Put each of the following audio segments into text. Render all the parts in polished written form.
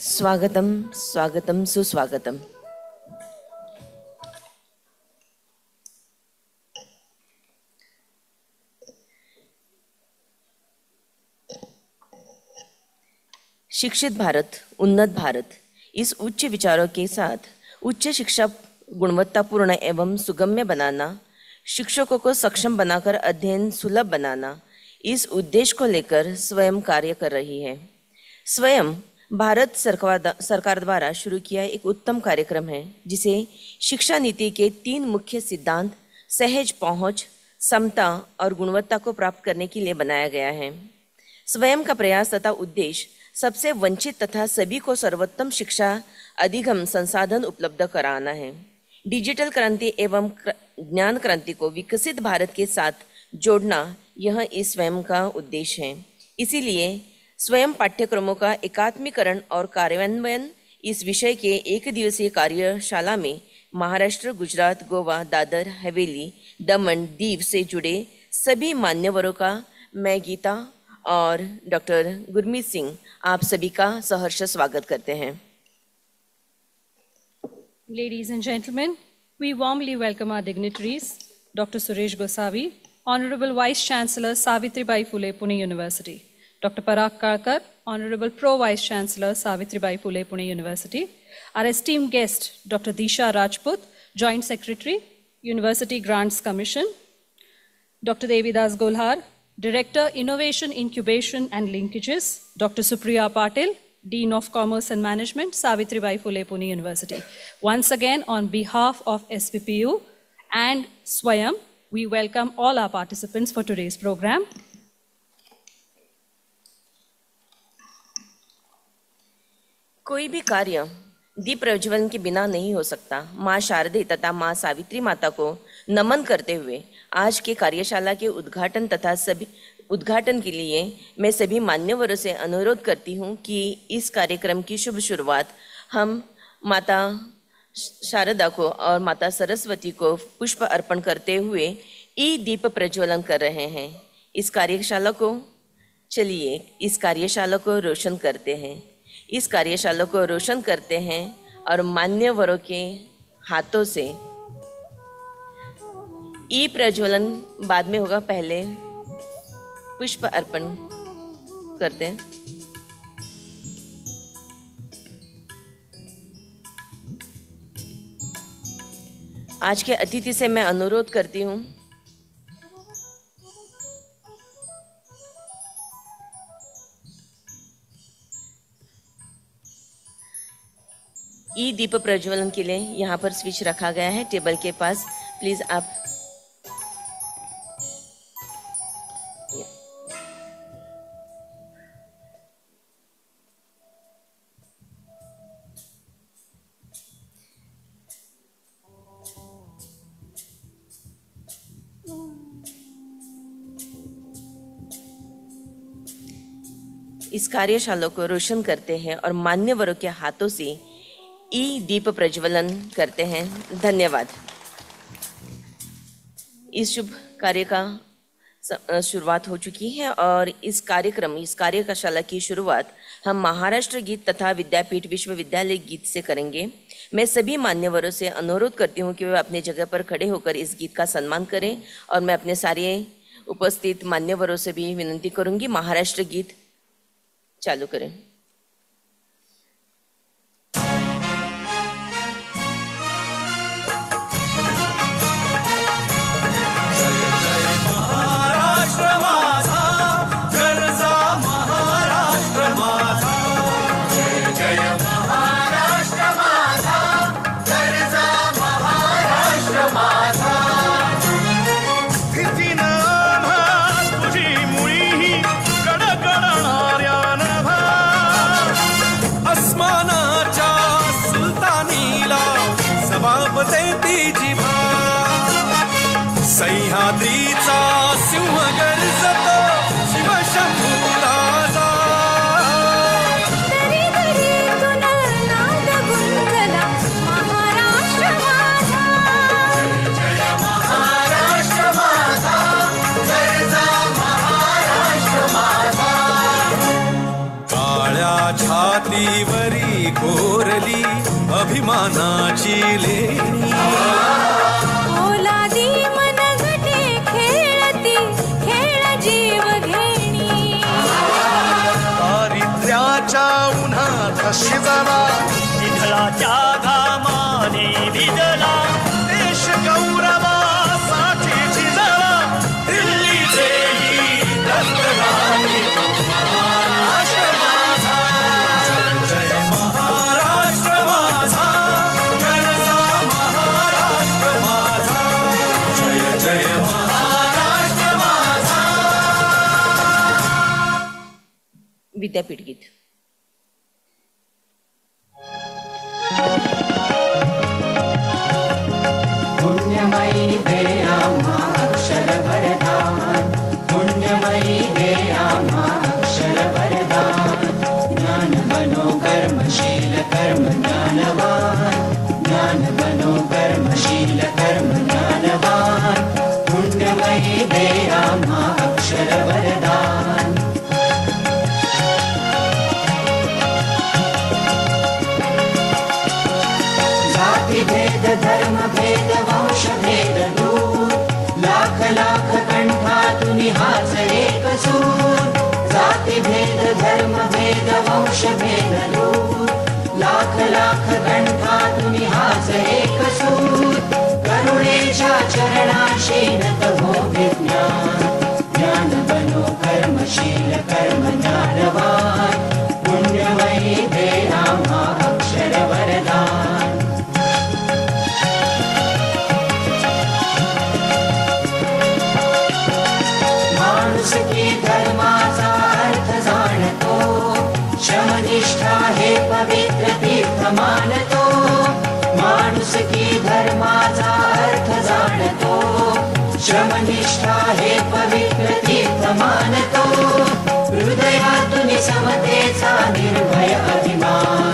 स्वागतम स्वागतम सुस्वागतम। शिक्षित भारत, उन्नत भारत, इस उच्च विचारों के साथ उच्च शिक्षा गुणवत्तापूर्ण एवं सुगम्य बनाना, शिक्षकों को सक्षम बनाकर अध्ययन सुलभ बनाना, इस उद्देश्य को लेकर स्वयं कार्य कर रही है। स्वयं भारत सरकार द्वारा शुरू किया एक उत्तम कार्यक्रम है जिसे शिक्षा नीति के 3 मुख्य सिद्धांत सहज पहुंच, समता और गुणवत्ता को प्राप्त करने के लिए बनाया गया है। स्वयं का प्रयास तथा उद्देश्य सबसे वंचित तथा सभी को सर्वोत्तम शिक्षा अधिगम संसाधन उपलब्ध कराना है। डिजिटल क्रांति एवं ज्ञान क्रांति को विकसित भारत के साथ जोड़ना यह इस स्वयं का उद्देश्य है। इसीलिए स्वयं पाठ्यक्रमों का एकात्मीकरण और कार्यान्वयन इस विषय के 1 दिवसीय कार्यशाला में महाराष्ट्र, गुजरात, गोवा, दादर, हवेली, दमन, दीव से जुड़े सभी मान्यवरों का मैं गीता और डॉक्टर गुरमीत सिंह आप सभी का सहर्ष स्वागत करते हैं। Ladies and gentlemen, we warmly welcome our dignitaries, Dr. Suresh Gosavi, Honorable Vice Chancellor Savitribai Phule Pune University, Dr. Parag Karkar, Honorable Pro Vice Chancellor Savitribai Phule Pune University, our esteemed guest, Dr. Disha Rajput, Joint Secretary, University Grants Commission, Dr. Devidas Golhar, Director, Innovation, Incubation and Linkages, Dr. Supriya Patil, Dean of Commerce and Management, Savitribai Phule Pune University. Once again, on behalf of SPPU and SWAYAM, we welcome all our participants for today's program. कोई भी कार्य दीप प्रज्वलन के बिना नहीं हो सकता। माँ शारदे तथा माँ सावित्री माता को नमन करते हुए आज के कार्यशाला के उद्घाटन के लिए मैं सभी मान्यवरों से अनुरोध करती हूँ कि इस कार्यक्रम की शुभ शुरुआत हम माता शारदा को और माता सरस्वती को पुष्प अर्पण करते हुए ई दीप प्रज्वलन कर रहे हैं। इस कार्यशाला को रोशन करते हैं। इस कार्यशाला को रोशन करते हैं और मान्यवरों के हाथों से ई प्रज्वलन बाद में होगा, पहले पुष्प अर्पण करते हैं। आज के अतिथि से मैं अनुरोध करती हूँ ई दीप प्रज्वलन के लिए यहाँ पर स्विच रखा गया है टेबल के पास। प्लीज आप इस कार्यशाला को रोशन करते हैं और मान्यवरों के हाथों से ई दीप प्रज्वलन करते हैं। धन्यवाद। इस शुभ कार्य का शुरुआत हो चुकी है और इस कार्यशाला की शुरुआत हम महाराष्ट्र गीत तथा विद्यापीठ विश्वविद्यालय गीत से करेंगे। मैं सभी मान्यवरों से अनुरोध करती हूँ कि वे अपने जगह पर खड़े होकर इस गीत का सम्मान करें और मैं अपने सारे उपस्थित मान्यवरों से भी विनती करूंगी, महाराष्ट्र गीत चालू करें। सह्याद्रीचा सिंह गर्जतो शिवशंभू राजा दरी दरीतून नाद गुंजला महाराष्ट्र माझा जय महाराष्ट्र माझा जय महाराष्ट्र माझा काळ्या छातीवरी कोरली अभिमानाची लेणी ओलादी मन घटे खेळती खेळ जीव घेणी दारिद्र्याच्या उन्हात शिजला विठ्ठलाच्या घामाने भिजला देश गौरवासाठी झिजला दिल्लीचे दत्तराणी महाराष्ट्र माझा जय महाराष्ट्र माझा गरजा महाराष्ट्र माझा जय जय महाराष्ट्र माझा विद्यापीठ गीत। पुण्यमयी दे आम्हा अक्षर वरदान पुण्यमयी दे आम्हा अक्षर वरदान ज्ञान बनो कर्मशील कर्म ज्ञानवान ज्ञान बनो कर्मशील कर्म ज्ञानवान पुण्यमयी दे आम्हा अक्षर वरदान जाति भेद धर्म भेद वंश भेद दूर लाख लाख कंठातून हाच एक सूर जाति भेद धर्म भेद वंश भेद दूर लाख लाख कंठातून हाच एक सूर करुणेच्या चरणाशी नत हो विज्ञान ज्ञान बनो कर्मशील कर्म ज्ञानवान पुण्यमयी दे आम्हा अक्षर वरदान माणूस की धर्माचा अर्थ जाणतो श्रमनिष्ठा हे पवित्र तीर्थ मानतो माणूस की धर्माचा अर्थ जाणतो श्रमनिष्ठा हे पवित्र तीर्थ मानतो हृदयातून समतेचा निर्भय अभिमान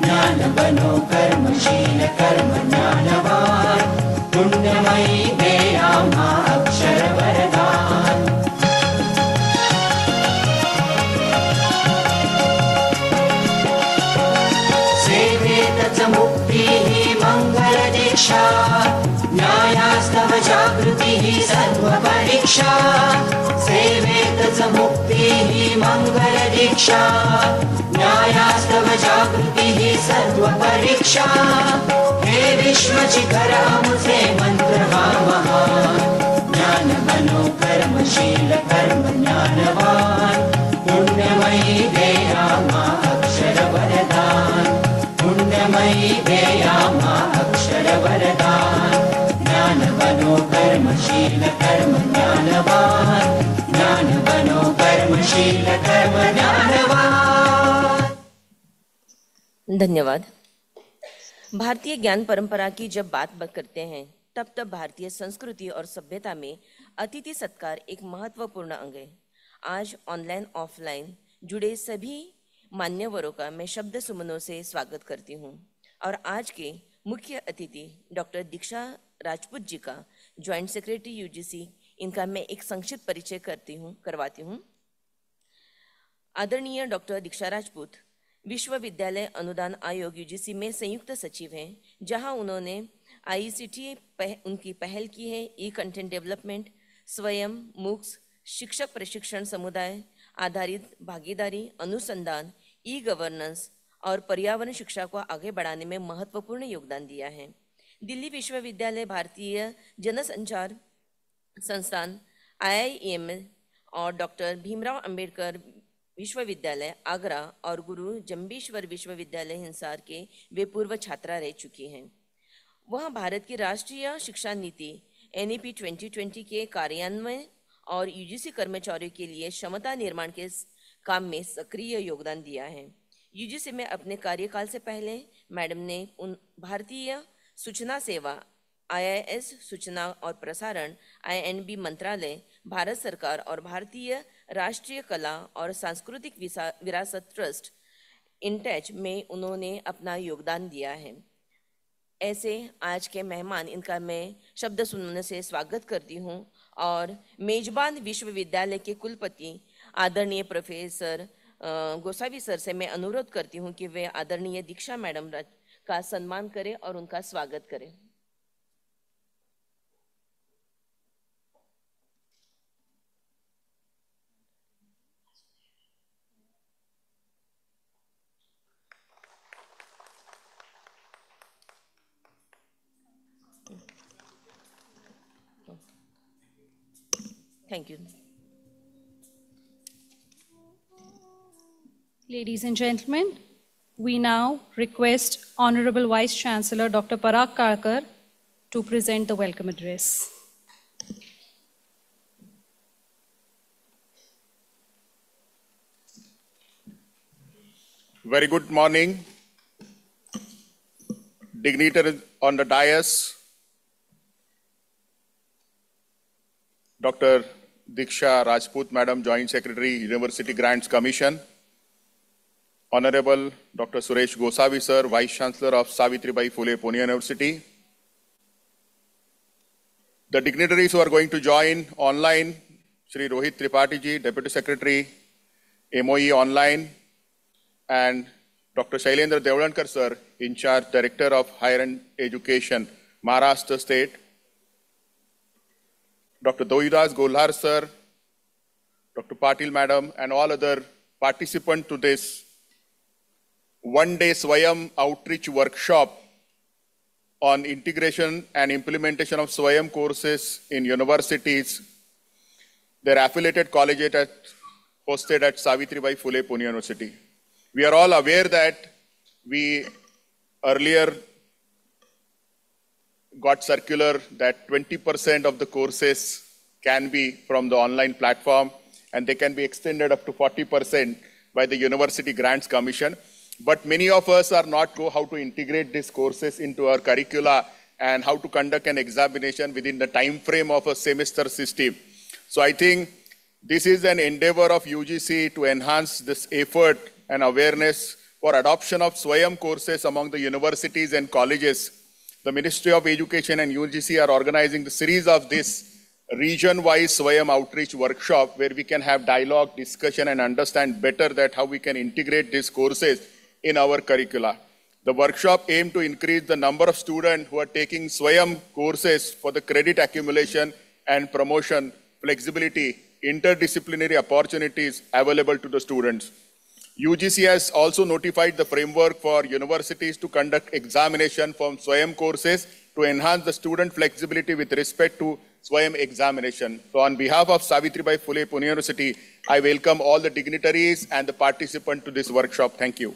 ज्ञान बनो कर्मशील कर्म ज्ञानवान पुण्यमयी दे आम्हा अक्षर वरदान सेवेतच मुक्ती ही मंगल दीक्षा न्यायास्तव जागृती ही सर्व परीक्षा सेवेतच मुक्ती ही मंगल दीक्षा न्यायास्तव जागृती ही सर्व परीक्षा हे विश्वची घर अमुचे मंत्र हा महान ज्ञान बनो कर्मशील कर्म ज्ञानवान पुण्यमयी दे आम्हा अक्षर वरदान पुण्यमयी दे आम्हा अक्षर वरदान ज्ञान बनो कर्मशील कर्म ज्ञानवान ज्ञान बनो कर्मशील कर्म ज्ञानवान। धन्यवाद। भारतीय ज्ञान परंपरा की जब बात करते हैं तब भारतीय संस्कृति और सभ्यता में अतिथि सत्कार एक महत्वपूर्ण अंग है। आज ऑनलाइन ऑफलाइन जुड़े सभी मान्यवरों का मैं शब्द सुमनों से स्वागत करती हूँ और आज के मुख्य अतिथि डॉक्टर दीक्षा राजपूत जी का ज्वाइंट सेक्रेटरी यूजीसी, इनका मैं एक संक्षिप्त परिचय करवाती हूँ। आदरणीय डॉक्टर दीक्षा राजपूत विश्वविद्यालय अनुदान आयोग यूजीसी में संयुक्त सचिव हैं, जहां उन्होंने आईसीटी उनकी पहल की है। ई कंटेंट डेवलपमेंट, स्वयं, मूक्स, शिक्षक प्रशिक्षण समुदाय आधारित भागीदारी, अनुसंधान, ई गवर्नेंस और पर्यावरण शिक्षा को आगे बढ़ाने में महत्वपूर्ण योगदान दिया है। दिल्ली विश्वविद्यालय, भारतीय जनसंचार संस्थान, IIM और डॉक्टर भीमराव अंबेडकर विश्वविद्यालय आगरा और गुरु जम्बेश्वर विश्वविद्यालय हिसार के वे पूर्व छात्रा रह चुकी हैं। वह भारत की राष्ट्रीय शिक्षा नीति NEP 2020 के कार्यान्वयन और यूजीसी कर्मचारियों के लिए क्षमता निर्माण के काम में सक्रिय योगदान दिया है। यूजीसी में अपने कार्यकाल से पहले मैडम ने भारतीय सूचना सेवा, IIS सूचना और प्रसारण, INB मंत्रालय, भारत सरकार और भारतीय राष्ट्रीय कला और सांस्कृतिक विरासत ट्रस्ट INTACH में उन्होंने अपना योगदान दिया है। ऐसे आज के मेहमान, इनका मैं शब्द सुनने से स्वागत करती हूँ और मेजबान विश्वविद्यालय के कुलपति आदरणीय प्रोफेसर गोसावी सर से मैं अनुरोध करती हूँ कि वे आदरणीय दीक्षा मैडम का सम्मान करें और उनका स्वागत करें। Thank you. Ladies and gentlemen, we now request Honorable Vice Chancellor Dr. Parag Kalkar to present the welcome address. Very good morning, dignitaries on the dais, Dr. Diksha Rajput, Madam, Joint Secretary, University Grants Commission, Honorable Dr. Suresh Gosavi, Sir, Vice Chancellor of Savitribai Phule Pune University, the dignitaries who are going to join online, Shri Rohit Tripathi Ji, Deputy Secretary, MOE Online, and Dr. Shailendra Devlankar, Sir, in charge Director of Higher Education, Maharashtra State, Dr. Doidas Golhar, Sir, Dr. Patil, Madam, and all other participants to this one-day SWAYAM outreach workshop on integration and implementation of SWAYAM courses in universities, their affiliated colleges hosted at Savitribai Phule Pune University. We are all aware that we earlier got circular that 20% of the courses can be from the online platform and they can be extended up to 40% by the University Grants Commission. But many of us are not sure how to integrate these courses into our curricula and how to conduct an examination within the time frame of a semester system. So I think this is an endeavor of UGC to enhance this effort and awareness for adoption of SWAYAM courses among the universities and colleges. The Ministry of Education and UGC are organizing the series of this region-wise SWAYAM outreach workshop where we can have dialogue, discussion, and understand better that how we can integrate these courses in our curricula. The workshop aimed to increase the number of students who are taking SWAYAM courses for the credit accumulation and promotion, flexibility, interdisciplinary opportunities available to the students. UGC has also notified the framework for universities to conduct examination from SWAYAM courses to enhance the student flexibility with respect to SWAYAM examination. So on behalf of Savitribai Phule Pune University, I welcome all the dignitaries and the participants to this workshop. Thank you.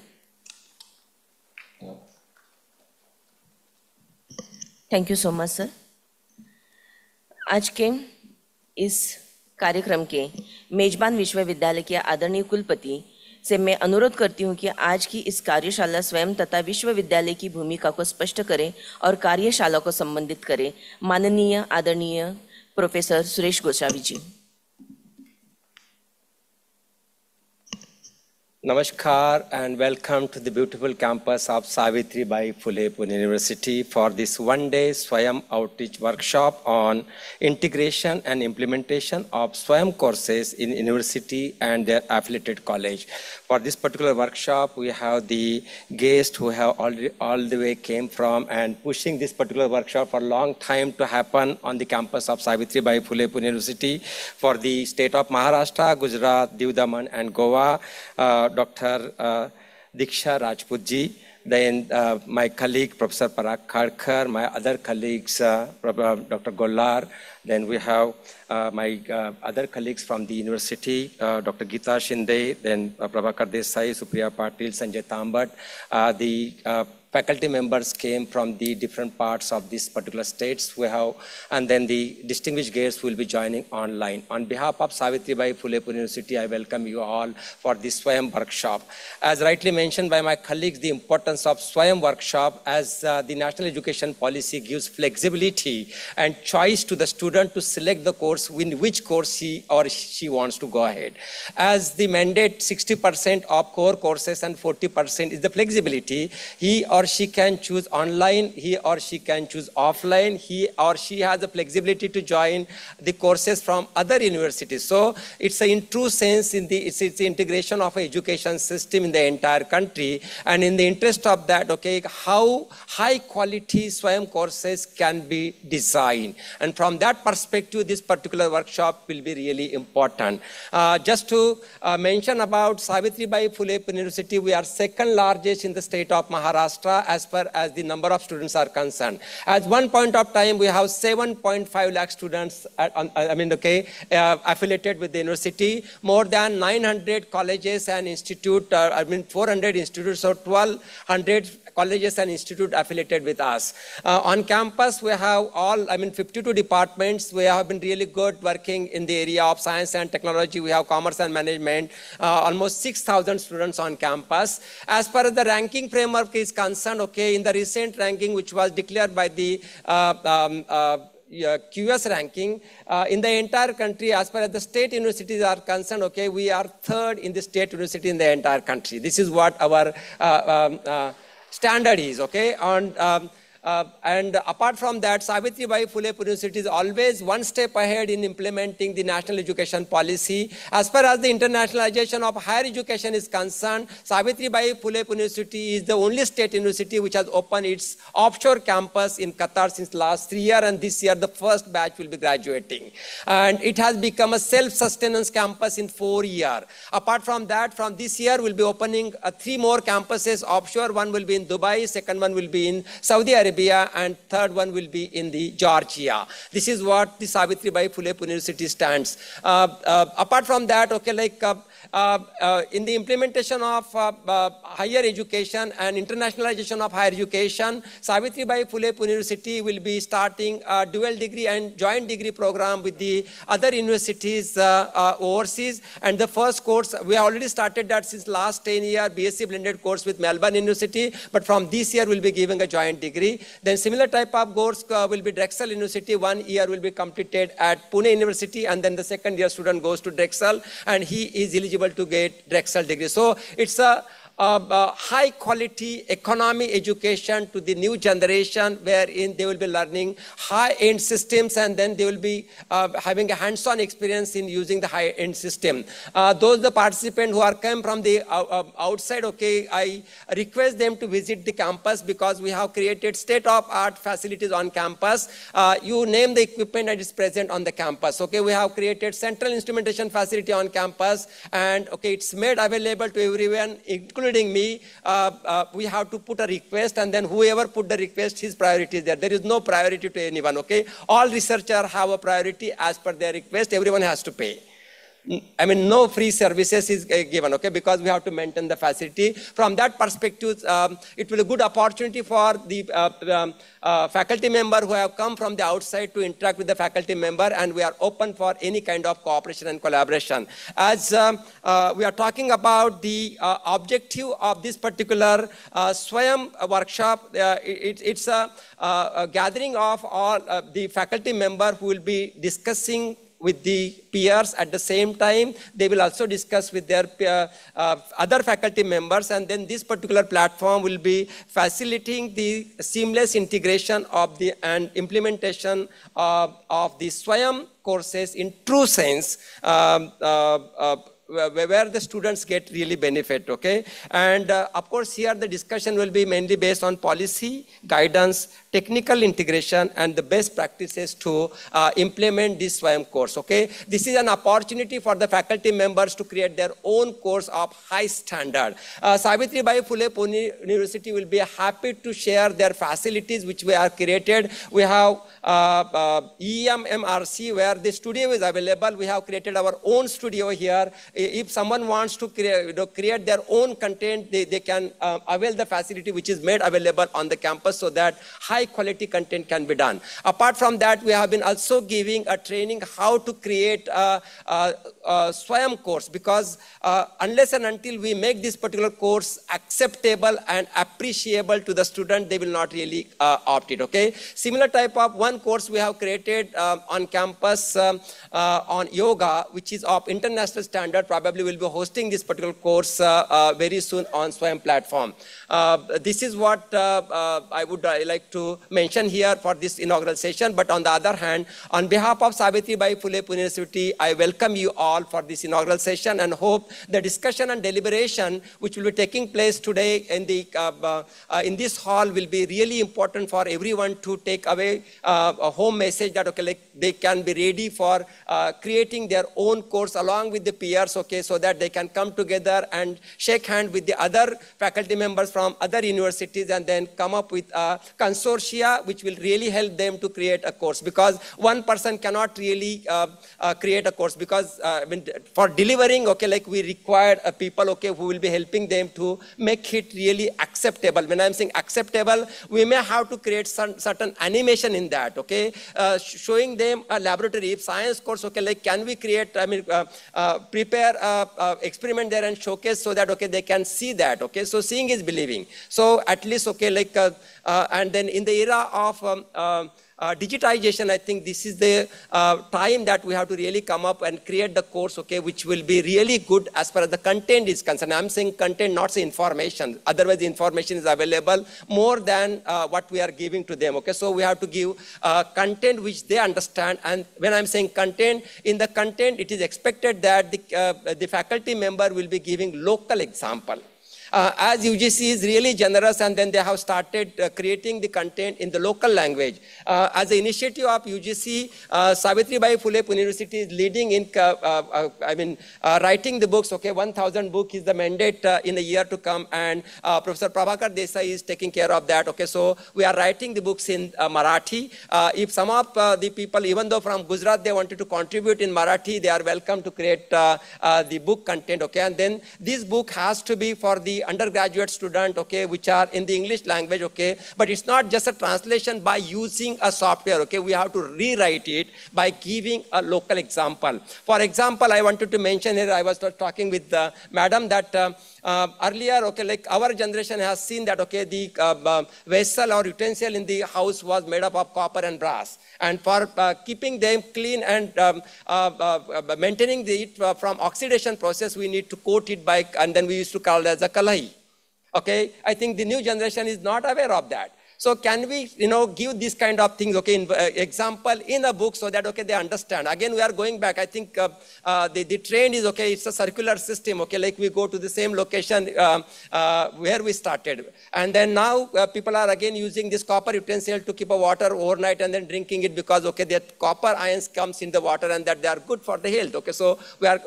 Thank you so much sir. आज के इस कार्यक्रम के मेजबान विश्वविद्यालय के आदरणीय कुलपति से मैं अनुरोध करती हूं कि आज की इस कार्यशाला स्वयं तथा विश्वविद्यालय की भूमिका को स्पष्ट करें और कार्यशाला को संबंधित करें। माननीय आदरणीय professor Suresh Gosavi ji. Namaskar and welcome to the beautiful campus of Savitribai Phule Pune University for this one-day SWAYAM outreach workshop on integration and implementation of SWAYAM courses in university and their affiliated college. For this particular workshop, we have the guests who have already all the way came from and pushing this particular workshop for a long time to happen on the campus of Savitribai Phule Pune University for the state of Maharashtra, Gujarat, Diu Daman and Goa. Dr. Diksha Rajputji, then my colleague Professor Parag Khadkar, my other colleagues Dr. Gollar, then we have my other colleagues from the university, Dr. Geeta Shinde, then Prabhakar Desai, Supriya Patil, Sanjay Tambat. The faculty members came from the different parts of these particular states we have, and then the distinguished guests will be joining online. On behalf of Savitribai Phule Pune University, I welcome you all for this SWAYAM workshop. As rightly mentioned by my colleagues, the importance of SWAYAM workshop as the National Education Policy gives flexibility and choice to the student to select the course in which course he or she wants to go ahead. As the mandate 60% of core courses and 40% is the flexibility, he or she can choose online, he or she can choose offline, he or she has the flexibility to join the courses from other universities. So it's in true sense, it's the integration of an education system in the entire country, and in the interest of that, okay, how high quality SWAYAM courses can be designed. And from that perspective, this particular workshop will be really important. Just to mention about Savitribai Phule Pune University, we are second largest in the state of Maharashtra as far as the number of students are concerned. At one point of time, we have 7.5 lakh students affiliated with the university, more than 900 colleges and institutes, 400 institutes, so 1,200 colleges and institutes affiliated with us. On campus, we have 52 departments. We have been really good working in the area of science and technology. We have commerce and management, almost 6,000 students on campus. As far as the ranking framework is concerned, okay, in the recent ranking, which was declared by the QS ranking, in the entire country, as far as the state universities are concerned, okay, we are third in the state university in the entire country. This is what our standard is, okay? And apart from that, Savitribai Phule Pune University is always one step ahead in implementing the national education policy. As far as the internationalization of higher education is concerned, Savitribai Phule Pune University is the only state university which has opened its offshore campus in Qatar since last 3 years, and this year the first batch will be graduating. And it has become a self-sustenance campus in 4 years. Apart from that, from this year we'll be opening 3 more campuses offshore. One will be in Dubai, second one will be in Saudi Arabia, and third one will be in the Georgia. This is what the Savitribai Phule Pune University stands. Apart from that, okay, like in the implementation of higher education and internationalization of higher education, Savitribai Phule Pune University will be starting a dual degree and joint degree program with the other universities overseas. And the first course, we have already started that since last 10 years, BSc blended course with Melbourne University, but from this year we'll be giving a joint degree. Then similar type of course will be Drexel University. 1 year will be completed at Pune University, and then the second year student goes to Drexel, and he is eligible to get Drexel degree. So it's a high quality economy education to the new generation, wherein they will be learning high-end systems, and then they will be having a hands-on experience in using the high-end system. Those the participants who are come from the outside, okay, I request them to visit the campus because we have created state-of-art facilities on campus. You name the equipment that is present on the campus. Okay, we have created central instrumentation facility on campus, and okay, it's made available to everyone, including me. We have to put a request, and then whoever put the request, his priority is there. There is no priority to anyone, okay? All researchers have a priority as per their request. Everyone has to pay. I mean, no free services is given, okay, because we have to maintain the facility. From that perspective, it will be a good opportunity for the faculty member who have come from the outside to interact with the faculty member, and we are open for any kind of cooperation and collaboration. As we are talking about the objective of this particular SWAYAM workshop, it's a gathering of all the faculty member who will be discussing with the peers. At the same time, they will also discuss with their other faculty members, and then this particular platform will be facilitating the seamless integration of the and implementation of the SWAYAM courses in true sense, where the students get really benefit, okay? And of course, here the discussion will be mainly based on policy, guidance, technical integration, and the best practices to implement this SWAYAM course, okay? This is an opportunity for the faculty members to create their own course of high standard. Savitribai Phule Pune University will be happy to share their facilities which we have created. We have EMMRC where the studio is available. We have created our own studio here. If someone wants to create their own content, they can avail the facility which is made available on the campus so that high quality content can be done. Apart from that, we have been also giving a training how to create a SWAYAM course, because unless and until we make this particular course acceptable and appreciable to the student, they will not really opt it, okay? Similar type of one course we have created on campus on yoga, which is of international standard. Probably will be hosting this particular course very soon on SWAYAM platform. This is what I would like to mention here for this inaugural session. But on the other hand, on behalf of Savitribai Phule Pune University, I welcome you all for this inaugural session and hope the discussion and deliberation which will be taking place today in the in this hall will be really important for everyone to take away a home message that, okay, like they can be ready for creating their own course along with the peers, okay, so that they can come together and shake hands with the other faculty members from other universities and then come up with a consortia which will really help them to create a course, because one person cannot really create a course, because for delivering, okay, like we require people, okay, who will be helping them to make it really acceptable. When I'm saying acceptable, we may have to create some certain animation in that, okay, showing them a laboratory. If science course, okay, like can we create, prepare experiment there and showcase so that, okay, they can see that, okay, so seeing is believing. So at least, okay, like and then in the era of digitization, I think this is the time that we have to really come up and create the course, okay, which will be really good as far as the content is concerned. I'm saying content, not say information. Otherwise, the information is available more than what we are giving to them, okay. So we have to give content which they understand. And when I'm saying content, in the content, it is expected that the faculty member will be giving local example. As UGC is really generous, and then they have started creating the content in the local language. As an initiative of UGC, Savitribai Phule Pune University is leading in, writing the books, okay, 1,000 book is the mandate in a year to come, and Professor Prabhakar Desai is taking care of that, okay. So we are writing the books in Marathi. If some of the people, even though from Gujarat, they wanted to contribute in Marathi, they are welcome to create the book content, okay. And then this book has to be for the undergraduate student, okay, which are in the English language, okay, but it's not just a translation by using a software, okay, we have to rewrite it by giving a local example. For example, I wanted to mention here, I was talking with the madam that earlier, okay, like our generation has seen that, okay, the vessel or utensil in the house was made up of copper and brass. And for keeping them clean and maintaining it from oxidation process, we need to coat it by, and then we used to call it as a kalahi. Okay, I think the new generation is not aware of that. So can we, give this kind of things, okay, in, example in a book so that, okay, they understand. Again, we are going back. I think the trend is, okay, it's a circular system, okay, like we go to the same location where we started. And then now people are again using this copper utensil to keep a water overnight and then drinking it because, okay, that copper ions comes in the water and that they are good for the health, okay. So we are,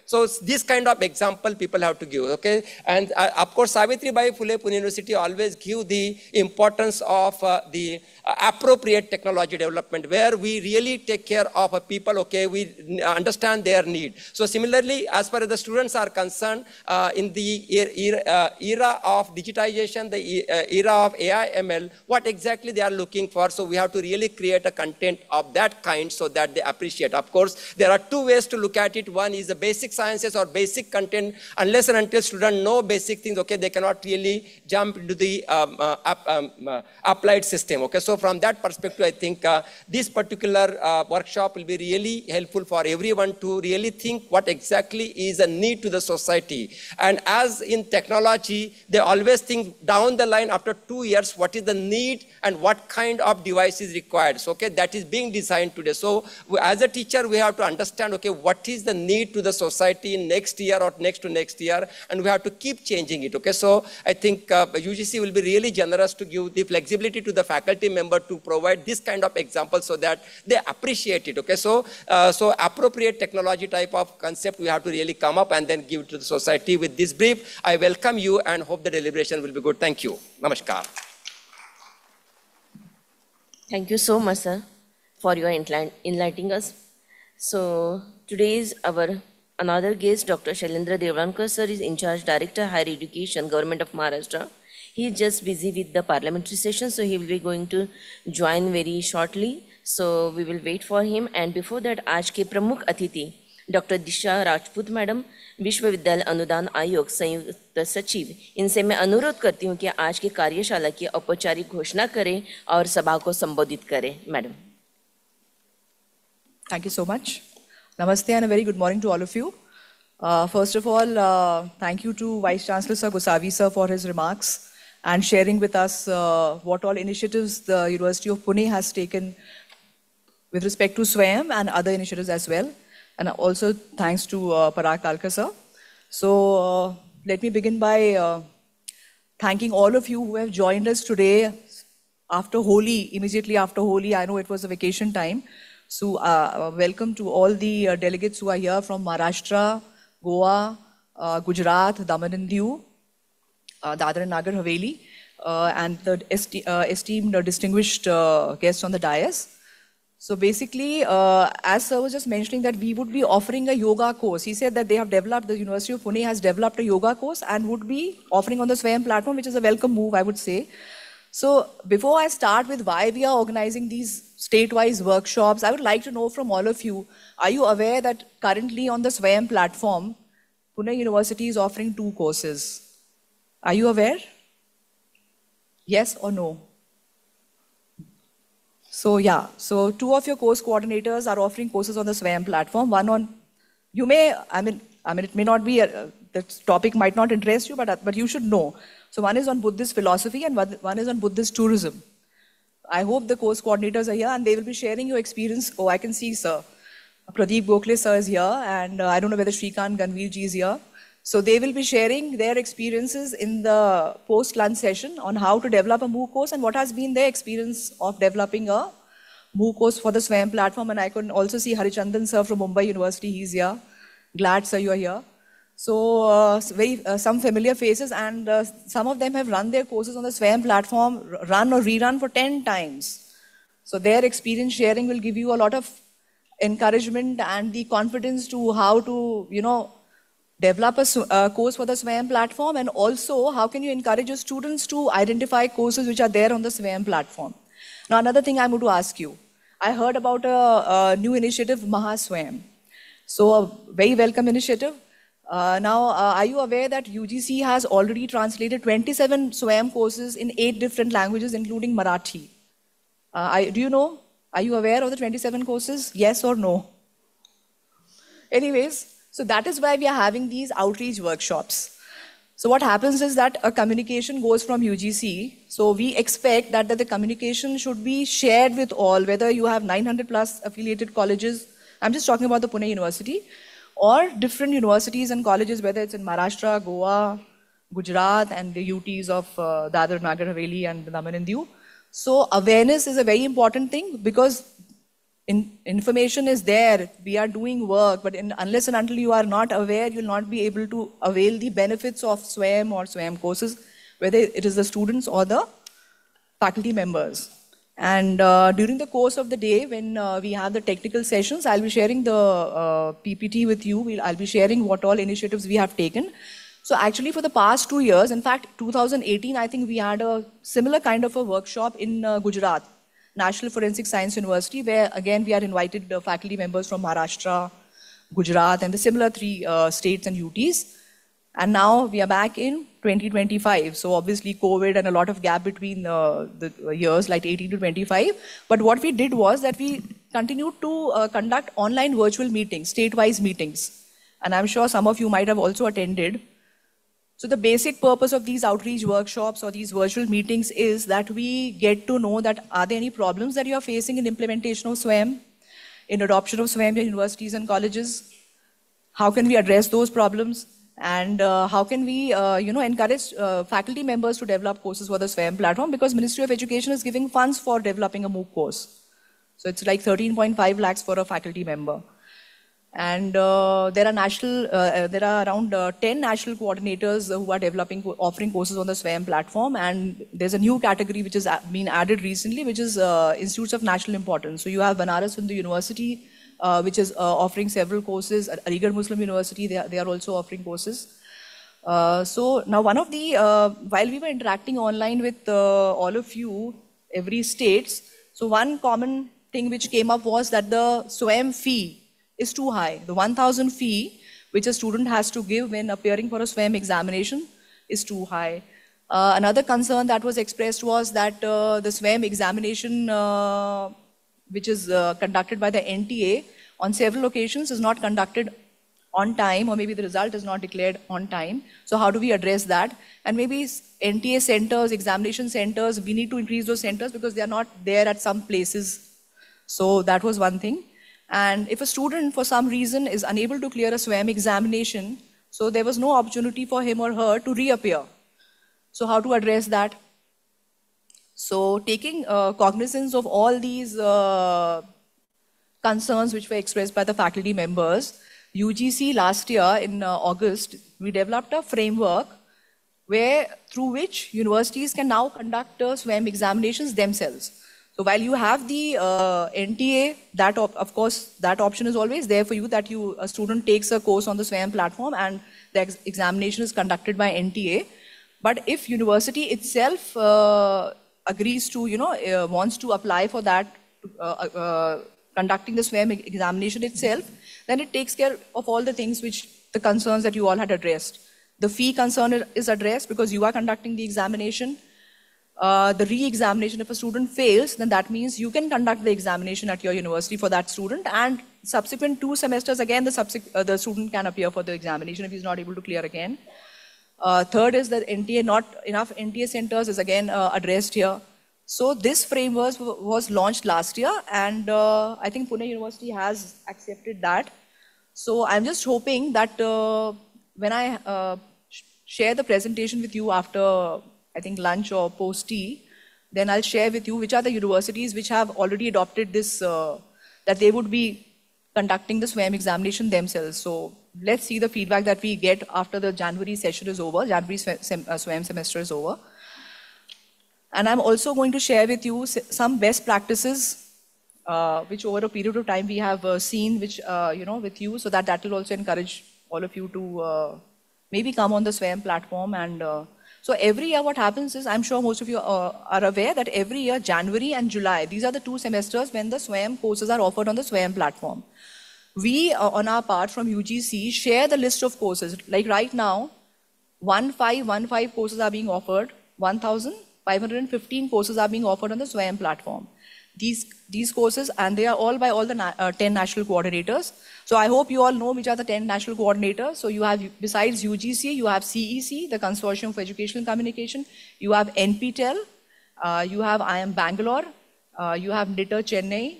so this kind of example people have to give, okay. And of course, Savitribai Phule Pune University always give the importance of the appropriate technology development, where we really take care of people, okay, we understand their need. So similarly, as far as the students are concerned, in the era of digitization, the era of AI, ML, what exactly they are looking for, so we have to really create a content of that kind so that they appreciate. Of course, there are two ways to look at it. One is the basic sciences or basic content. Unless and until students know basic things, okay, they cannot really jump into the applied system. Okay, so from that perspective, I think this particular workshop will be really helpful for everyone to really think what exactly is a need to the society. And as in technology, they always think down the line after 2 years, what is the need and what kind of device is required. So, okay, that is being designed today. So as a teacher, we have to understand, okay, what is the need to the society in next year or next to next year, and we have to keep changing it. Okay, so I think UGC will be really generous to give the flexibility to the faculty member to provide this kind of example so that they appreciate it. Okay, so so appropriate technology type of concept we have to really come up and then give it to the society. With this brief, I welcome you and hope the deliberation will be good. Thank you. Namaskar. Thank you so much, sir, for your enlightening us. So today's our another guest, Dr. Shailendra Devrankar, sir, is in charge Director Higher Education, Government of Maharashtra. He is just busy with the parliamentary session, so he will be going to join very shortly. So we will wait for him. And before that, आज के प्रमुख अतिथि doctor दिशा Rajput madam, विश्वविद्यालय अनुदान आयोग संयुक्त सचिव, इनसे मैं अनुरोध करती हूँ कि आज की कार्यशाला की औपचारिक घोषणा करें और सभा को संबोधित करें. Madam. Thank you so much. Namaste and a very good morning to all of you. First of all, thank you to Vice Chancellor Sir Gosavi sir for his remarks and sharing with us what all initiatives the University of Pune has taken with respect to SWAYAM and other initiatives as well. And also thanks to Parag Kalkar sir. So let me begin by thanking all of you who have joined us today after Holi, immediately after Holi. I know it was a vacation time. So welcome to all the delegates who are here from Maharashtra, Goa, Gujarat, Daman and Diu, Dadra and Nagar Haveli, and the esteemed distinguished guests on the dais. So basically, as sir was just mentioning that we would be offering a yoga course. He said that they have developed, the University of Pune has developed a yoga course and would be offering on the SWAYAM platform, which is a welcome move, I would say. So before I start with why we are organizing these state-wise workshops, I would like to know from all of you, are you aware that currently on the SWAYAM platform, Pune University is offering 2 courses? Are you aware? Yes or no? So yeah, so 2 of your course coordinators are offering courses on the SWAYAM platform. One on, you may, I mean, it may not be, the topic might not interest you, but you should know. So one is on Buddhist philosophy and one is on Buddhist tourism. I hope the course coordinators are here and they will be sharing your experience. Oh, I can see sir. Pradeep Gokhale sir is here and I don't know whether Shrikant Ganveer ji is here. So they will be sharing their experiences in the post-lunch session on how to develop a MOOC course and what has been their experience of developing a MOOC course for the SWAYAM platform. And I can also see Harichandan sir from Mumbai University, he's here. Glad sir you are here. So some familiar faces and some of them have run their courses on the SWAYAM platform, run or rerun for 10 times. So their experience sharing will give you a lot of encouragement and the confidence to how to, you know, develop a course for the SWAYAM platform, and also how can you encourage your students to identify courses which are there on the SWAYAM platform. Now another thing I'm going to ask you, I heard about a new initiative, MahaSwayam. So a very welcome initiative. Are you aware that UGC has already translated 27 SWAYAM courses in 8 different languages, including Marathi? Do you know? Are you aware of the 27 courses? Yes or no? Anyways, so that is why we are having these outreach workshops. So what happens is that a communication goes from UGC. So we expect that the communication should be shared with all, whether you have 900 plus affiliated colleges. I'm just talking about the Pune University, or different universities and colleges, whether it's in Maharashtra, Goa, Gujarat, and the UTs of Dadra, Nagar Haveli, and Daman and Diu. So awareness is a very important thing because information is there, we are doing work, but unless and until you are not aware, you will not be able to avail the benefits of SWAYAM or SWAYAM courses, whether it is the students or the faculty members. And during the course of the day, when we have the technical sessions, I'll be sharing the PPT with you. I'll be sharing what all initiatives we have taken. So actually for the past 2 years, in fact, 2018, I think we had a similar kind of a workshop in Gujarat, National Forensic Science University, where again we are invited faculty members from Maharashtra, Gujarat, and the similar 3 states and UTs. And now we are back in 2025. So obviously COVID and a lot of gap between the years like 18 to 25. But what we did was that we continued to conduct online virtual meetings, state-wise meetings. And I'm sure some of you might have also attended. So the basic purpose of these outreach workshops or these virtual meetings is that we get to know that are there any problems that you are facing in implementation of SWAYAM, in adoption of SWAYAM in universities and colleges? How can we address those problems? And how can we encourage faculty members to develop courses for the SWAYAM platform? Because Ministry of Education is giving funds for developing a MOOC course. So it's like 13.5 lakhs for a faculty member. And there are around 10 national coordinators who are developing, offering courses on the SWAYAM platform. And there's a new category which has been added recently, which is institutes of national importance. So you have Banaras Hindu University, which is offering several courses. Aligarh Muslim University, they are also offering courses. So now one of the, while we were interacting online with all of you, every states, so one common thing which came up was that the SWAYAM fee is too high. The 1,000 fee which a student has to give when appearing for a SWAYAM examination is too high. Another concern that was expressed was that the SWAYAM examination which is conducted by the NTA on several occasions is not conducted on time, or maybe the result is not declared on time. So how do we address that? And maybe NTA centers, examination centers, we need to increase those centers because they are not there at some places. So that was one thing. And if a student for some reason is unable to clear a SWAYAM examination, so there was no opportunity for him or her to reappear. So how to address that? So taking cognizance of all these concerns which were expressed by the faculty members, UGC last year in August, we developed a framework through which universities can now conduct SWAYAM examinations themselves. So while you have the NTA, that of course, that option is always there for you, that a student takes a course on the SWAYAM platform and the examination is conducted by NTA. But if university itself agrees to, wants to apply for that, conducting the SWAYAM examination itself, then it takes care of all the things which the concerns that you all had addressed. The fee concern is addressed because you are conducting the examination. The re-examination, if a student fails, then that means you can conduct the examination at your university for that student, and subsequent 2 semesters, again, the student can appear for the examination if he's not able to clear again. Third is that NTA, not enough NTA centers is again addressed here. So this framework was launched last year, and I think Pune University has accepted that. So I'm just hoping that when I share the presentation with you after, I think, lunch or post-tea, then I'll share with you which are the universities which have already adopted this, that they would be conducting the SWAYAM examination themselves. So let's see the feedback that we get after the January session is over, January SWAYAM semester is over. And I'm also going to share with you some best practices, which over a period of time we have seen, which, with you, so that will also encourage all of you to maybe come on the SWAYAM platform. And so every year what happens is, I'm sure most of you are aware that every year, January and July, these are the 2 semesters when the SWAYAM courses are offered on the SWAYAM platform. We, on our part from UGC, share the list of courses. Like right now, 1515 courses are being offered, 1,515 courses are being offered on the SWAYAM platform. These courses, and they are all by all the 10 national coordinators. So I hope you all know which are the 10 national coordinators. So you have, besides UGC, you have CEC, the Consortium for Educational Communication. You have NPTEL, you have IIM Bangalore, you have NITR Chennai,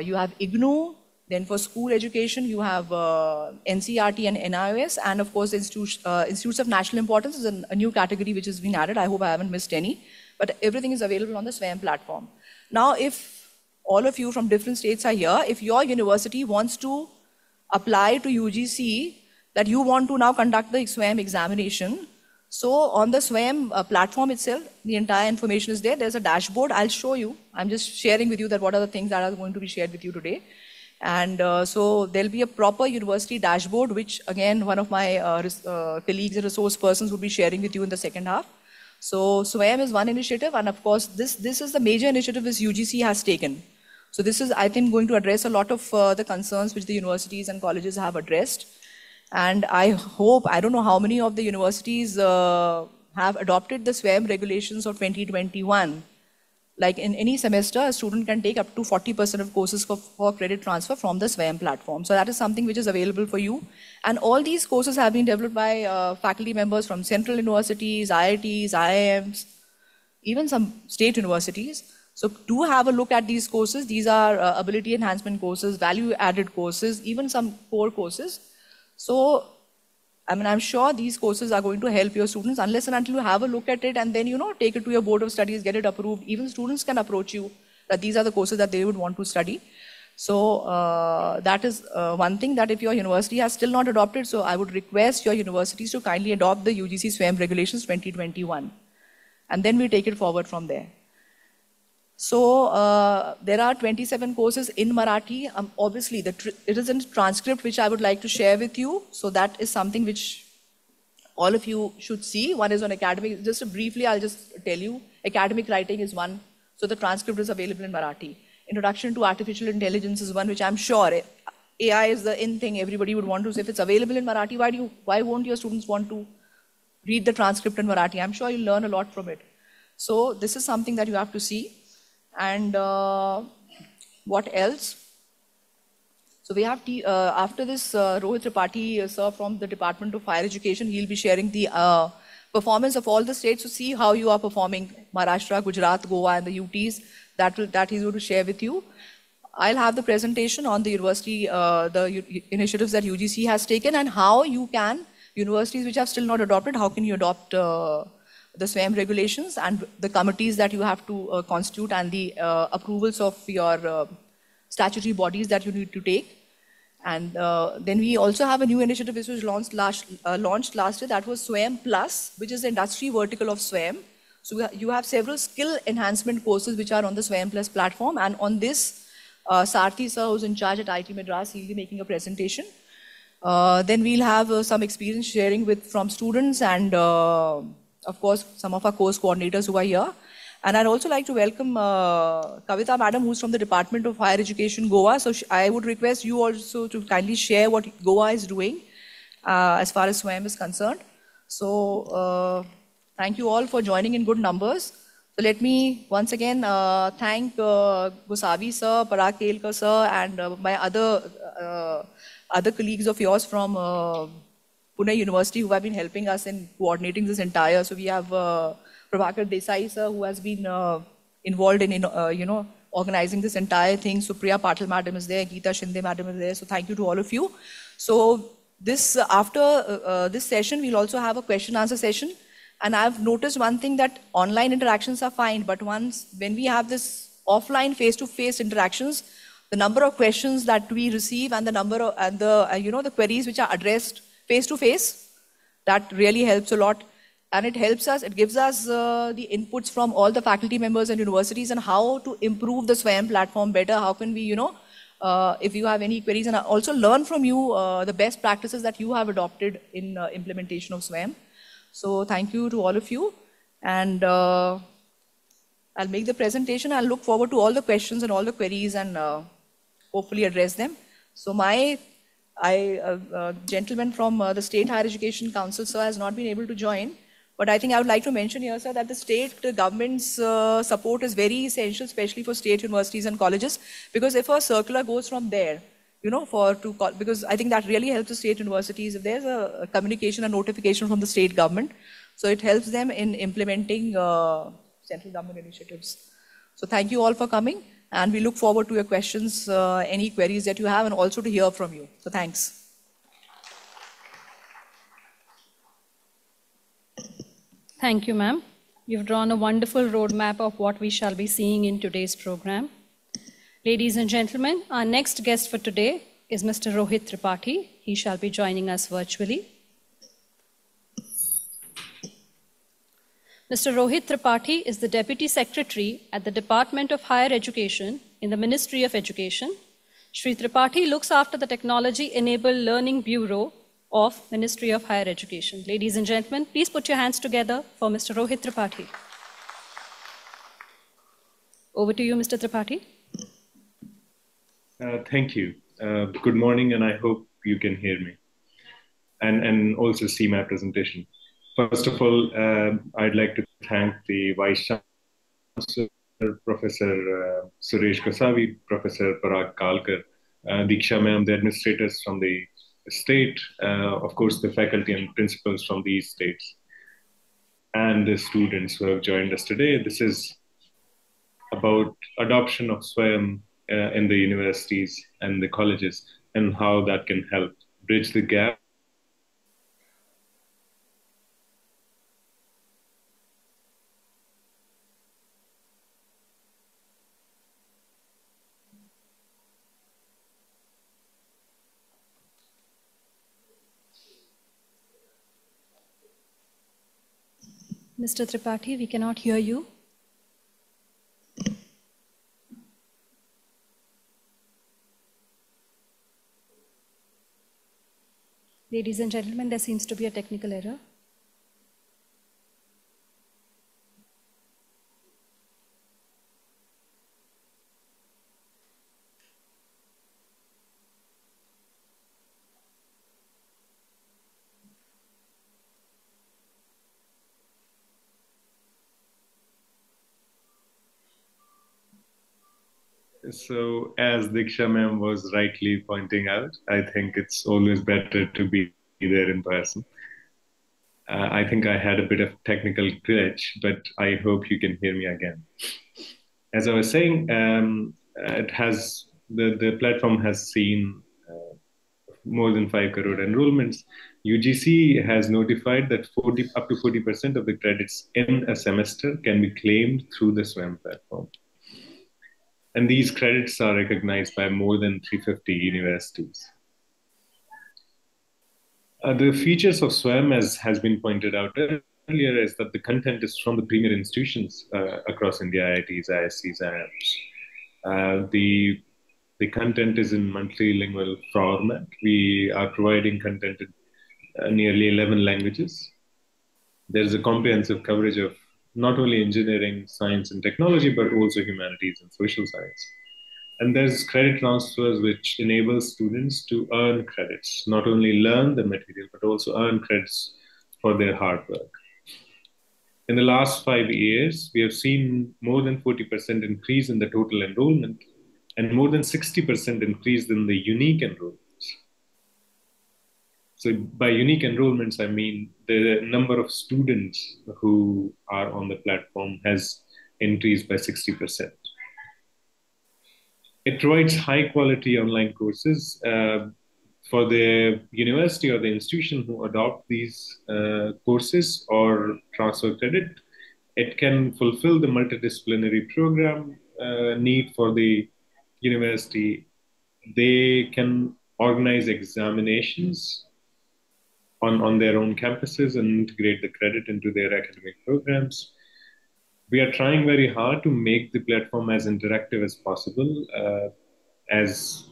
you have IGNOU. Then for school education, you have NCRT and NIOS, and of course, Institutes of National Importance is a new category which has been added. I hope I haven't missed any. But everything is available on the SWAYAM platform. Now, if all of you from different states are here, if your university wants to apply to UGC that you want to now conduct the SWAYAM examination, so on the SWAYAM platform itself, the entire information is there. There's a dashboard. I'll show you. I'm just sharing with you that what are the things that are going to be shared with you today. And so there'll be a proper university dashboard, which again, one of my colleagues and resource persons will be sharing with you in the second half. So SWAYAM is one initiative, and of course, this is the major initiative which UGC has taken. So this is, I think, going to address a lot of the concerns which the universities and colleges have addressed. And I hope, I don't know how many of the universities have adopted the SWAYAM regulations of 2021. Like in any semester, a student can take up to 40% of courses for credit transfer from the SWAYAM platform. So that is something which is available for you. And all these courses have been developed by faculty members from central universities, IITs, IIMs, even some state universities. So do have a look at these courses. These are ability enhancement courses, value-added courses, even some core courses. So, I mean, I'm sure these courses are going to help your students unless and until you have a look at it and then, you know, take it to your board of studies, get it approved. Even students can approach you that these are the courses that they would want to study. So that is one thing that if your university has still not adopted, so I would request your universities to kindly adopt the UGC SWAYAM regulations 2021. And then we take it forward from there. So there are 27 courses in Marathi. Obviously, it is a transcript which I would like to share with you. So that is something which all of you should see. One is on academic. Just briefly, I'll just tell you. Academic writing is one. So the transcript is available in Marathi. Introduction to Artificial Intelligence is one which I'm sure AI is the in thing everybody would want to say. If it's available in Marathi, why won't your students want to read the transcript in Marathi? I'm sure you'll learn a lot from it. So this is something that you have to see. And what else? So we have, after this, Rohit Tripathi, sir, from the Department of Higher Education, he'll be sharing the performance of all the states to see how you are performing, Maharashtra, Gujarat, Goa, and the UTs, that he's going to share with you. I'll have the presentation on the university, the initiatives that UGC has taken and how you can, universities which have still not adopted, how can you adopt the SWAYAM regulations and the committees that you have to constitute and the approvals of your statutory bodies that you need to take. And then we also have a new initiative which was launched last year, that was SWAYAM Plus, which is the industry vertical of SWAYAM. So you have several skill enhancement courses which are on the SWAYAM Plus platform, and on this, Sarthi sir, who's in charge at IT Madras, he'll be making a presentation. Then we'll have some experience sharing from students and of course, some of our course coordinators who are here. And I'd also like to welcome Kavita Madam, who's from the Department of Higher Education, Goa. So I would request you also to kindly share what Goa is doing as far as SWAYAM is concerned. So thank you all for joining in good numbers. So let me once again thank Gosavi sir, Parag Kelkar sir, and my other colleagues of yours from Pune University who have been helping us in coordinating this entire. So we have Prabhakar Desai sir, who has been involved in organizing this entire thing. So Priya Patil madam is there, Geeta Shinde madam is there. So thank you to all of you. So this after this session, we'll also have a question answer session. And I've noticed one thing, that online interactions are fine, but when we have this offline face-to-face interactions, the number of questions that we receive and the number of the queries which are addressed face-to-face, that really helps a lot. And it helps us, it gives us the inputs from all the faculty members and universities on how to improve the SWAYAM platform better. How can we, if you have any queries, and also learn from you the best practices that you have adopted in implementation of SWAYAM. So thank you to all of you. And I'll make the presentation. I'll look forward to all the questions and all the queries and hopefully address them. So my gentleman from the State Higher Education Council, sir, has not been able to join. But I think I would like to mention here, sir, that the state government's support is very essential, especially for state universities and colleges, because if a circular goes from there, because I think that really helps the state universities if there's a communication and notification from the state government. So it helps them in implementing central government initiatives. So thank you all for coming, and we look forward to your questions, any queries that you have, and also to hear from you. So thanks. Thank you, ma'am. You've drawn a wonderful roadmap of what we shall be seeing in today's program. Ladies and gentlemen, our next guest for today is Mr. Rohit Tripathi. He shall be joining us virtually. Mr. Rohit Tripathi is the Deputy Secretary at the Department of Higher Education in the Ministry of Education. Shri Tripathi looks after the Technology-Enabled Learning Bureau of Ministry of Higher Education. Ladies and gentlemen, please put your hands together for Mr. Rohit Tripathi. Over to you, Mr. Tripathi. Thank you. Good morning, and I hope you can hear me. and also see my presentation. First of all, I'd like to thank the Vice Chancellor, Professor Suresh Gosavi, Professor Parag Kalkar, Diksha Ma'am, the administrators from the state, of course, the faculty and principals from these states, and the students who have joined us today. This is about adoption of SWAYAM in the universities and the colleges and how that can help bridge the gap. Mr. Tripathi, we cannot hear you. Ladies and gentlemen, there seems to be a technical error. So, as Diksha ma'am was rightly pointing out, I think it's always better to be there in person. I think I had a bit of technical glitch, but I hope you can hear me again. As I was saying, the platform has seen more than 5 crore enrollments. UGC has notified that up to 40% of the credits in a semester can be claimed through the SWAYAM platform. And these credits are recognized by more than 350 universities. The features of SWAYAM, as has been pointed out earlier, is that the content is from the premier institutions across India, IITs, ISCs, IIMs. The content is in multilingual format. We are providing content in nearly 11 languages. There's a comprehensive coverage of not only engineering, science, and technology, but also humanities and social science. And there's credit transfers, which enables students to earn credits, not only learn the material, but also earn credits for their hard work. In the last 5 years, we have seen more than 40% increase in the total enrollment and more than 60% increase in the unique enrollments. So by unique enrollments, I mean the number of students who are on the platform has increased by 60%. It provides high quality online courses for the university or the institution who adopt these courses or transfer credit. It can fulfill the multidisciplinary program need for the university. They can organize examinations on their own campuses and integrate the credit into their academic programs. We are trying very hard to make the platform as interactive as possible. As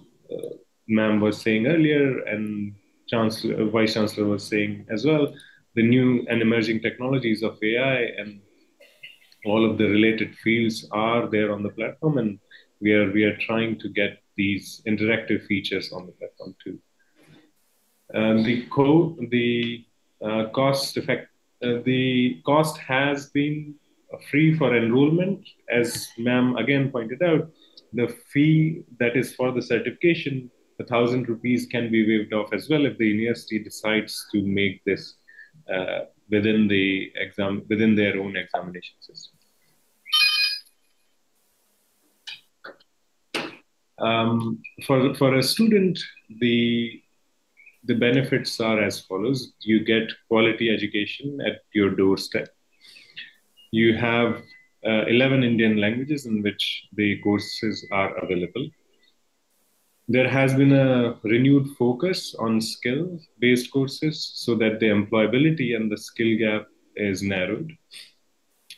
ma'am was saying earlier, and Vice Chancellor was saying as well, the new and emerging technologies of AI and all of the related fields are there on the platform, and we are trying to get these interactive features on the platform too. The cost has been free for enrollment. As ma'am again pointed out, the fee that is for the certification, 1,000 rupees, can be waived off as well if the university decides to make this within their own examination system. For a student, the benefits are as follows. You get quality education at your doorstep. You have 11 Indian languages in which the courses are available. There has been a renewed focus on skill-based courses so that the employability and the skill gap is narrowed.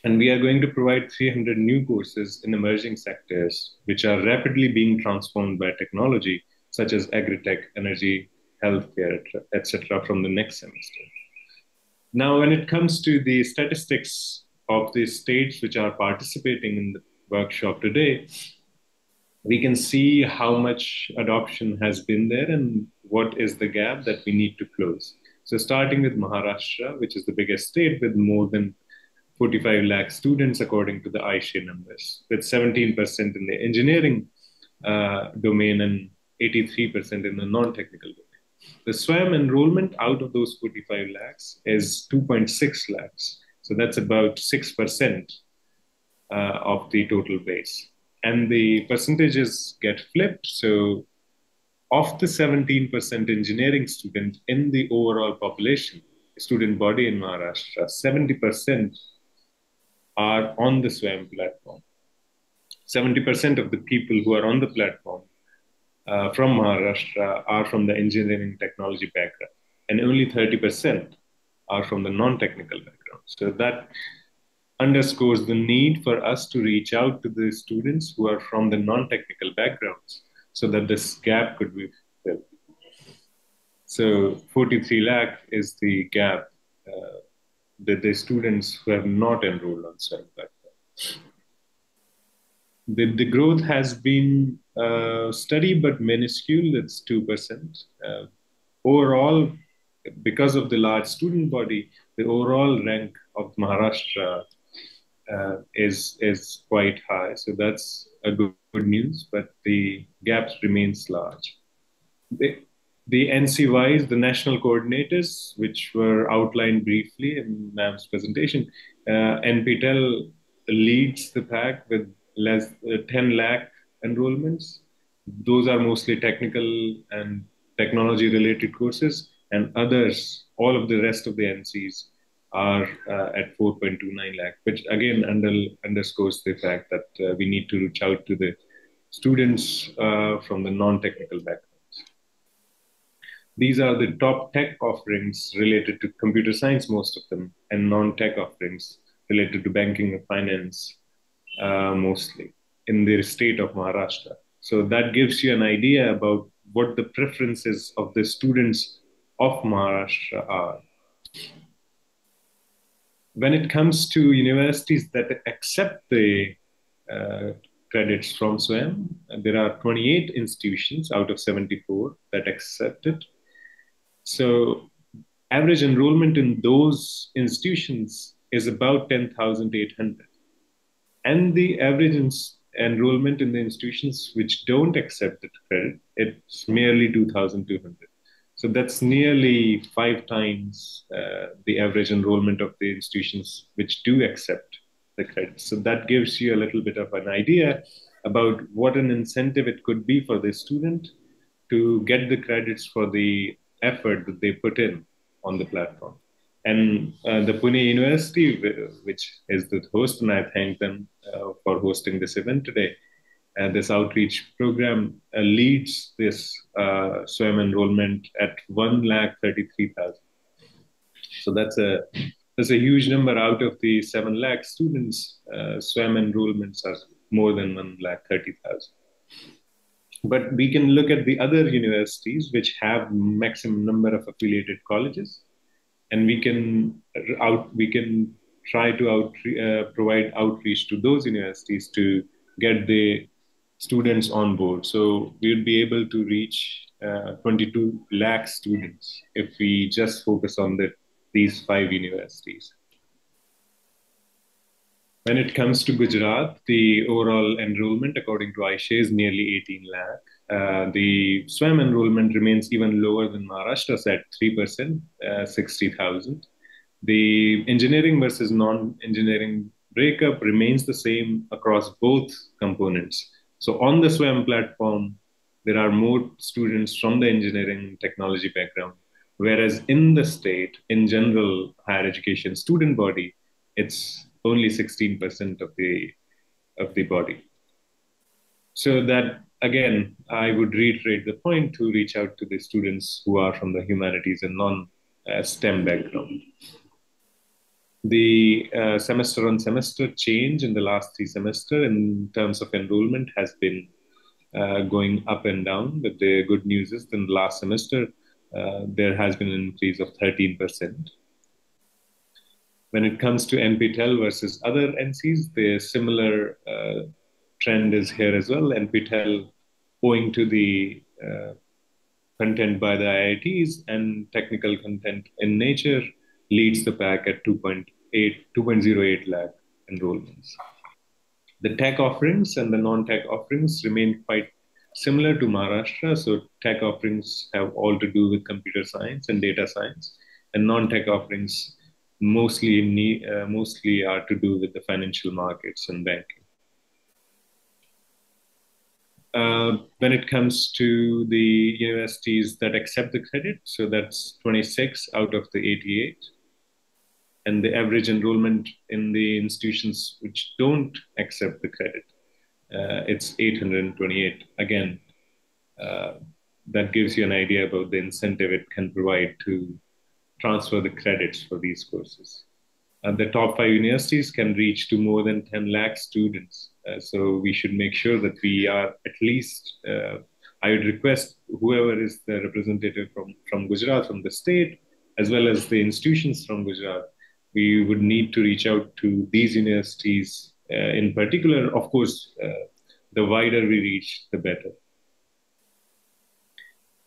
And we are going to provide 300 new courses in emerging sectors, which are rapidly being transformed by technology, such as agri-tech, energy, healthcare, etc., from the next semester. Now, when it comes to the statistics of the states which are participating in the workshop today, we can see how much adoption has been there and what is the gap that we need to close. So starting with Maharashtra, which is the biggest state with more than 45 lakh students according to the ISHE numbers, with 17% in the engineering domain and 83% in the non-technical domain. The SWAYAM enrollment out of those 45 lakhs is 2.6 lakhs. So that's about 6% of the total base. And the percentages get flipped. So of the 17% engineering student in the overall population, student body in Maharashtra, 70% are on the SWAYAM platform. 70% of the people who are on the platform from Maharashtra are from the engineering technology background, and only 30% are from the non-technical background. So that underscores the need for us to reach out to the students who are from the non-technical backgrounds so that this gap could be filled. So 43 lakh is the gap that the students who have not enrolled on SWAYAM platform. The growth has been steady but minuscule. It's 2%. Overall, because of the large student body, the overall rank of Maharashtra is quite high. So that's a good news, but the gaps remains large. The NC-wise, the national coordinators, which were outlined briefly in ma'am's presentation, NPTEL leads the pack with 10 lakh enrollments. Those are mostly technical and technology related courses, and others, all of the rest of the NCs are at 4.29 lakh, which again underscores the fact that we need to reach out to the students from the non-technical backgrounds. These are the top tech offerings related to computer science, most of them, and non-tech offerings related to banking and finance, mostly in the state of Maharashtra. So that gives you an idea about what the preferences of the students of Maharashtra are. When it comes to universities that accept the credits from SWAYAM, there are 28 institutions out of 74 that accept it. So average enrollment in those institutions is about 10,800. And the average enrollment in the institutions which don't accept the credit, it's merely 2,200. So that's nearly 5 times the average enrollment of the institutions which do accept the credit. So that gives you a little bit of an idea about what an incentive it could be for the student to get the credits for the effort that they put in on the platform. And the Pune University, which is the host, and I thank them for hosting this event today, and this outreach program leads this SWAYAM enrollment at 1,33,000. So that's a huge number. Out of the 7 lakh students, SWAYAM enrollments are more than 1,30,000. But we can look at the other universities which have maximum number of affiliated colleges, and we can try to provide outreach to those universities to get the students on board. So we'll be able to reach 22 lakh students if we just focus on these 5 universities. When it comes to Gujarat, the overall enrollment according to ISHE is nearly 18 lakh. The SWAYAM enrollment remains even lower than Maharashtra's at 3%, 60,000. The engineering versus non-engineering breakup remains the same across both components. So on the SWAYAM platform, there are more students from the engineering technology background, whereas in the state, in general, higher education student body, it's only 16% of the body. So that, again, I would reiterate the point to reach out to the students who are from the humanities and non-STEM background. The semester on semester change in the last 3 semesters in terms of enrollment has been going up and down. But the good news is in the last semester, there has been an increase of 13%. When it comes to NPTEL versus other NCs, the similar trend is here as well. NPTEL, owing to the content by the IITs and technical content in nature leads the pack at 2.08 lakh enrollments. The tech offerings and the non-tech offerings remain quite similar to Maharashtra. So tech offerings have all to do with computer science and data science, and non-tech offerings mostly are to do with the financial markets and banking. When it comes to the universities that accept the credit, so that's 26 out of the 88. And the average enrollment in the institutions which don't accept the credit, it's 828. Again, that gives you an idea about the incentive it can provide to transfer the credits for these courses. The top 5 universities can reach to more than 10 lakh students. So we should make sure that we are at least, I would request whoever is the representative from Gujarat, from the state, as well as the institutions from Gujarat, we would need to reach out to these universities in particular. Of course, the wider we reach, the better.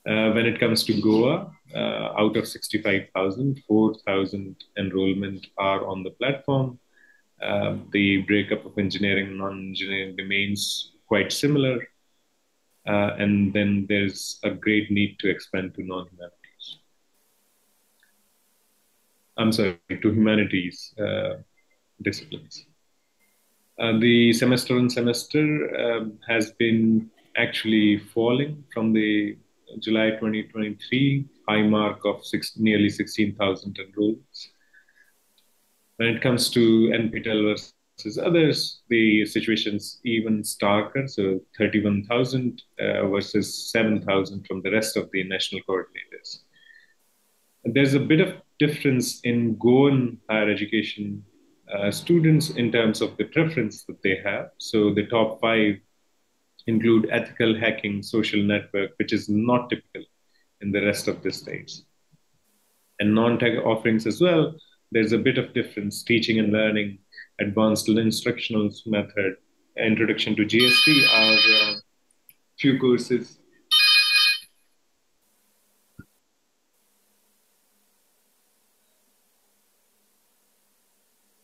When it comes to Goa, out of 65,000, 4,000 enrollment are on the platform. The breakup of engineering and non-engineering remains quite similar. And then there's a great need to expand to non-humanities. I'm sorry, to humanities disciplines. The semester on semester has been actually falling from the July 2023 high mark of nearly 16,000 enrollments. When it comes to NPTEL versus others, the situation's even starker. So 31,000 versus 7,000 from the rest of the national coordinators. There's a bit of difference in Goan higher education students in terms of the preference that they have. So the top 5 include ethical hacking, social network, which is not typical in the rest of the states. And non-tech offerings as well, there's a bit of difference. Teaching and learning, advanced instructional method, introduction to GST are few courses.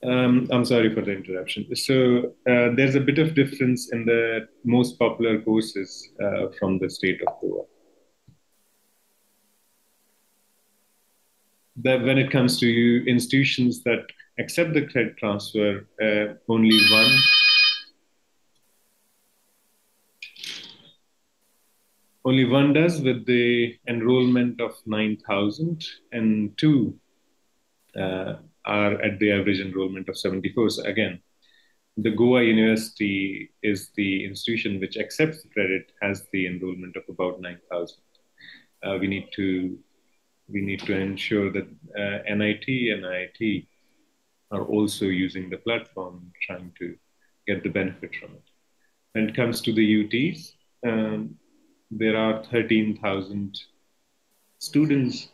I'm sorry for the interruption. So there's a bit of difference in the most popular courses from the state of Goa. When it comes to institutions that accept the credit transfer, only one does, with the enrollment of 9,000, and 2 are at the average enrollment of 74. So again, the Goa University is the institution which accepts the credit, has the enrollment of about 9,000. We need to ensure that NIT and IIT are also using the platform, trying to get the benefit from it. When it comes to the UTs, there are 13,000 students.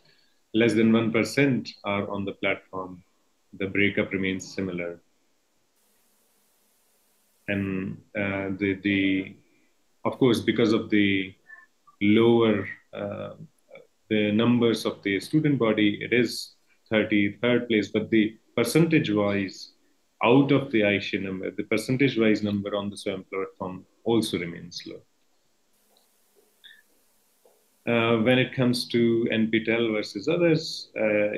Less than 1% are on the platform. The breakup remains similar. And of course, because of the lower the numbers of the student body, it is 33rd place, but the percentage-wise, out of the Aisha number, the percentage-wise number on the SWAYAM platform also remains low. When it comes to NPTEL versus others,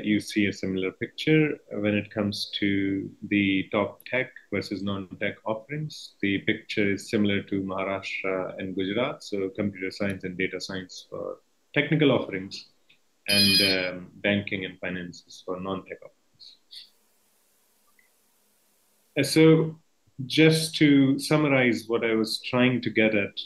you see a similar picture. When it comes to the top tech versus non-tech offerings, the picture is similar to Maharashtra and Gujarat. So computer science and data science for technical offerings, and banking and finances for non-tech offerings. So just to summarize what I was trying to get at,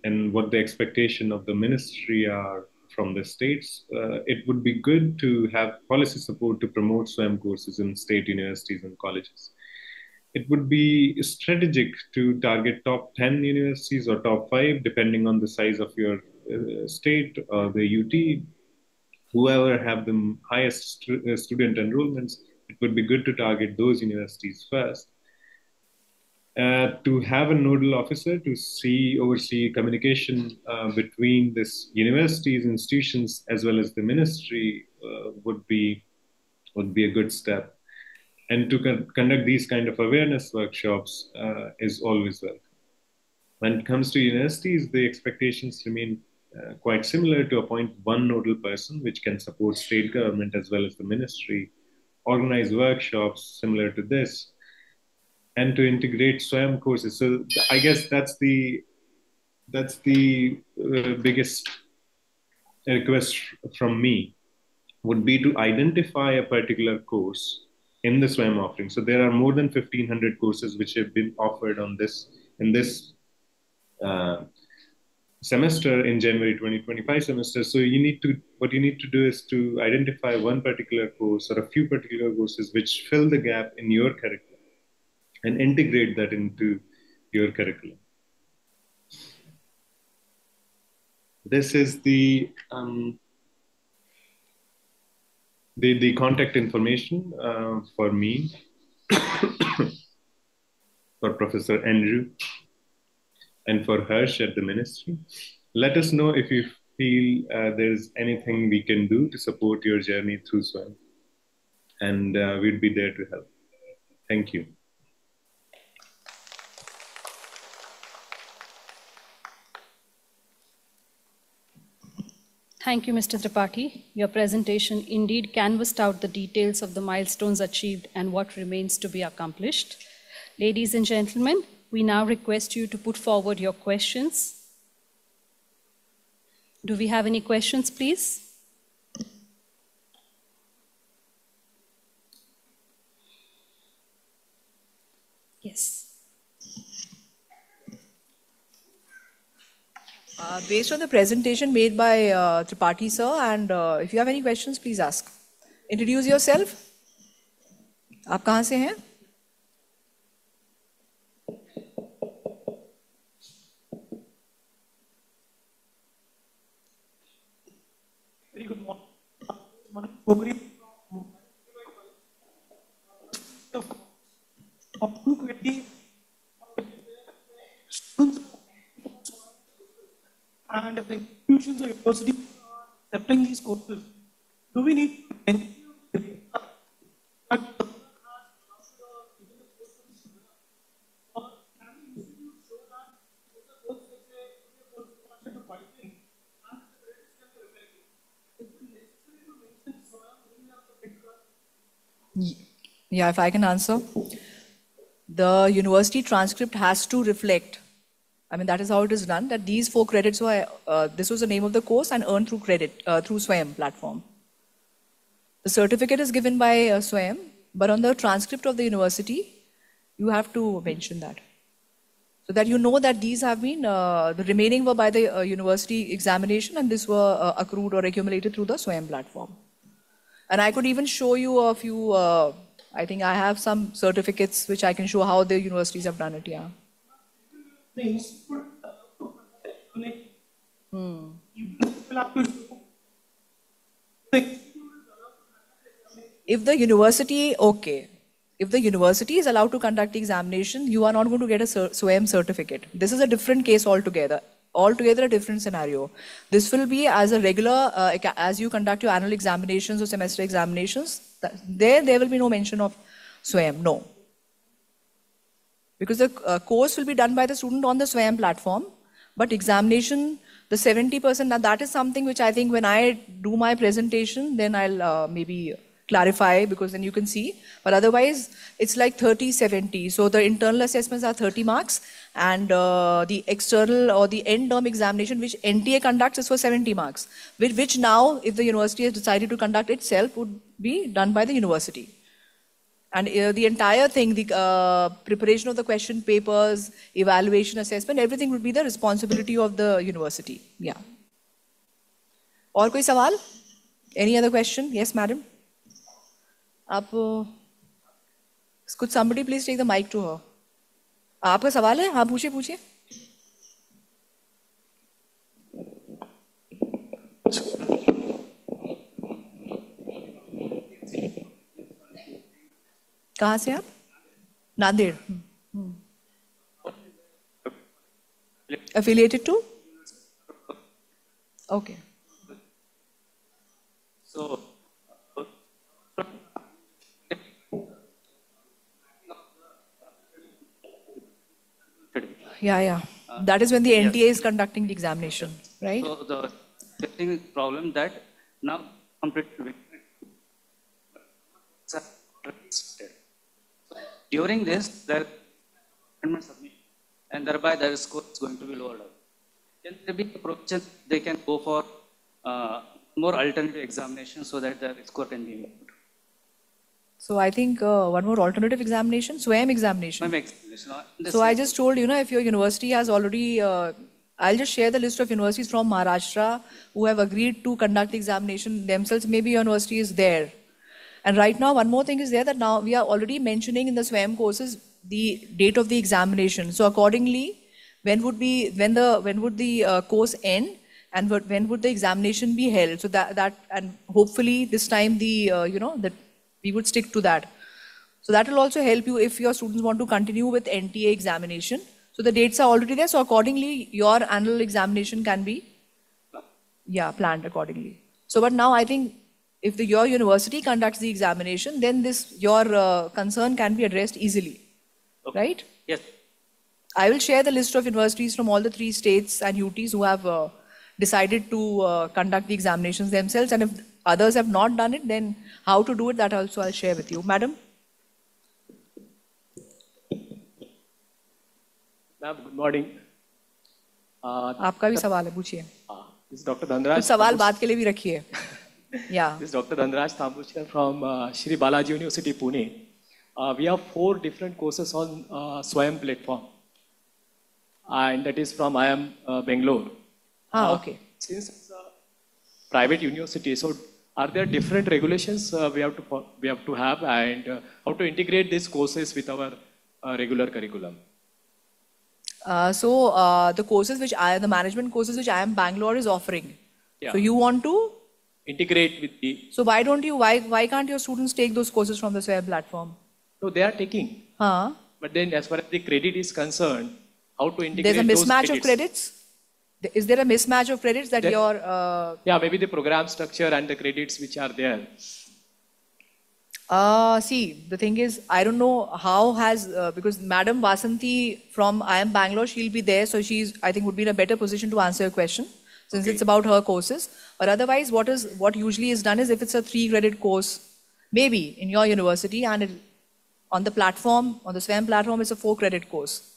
and what the expectation of the ministry are from the states, it would be good to have policy support to promote SWAYAM courses in state universities and colleges. It would be strategic to target top 10 universities or top 5, depending on the size of your state or the UT. Whoever have the highest student enrollments, it would be good to target those universities first. to have a nodal officer to oversee communication between this universities, institutions, as well as the ministry would be a good step. And to conduct these kind of awareness workshops is always welcome. When it comes to universities, the expectations remain quite similar: to appoint one nodal person, which can support state government as well as the ministry, organize workshops similar to this, and to integrate SWAYAM courses. So I guess that's the biggest request from me, would be to identify a particular course in the SWAYAM offering. So there are more than 1,500 courses which have been offered in this semester, in January 2025 semester. So what you need to do is to identify one particular course or a few particular courses which fill the gap in your curriculum and integrate that into your curriculum. This is the contact information for me, for Professor Andrew, and for Harsh at the ministry. Let us know if you feel there's anything we can do to support your journey through SWAYAM, and we'd be there to help. Thank you. Thank you, Mr. Tripathi. Your presentation indeed canvassed out the details of the milestones achieved and what remains to be accomplished. Ladies and gentlemen, we now request you to put forward your questions. Do we have any questions, please? Yes. Based on the presentation made by Tripathi sir, and if you have any questions, please ask. Introduce yourself. आप कहाँ से हैं? Very good morning. And if the institutions or universities are accepting these courses, do we need Yeah, if I can answer. The university transcript has to reflect, I mean, that is how it is done, that these 4 credits were, this was the name of the course and earned through through SWAYAM platform. The certificate is given by SWAYAM, but on the transcript of the university, you have to mention that. So that you know that these have been, the remaining were by the university examination, and this were accrued or accumulated through the SWAYAM platform. And I could even show you a few, I think I have some certificates which I can show how the universities have done it, yeah. If the university, okay, if the university is allowed to conduct the examination, you are not going to get a SWAYAM certificate. This is a different case altogether a different scenario. This will be as a regular, as you conduct your annual examinations or semester examinations, there will be no mention of SWAYAM, no. Because the course will be done by the student on the SWAYAM platform, but examination, the 70%, now that is something which I think when I do my presentation, then I'll maybe clarify, because then you can see. But otherwise, it's like 30-70. So the internal assessments are 30 marks, and the external or the end term examination, which NTA conducts, is for 70 marks, which now, if the university has decided to conduct itself, would be done by the university. And the entire thing, the preparation of the question papers, evaluation, assessment, everything would be the responsibility of the university. Yeah. और कोई सवाल? Any other question? Yes, madam. Could somebody please take the mic to her? आपका सवाल है? हाँ, पूछिए. कहाँ से आप? Nanded. Affiliated to? Okay. So, Yeah. That is when the NTA is conducting the examination, right? so the thing is problem that now complete during this there submission and thereby their score is going to be lowered. Then there be a provision they can go for more alternative examination so that their score can be improved. So I think one more alternative examination, SWAYAM examination. My examination. So I just told you, if your university has already, I'll just share the list of universities from Maharashtra who have agreed to conduct the examination themselves. Maybe your university is there. And right now, one more thing is there that now we are already mentioning in the SWAYAM courses the date of the examination. So accordingly, when would the course end and when would the examination be held? So that and hopefully this time that we would stick to that. So that will also help you if your students want to continue with NTA examination. So the dates are already there. So accordingly, your annual examination can be, planned accordingly. So, but now I think if your university conducts the examination, then your concern can be addressed easily, right? Yes. I will share the list of universities from all the 3 states and UTs who have decided to conduct the examinations themselves. And if others have not done it, then how to do it, that also I'll share with you. Madam? Ma'am, good morning. आपका भी सवाल है, पूछिए. This is Dr. Dhanraj. कुछ सवाल बात के लिए भी रखिए. Yeah. This is Dr. Dhanraj Tambuchkar from Shri Balaji University, Pune. We have 4 different courses on SWAYAM platform. And that is from IIM Bangalore. Okay. Since it's a private university, so are there different regulations we have to have and how to integrate these courses with our regular curriculum? The courses the management courses which IIM Bangalore is offering. Yeah. So you want to integrate with the. So why can't your students take those courses from the SWAYAM platform? No, they are taking. But then as far as the credit is concerned, how to integrate There's a mismatch those of credits? Is there a mismatch of credits that your... Yeah, maybe the program structure and the credits which are there. See, the thing is, I don't know how because Madam Vasanti from IIM Bangalore, she'll be there, so I think would be in a better position to answer your question, since it's about her courses. But otherwise, what usually is done is if it's a 3-credit course, maybe in your university, and on the platform, on the SWAYAM platform, it's a 4-credit course.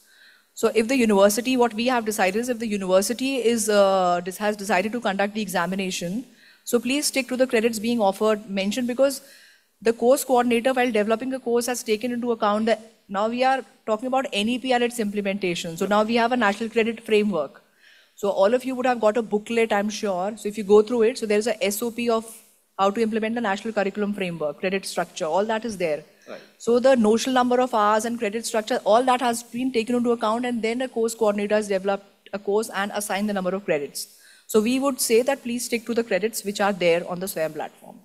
So if the university, what we have decided is if the university has decided to conduct the examination, so please stick to the credits being mentioned, because the course coordinator, while developing the course, has taken into account that now we are talking about NEP and its implementation. So now we have a national credit framework. So all of you would have got a booklet, I'm sure. So if you go through it, so there's a SOP of how to implement the national curriculum framework, credit structure, all that is there. Right. So the notional number of hours and credit structure, all that has been taken into account, and then a course coordinator has developed a course and assigned the number of credits. So we would say that please stick to the credits which are there on the SWAYAM platform.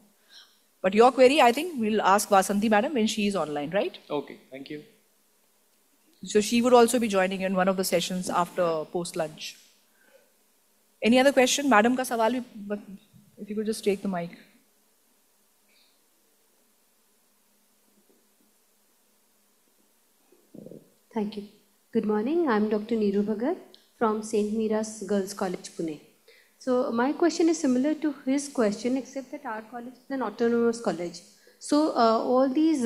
But your query, I think we'll ask Vasanti Madam when she is online, right? Okay, thank you. So she would also be joining in one of the sessions after post-lunch. Any other question? Madam ka sawal bhi, but if you could just take the mic. Thank you. Good morning. I'm Dr. Neeru Bhagat from St. Mira's Girls College, Pune. So my question is similar to his question, except that our college is an autonomous college. So all these,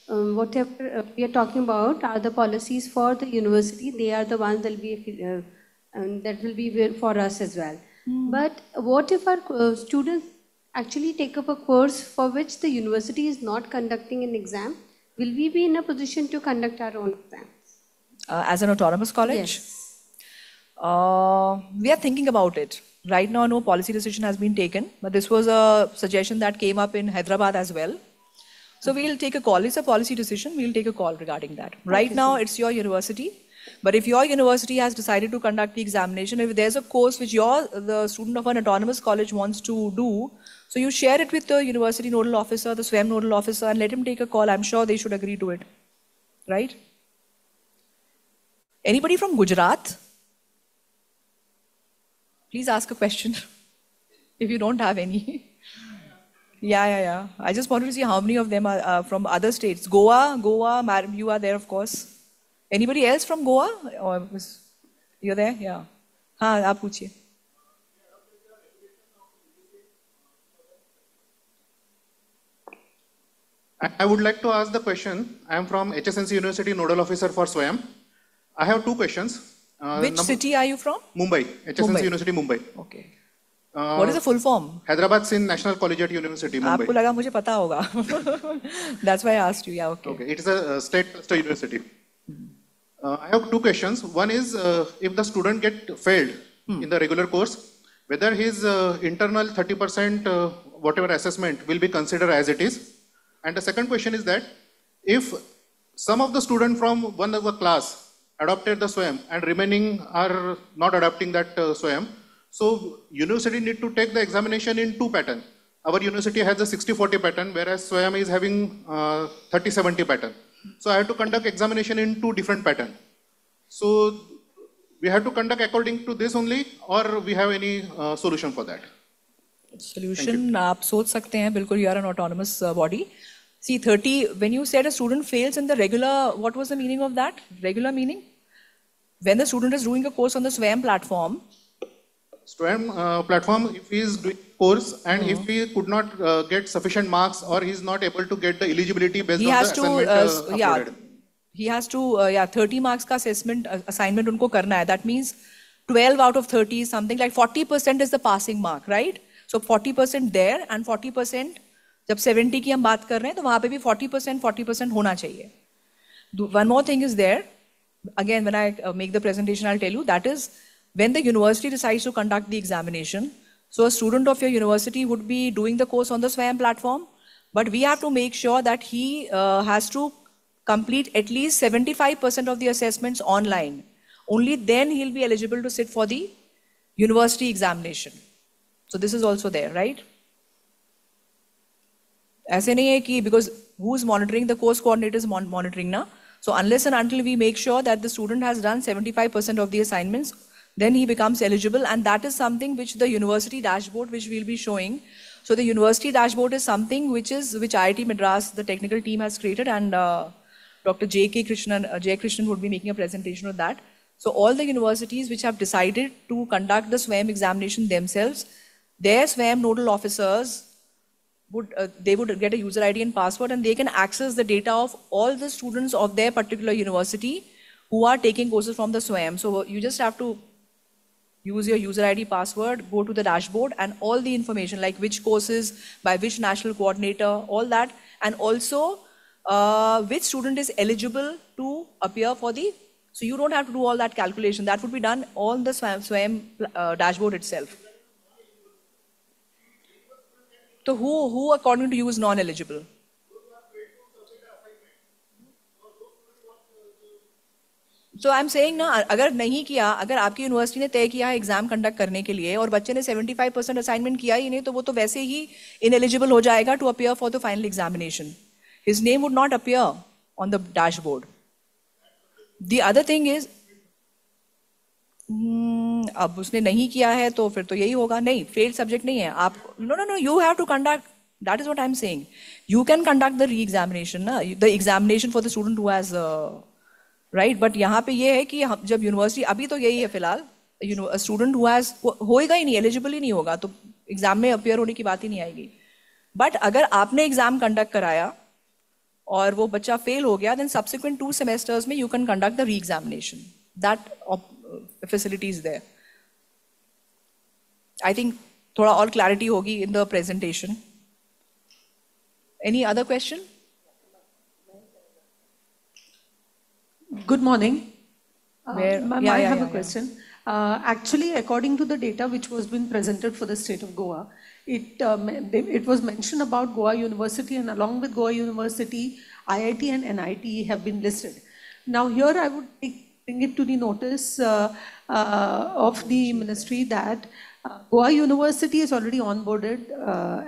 whatever we are talking about, are the policies for the university. They are the ones that will be for us as well. But what if our students actually take up a course for which the university is not conducting an exam? Will we be in a position to conduct our own exams? As an autonomous college? Yes. We are thinking about it. Right now, no policy decision has been taken, but this was a suggestion that came up in Hyderabad as well. So we'll take a call. It's a policy decision. We'll take a call regarding that. Right now, it's your university. But if your university has decided to conduct the examination, if there's a course which the student of an autonomous college wants to do, so you share it with the university nodal officer, the SWAYAM nodal officer, and let him take a call. I'm sure they should agree to it. Right? Anybody from Gujarat? Please ask a question if you don't have any. Yeah. I just wanted to see how many of them are from other states. Goa, you are there, of course. Anybody else from Goa? Or you're there? Yeah. हाँ, आप पूछिए. I would like to ask the question. I am from HSNC University, Nodal Officer for SWAYAM. I have two questions. Which city are you from? Mumbai, HSNC University, Mumbai. Okay. What is the full form? Hyderabad Sindh National Collegiate University, Mumbai. आपको लगा मुझे पता होगा. That's why I asked you. Yeah, okay. Okay, it is a state university. I have two questions. One is if the student get failed in the regular course, whether his internal 30% whatever assessment will be considered as it is. And the second question is that if some of the students from one of the class adopted the SWAYAM and remaining are not adopting that SWAYAM, so university need to take the examination in two pattern. Our university has a 60-40 pattern, whereas SWAYAM is having 30-70 pattern. So I have to conduct examination in two different pattern. So we have to conduct according to this only, or we have any solution for that? Solution आप सोच सकते हैं बिल्कुल. You are an autonomous body. See, 30. When you said a student fails in the regular, what was the meaning of that? Regular meaning? When the student is doing a course on the SWAYAM platform. SWAYAM platform, if he is doing course and if he could not get sufficient marks or he is not able to get the eligibility based on the assignment uploaded. He has to 30 marks ka assessment assignment unko karna hai. That means 12 out of 30 is something like 40% is the passing mark, right? So 40% there and 40% जब 70 की हम बात कर रहे हैं तो वहाँ पे भी 40% होना चाहिए. One more thing is there. Again, when I make the presentation, I'll tell you, that is when the university decides to conduct the examination. So a student of your university would be doing the course on the SWAYAM platform, but we have to make sure that he has to complete at least 75% of the assessments online. Only then he'll be eligible to sit for the university examination. So this is also there, right? ऐसे नहीं है कि because who's monitoring, the course coordinator is monitoring na. So unless and until we make sure that the student has done 75% of the assignments, then he becomes eligible, and that is something which the university dashboard, which we'll be showing. So the university dashboard is something which IIT Madras, the technical team, has created, and Dr. Jay Krishnan would be making a presentation of that. So all the universities which have decided to conduct the SWAYAM examination themselves, their SWAYAM nodal officers would get a user ID and password, and they can access the data of all the students of their particular university who are taking courses from the SWAYAM. So you just have to use your user ID password, go to the dashboard, and all the information like which courses, by which national coordinator, all that, and also which student is eligible to appear for the. So you don't have to do all that calculation. That would be done on the SWAYAM dashboard itself. So who according to you is non-eligible? So I'm saying ना, अगर नहीं किया, अगर आपकी university ने तय किया है एग्जाम कंडक्ट करने के लिए और बच्चे ने 75% असाइनमेंट किया ही नहीं, तो वो तो वैसे ही ineligible हो जाएगा to appear for the final examination. His name would not appear on the dashboard. The other thing is, अब उसने नहीं किया है तो फिर तो यही होगा. नहीं, failed subject नहीं है. आप no, you have to conduct. That is what I'm saying. You can conduct the re-examination, the examination for the student who has right. But यहाँ पे ये है कि जब यूनिवर्सिटी अभी तो यही है फिलहाल, a student who has होएगा ही नहीं, eligible ही नहीं होगा, तो एग्जाम में appear होने की बात ही नहीं आएगी. But अगर आपने एग्जाम कंडक्ट कराया और वो बच्चा फेल हो गया, then subsequent 2 semesters में you can conduct the re-examination. That facility is there. I think थोड़ा और clarity होगी in the presentation. Any other question? Good morning. Ma'am, I have a question. Actually, according to the data which was being presented for the state of Goa, it was mentioned about Goa University, and along with Goa University, IIT and NIT have been listed. Now here I would bring it to the notice of the ministry that Goa University is already onboarded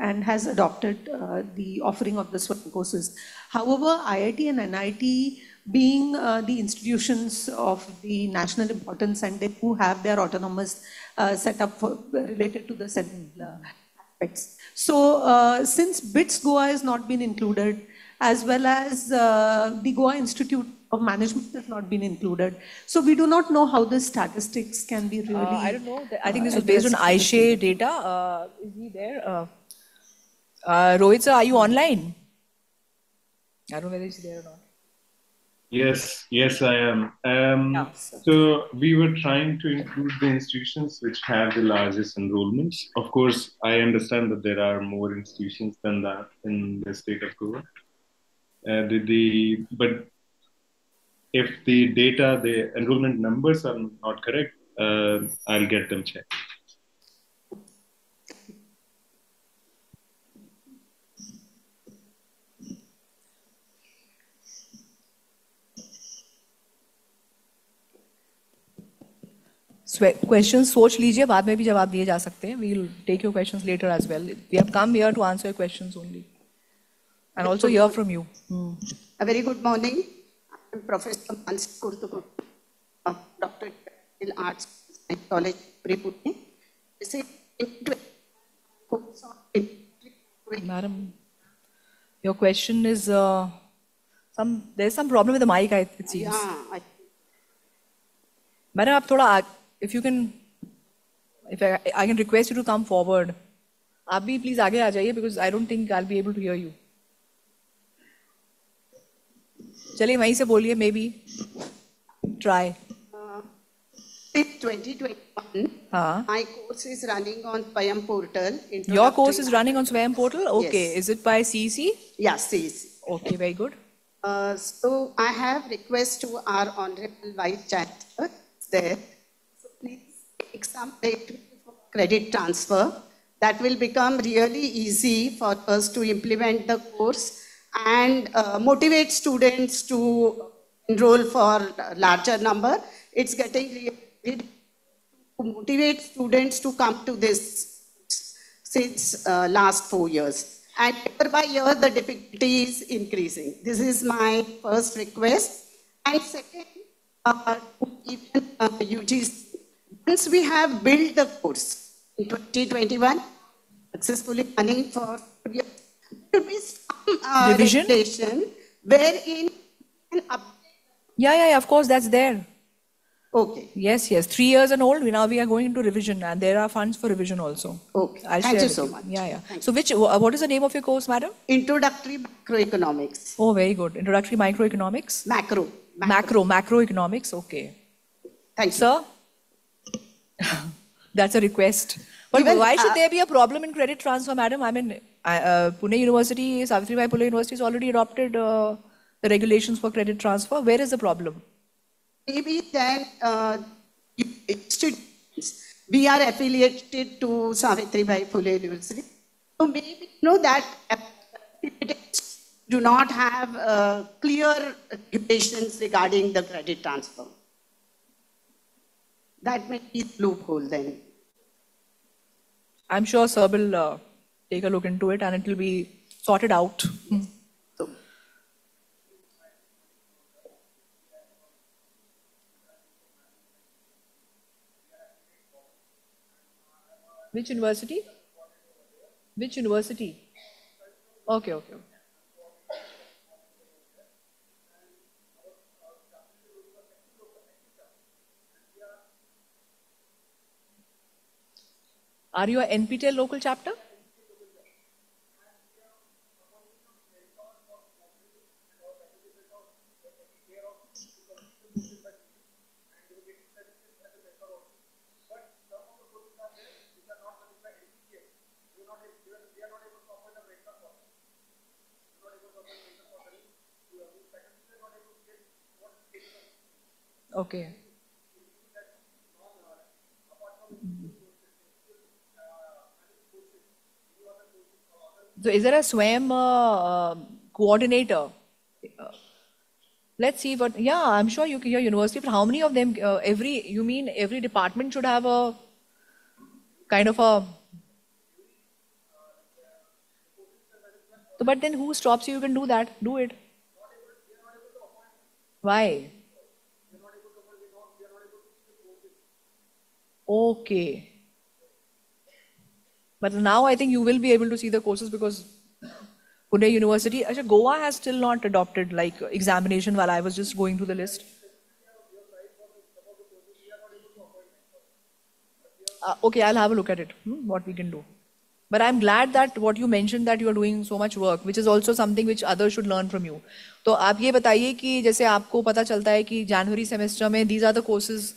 and has adopted the offering of the SWAYAM courses. However, IIT and NIT being the institutions of the national importance, and they do have their autonomous setup related to the central aspects. So since BITS Goa has not been included, as well as the Goa Institute of Management has not been included, so we do not know how the statistics can be really. I don't know. I think this was based on ISHE data. Is he there? Rohit sir, are you online? I don't know whether he's there or not. Yes, I am. So we were trying to include the institutions which have the largest enrollments. Of course, I understand that there are more institutions than that in the state of Goa. But if the data, the enrollment numbers are not correct, I'll get them checked. Questions सोच लीजिए, बाद में भी जवाब दिए जा सकते हैं. We'll take your questions later as well. We have come here to answer your questions only. And also hear from you. A very good morning. I'm Professor Mansi Kurtukur, Doctor in Arts and College, Pune. Madam, your question is there's some problem with the mic, it seems. Yeah. Madam, आप थोड़ा, if you can, if I can request you to come forward. आप भी please आगे आ जाइए, because I don't think I'll be able to hear you. चलिए वहीं से बोलिए, maybe try. In 2021, my course is running on SWAYAM portal. Your course is running on SWAYAM portal? Okay. Yes. Is it by CEC? Yeah, CEC. Okay, very good. So I have request to our Honorable Vice Chancellor there. So please take some date for credit transfer. That will become really easy for us to implement the course and motivate students to enroll for a larger number. It's getting really to motivate students to come to this since last 4 years. And year by year, the difficulty is increasing. This is my first request. And second, even UGC, once we have built the course in 2021, successfully running for years, there should be some Revision? regulation wherein Yeah, of course, that's there. Okay. Yes. 3 years and old, now we are going into revision, and there are funds for revision also. Okay. I'll Thank share you with so much. Yeah. Thank So what is the name of your course, madam? Introductory Macroeconomics. Oh, very good. Introductory Microeconomics? Macroeconomics, okay. Thank you. Sir? That's a request. But Even, why should there be a problem in credit transfer, madam? I mean, Pune University, Savitribai Phule University has already adopted the regulations for credit transfer. Where is the problem? Maybe then we are affiliated to Savitribai Phule University. So maybe that do not have clear regulations regarding the credit transfer. That may be a loophole then. I'm sure sir will take a look into it and it will be sorted out. Which university? Which university? Okay. Are you a NPTEL local chapter? Okay. So is there a SWAYAM coordinator? Let's see what, yeah, I'm sure your university, but how many of them, you mean every department should have a kind of a, but then who stops you? You can do that, do it. Why? Okay. But now I think you will be able to see the courses because Pune University, actually Goa has still not adopted like examination while I was just going through the list. Okay, I'll have a look at it, what we can do. But I'm glad that what you mentioned that you are doing so much work, which is also something which others should learn from you. तो आप ये बताइए कि जैसे आपको पता चलता है कि जनवरी सेमेस्टर में these are the courses,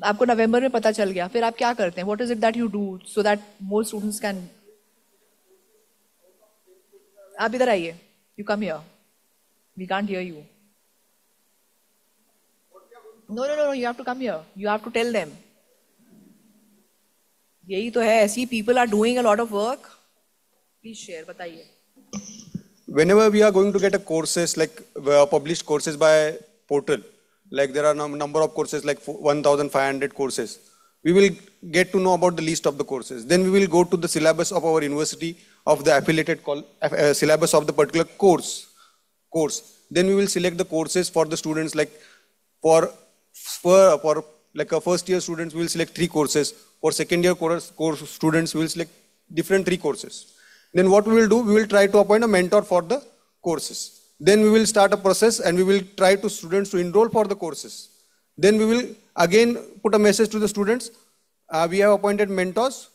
आपको नवंबर में पता चल गया, फिर आप क्या करते हैं? What is it that you do so that more students can? आप इधर आइए. You come here. We can't hear you. No. You have to come here. You have to tell them. यही तो है. ऐसी people are doing a lot of work. Please share. बताइए. Whenever we are going to get a courses like published courses by portal, like there are number of courses like 1,500 courses, we will get to know about the list of the courses. Then we will go to the syllabus of our university of the affiliated syllabus of the particular course. Then we will select the courses for the students, like for like a first year students we will select 3 courses. For second year course students we will select different 3 courses. Then what we will do, we will try to appoint a mentor for the courses. Then we will start a process and we will try to students to enroll for the courses. Then we will again put a message to the students. We have appointed mentors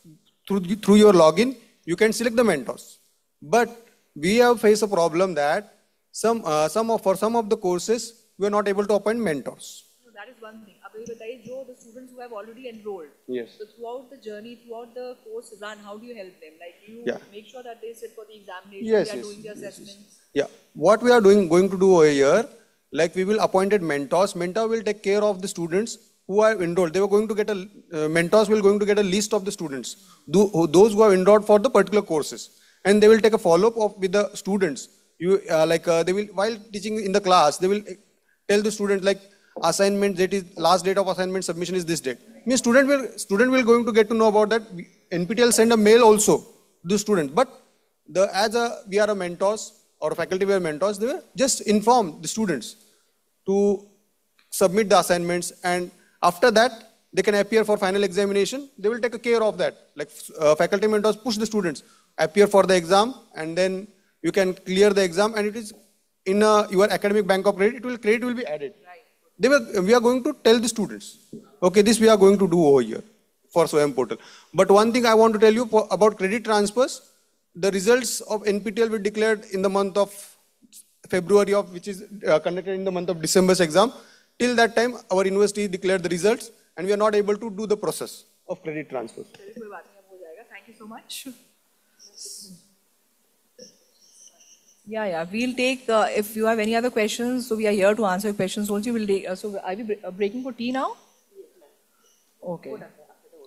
through your login. You can select the mentors. But we have faced a problem that for some of the courses we are not able to appoint mentors. So that is one thing. अब ये बताइए जो the students who have already enrolled. Yes. So throughout the journey, throughout the course run, how do you help them? Like you make sure that they sit for the examination. They are doing the assessments. Yeah. What we are going to do over here, like we will appointed mentors. Mentor will take care of the students who are enrolled. They were going to get mentors will going to get a list of the students, those who are enrolled for the particular courses, and they will take a follow-up with the students. They will, while teaching in the class, they will tell the students like assignment that is last date of assignment submission is this date. Means student will going to get to know about that. NPTEL send a mail also to the student, but we are a mentors or faculty we are mentors, they will just inform the students to submit the assignments, and after that they can appear for final examination. They will take care of that. Like faculty mentors push the students appear for the exam, and then you can clear the exam, and it is in your academic bank of credit. Credit will be added. We are going to tell the students, okay, this we are going to do over here for SWAYAM portal. But one thing I want to tell you about credit transfers, the results of NPTEL were declared in the month of February, which is conducted in the month of December's exam. Till that time, our university declared the results, and we are not able to do the process of credit transfers. Thank you so much. Yeah. We'll take, if you have any other questions, so we are here to answer your questions. Also, we'll take, so are we breaking for tea now? Okay.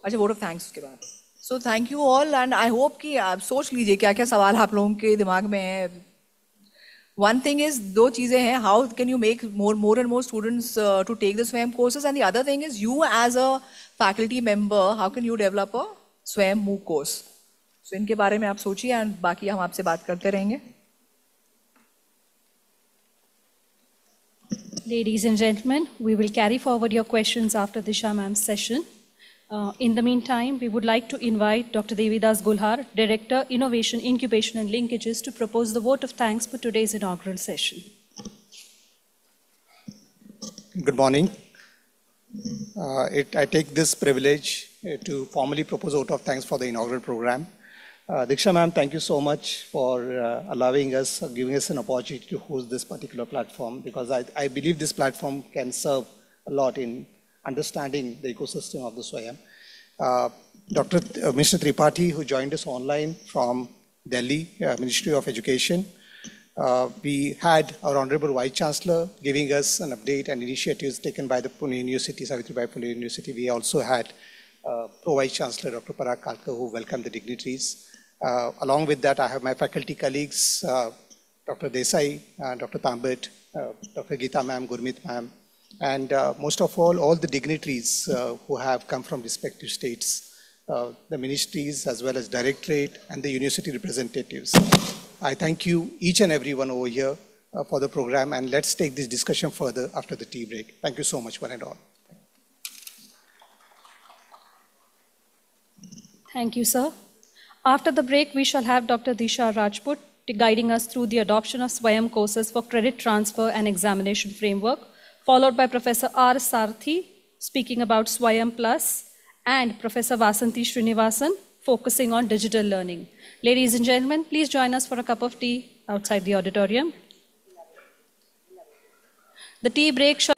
अच्छा, vote of thanks उसके बाद. So thank you all, and I hope कि आप सोच लीजिए क्या-क्या सवाल आप लोगों के दिमाग में है. One thing is, दो चीजें हैं. How can you make more and more students to take the SWAYAM courses, and the other thing is, you as a faculty member, how can you develop a SWAYAM MOOC course? So इनके बारे में आप सोचिए, and बाकी हम आपसे बात करते रहेंगे. Ladies and gentlemen, we will carry forward your questions after the Shah Ma'am's session. In the meantime, we would like to invite Dr. Devidas Gulhar, Director, Innovation, Incubation and Linkages, to propose the vote of thanks for today's inaugural session. Good morning. I take this privilege to formally propose a vote of thanks for the inaugural program. Diksha ma'am, thank you so much for allowing us, giving us an opportunity to host this particular platform, because I believe this platform can serve a lot in understanding the ecosystem of the SWAYAM. Mr. Tripathi, who joined us online from Delhi, Ministry of Education. We had our Honorable Vice Chancellor giving us an update and initiatives taken by the Pune University, Savitribai Phule University. We also had Pro-Vice Chancellor Dr. Parag Kalkar, who welcomed the dignitaries. Along with that, I have my faculty colleagues, Dr. Desai, Dr. Tambit, Dr. Geeta ma'am, Gurmeet ma'am, and most of all the dignitaries who have come from respective states, the ministries as well as directorate and the university representatives. I thank you, each and everyone over here, for the program, and let's take this discussion further after the tea break. Thank you so much, one and all. Thank you, sir. After the break, we shall have Dr. Disha Rajput guiding us through the adoption of SWAYAM courses for credit transfer and examination framework, followed by Professor R. Sarthi speaking about SWAYAM Plus, and Professor Vasanthi Srinivasan focusing on digital learning. Ladies and gentlemen, please join us for a cup of tea outside the auditorium. The tea break shall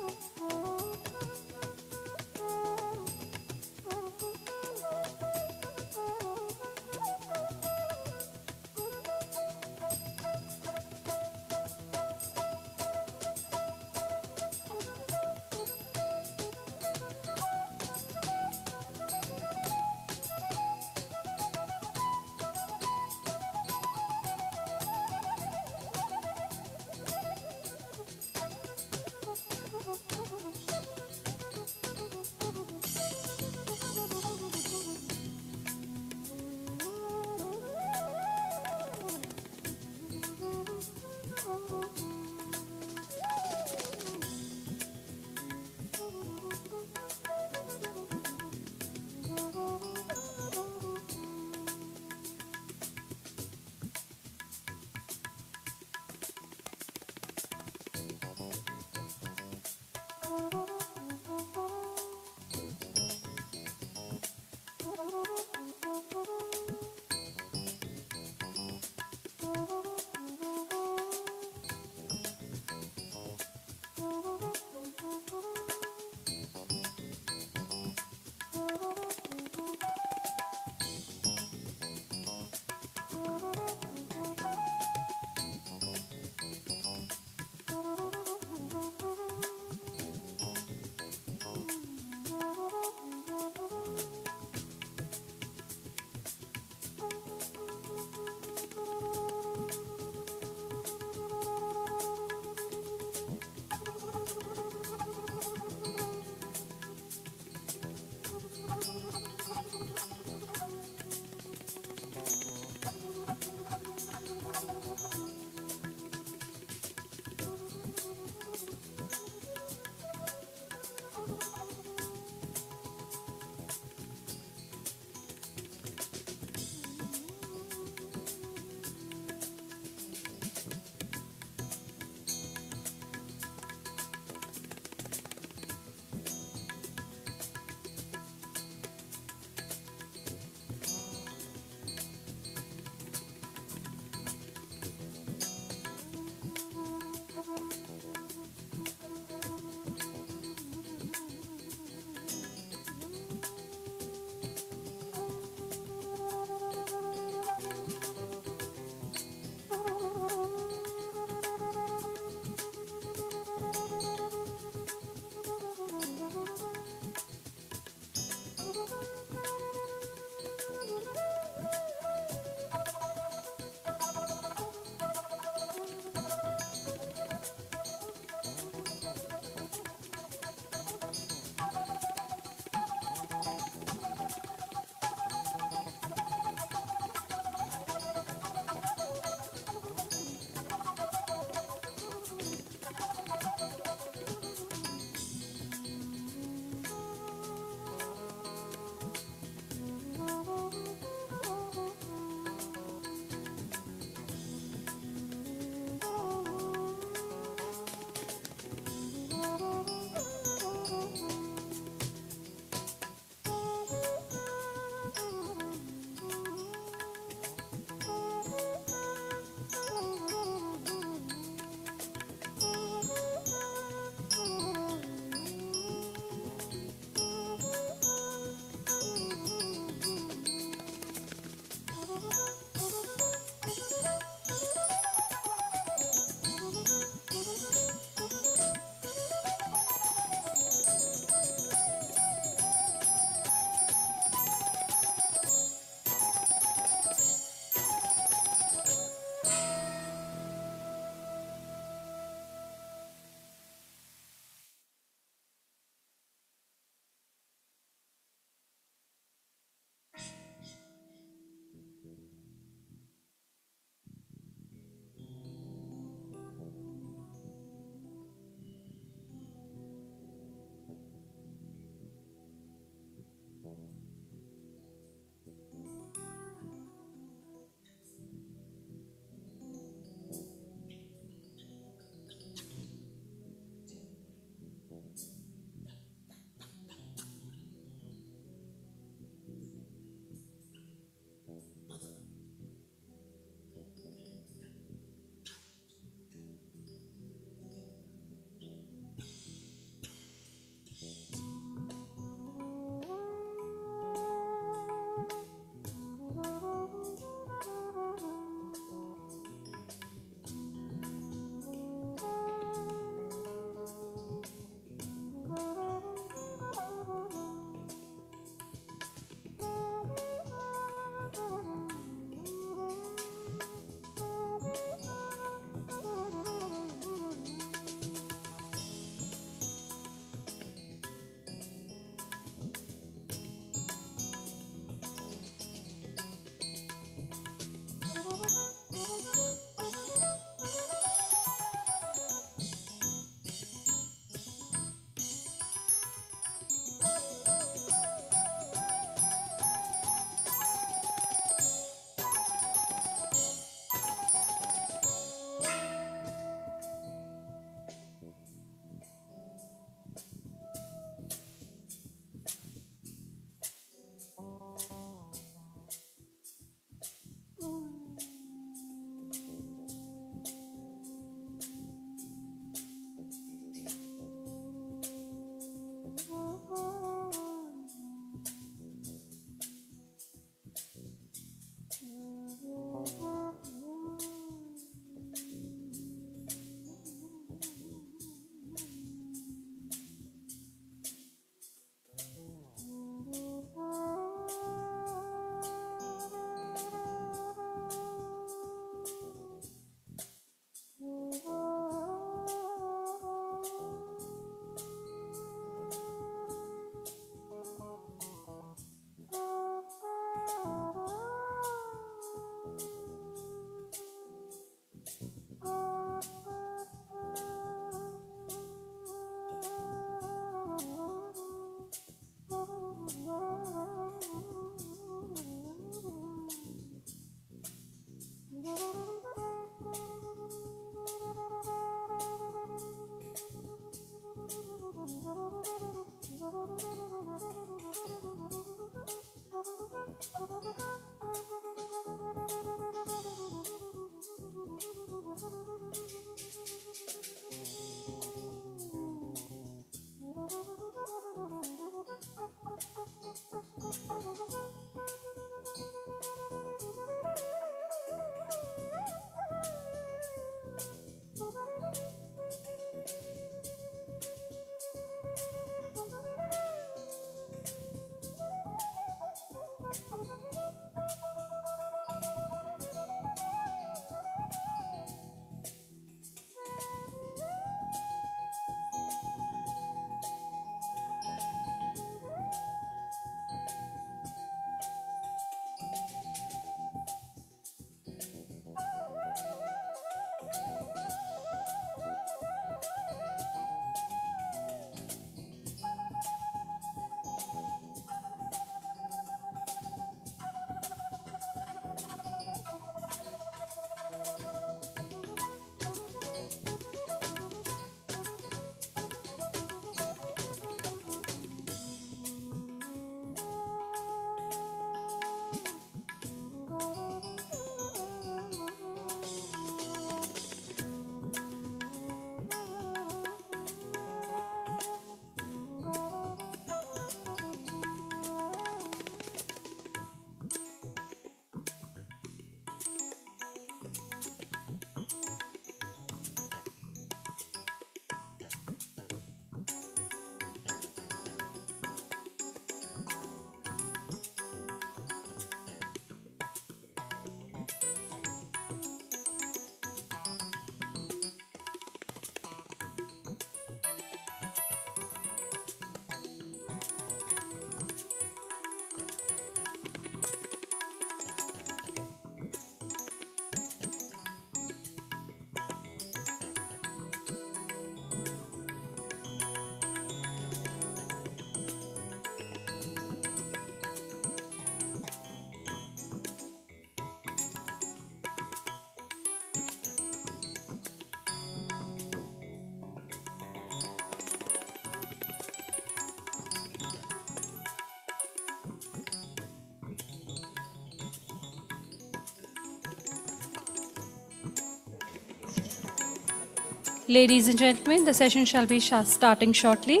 Ladies and gentlemen, the session shall be starting shortly.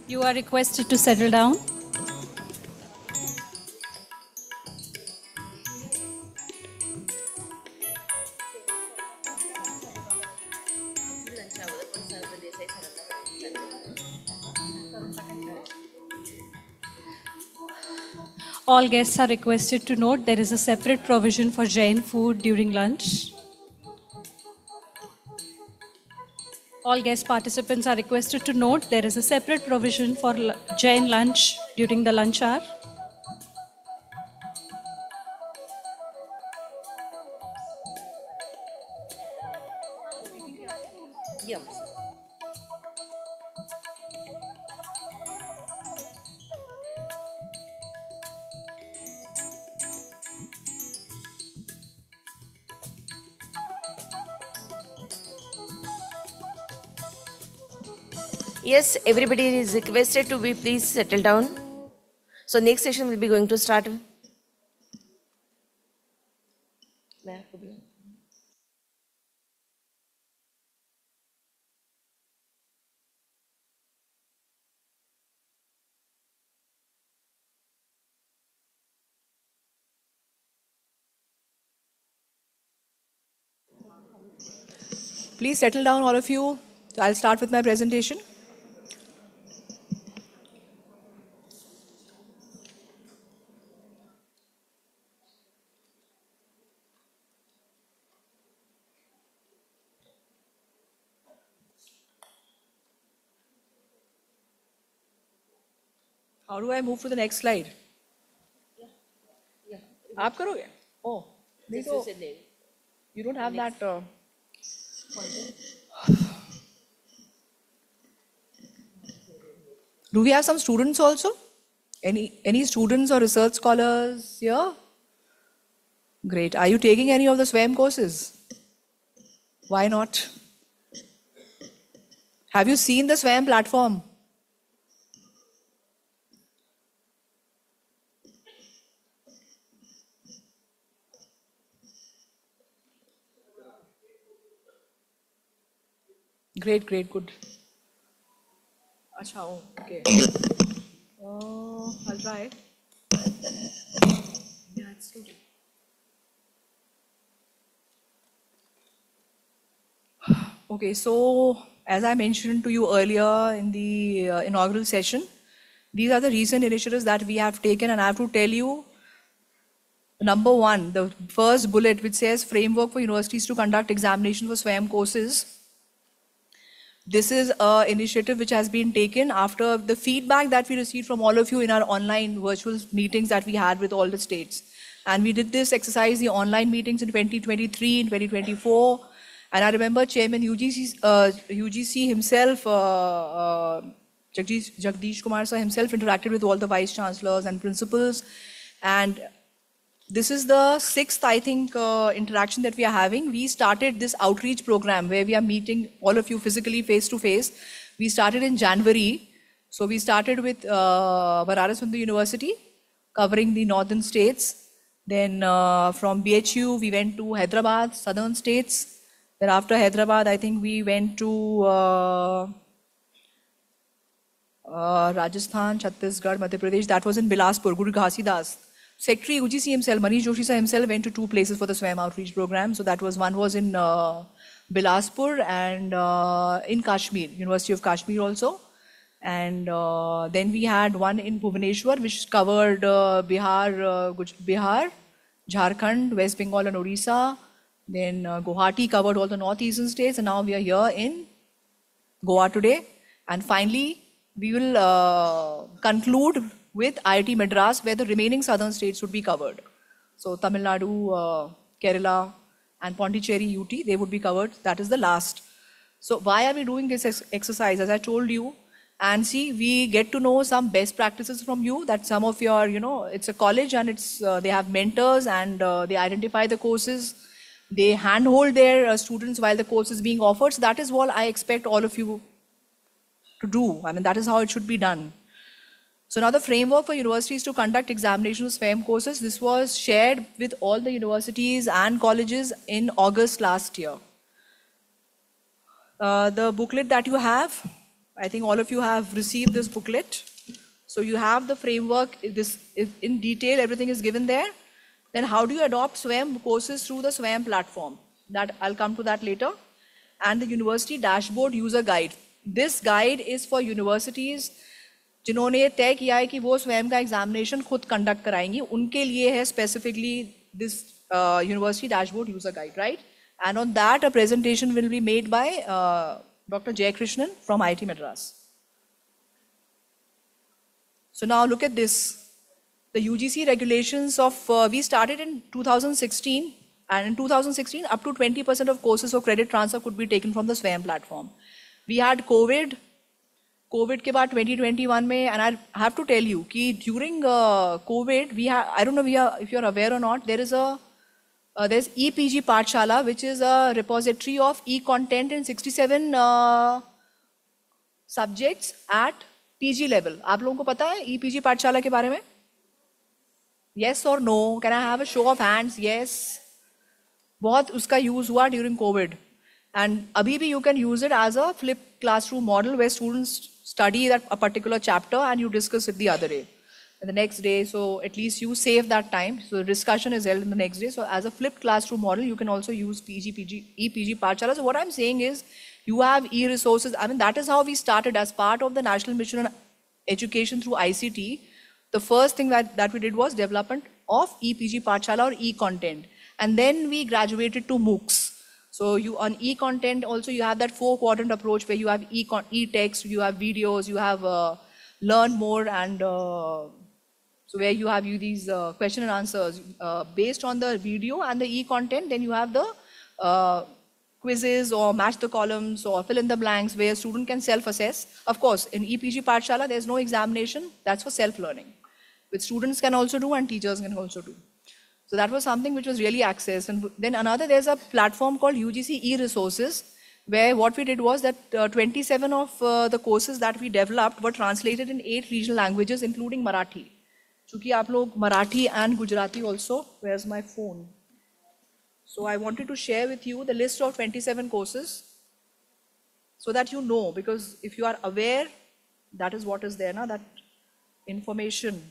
You are requested to settle down. All guests are requested to note there is a separate provision for Jain food during lunch. All guest participants are requested to note there is a separate provision for Jain lunch during the lunch hour. Yes, everybody is requested to be please settle down. So next session will be going to start. Please settle down, all of you. I'll start with my presentation. How do I move to the next slide? आप करोगे? Oh, नहीं तो you don't have that. Do we have some students also? Any students or research scholars here? Great. Are you taking any of the SWAYAM courses? Why not? Have you seen the SWAYAM platform? Great, great, good. Acha, oh, okay. I'll try. Yeah, it's still good. Okay, so as I mentioned to you earlier in the inaugural session, these are the recent initiatives that we have taken, and I have to tell you, number one, the first bullet which says framework for universities to conduct examination for SWAYAM courses. This is an initiative which has been taken after the feedback that we received from all of you in our online virtual meetings that we had with all the states. And we did this exercise, the online meetings in 2023, in 2024. And I remember Chairman UGC himself, Jagdish Kumar sir himself interacted with all the vice chancellors and principals. And this is the sixth, I think, interaction that we are having. We started this outreach program where we are meeting all of you physically face to face. We started in January. So we started with Vararasundar University, covering the northern states. Then from BHU, we went to Hyderabad, southern states. Then after Hyderabad, I think we went to Rajasthan, Chhattisgarh, Madhya Pradesh. That was in Bilaspur, Guru Ghasidas. Secretary UGC himself, Manish Joshi sir himself went to two places for the SWAYAM outreach program. So that was, one was in Bilaspur and in Kashmir, University of Kashmir also. And then we had one in Bhubaneswar, which covered Bihar, Jharkhand, West Bengal and Odisha. Then Guwahati covered all the northeastern states, and now we are here in Goa today. And finally, we will conclude with IIT Madras, where the remaining southern states would be covered. So Tamil Nadu, Kerala, and Pondicherry, UT, they would be covered. That is the last. So why are we doing this exercise? As I told you, and see, we get to know some best practices from you, that some of your, it's a college and it's they have mentors, and they identify the courses. They handhold their students while the course is being offered. So that is what I expect all of you to do. I mean, that is how it should be done. So now the framework for universities to conduct examinations of SWAYAM courses, this was shared with all the universities and colleges in August last year. The booklet that you have, I think all of you have received this booklet. So you have the framework, in detail, everything is given there. Then how do you adopt SWAYAM courses through the SWAYAM platform? That I'll come to that later. And the university dashboard user guide. This guide is for universities जिन्होंने तय किया है कि वो स्वयं का examination खुद conduct कराएंगी, उनके लिए है specifically this university dashboard user guide, right? And on that, a presentation will be made by Dr. Jayakrishnan from IIT Madras. So now look at this. The UGC regulations of, we started in 2016, and in 2016, up to 20% of courses of credit transfer could be taken from the SWAYAM platform. We had COVID के बाद 2021 में, and I have to tell you कि during COVID, I don't know if you're aware or not, there's EPG Pathshala, which is a repository of e-content in 67 subjects at PG level. आप लोगों को पता है EPG Pathshala के बारे में? Yes or no? Can I have a show of hands? Yes. बहुत उसका use हुआ during COVID. And abhi bhi you can use it as a flipped classroom model where students study that a particular chapter and you discuss it the other day. And the next day, so at least you save that time. So the discussion is held in the next day. So as a flipped classroom model, you can also use EPG Pathshala. So what I'm saying is, you have e-resources. I mean, that is how we started as part of the National Mission on Education through ICT. The first thing that we did was development of EPG Pathshala or e-content. And then we graduated to MOOCs. So you on e-content also you have that 4-quadrant approach where you have e-text, you have videos, you have learn more, and so where you have these question and answers based on the video and the e-content. Then you have the quizzes or match the columns or fill in the blanks where a student can self-assess. Of course, in EPG Pathshala, there's no examination. That's for self-learning, which students can also do and teachers can also do. So that was something which was really accessed. And then there's a platform called UGC e-resources, where what we did was that 27 of the courses that we developed were translated in 8 regional languages, including Marathi. Chunki aap log Marathi and Gujarati also. Where's my phone? So I wanted to share with you the list of 27 courses so that you know, because if you are aware, that is what is there now, that information.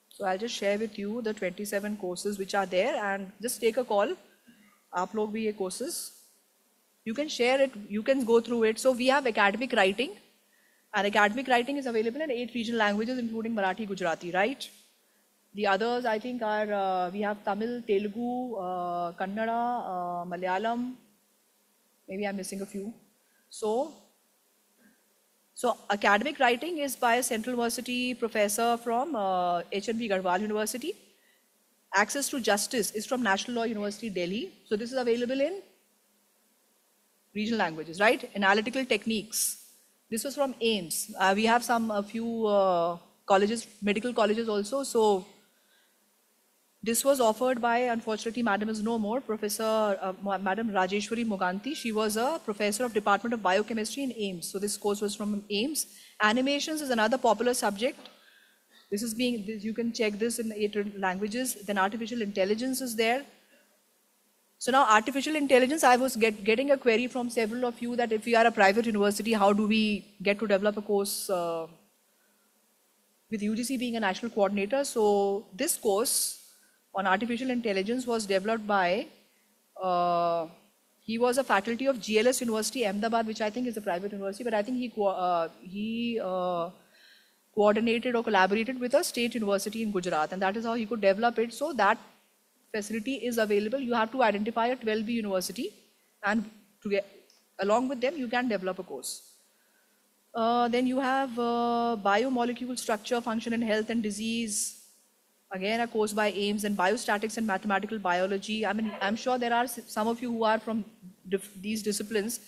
So I'll just share with you the 27 courses which are there, and just take a call. Aap log bhi ye courses. You can share it, you can go through it. So we have academic writing, and academic writing is available in 8 regional languages, including Marathi, Gujarati, right? The others, I think, are, we have Tamil, Telugu, Kannada, Malayalam. Maybe I'm missing a few. So academic writing is by a Central University professor from HNV Garhwal University. Access to justice is from National Law University, Delhi. So this is available in regional languages, right? Analytical techniques. This was from AIMS. We have a few colleges, medical colleges also. So this was offered by, unfortunately, Madam is no more, Madam Rajeshwari Moganti. She was a professor of Department of Biochemistry in AIMS. So this course was from AIMS. Animations is another popular subject. This is you can check this in 8 languages. Then artificial intelligence is there. So now artificial intelligence, I was getting a query from several of you that if we are a private university, how do we get to develop a course with UGC being a national coordinator? So this course on artificial intelligence was developed by, he was a faculty of GLS University, Ahmedabad, which I think is a private university, but I think he coordinated or collaborated with a state university in Gujarat, and that is how he could develop it. So that facility is available. You have to identify a 12B university, and along with them, you can develop a course. Then you have biomolecule structure, function and health and disease. Again, a course by AIMS, and biostatics and mathematical biology. I mean, I'm sure there are some of you who are from these disciplines.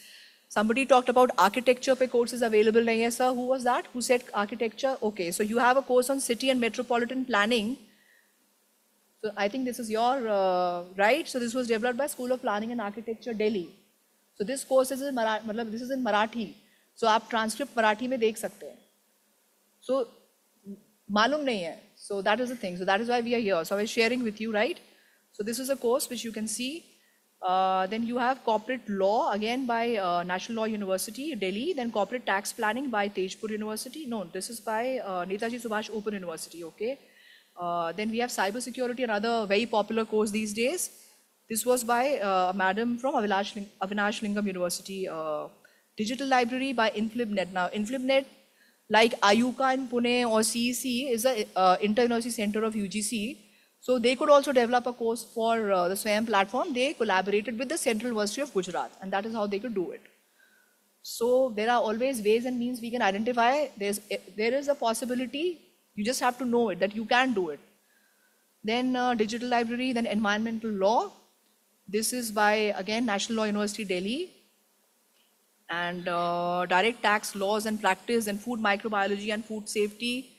Somebody talked about architecture pe courses available. Nahi hai, sir. Who was that? Who said architecture? Okay, so you have a course on city and metropolitan planning. So I think this is your, right? So this was developed by School of Planning and Architecture, Delhi. So this course is in Marathi. This is in Marathi. So आप transcript Marathi में देख सकते हैं. So मालूम नहीं है. So that is the thing. So that is why we are here. So I was sharing with you, right? So this is a course which you can see. Then you have corporate law, again by National Law University, Delhi. Then corporate tax planning by Tejpur University. No, this is by Netaji Subhash Open University, okay. Then we have cyber security, another very popular course these days. This was by a madam from Avinash Lingam University. Digital library by InflibNet. Now, InflibNet, like IUCA in Pune or CEC, is an inter-university center of UGC. So they could also develop a course for the SWAYAM platform. They collaborated with the Central University of Gujarat, and that is how they could do it. So there are always ways and means we can identify. There is a possibility, you just have to know it, that you can do it. Then digital library, then environmental law. This is by, again, National Law University, Delhi. And direct tax laws and practice and food microbiology and food safety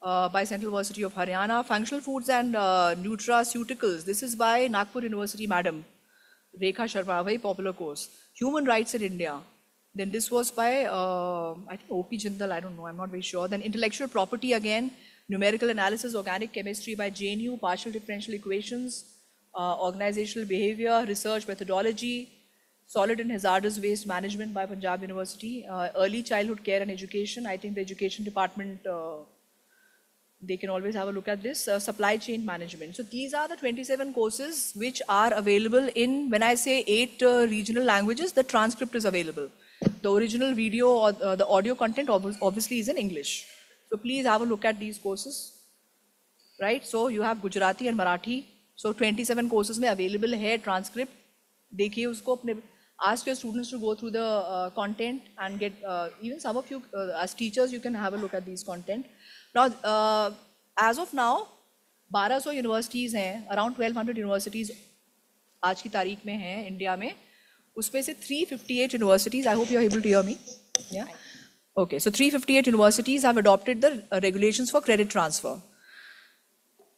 by Central University of Haryana. Functional foods and nutraceuticals. This is by Nagpur University, Madam Rekha Sharma, very popular course. Human rights in India. Then this was by, I think O.P. Jindal, I don't know, I'm not very sure. Then intellectual property again, numerical analysis, organic chemistry by JNU, partial differential equations, organizational behavior, research methodology, solid and hazardous waste management by Punjab University, early childhood care and education. I think the education department, they can always have a look at this, supply chain management. So these are the 27 courses which are available in, when I say 8 regional languages, the transcript is available. The original video or the audio content obviously is in English. So please have a look at these courses, right? So you have Gujarati and Marathi. So 27 courses में available है transcript. देखिए उसको अपने, ask your students to go through the content and get, even some of you as teachers, you can have a look at these content. Now, as of now, 1200 universities हैं, around 1200 universities आज की तारीख में हैं India में. उसमें से 358 universities, I hope you are able to hear me. Yeah. Okay, so 358 universities have adopted the regulations for credit transfer,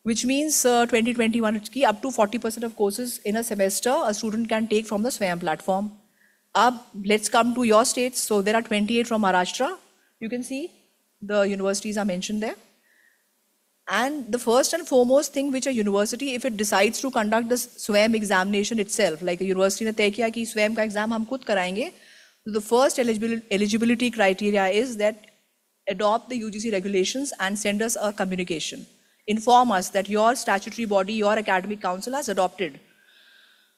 which means 2021 ki up to 40% of courses in a semester a student can take from the SWAYAM platform. Let's come to your states. So there are 28 from Maharashtra. You can see the universities are mentioned there. And the first and foremost thing which a university, if it decides to conduct the SWAYAM examination itself, like a university ने तय किया कि SWAYAM का exam हम खुद कराएंगे, the first eligibility criteria is that adopt the UGC regulations and send us a communication. Inform us that your statutory body, your academic council has adopted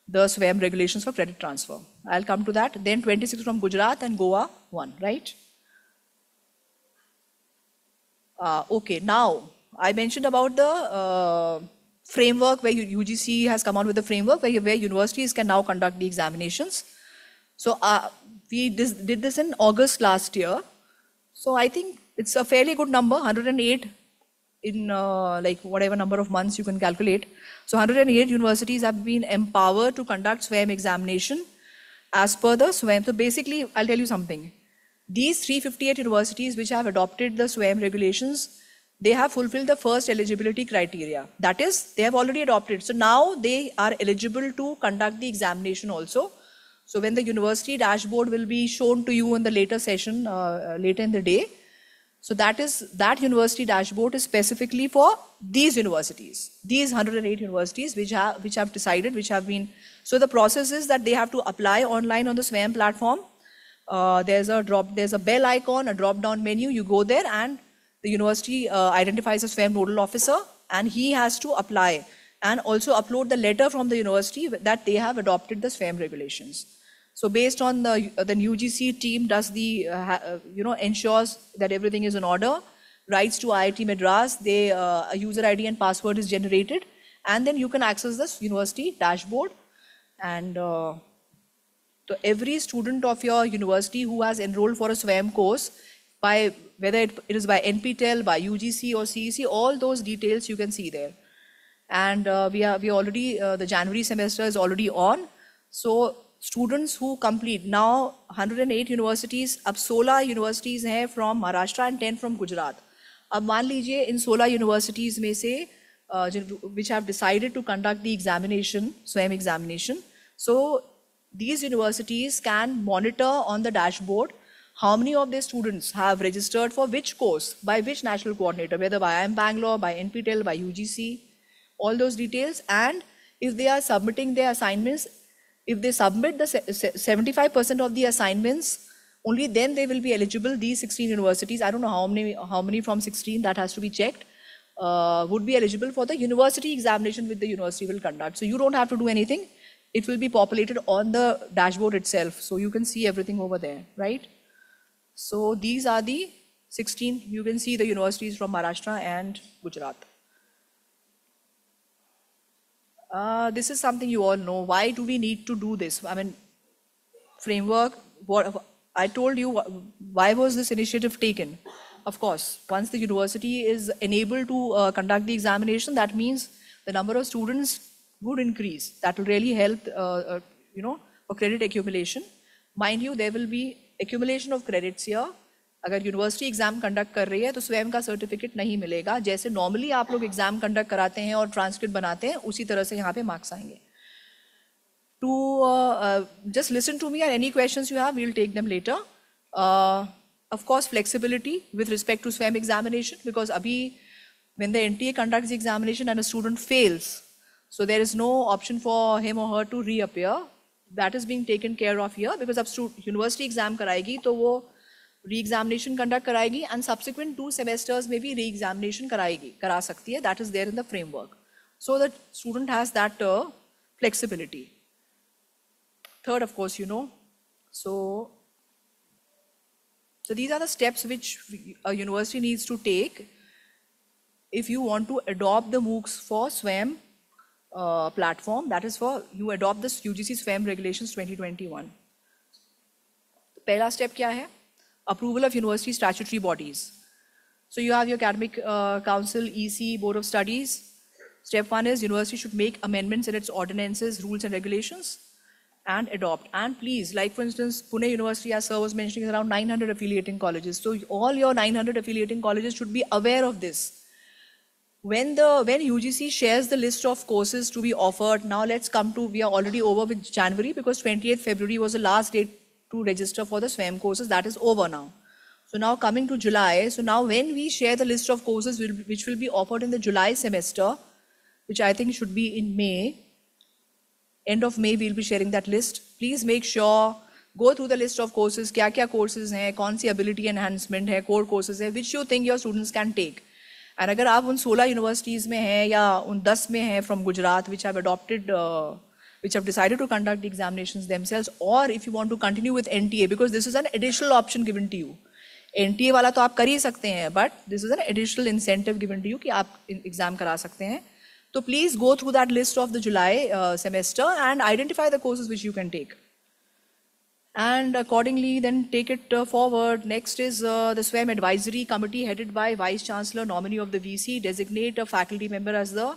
the SWAYAM regulations for credit transfer. I'll come to that. Then 26 from Gujarat and Goa, 1, right? Okay, now I mentioned about the framework where UGC has come out with a framework where universities can now conduct the examinations. So we did this in August last year. So I think it's a fairly good number, 108 in like whatever number of months you can calculate. So 108 universities have been empowered to conduct SWAYAM examination as per the SWAYAM. So basically, I'll tell you something. These 358 universities which have adopted the SWAYAM regulations, they have fulfilled the first eligibility criteria. That is, they have already adopted. So now they are eligible to conduct the examination also. So when the university dashboard will be shown to you in the later session, later in the day, so that university dashboard is specifically for these universities, these 108 universities which have decided, which have been. So the process is that they have to apply online on the SWAYAM platform. There's a bell icon, a drop-down menu. You go there and the university identifies a SWAYAM nodal officer, and he has to apply and also upload the letter from the university that they have adopted the SWAYAM regulations. So based on the UGC team does the, ensures that everything is in order, writes to IIT Madras, a user ID and password is generated, and then you can access this university dashboard. And so every student of your university who has enrolled for a SWAYAM course, by whether it is by NPTEL, by UGC or CEC, all those details you can see there. And we already, the January semester is already on. So students who complete now 108 universities, अब 16 universities हैं from Maharashtra and 10 from Gujarat. अब मान लीजिए इन 16 universities में से which have decided to conduct the examination, SWAYAM examination. So these universities can monitor on the dashboard how many of their students have registered for which course, by which national coordinator, whether by IIM Bangalore, by NPTEL, by UGC, all those details. And if they are submitting their assignments If they submit the 75% of the assignments, only then they will be eligible. These 16 universities, I don't know how many from 16, that has to be checked, would be eligible for the university examination which the university will conduct. So you don't have to do anything. It will be populated on the dashboard itself. So you can see everything over there, right? So these are the 16. You can see the universities from Maharashtra and Gujarat. This is something you all know. Why do we need to do this? I mean, framework, what I told you, why was this initiative taken? Of course, once the university is enabled to conduct the examination, that means the number of students would increase. That will really help, for credit accumulation. Mind you, there will be accumulation of credits here. अगर university exam conduct कर रही है तो स्वयं का certificate नहीं मिलेगा. जैसे नॉर्मली आप लोग एग्जाम कंडक्ट कराते हैं और ट्रांसक्रिप्ट बनाते हैं, उसी तरह से यहाँ पे मार्क्स आएंगे. To just listen to me, and any questions you have, we'll take them later. Of course, flexibility with respect to SWAYAM examination, because abhi, when the NTA conducts the examination and a student fails, so there is no option for him or her to reappear. That is being taken care of here, because अब university exam कराएगी तो वो re-examination conduct कराएगी, and subsequent 2 semesters में भी re-examination करा सकती है. That is there in the framework. So the student has that flexibility. Third, of course, So these are the steps which a university needs to take if you want to adopt the MOOCs for SWAYAM platform. That is for you adopt this UGC SWAYAM regulations 2021. Pehla step kya hai? Approval of university statutory bodies. So you have your academic council, EC, board of studies. Step 1 is university should make amendments in its ordinances, rules and regulations and adopt. And please, like for instance, Pune University, as sir was mentioning, is around 900 affiliating colleges. So all your 900 affiliating colleges should be aware of this. When UGC shares the list of courses to be offered, now let's come to, we are already over with January, because 28th February was the last date to register for the SWAYAM courses. That is over now. So now coming to July, so now when we share the list of courses which will be offered in the July semester, which I think should be in May, end of May we'll be sharing that list. Please make sure, go through the list of courses, kya courses hain, kaun si ability enhancement hai, core courses hai, which you think your students can take. And agar aap un 16 universities mein hai ya un 10 mein hai from Gujarat which have adopted, which have decided to conduct the examinations themselves, or if you want to continue with NTA, because this is an additional option given to you. NTA वाला तो आप कर ही सकते हैं, but this is an additional incentive given to you कि आप exam करा सकते हैं. So please go through that list of the July semester and identify the courses which you can take. And accordingly, then take it forward. Next is the SWAYAM Advisory Committee headed by Vice Chancellor, nominee of the VC, designate a faculty member as the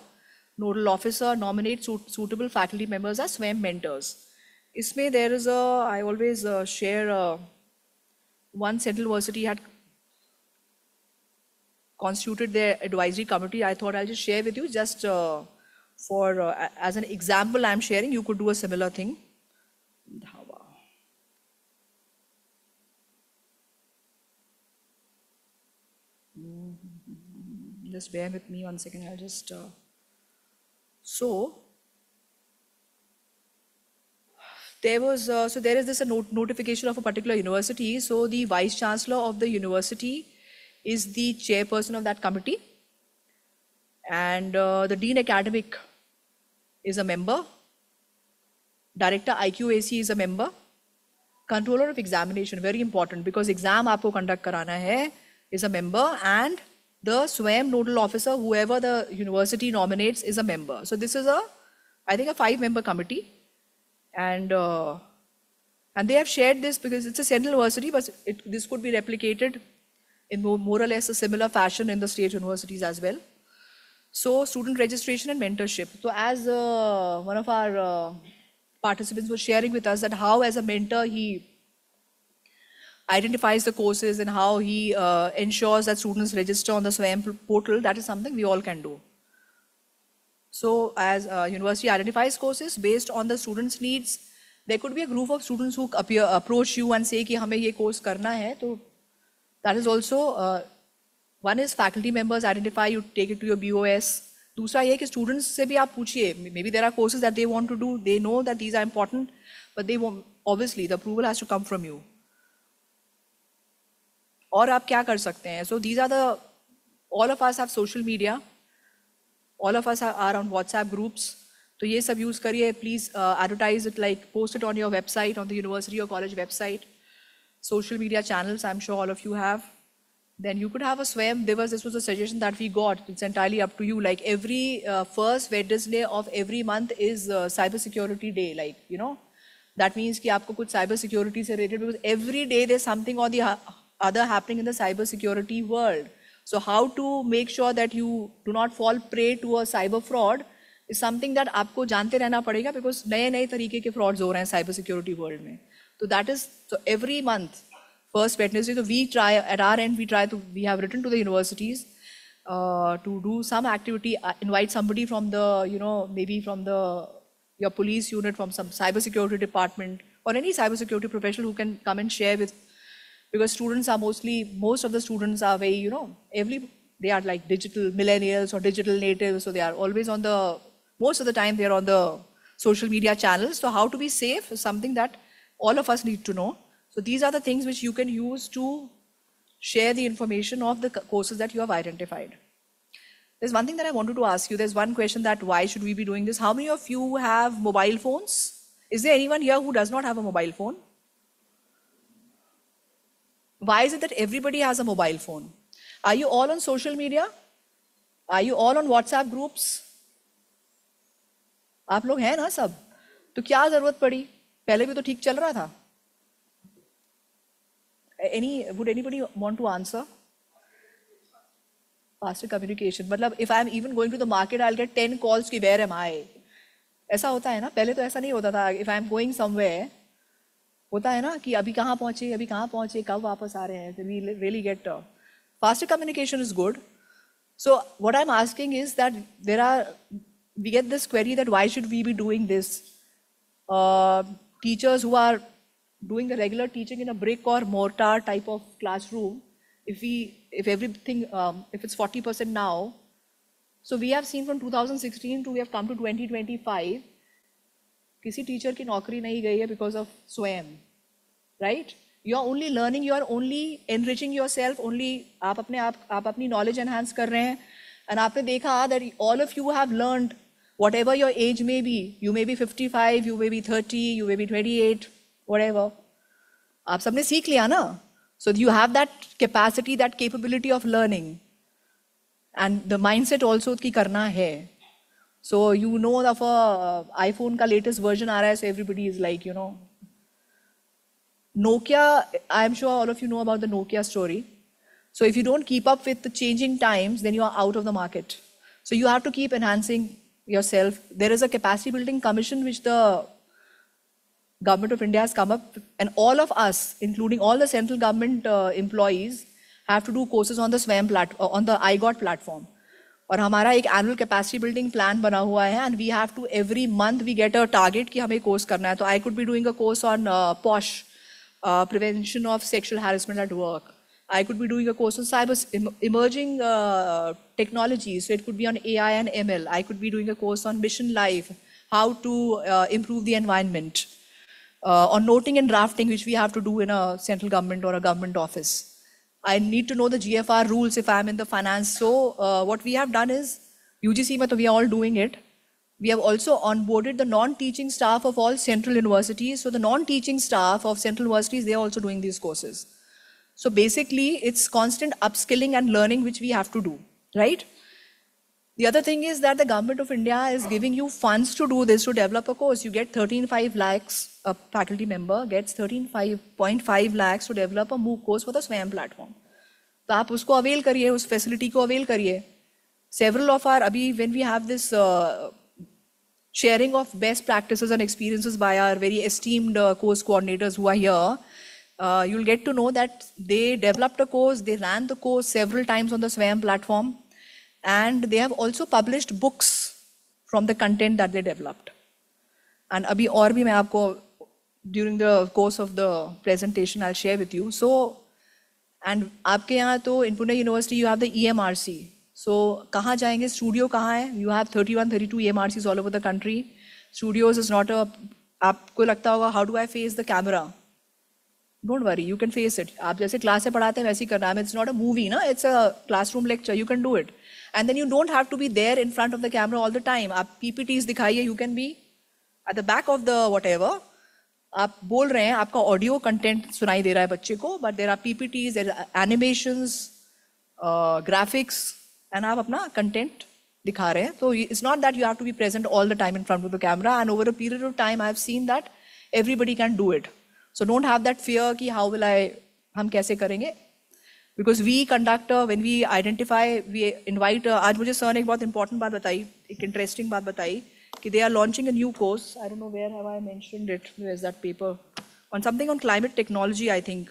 nodal officer, nominate suitable faculty members as SWAYAM mentors. Isme there is I always share one central university had constituted their advisory committee. I thought I'll just share with you just for as an example I'm sharing. You could do a similar thing. Just bear with me 1 second. I'll just so there was there is this notification of a particular university. So the vice chancellor of the university is the chairperson of that committee, and the dean academic is a member, director IQAC is a member, controller of examination, very important because exam aapko conduct karana hai, is a member, and the SWAYAM nodal officer, whoever the university nominates, is a member. So this is I think a 5-member committee, and they have shared this because it's a central university, but this could be replicated in more or less a similar fashion in the state universities as well. So student registration and mentorship. So as one of our participants was sharing with us that how as a mentor he identifies the courses and how he ensures that students register on the SWAYAM portal, that is something we all can do. So as university identifies courses based on the students' needs, there could be a group of students who approach you and say कि हमें ये course करना है. तो that is also one is faculty members identify, you take it to your BOS. दूसरा ये कि students से भी आप पूछिए, maybe there are courses that they want to do, they know that these are important, but they obviously the approval has to come from you. और आप क्या कर सकते हैं? So these are the, all of us have social media, all of us are on WhatsApp groups. तो ये सब use करिए. Please advertise it, like post it on your website, on the university और college website. Social media channels, I'm sure all of you have. Then you could have a SWAYAM Divas. This was a suggestion that we got. It's entirely up to you. Like every first Wednesday of every month is Cyber Security Day. Like, you know, that means कि आपको कुछ cyber security से related, because every day there's something or the other happening in the cyber security world. So how to make sure that you do not fall prey to a cyber fraud is something that आपको जानते रहना पड़ेगा, because नए तरीके के frauds हो रहे हैं cyber security world में. So that is, so every month, first Wednesday, so we try, at our end, we have written to the universities to do some activity, invite somebody from the, you know, maybe from your police unit, from some cybersecurity department, or any cybersecurity professional who can come and share with, because students are most of the students are very, you know, they are like digital millennials or digital natives, so they are always on the, most of the time they are on the social media channels. So how to be safe is something that all of us need to know. So these are the things which you can use to share the information of the courses that you have identified. There's one thing that I wanted to ask you. There's one question that why should we be doing this? How many of you have mobile phones? Is there anyone here who does not have a mobile phone? Why is it that everybody has a mobile phone? Are you all on social media? Are you all on WhatsApp groups? आप लोग हैं ना सब? तो क्या जरूरत पड़ी? पहले भी तो ठीक चल रहा था. Would anybody want to answer? Faster communication. मतलब if I'm even going to the market, I'll get 10 calls कि where am I? ऐसा होता है ना? पहले तो ऐसा नहीं होता था. If I'm going somewhere, होता है ना कि अभी कहाँ पहुँचे, कब वापस आ रहे हैं. So we really get faster communication is good. So what I'm asking is that we get this query that why should we be doing this? Teachers who are doing the regular teaching in a brick or mortar type of classroom, if everything, if it's 40% now, so we have seen from 2016 to we have come to 2025, किसी teacher की नौकरी नहीं गई है because of SWAYAM, right? You are only learning, you are only enriching yourself, only आप अपनी knowledge enhance कर रहे हैं, and आपने देखा that all of you have learned whatever your age may be. You may be 55, you may be 30, you may be 28, whatever. आप सबने सीख लिया ना? So you have that capacity, that capability of learning. And the mindset also कि करना है. So you know of iPhone का latest version आ रहा है, so everybody is like, you know. Nokia, I'm sure all of you know about the Nokia story. So if you don't keep up with the changing times, then you are out of the market. So you have to keep enhancing yourself. There is a capacity building commission which the Government of India has come up, and all of us, including all the central government employees, have to do courses on the SWAYAM on the iGot platform. और हमारा एक annual capacity building plan बना हुआ है, and we have to every month we get a target कि हमें course करना है. So I could be doing a course on POSH, prevention of sexual harassment at work. I could be doing a course on emerging technologies. So it could be on AI and ML. I could be doing a course on mission life, how to improve the environment. On noting and drafting, which we have to do in a central government or a government office. I need to know the GFR rules if I'm in the finance. So what we have done is, UGC mein, we are all doing it. We have also onboarded the non-teaching staff of all central universities. So the non-teaching staff of central universities, they are also doing these courses. So basically, it's constant upskilling and learning which we have to do, right? The other thing is that the Government of India is giving you funds to do this, to develop a course. You get 13.5 lakhs, a faculty member gets 13.5 lakhs to develop a MOOC course for the SWAYAM platform. So आप उसको avail करिए, उस facility को avail करिए. Several of our, अभी when we have this sharing of best practices and experiences by our very esteemed course coordinators who are here, you'll get to know that they developed a course, they ran the course several times on the SWAYAM platform. And they have also published books from the content that they developed. And abhi aur bhi main aapko during the course of the presentation I'll share with you. So, and aapke yahan to in Pune University you have the EMRC. So कहाँ जाएंगे? Studio कहाँ है? You have 31, 32 EMRCs all over the country. Studios is not a, आपको लगता होगा how do I face the camera? Don't worry, you can face it. आप जैसे class से पढ़ाते हैं वैसे ही करना है. It's not a movie, ना? It's a classroom lecture. You can do it. And then you don't have to be there in front of the camera all the time. आप PPTs दिखाइए. You can be at the back of the whatever. आप बोल रहे हैं, आपका audio content सुनाई दे रहा है बच्चे को, but there are PPTs, there are animations, graphics, and आप अपना content दिखा रहे हैं. So it's not that you have to be present all the time in front of the camera. And over a period of time, I've seen that everybody can do it. So don't have that fear कि how will I, हम कैसे करेंगे? Because we conduct, when we identify, we invite, आज मुझे sir ने एक बहुत important बात बताई, एक interesting बात बताई, कि they are launching a new course. I don't know where have I mentioned it. Where's that paper? On something on climate technology, I think.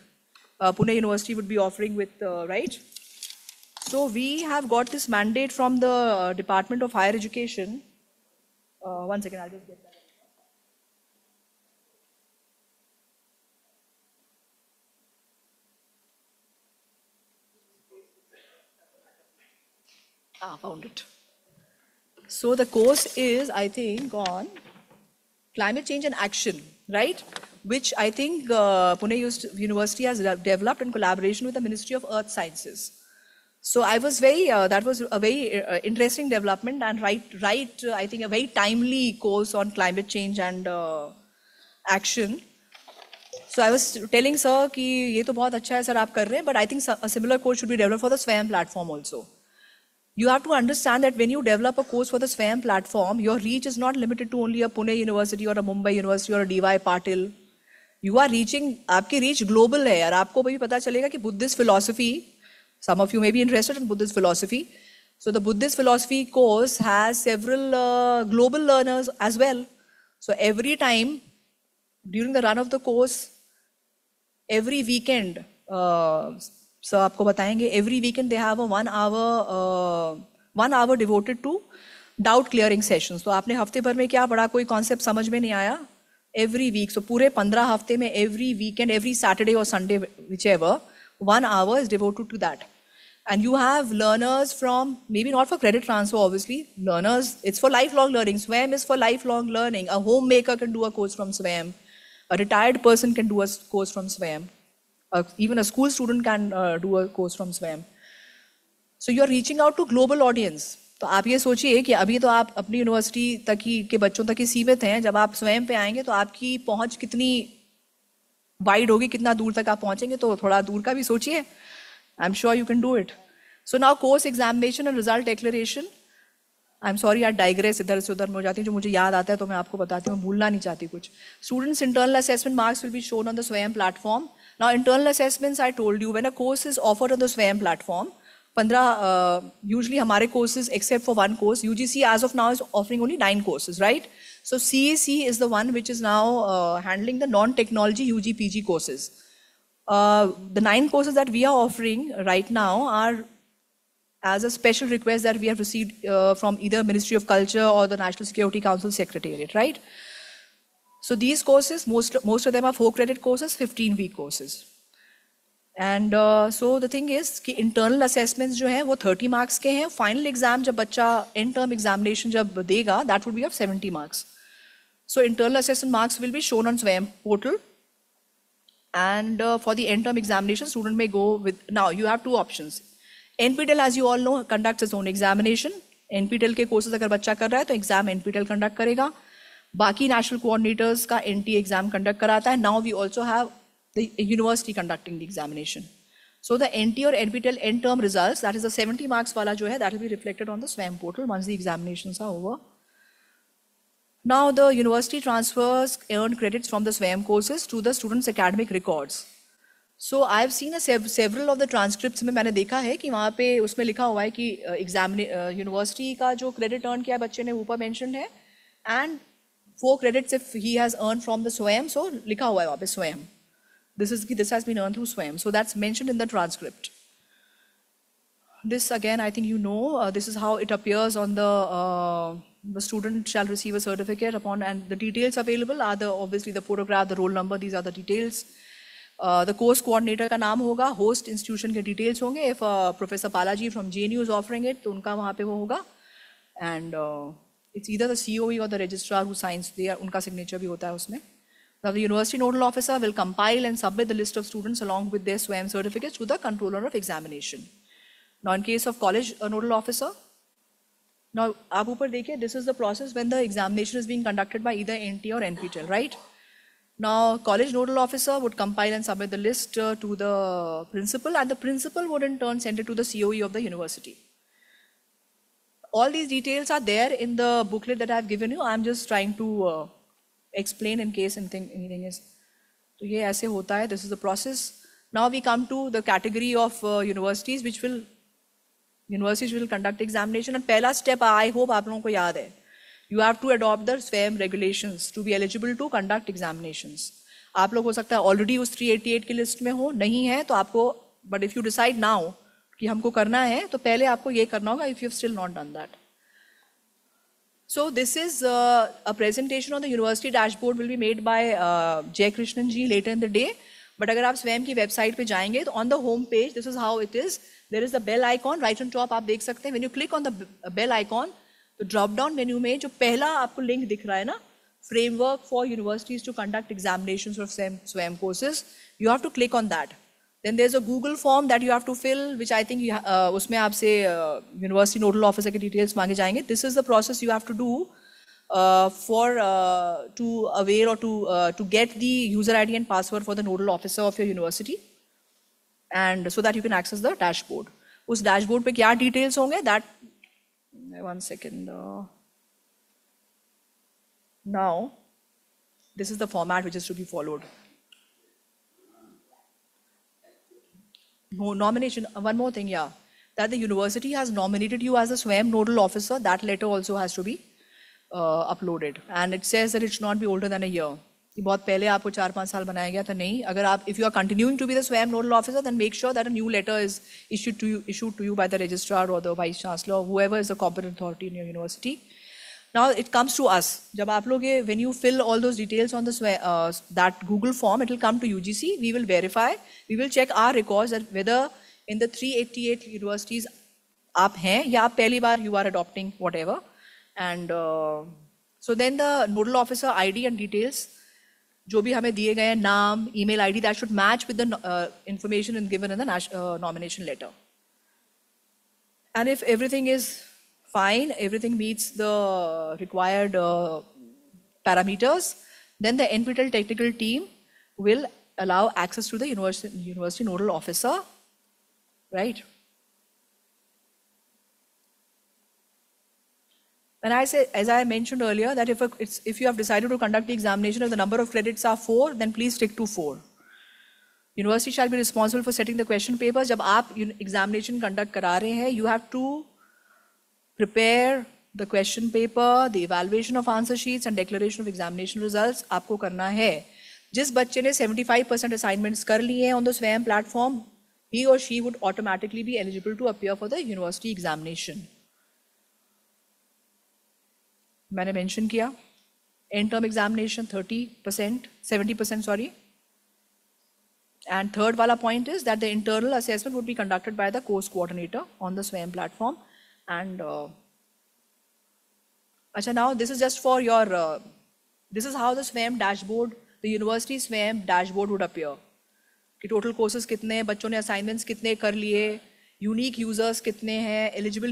Pune University would be offering with, right? So we have got this mandate from the Department of Higher Education. One second, I'll just get that. Found it. So the course is, I think, on climate change and action, right? Which I think Pune University has developed in collaboration with the Ministry of Earth Sciences. So I was very, that was a very interesting development and I think a very timely course on climate change and action. So I was telling sir कि ये तो बहुत अच्छा है sir आप कर रहे हैं, but I think a similar course should be developed for the SWAYAM platform also. You have to understand that when you develop a course for the SWAYAM platform, your reach is not limited to only a Pune University or a Mumbai University or a DY Patil. You are reaching, आपकी reach global है यार, आपको भी पता चलेगा कि Buddhist philosophy, some of you may be interested in Buddhist philosophy. So the Buddhist philosophy course has several global learners as well. So every time during the run of the course, every weekend, so आपको बताएंगे, every weekend they have a 1 hour devoted to doubt clearing sessions. तो आपने हफ्ते भर में क्या पढ़ा, कोई concept समझ में नहीं आया, every week, so पूरे 15 हफ्ते में every weekend, every Saturday or Sunday, whichever, 1 hour is devoted to that. And you have learners from, maybe not for credit transfer obviously, learners, it's for lifelong learning. SWAYAM is for lifelong learning. A homemaker can do a course from SWAYAM. A retired person can do a course from SWAYAM. Even a school student can do a course from SWAYAM. So you are reaching out to global audience. तो आप ये सोचिए कि अभी तो आप अपनी university तक ही के बच्चों तक ही सीमित हैं, जब आप स्वयं पे आएंगे तो आपकी पहुंच कितनी वाइड होगी, कितना दूर तक आप पहुंचेंगे, तो थोड़ा दूर का भी सोचिए. I'm sure you can do it. So now course examination and result declaration. I'm sorry, I digress, इधर से उधर में हो जाती हूँ, जो मुझे याद आता है तो मैं आपको बताती हूँ, भूलना नहीं चाहती कुछ. Students' internal assessment marks will be shown on the SWAYAM platform. Now internal assessments, I told you, when a course is offered on the SWAYAM platform, 15, usually हमारे courses, except for one course, UGC as of now is offering only 9 courses, right? So CAC is the one which is now handling the non-technology UG PG courses. The 9 courses that we are offering right now are as a special request that we have received from either Ministry of Culture or the National Security Council Secretariat, right? So these courses, most of them are 4-credit courses, 15-week courses. And so the thing is कि internal assessments जो हैं वो 30 marks के हैं. Final exam जब बच्चा end term examination जब देगा, that would be of 70 marks. So internal assessment marks will be shown on SWAYAM portal. And for the end term examination, student may go with, now you have 2 options. NPTEL, as you all know, conducts its own examination. NPTEL के courses अगर बच्चा कर रहा है तो exam NPTEL conduct करेगा. बाकी national coordinators का NT exam conduct कराता है. Now we also have the university conducting the examination. So the NT or NPTEL end term results, that is the 70 marks वाला जो है, that will be reflected on the SWAYAM portal once the examinations are over. Now the university transfers earned credits from the SWAYAM courses to the students' academic records. So I have seen several of the transcripts में मैंने देखा है कि वहाँ पे उसमें लिखा हुआ है कि university का जो credit earn किया बच्चे ने ऊपर mentioned है, and 4 credits if he has earned from the SWAYAM, so लिखा हुआ है वहाँ पे SWAYAM. This has been earned through SWAYAM, so that's mentioned in the transcript. This again, I think you know, this is how it appears on the student shall receive a certificate upon, and the details available are obviously the photograph, the roll number, these are the details. The course coordinator का नाम होगा, host institution के details होंगे. If professor Balaji from JNU is offering it, तो उनका वहाँ पे वो होगा. And it's either the COE और द रजिस्ट्रार हु साइंस, उनका सिग्नेचर भी होता है उसमें. Now, the university nodal officer will compile and submit the list of students along with their SWAYAM certificates to the controller of examination. Now, in case of college nodal officer, now, आप ऊपर देखिए, this is the process when the examination is being conducted by either NT or NPTEL, right? Now, college nodal officer would compile and submit the list to the principal, and the principal would in turn send it to the COE of the university. All these details are there in the booklet that I have given you. I am just trying to explain in case anything is. So, ये ऐसे होता है. This is the process. Now we come to the category of universities which will conduct examination. And पहला step, I hope आप लोगों को याद है. You have to adopt the SWAYAM regulations to be eligible to conduct examinations. आप लोग हो सकता है already उस 388 की लिस्ट में हो, नहीं है तो आपको, but if you decide now कि हमको करना है, तो पहले आपको ये करना होगा if you have still not done that. So this is a presentation on the university dashboard will be made by Jay Krishnan ji later in the day. But अगर आप SWAYAM की website पे जाएंगे, तो on the home page, this is how it is. There is the bell icon right on top. आप देख सकते हैं. When you click on the bell icon, तो drop down menu में जो पहला आपको link दिख रहा है ना, framework for universities to conduct examinations of SWAYAM courses, you have to click on that. Then there's a Google form that you have to fill, which I think उसमें आपसे university nodal officer के details मांगे जाएंगे. This is the process you have to do to avail or to get the user ID and password for the nodal officer of your university, and so that you can access the dashboard. उस dashboard पे क्या details होंगे? That, one second. Now, this is the format which is to be followed. No, nomination, one more thing, yeah. That the university has nominated you as a SWAYAM nodal officer, that letter also has to be uploaded. And it says that it should not be older than a year. ये बहुत पहले आपको 4-5 साल बनाया गया था, नहीं. अगर आप, if you are continuing to be the SWAYAM nodal officer, then make sure that a new letter is issued to you by the registrar or the vice chancellor or whoever is the competent authority in your university. Now it comes to us. जब आप लोग ये, when you fill all those details on the that Google form, it will come to UGC. We will verify. We will check our records that whether in the 388 universities आप हैं या आप पहली बार you are adopting whatever. And so then the nodal officer ID and details जो भी हमें दिए गए हैं, नाम, email ID, that should match with the information given in the nomination letter. And if everything is fine, everything meets the required parameters, then the NPTEL technical team will allow access to the university nodal officer, right? And I say, as I mentioned earlier, that if you have decided to conduct the examination, if the number of credits are 4, then please stick to 4. University shall be responsible for setting the question papers. जब आप examination conduct करा रहे हैं, you have to prepare the question paper, the evaluation of answer sheets and declaration of examination results आपको करना है. जिस बच्चे ने 75% assignments कर लिए हैं on the SWAYAM platform, he or she would automatically be eligible to appear for the university examination. मैंने mention किया, end term examination 70%, sorry. And third wala point is that the internal assessment would be conducted by the course coordinator on the SWAYAM platform. And now this is just for your, this is how the SWAYAM dashboard, the university SWAYAM dashboard would appear. कि total courses कितने हैं, बच्चों ने assignments कितने कर लिए, unique users कितने हैं, eligible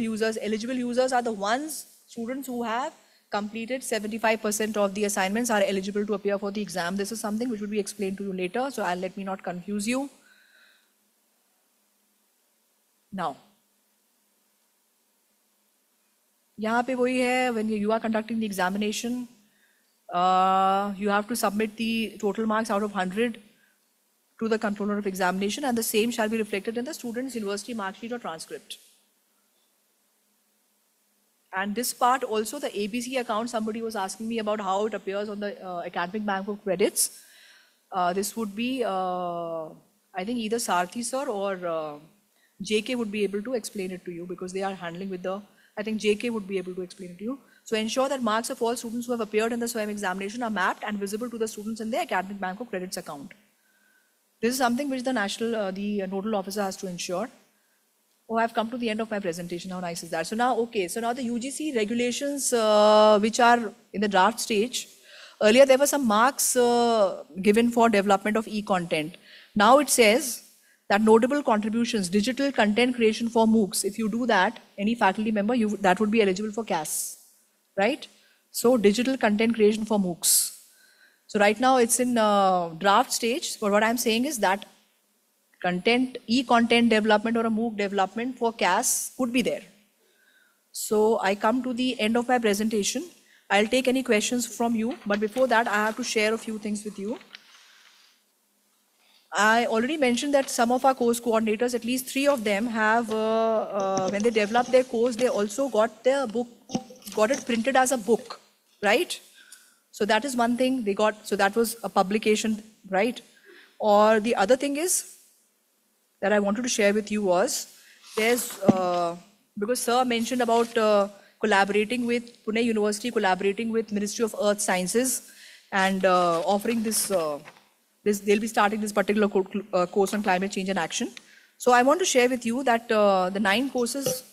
users are the ones, students who have completed 75% of the assignments are eligible to appear for the exam. This is something which will be explained to you later, so let me not confuse you. Now, यहाँ पे वही है, when you are conducting the examination, you have to submit the total marks out of 100 to the controller of examination, and the same shall be reflected in the student's university mark sheet or transcript. And this part also, the ABC account, somebody was asking me about how it appears on the academic bank of credits. This would be, I think either Sarthi sir or JK would be able to explain it to you, because they are handling with the, I think JK would be able to explain it to you. So ensure that marks of all students who have appeared in the SWAYAM examination are mapped and visible to the students in their academic bank of credits account. This is something which the nodal officer has to ensure. Oh, I've come to the end of my presentation. How nice is that? So now, okay, so now the UGC regulations which are in the draft stage. Earlier, there were some marks given for development of e-content. Now it says that notable contributions, digital content creation for MOOCs, if you do that, any faculty member, that would be eligible for CAS, right? So digital content creation for MOOCs. So right now it's in draft stage, but what I'm saying is that e-content development or a MOOC development for CAS could be there. So I come to the end of my presentation. I'll take any questions from you, but before that I have to share a few things with you. I already mentioned that some of our course coordinators, at least 3 of them have, when they developed their course, they also got their book, got it printed as a book, right? So that is one thing they got, so that was a publication, right? Or the other thing is, that I wanted to share with you was, there's, because sir mentioned about collaborating with Pune University, collaborating with Ministry of Earth Sciences and offering this, they'll be starting this particular course on climate change and action. So I want to share with you that the 9 courses,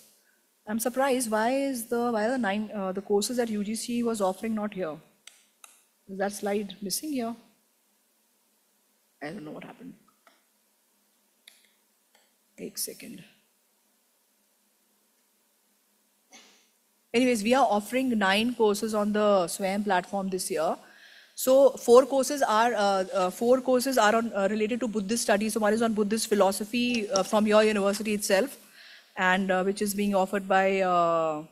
I'm surprised, why are the courses that UGC was offering not here? Is that slide missing here? I don't know what happened. Take a second. Anyways, we are offering 9 courses on the SWAYAM platform this year. So 4 courses are on, related to Buddhist studies. So one is on Buddhist philosophy from your university itself, and which is being offered by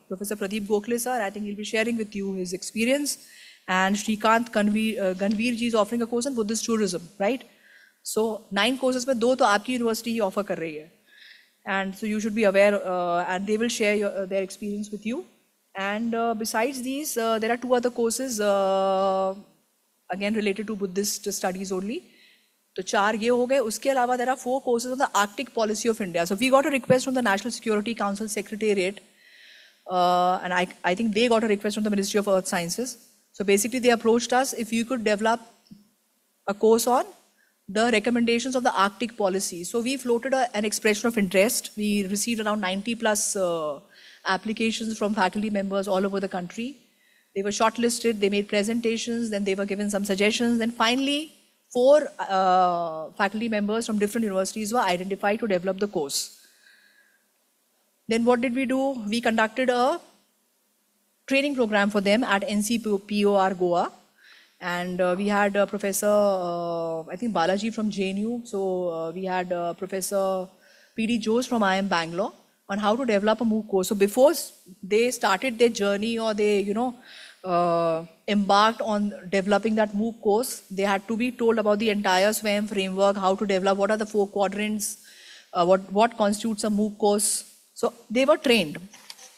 Professor Pradeep Gokhale sir. I think he'll be sharing with you his experience. And Shrikant Ganveer ji is offering a course on Buddhist tourism, right? So 9 courses में 2 तो आपकी university ही offer कर रही है, and so you should be aware, and they will share their experience with you. And besides these, there are 2 other courses again related to Buddhist studies only. तो 4 ये हो गए. उसके अलावा there are 4 courses on the Arctic policy of India. So we got a request from the National Security Council Secretariat, and I think they got a request from the Ministry of Earth Sciences. So basically they approached us if you could develop a course on the recommendations of the Arctic policy. So we floated an expression of interest. We received around 90 plus applications from faculty members all over the country. They were shortlisted, they made presentations, then they were given some suggestions. Then finally, 4 faculty members from different universities were identified to develop the course. Then what did we do? We conducted a training program for them at SPPU-SWAYAM Goa. And we had Professor, I think Balaji from JNU. So we had Professor P.D. Jose from IIM Bangalore on how to develop a MOOC course. So before they started their journey or they, embarked on developing that MOOC course, they had to be told about the entire SWAYAM framework, how to develop, what are the 4 quadrants, what constitutes a MOOC course. So they were trained.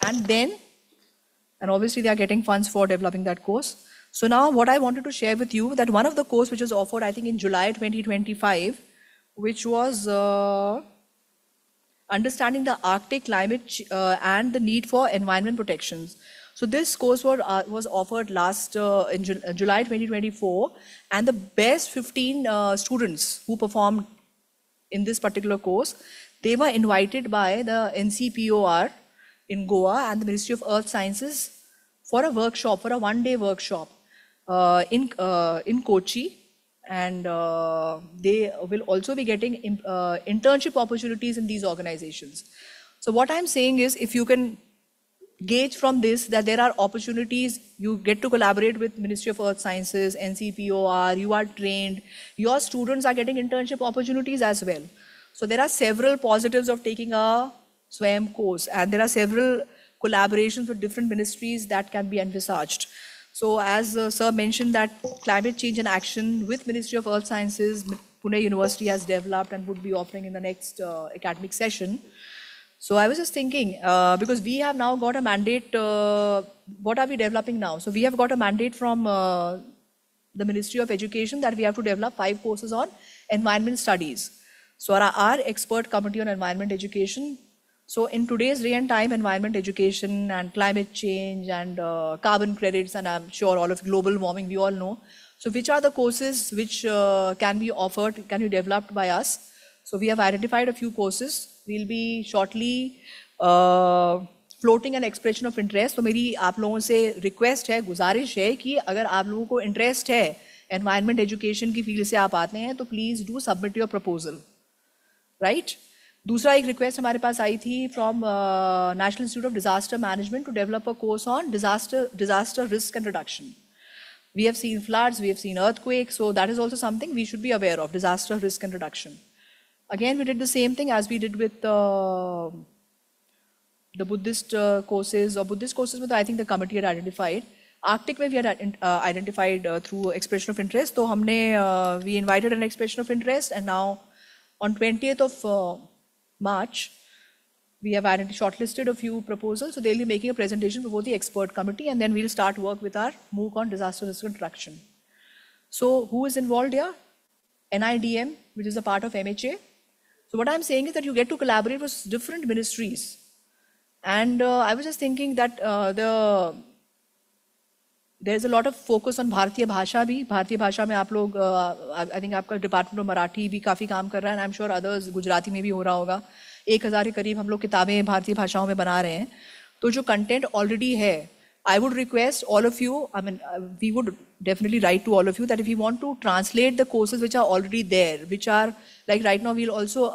And obviously they are getting funds for developing that course. So now what I wanted to share with you, that one of the course which was offered, I think in July 2025, which was understanding the Arctic climate and the need for environment protections. So this course was offered last in July 2024, and the best 15 students who performed in this particular course, they were invited by the NCPOR in Goa and the Ministry of Earth Sciences for a workshop, for a 1-day workshop in Kochi, and they will also be getting internship opportunities in these organizations. So what I'm saying is, if you can gauge from this that there are opportunities, you get to collaborate with Ministry of Earth Sciences, NCPOR, you are trained, your students are getting internship opportunities as well. So there are several positives of taking a SWAYAM course, and there are several collaborations with different ministries that can be envisaged. So as sir mentioned, that climate change and action with Ministry of Earth Sciences, Pune University has developed and would be offering in the next academic session. So I was just thinking, because we have now got a mandate, what are we developing now? So we have got a mandate from the Ministry of Education that we have to develop 5 courses on environment studies. So our expert committee on environment education. So in today's day and time, environment education and climate change and carbon credits, and I'm sure all of global warming, we all know. So which are the courses which can be offered, can be developed by us? So we have identified a few courses. We'll be shortly floating an expression of interest. तो मेरी आप लोगों से request है, गुजारिश है कि अगर आप लोगों को interest है environment education की field से आप आते हैं तो please do submit your proposal, right? दूसरा एक request हमारे पास आई थी from National Institute of Disaster Management to develop a course on disaster risk and reduction. We have seen floods, we have seen earthquakes, so that is also something we should be aware of, disaster risk and reduction. Again, we did the same thing as we did with the Buddhist courses, or Buddhist courses, but I think the committee had identified. Arctic we had identified through expression of interest. So we invited an expression of interest, and now on 20th of March, we have shortlisted a few proposals. So they'll be making a presentation before the expert committee, and then we'll start work with our MOOC on disaster risk reduction. So who is involved here? NIDM, which is a part of MHA. So what I'm saying is that you get to collaborate with different ministries. And I was just thinking that there's a lot of focus on Bharatiya Bhasha bhi. Bharatiya Bhasha mein aap log, I think आपका Department of Marathi bhi काफी काम कर रहा है, and I'm sure others Gujarati में भी हो रहा होगा. 1000 के करीब हम लोग किताबें भारतीय भाषाओं में बना रहे हैं. तो जो content already है, I would request all of you, I mean, we would definitely write to all of you that if you want to translate the courses which are already there, which are, like right now we'll also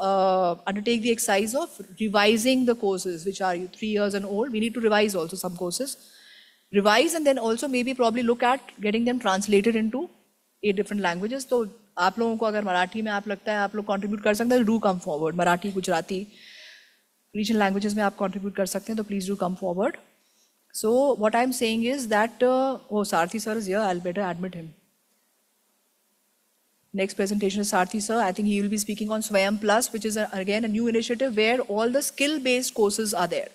undertake the exercise of revising the courses which are 3 years and old. We need to revise also some courses. Revise and then also maybe probably look at getting them translated into 8 different languages. So आप लोगों को अगर मराठी में आप लगता है आप लोग contribute कर सकते हैं, do come forward. Marathi, Gujarati, regional languages में आप contribute कर सकते हैं, तो please do come forward. So what I'm saying is that, oh, Sarthi sir is here, I'll better admit him. Next presentation is Sarthi sir. I think he will be speaking on SWAYAM Plus, which is again a new initiative where all the skill-based courses are there.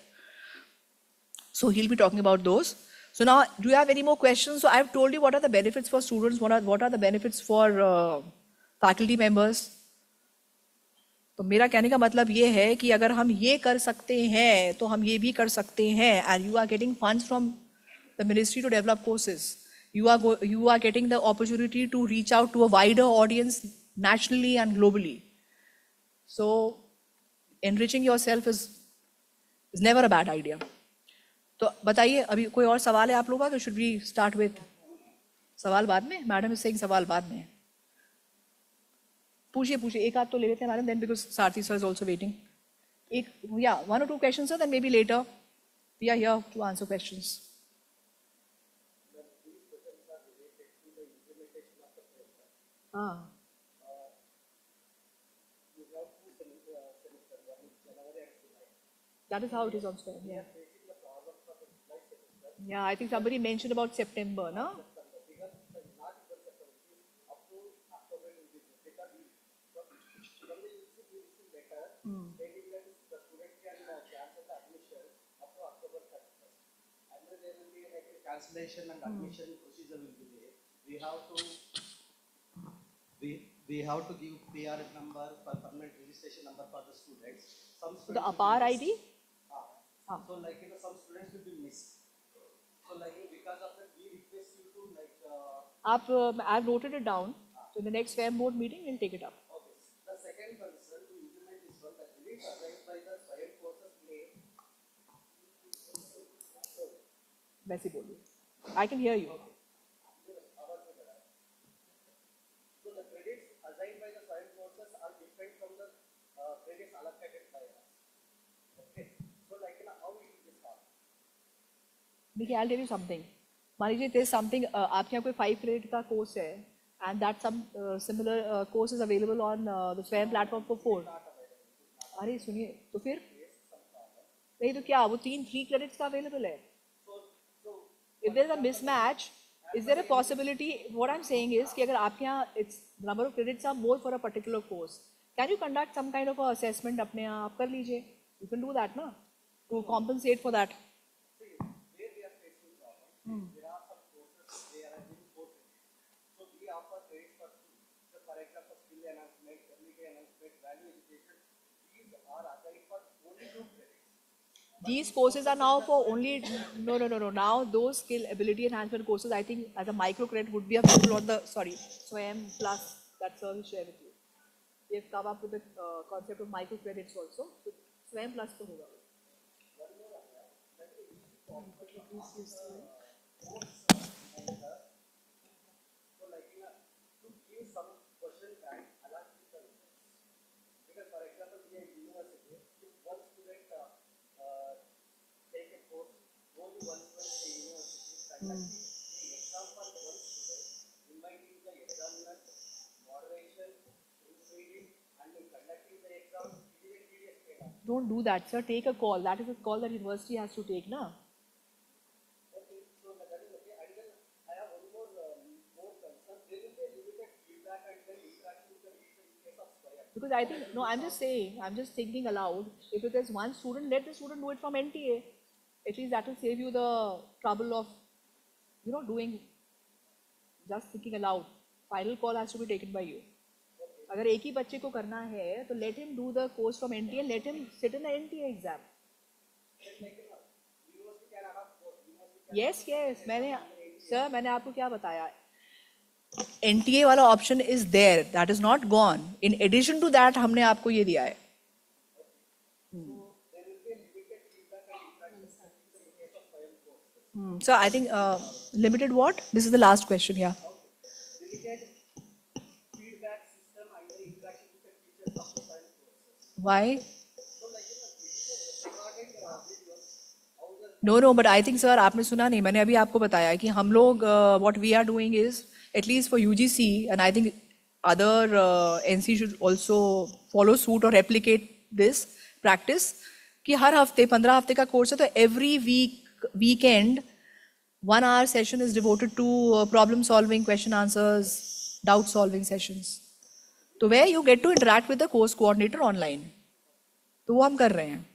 So he'll be talking about those. So now, do you have any more questions? So I've told you what are the benefits for students, what are the benefits for faculty members. तो मेरा कहने का मतलब ये है कि अगर हम ये कर सकते हैं तो हम ये भी कर सकते हैं. And you are getting funds from the ministry to develop courses. You are getting the opportunity to reach out to a wider audience nationally and globally. So enriching yourself is never a bad idea. तो बताइए अभी कोई और सवाल है आप लोगों का? तो should we start with सवाल बाद में? मैडम is saying सवाल बाद में. पूछिए एक आध तो ले लेते हैं madam, then because Sarthi sir is also waiting. Yeah, 1 or 2 questions sir, then maybe later we are here to answer questions. That is how it is on SWAYAM, yeah. Yeah, I think somebody mentioned about September, no? Cancellation and admission procedure will be there. We have to give PR number, permanent registration number for the students. Some students the APAR ID? So like some students will be missed. So like because of that we request you to I've noted it down. So in the next SWAYAM board meeting we'll take it up. Okay. The second concern to implement this one, that credits assigned by the SWAYAM courses may. वैसे बोलिए. I can hear you. So the credits assigned by the SWAYAM courses are different from the credits allocated by us. Okay. So like how we will start? देखिए, I'll tell you something. मान लीजिए there's something आपके यहाँ कोई 5 credit का course है, and that some similar course is available on the SWAYAM platform for 4. अरे सुनिए, तो फिर नहीं तो क्या वो 3 credits का available है? If there is a mismatch, is there a possibility? What I'm saying is कि अगर आपके यहाँ it's number of credits are more for a particular course, can you conduct some kind of a assessment अपने यहाँ आप कर लीजिए? You can do that ना, to compensate for that. Where we are facing problem, there are some courses where are giving 4 credits. So we offer credits for 2. So for example, skill enhancement, early enhancement, value education, these are assigned for only 2 credits. These courses are now for only, no. Now those skill ability enhancement courses, I think as a micro credit would be available on the, SWAYAM plus that service share with you. We have come up with the concept of micro credits also. So SWAYAM plus to hoga. Because, for example, we are university, if one student take a course, only one student in university, conducting the exam for one student, inviting the examiner, moderation, proofreading, and conducting the exam, it is a tedious paper. Don't do that, sir. Take a call. That is a call that university has to take, na? Okay, so that is okay. And then I have one more concern. There will be a limited feedback and then interaction with the teacher in case of SWAYAM. Because I think, no, I'm just saying, I'm just thinking aloud. If it is one student, let the student do it from NTA. At least that will save you the trouble of, doing, just thinking aloud. Final call has to be taken by you. अगर एक ही बच्चे को करना है, तो let him do the course from NTA, let him sit in the NTA exam. Yes, मैंने आपको क्या बताया? NTA वाला option is there, that is not gone. In addition to that, हमने आपको ये दिया है. So I think limited what? This is the last question, yeah. Limited feedback system and the interaction with the teachers of the science courses. Why? So like, recorded videos, how the No, but I think, sir, आपने सुना नहीं. मैंने अभी आपको बताया कि हम लोग what we are doing is, at least for UGC, and I think other NC should also follow suit or replicate this practice, कि हर हफ्ते 15 हफ्ते का कोर्स है, तो every weekend 1 hour session is devoted to problem solving, question answers, doubt solving sessions. तो where you get to interact with the course coordinator online. तो वो हम कर रहे हैं.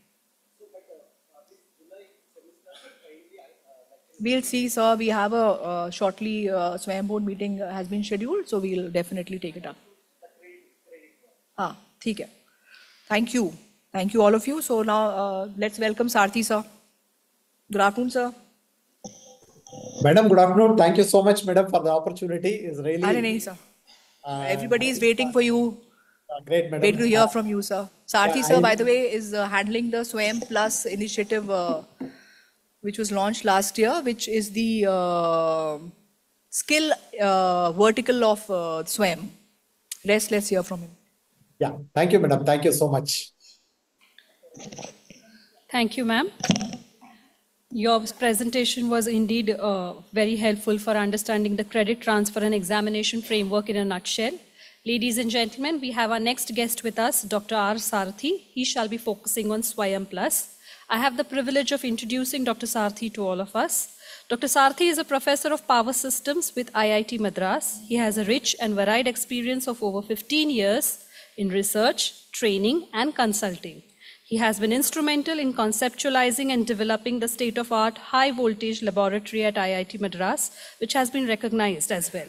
We'll see, sir. We have a shortly SWAYAM board meeting has been scheduled, so we'll definitely take it up. हाँ, ठीक है. Thank you all of you. So now let's welcome Sarthi sir. Good afternoon, sir. Madam, good afternoon. Thank you so much, madam, for the opportunity. It's really. नहीं, sir. Everybody is waiting for you. Great, madam. Wait to hear from you, sir. Sarthi sir, by the way, is handling the SWAYAM Plus initiative, which was launched last year, which is the skill vertical of SWAYAM. Let's hear from him. Yeah, thank you, madam. Thank you so much. Thank you, ma'am. Your presentation was indeed very helpful for understanding the credit transfer and examination framework in a nutshell. Ladies and gentlemen, we have our next guest with us, Dr. R. Sarthi. He shall be focusing on SWAYAM Plus. I have the privilege of introducing Dr. Sarthi to all of us. Dr. Sarthi is a professor of power systems with IIT Madras. He has a rich and varied experience of over 15 years in research, training, and consulting. He has been instrumental in conceptualizing and developing the state-of-art high-voltage laboratory at IIT Madras, which has been recognized as well.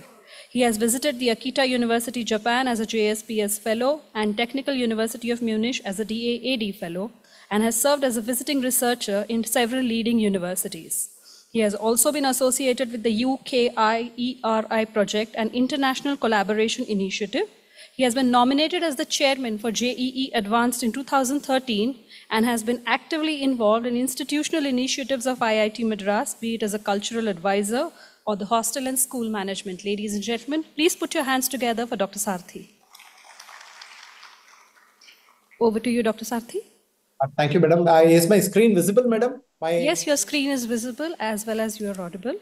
He has visited the Akita University, Japan as a JSPS Fellow and Technical University of Munich as a DAAD Fellow, and has served as a visiting researcher in several leading universities. He has also been associated with the UKI-ERI project, an international collaboration initiative. He has been nominated as the chairman for JEE Advanced in 2013 and has been actively involved in institutional initiatives of IIT Madras, be it as a cultural advisor or the hostel and school management. Ladies and gentlemen, please put your hands together for Dr. Sarthi. Over to you, Dr. Sarthi. Thank you, madam. Is my screen visible, madam? Yes, your screen is visible as well as you are audible.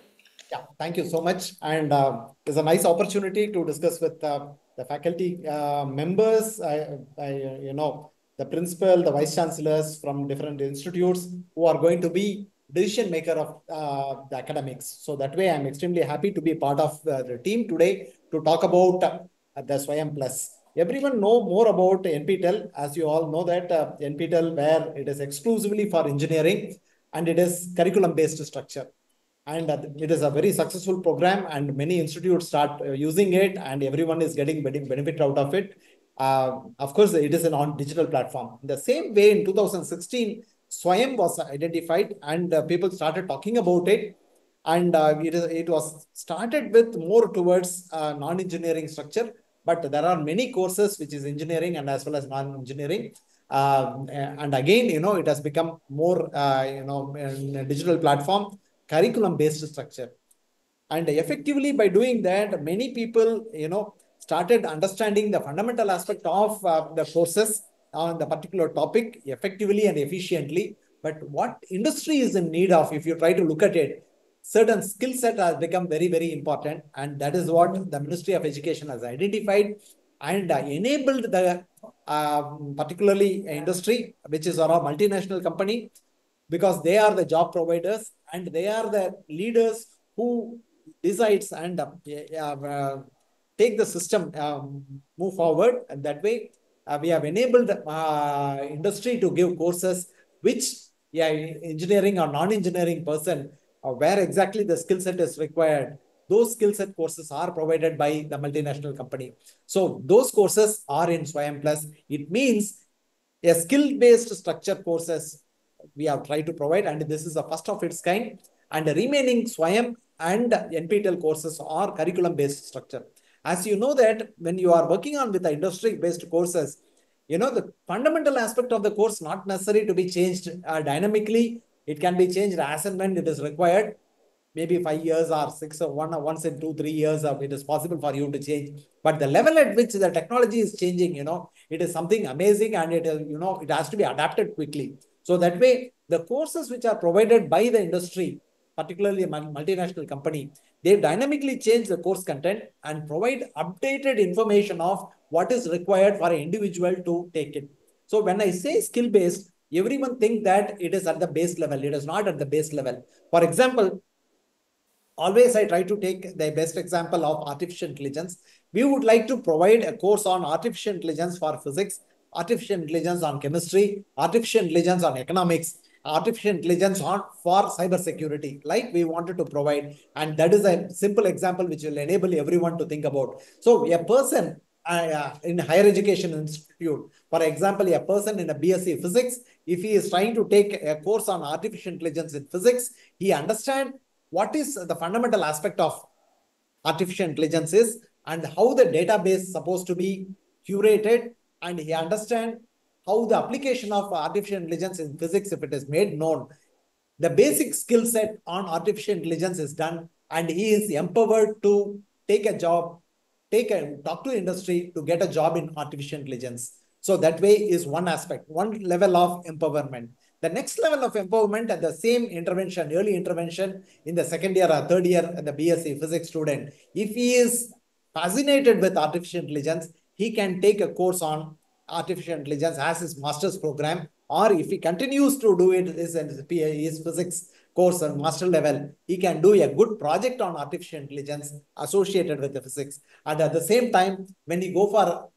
Yeah, thank you so much. And it's a nice opportunity to discuss with the faculty members, the principal, the vice chancellors from different institutes who are going to be decision maker of the academics. So that way, I'm extremely happy to be part of the team today to talk about the SWAYAM Plus. Everyone know more about NPTEL, as you all know that NPTEL, where it is exclusively for engineering and it is curriculum-based structure. And it is a very successful program and many institutes start using it and everyone is getting benefit out of it. Of course, it is an on digital platform. In the same way, in 2016, SWAYAM was identified and people started talking about it. And it was started with more towards non-engineering structure, but there are many courses which is engineering and as well as non-engineering. And again, it has become more, in a digital platform, curriculum-based structure. And effectively, by doing that, many people, started understanding the fundamental aspect of the courses on the particular topic effectively and efficiently. But what industry is in need of, if you try to look at it, certain skill set has become very, very important. And that is what the Ministry of Education has identified and enabled the particularly industry, which is our multinational company, because they are the job providers and they are the leaders who decides and take the system move forward. And that way we have enabled industry to give courses which engineering or non-engineering person where exactly the skill set is required. Those skill set courses are provided by the multinational company. So those courses are in SWAYAM Plus. It means a skill-based structure courses we have tried to provide, and this is the first of its kind. And the remaining SWAYAM and NPTEL courses are curriculum-based structure. As you know that when you are working on with the industry-based courses, the fundamental aspect of the course not necessary to be changed dynamically. It can be changed as and when it is required. Maybe 5 years or 6 or once in 2-3 years, it is possible for you to change. But the level at which the technology is changing, it is something amazing, and it is, it has to be adapted quickly. So that way, the courses which are provided by the industry, particularly a multinational company, they dynamically change the course content and provide updated information of what is required for an individual to take it. So when I say skill-based, everyone think that it is at the base level. It is not at the base level. For example, always I try to take the best example of artificial intelligence. We would like to provide a course on artificial intelligence for physics, artificial intelligence on chemistry, artificial intelligence on economics, artificial intelligence for cybersecurity, like we wanted to provide. And that is a simple example which will enable everyone to think about. So a person in higher education institute, for example, a person in a BSc physics, if he is trying to take a course on artificial intelligence in physics, he understands what is the fundamental aspect of artificial intelligence is and how the database is supposed to be curated, and he understands how the application of artificial intelligence in physics, if it is made known, the basic skill set on artificial intelligence is done, and he is empowered to take a job, talk to industry to get a job in artificial intelligence. So that way is one aspect, one level of empowerment. The next level of empowerment at the same intervention, early intervention in the second year or third year, the BSc physics student, if he is fascinated with artificial intelligence, he can take a course on artificial intelligence as his master's program, or if he continues to do it his physics course on master level, he can do a good project on artificial intelligence associated with the physics. And at the same time, when he go for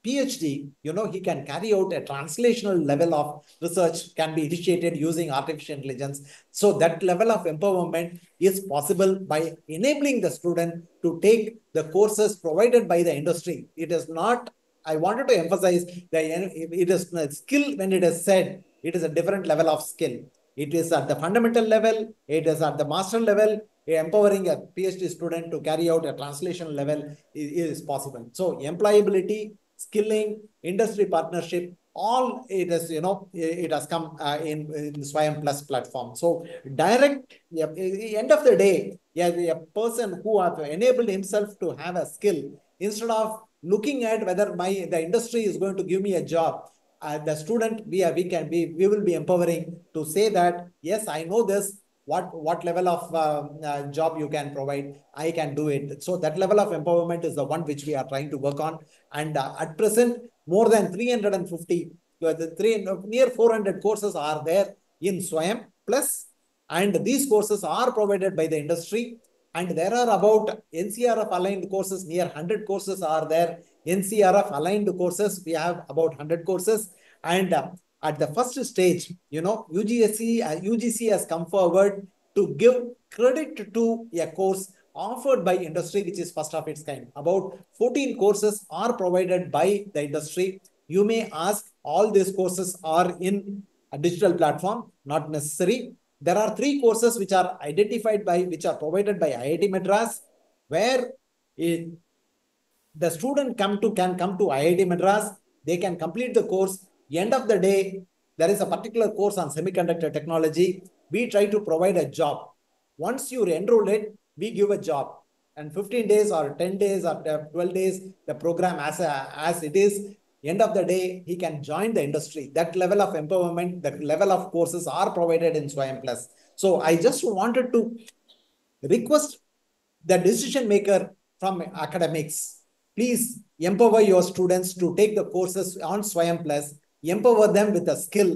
PhD, he can carry out a translational level of research can be initiated using artificial intelligence. So that level of empowerment is possible by enabling the student to take the courses provided by the industry. It is not, I wanted to emphasize that it is a skill. When it is said, it is a different level of skill. It is at the fundamental level, it is at the master level. Empowering a PhD student to carry out a translation level is possible. So employability, skilling, industry partnership, all it is, it has come in SWAYAM Plus platform. So direct, end of the day, a person who has enabled himself to have a skill, instead of looking at whether the industry is going to give me a job, the student, we will be empowering to say that, yes, I know this, what level of job you can provide, I can do it. So that level of empowerment is the one which we are trying to work on. And at present, more than 350, near 400 courses are there in SWAYAM Plus, and these courses are provided by the industry. And there are about NCRF aligned courses, near 100 courses are there. NCRF aligned courses, we have about 100 courses. And at the first stage, UGC has come forward to give credit to a course offered by industry, which is first of its kind. About 14 courses are provided by the industry. You may ask, all these courses are in a digital platform, not necessary. There are 3 courses which are identified by, which are provided by IIT Madras, where the student can come to IIT Madras, they can complete the course. End of the day, there is a particular course on semiconductor technology. We try to provide a job. Once you enroll it, we give a job. And 15 days or 10 days or 12 days, the program as it is, end of the day, he can join the industry. That level of empowerment, that level of courses are provided in SWAYAM Plus. So I just wanted to request the decision maker from academics, please empower your students to take the courses on SWAYAM Plus, empower them with a skill,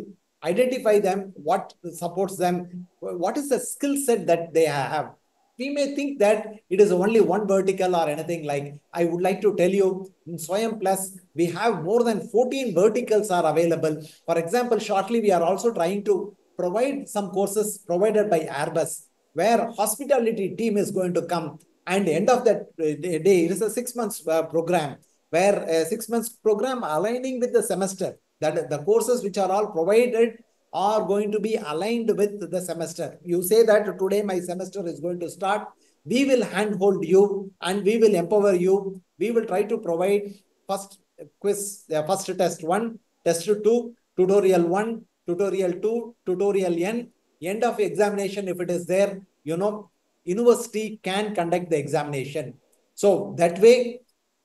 identify them, what supports them, what is the skill set that they have. We may think that it is only one vertical or anything like. I would like to tell you, in SWAYAM Plus, we have more than 14 verticals are available. For example, shortly we are also trying to provide some courses provided by Airbus, where hospitality team is going to come, and end of that day, it is a 6 months program, where a 6 months program aligning with the semester, that the courses which are all provided are going to be aligned with the semester. You say that today my semester is going to start, we will handhold you and we will empower you. We will try to provide first quiz, first test 1, test 2, tutorial 1, tutorial 2, tutorial N. End of examination, if it is there, university can conduct the examination. So that way,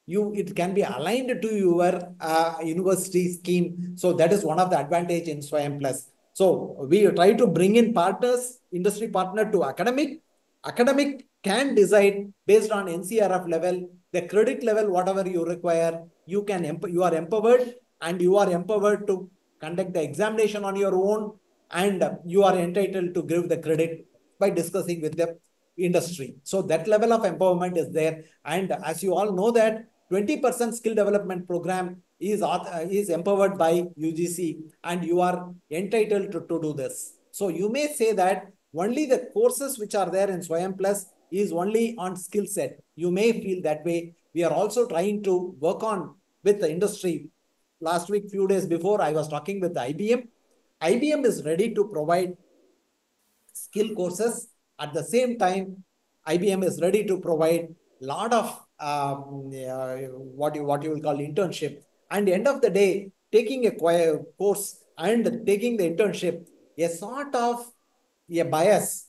it can be aligned to your university scheme. So that is one of the advantage in SWAYAM Plus. So we try to bring in partners, industry partner to academic. Academic can decide based on NCRF level, the credit level, whatever you require, you are empowered, and you are empowered to conduct the examination on your own, and you are entitled to give the credit by discussing with the industry. So that level of empowerment is there. And as you all know that 20% skill development program is empowered by UGC, and you are entitled to do this. So you may say that only the courses which are there in SWAYAM Plus is only on skill set. You may feel that way. We are also trying to work on with the industry. Last week, few days before, I was talking with IBM. IBM is ready to provide skill courses. At the same time, IBM is ready to provide a lot of what you will call internship. And end of the day, taking a course and taking the internship, a sort of a bias.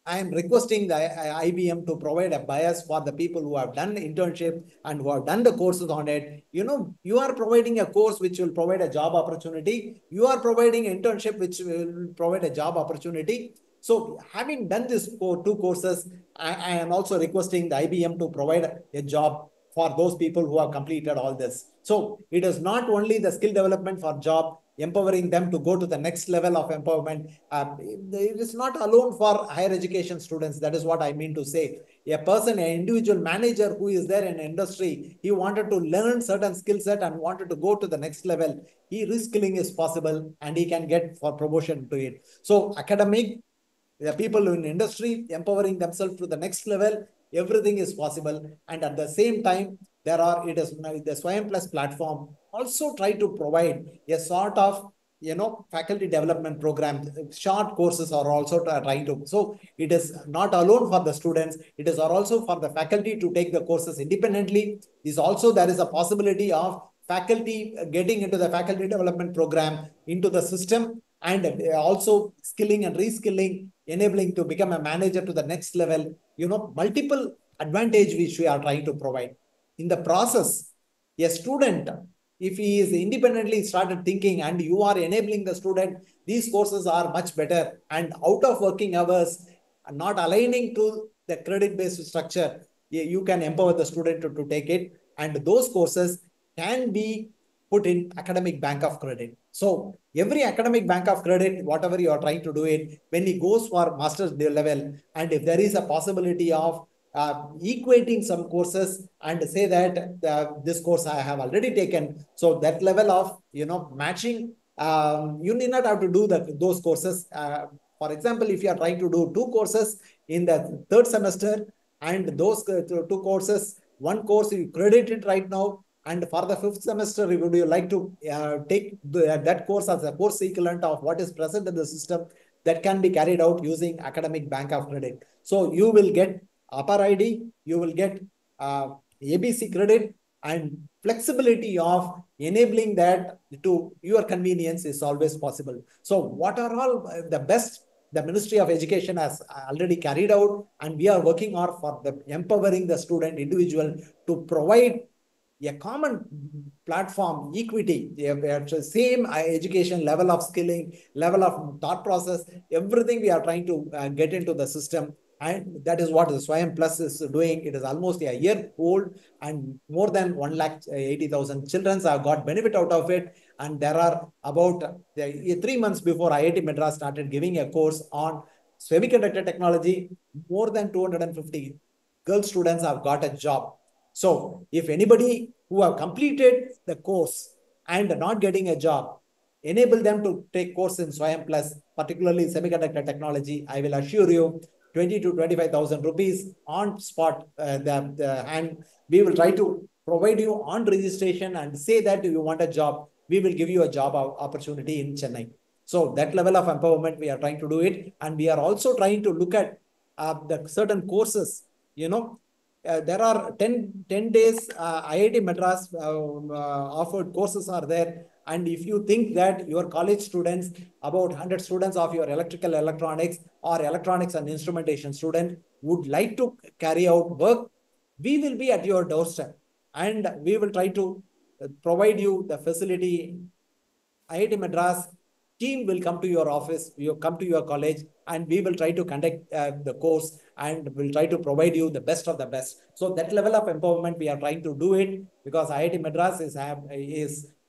I am requesting the IBM to provide a bias for the people who have done internship and who have done the courses on it. You are providing a course which will provide a job opportunity. You are providing an internship which will provide a job opportunity. So having done these 2 courses, I am also requesting the IBM to provide a job for those people who have completed all this. So it is not only the skill development for job, empowering them to go to the next level of empowerment. It is not alone for higher education students. That is what I mean to say. A person, an individual manager who is there in industry, he wanted to learn certain skill set and wanted to go to the next level. Reskilling is possible, and he can get for promotion to it. So academic, the people in industry empowering themselves to the next level, everything is possible. And at the same time, the SWAYAM Plus platform also try to provide a sort of faculty development program. Short courses are also trying to. So it is not alone for the students. It is also for the faculty to take the courses independently. There is a possibility of faculty getting into the faculty development program into the system, and also skilling and reskilling, enabling to become a manager to the next level. Multiple advantage which we are trying to provide. In the process, a student, if he is independently started thinking and you are enabling the student, these courses are much better, and out of working hours, not aligning to the credit-based structure, you can empower the student to take it, and those courses can be put in academic bank of credit. So every academic bank of credit, whatever you are trying to do it, when he goes for master's level, and if there is a possibility of equating some courses and say that this course I have already taken, so that level of matching, you need not have to do those courses. For example, if you are trying to do 2 courses in the 3rd semester, and those 2 courses, one course you credit it right now, And for the 5th semester, would you like to take that course as a course equivalent of what is present in the system that can be carried out using academic bank of credit? So you will get upper ID, you will get ABC credit, and flexibility of enabling that to your convenience is always possible. So what are all the best the Ministry of Education has already carried out, and we are working on for the empowering the student individual to provide a common platform, equity, same education, level of skilling, level of thought process, everything we are trying to get into the system. And that is what the SWAYAM Plus is doing. It is almost a year old, and more than 1,80,000 children have got benefit out of it. And there are about 3 months before IIT Madras started giving a course on semiconductor technology, more than 250 girl students have got a job. So if anybody who have completed the course and not getting a job, enable them to take course in SWAYAM Plus, particularly semiconductor technology. I will assure you 20 to 25,000 rupees on spot, and we will try to provide you on registration and say that if you want a job, we will give you a job opportunity in Chennai. So that level of empowerment, we are trying to do it. And we are also trying to look at the certain courses, there are 10 days IIT Madras offered courses are there. And if you think that your college students, about 100 students of your electrical electronics or electronics and instrumentation student would like to carry out work, we will be at your doorstep and we will try to provide you the facility. IIT Madras team will come to your office, you come to your college, and we will try to conduct the course and we'll try to provide you the best of the best. So that level of empowerment, we are trying to do it because IIT Madras is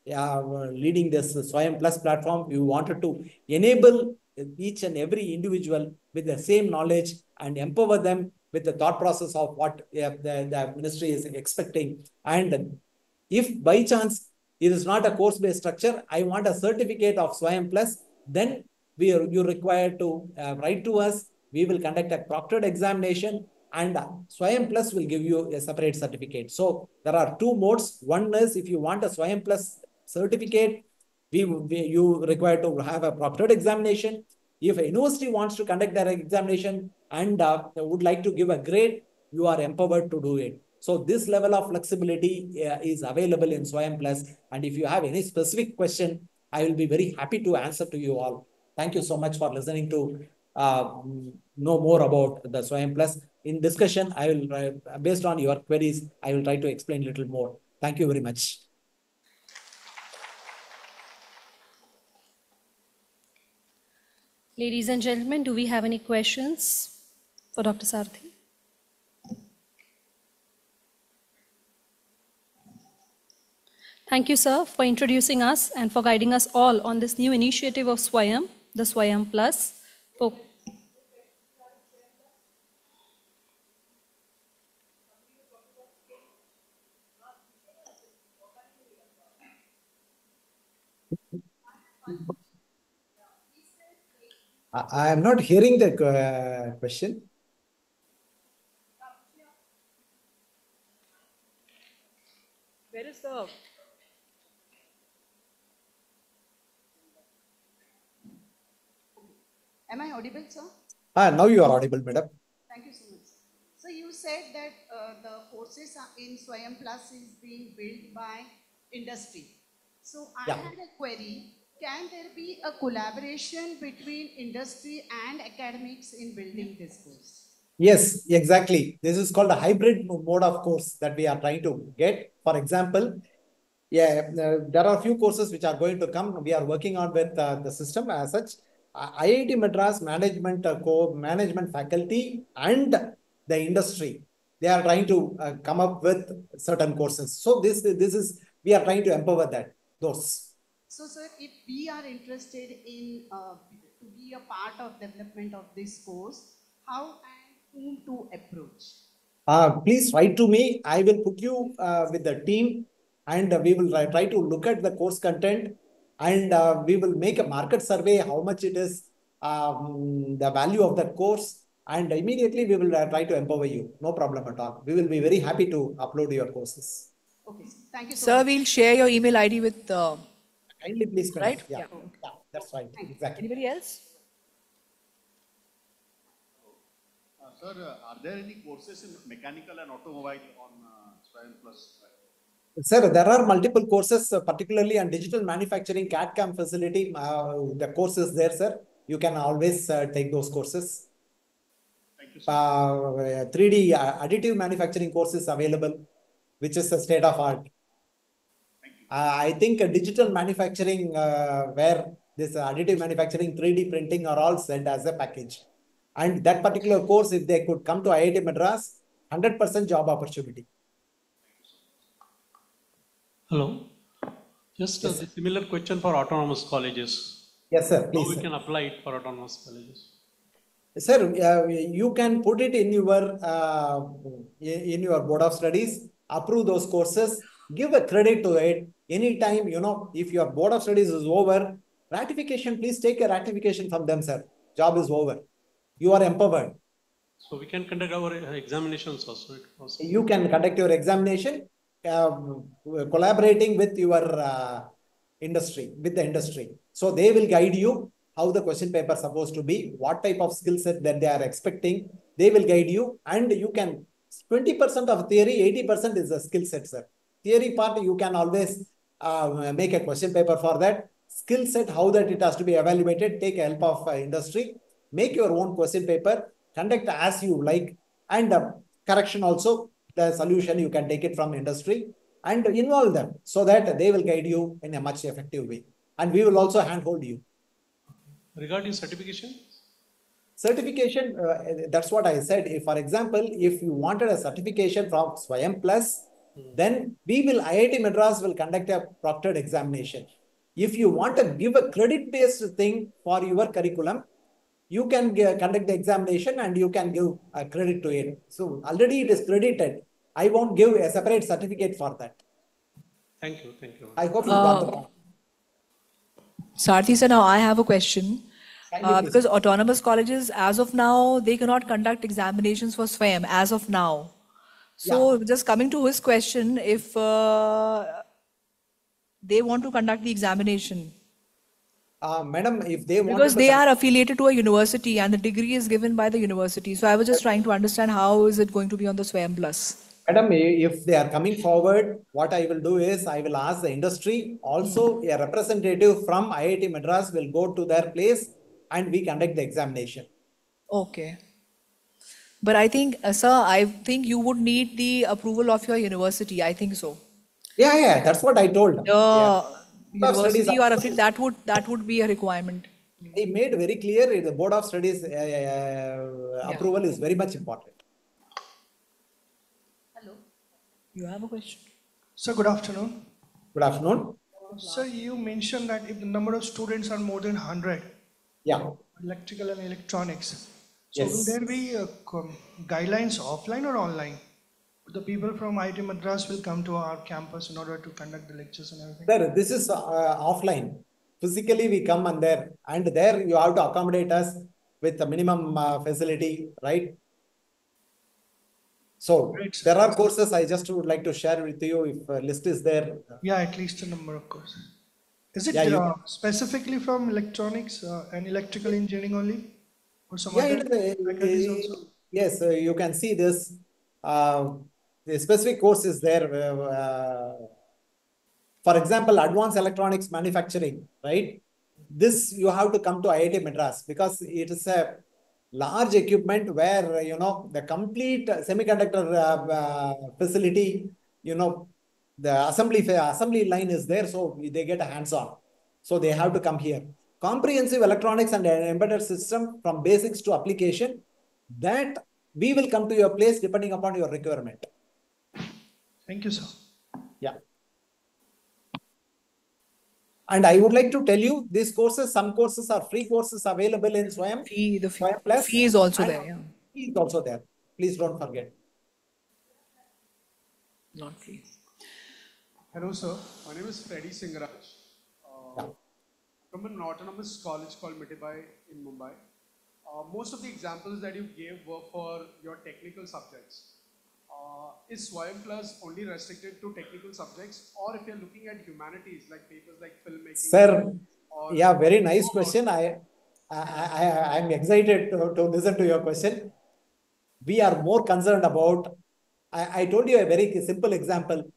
leading this SWAYAM Plus platform. We wanted to enable each and every individual with the same knowledge and empower them with the thought process of what the ministry is expecting. And if by chance it is not a course-based structure, I want a certificate of SWAYAM Plus, then you're required to write to us. We will conduct a proctored examination and SWAYAM Plus will give you a separate certificate. So there are two modes. One is if you want a SWAYAM Plus certificate, you require to have a proctored examination. If a university wants to conduct their examination and would like to give a grade, you are empowered to do it. So this level of flexibility is available in SWAYAM Plus. And if you have any specific question, I will be very happy to answer to you all. Thank you so much for listening to know more about the SWAYAM Plus. In discussion, I will, based on your queries, I will try to explain a little more. Thank you very much. Ladies and gentlemen, do we have any questions for Dr. Sarathi? Thank you, sir, for introducing us and for guiding us all on this new initiative of SWAYAM, the SWAYAM Plus. I am not hearing the question. Where is the... Am I audible, sir? Now you are audible, madam. Thank you so much. So you said that the courses in SWAYAM Plus is being built by industry. So I had a query. Can there be a collaboration between industry and academics in building this course? Yes, exactly. This is called a hybrid mode of course that we are trying to get. For example, there are a few courses which are going to come. We are working on with the system as such. IIT Madras management management faculty and the industry, they are trying to come up with certain courses. So this is, we are trying to empower those. So sir, if we are interested in to be a part of development of this course, how and whom to approach? Please write to me. I will put you with the team and we will try to look at the course content and we will make a market survey, how much it is, the value of that course, and immediately we will try to empower you. No problem at all. We will be very happy to upload your courses. Okay, thank you so Sir, much. we'll share your email ID with, Kindly please connect. right? Yeah. Yeah, that's right. Exactly. Anybody else? Sir, are there any courses in mechanical and automobile on SWAYAM Plus? Sir, there are multiple courses, particularly on digital manufacturing CAD/CAM facility. The course is there, sir. You can always take those courses. Thank you, sir. 3D additive manufacturing course is available, which is a state of art. I think digital manufacturing, where this additive manufacturing, 3D printing are all sent as a package. And that particular course, if they could come to IIT Madras, 100% job opportunity. Hello. Just a similar question for autonomous colleges. Yes, sir. Please. How we Sir. can apply it for autonomous colleges? Sir, you can put it in your board of studies, approve those courses, give a credit to it. Anytime, if your board of studies is over, ratification, please take a ratification from them, sir. Job is over. You are empowered. So we can conduct our examinations also. You can conduct your examination, collaborating with your industry, with the industry. So they will guide you how the question paper is supposed to be, what type of skill set that they are expecting. They will guide you, and you can 20% of theory, 80% is the skill set, sir. Theory part, you can always make a question paper for that. Skill set, how that it has to be evaluated, take help of industry, make your own question paper, conduct as you like, and correction also, the solution, you can take it from industry and involve them so that they will guide you in a much effective way. And we will also handhold you. Regarding certification? Certification, that's what I said. If, for example, if you wanted a certification from SWAYAM Plus, then IIT Madras will conduct a proctored examination. If you want to give a credit-based thing for your curriculum, you can conduct the examination and you can give a credit to it. So already it is credited. I won't give a separate certificate for that. Thank you. Thank you. I hope you got the point. Sarthi sir, now I have a question. Because autonomous colleges, as of now, they cannot conduct examinations for SWAYAM as of now. So just coming to his question, if they want to conduct the examination. Madam, if they want because they are affiliated to a university and the degree is given by the university. So I was just trying to understand how is it going to be on the SWAYAM Plus. Madam, if they are coming forward, what I will do is I will ask the industry. Also, a representative from IIT Madras will go to their place and we conduct the examination. Okay. But I think, sir, I think you would need the approval of your university. I think so. Yeah, that's what I told. University you are affiliated, that would be a requirement. He made very clear the Board of Studies approval is very much important. Hello. You have a question? Sir, good afternoon. Good afternoon. Sir, you mentioned that if the number of students are more than 100, electrical and electronics, so will there be guidelines offline or online? The people from IIT Madras will come to our campus in order to conduct the lectures and everything? Sir, this is offline. Physically, we come and there you have to accommodate us with the minimum facility, right? So there are courses I just would like to share with you if a list is there. Yeah, at least a number of courses. Is it specifically from electronics and electrical engineering only? Or some other faculties also? Yes, you can see this. The specific course is there. For example, advanced electronics manufacturing, right? This you have to come to IIT Madras because it is a large equipment where, the complete semiconductor facility, the assembly line is there, so they get a hands-on. So they have to come here. Comprehensive electronics and embedded system from basics to application, that we will come to your place depending upon your requirement. Thank you, sir. Yeah. And I would like to tell you, these courses, some courses are free courses available in SWAYAM. SWAYAM Plus. Fee is also there. Yeah. Fee is also there. Please don't forget. Not free. Hello, sir. My name is Freddy Singraj. From an autonomous college called Mitibai in Mumbai. Most of the examples that you gave were for your technical subjects. is SWAYAM Plus only restricted to technical subjects, or if you're looking at humanities like papers like filmmaking? Sir, or yeah, very nice question. I'm excited to listen to your question. We are more concerned about, I told you a very simple example,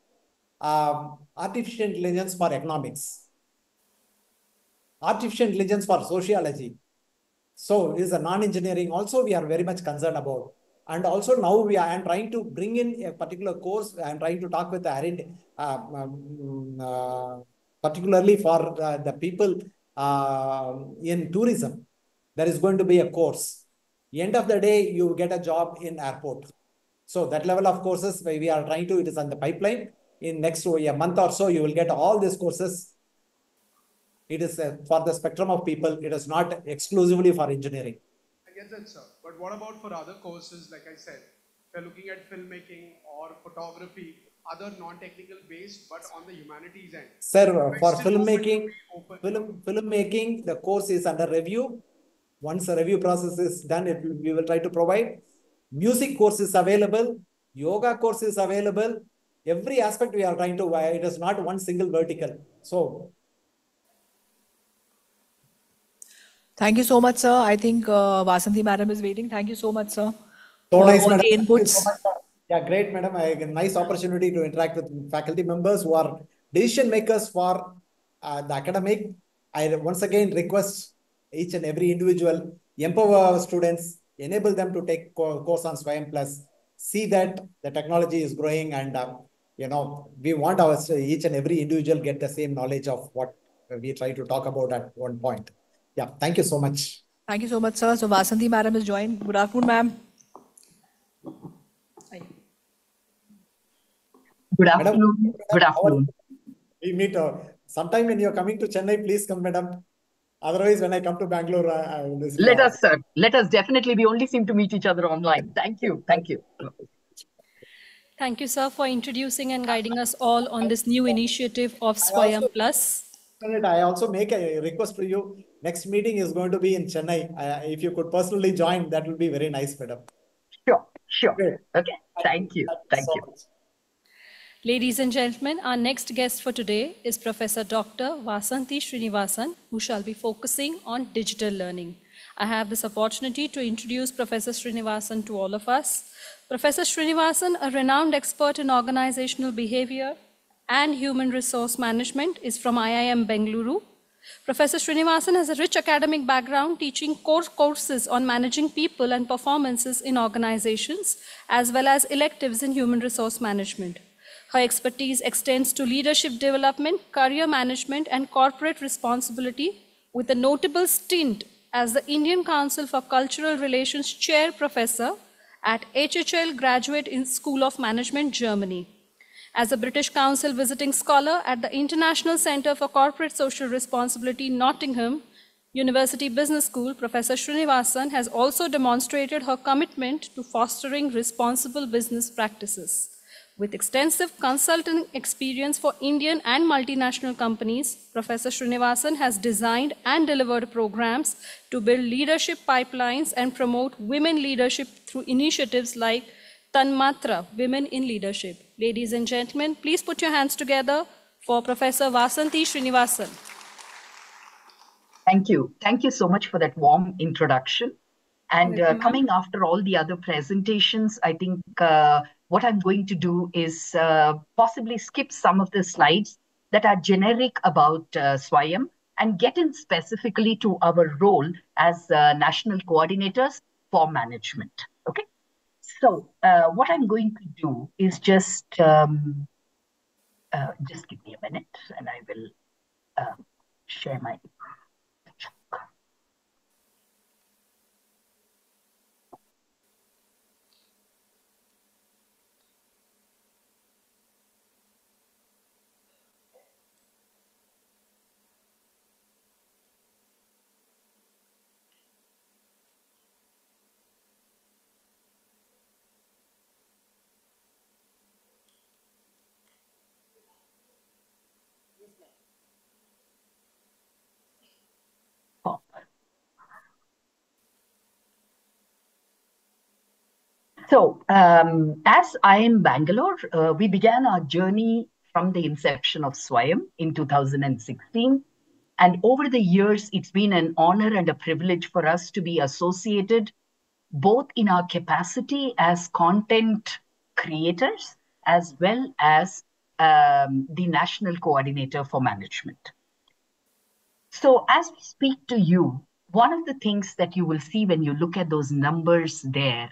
artificial intelligence for economics, artificial intelligence for sociology. So is a non-engineering also we are very much concerned about. And also now I am trying to bring in a particular course. I am trying to talk with the particularly for the people in tourism. There is going to be a course. End of the day, you get a job in airport. So that level of courses we are trying to, it is on the pipeline. In next a month or so, you will get all these courses. It is for the spectrum of people. It is not exclusively for engineering. I get that, sir. But what about for other courses, like I said, if you're looking at filmmaking or photography, other non-technical based, but on the humanities end? Sir, for filmmaking, the course is under review. Once the review process is done, we will try to provide. Music course is available. Yoga course is available. Every aspect we are trying to, it is not one single vertical. So, thank you so much, sir. I think Vasanthi madam is waiting. Thank you so much, sir, so for nice, all madam. the Thank you inputs. so much, sir. Yeah, great, madam. A nice opportunity to interact with faculty members who are decision makers for the academic. I once again request each and every individual, empower students, enable them to take course on SWAYAM Plus, see that the technology is growing, and we want each and every individual get the same knowledge of what we try to talk about at one point. Yeah, thank you so much. Thank you so much, sir. So Vasanthi madam is joined. Good afternoon, ma'am. Good afternoon. Madam, Good afternoon. We meet sometime when you're coming to Chennai, please come, madam. Otherwise, when I come to Bangalore, I will visit. Let us definitely. We only seem to meet each other online. Thank you. Thank you. Thank you, sir, for introducing and guiding us all on this new initiative of SWAYAM Plus. I also make a request to you. Next meeting is going to be in Chennai. If you could personally join, that would be very nice, madam. Sure. Okay. Thank you. Thank you. Ladies and gentlemen, our next guest for today is Professor Dr. Vasanthi Srinivasan, who shall be focusing on digital learning. I have this opportunity to introduce Professor Srinivasan to all of us. Professor Srinivasan, a renowned expert in organizational behavior and human resource management, is from IIM Bengaluru. Professor Srinivasan has a rich academic background teaching core courses on managing people and performances in organizations, as well as electives in human resource management. Her expertise extends to leadership development, career management, and corporate responsibility, with a notable stint as the Indian Council for Cultural Relations Chair Professor at HHL Graduate School of Management, Germany. As a British Council visiting scholar at the International Centre for Corporate Social Responsibility, Nottingham University Business School, Professor Srinivasan has also demonstrated her commitment to fostering responsible business practices. With extensive consulting experience for Indian and multinational companies, Professor Srinivasan has designed and delivered programs to build leadership pipelines and promote women leadership through initiatives like Tanmatra, Women in Leadership. Ladies and gentlemen, please put your hands together for Professor Vasanthi Srinivasan. Thank you. Thank you so much for that warm introduction. And coming after all the other presentations, I think what I'm going to do is possibly skip some of the slides that are generic about SWAYAM and get in specifically to our role as national coordinators for management. Okay. So what I'm going to do is just give me a minute and I will share my. As IIM Bangalore, we began our journey from the inception of SWAYAM in 2016. And over the years, it's been an honor and a privilege for us to be associated both in our capacity as content creators as well as the national coordinator for management. So as we speak to you, one of the things that you will see when you look at those numbers there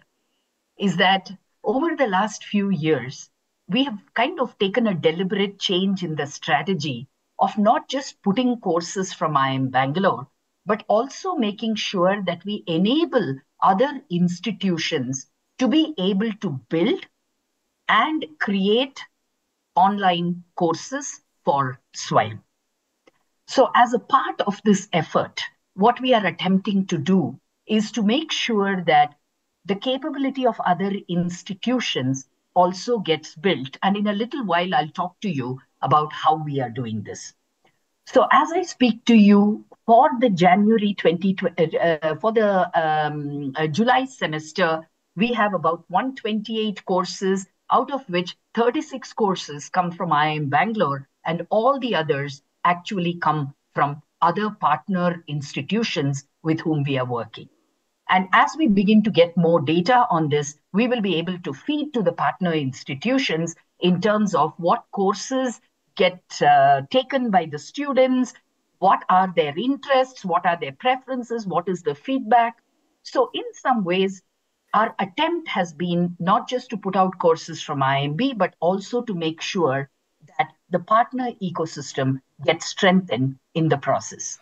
is that over the last few years, we have kind of taken a deliberate change in the strategy of not just putting courses from IIM Bangalore, but also making sure that we enable other institutions to be able to build and create online courses for SWAYAM. So as a part of this effort, what we are attempting to do is to make sure that the capability of other institutions also gets built. And in a little while, I'll talk to you about how we are doing this. So as I speak to you for the July semester, we have about 128 courses, out of which 36 courses come from IIM Bangalore, and all the others actually come from other partner institutions with whom we are working. And as we begin to get more data on this, we will be able to feed to the partner institutions in terms of what courses get taken by the students, what are their interests, what are their preferences, what is the feedback. So in some ways, our attempt has been not just to put out courses from IIMB, but also to make sure that the partner ecosystem gets strengthened in the process.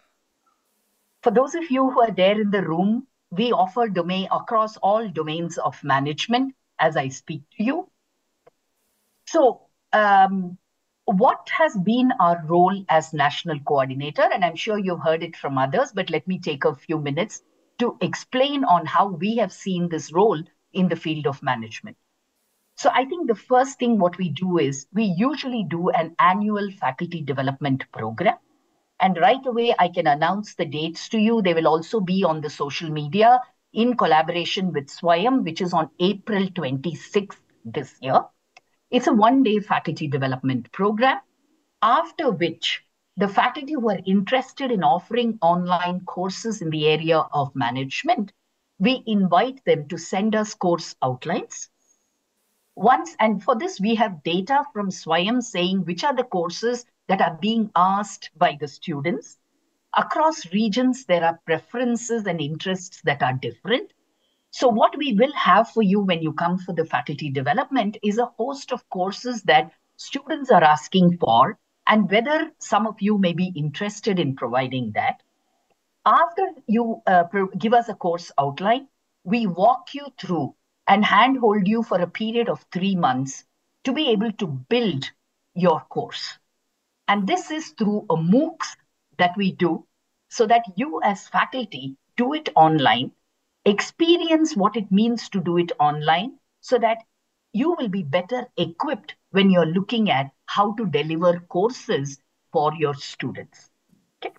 For those of you who are there in the room, we offer domain across all domains of management as I speak to you. So what has been our role as national coordinator? And I'm sure you've heard it from others, but let me take a few minutes to explain on how we have seen this role in the field of management. So I think the first thing what we do is we usually do an annual faculty development program. And right away, I can announce the dates to you. They will also be on the social media in collaboration with SWAYAM, which is on April 26th this year. It's a one-day faculty development program, after which the faculty who are interested in offering online courses in the area of management, we invite them to send us course outlines. And for this, we have data from SWAYAM saying which are the courses that are being asked by the students. Across regions, there are preferences and interests that are different. So what we will have for you when you come for the faculty development is a host of courses that students are asking for, and whether some of you may be interested in providing that. After you give us a course outline, we walk you through and handhold you for a period of 3 months to be able to build your course. And this is through a MOOCs that we do so that you as faculty do it online, experience what it means to do it online so that you will be better equipped when you're looking at how to deliver courses for your students. Okay.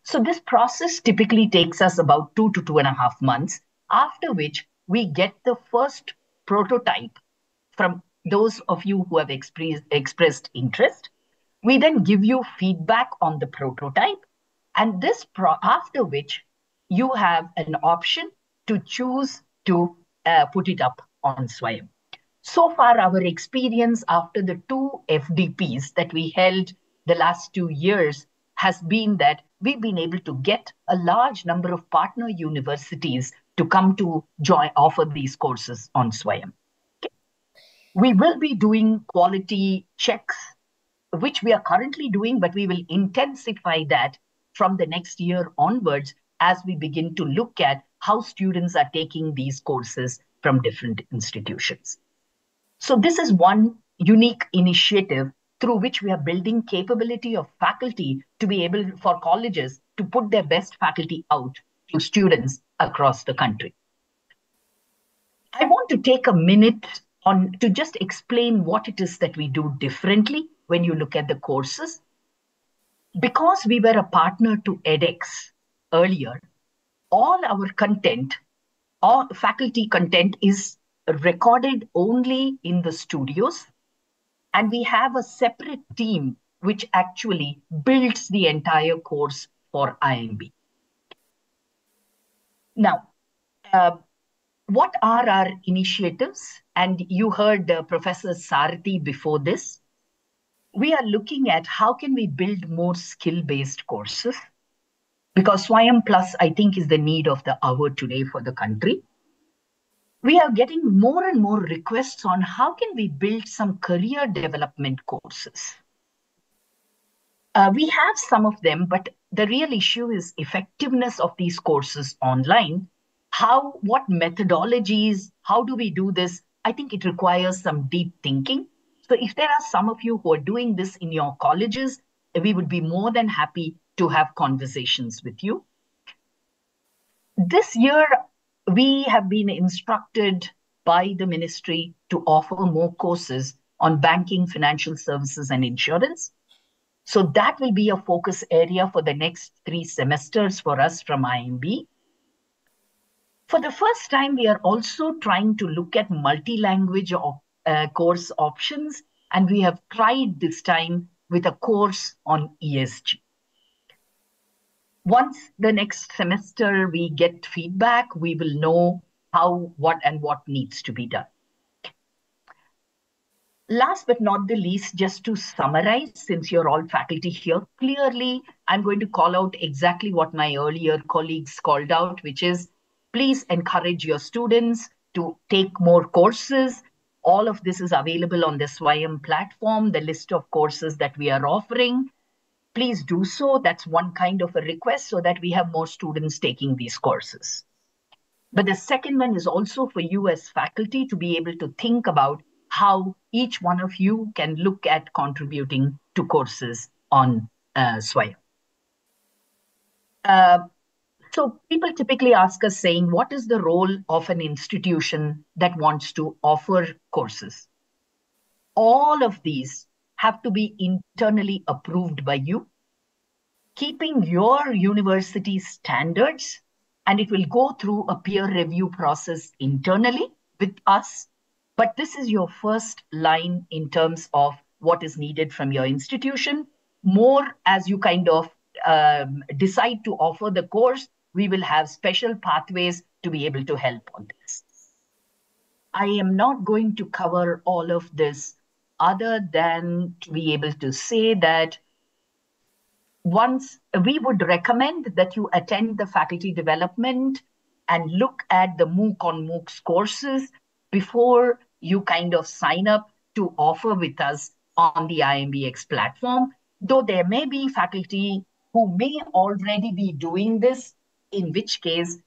So this process typically takes us about 2 to 2.5 months, after which we get the first prototype from those of you who have expressed interest. We then give you feedback on the prototype, and after which you have an option to choose to put it up on SWAYAM. So far, our experience after the 2 FDPs that we held the last 2 years has been that we've been able to get a large number of partner universities to come to offer these courses on SWAYAM. Okay. We will be doing quality checks, which we are currently doing, but we will intensify that from the next year onwards as we begin to look at how students are taking these courses from different institutions. So this is one unique initiative through which we are building capability of faculty to be able for colleges to put their best faculty out to students across the country. I want to take a minute to just explain what it is that we do differently when you look at the courses. Because we were a partner to edX earlier, all our content, all faculty content is recorded only in the studios, and we have a separate team which actually builds the entire course for IMB. Now, what are our initiatives? And you heard Professor Sarthi before this. We are looking at how can we build more skill-based courses, because SWAYAM Plus, I think, is the need of the hour today for the country. We are getting more and more requests on how can we build some career development courses. We have some of them, but the real issue is effectiveness of these courses online. What methodologies, how do we do this? I think it requires some deep thinking. So if there are some of you who are doing this in your colleges, we would be more than happy to have conversations with you. This year, we have been instructed by the ministry to offer more courses on banking, financial services, and insurance. So that will be a focus area for the next 3 semesters for us from IMB. For the first time, we are also trying to look at multi-language course options, and we have tried this time with a course on ESG. Once the next semester we get feedback, we will know how, what needs to be done. Last but not the least, just to summarize, since you're all faculty here, clearly, I'm going to call out exactly what my earlier colleagues called out, which is please encourage your students to take more courses. All of this is available on the SWAYAM platform, the list of courses that we are offering. Please do so. That's one kind of a request so that we have more students taking these courses. But the second one is also for you as faculty to be able to think about how each one of you can look at contributing to courses on SWAYAM. So people typically ask us saying, what is the role of an institution that wants to offer courses? All of these have to be internally approved by you, keeping your university standards, and it will go through a peer review process internally with us. But this is your first line in terms of what is needed from your institution. More as you kind of decide to offer the course, we will have special pathways to be able to help on this. I am not going to cover all of this other than to be able to say that once we would recommend that you attend the faculty development and look at the MOOC on MOOCs courses before you kind of sign up to offer with us on the IMBX platform, though there may be faculty who may already be doing this, in which case,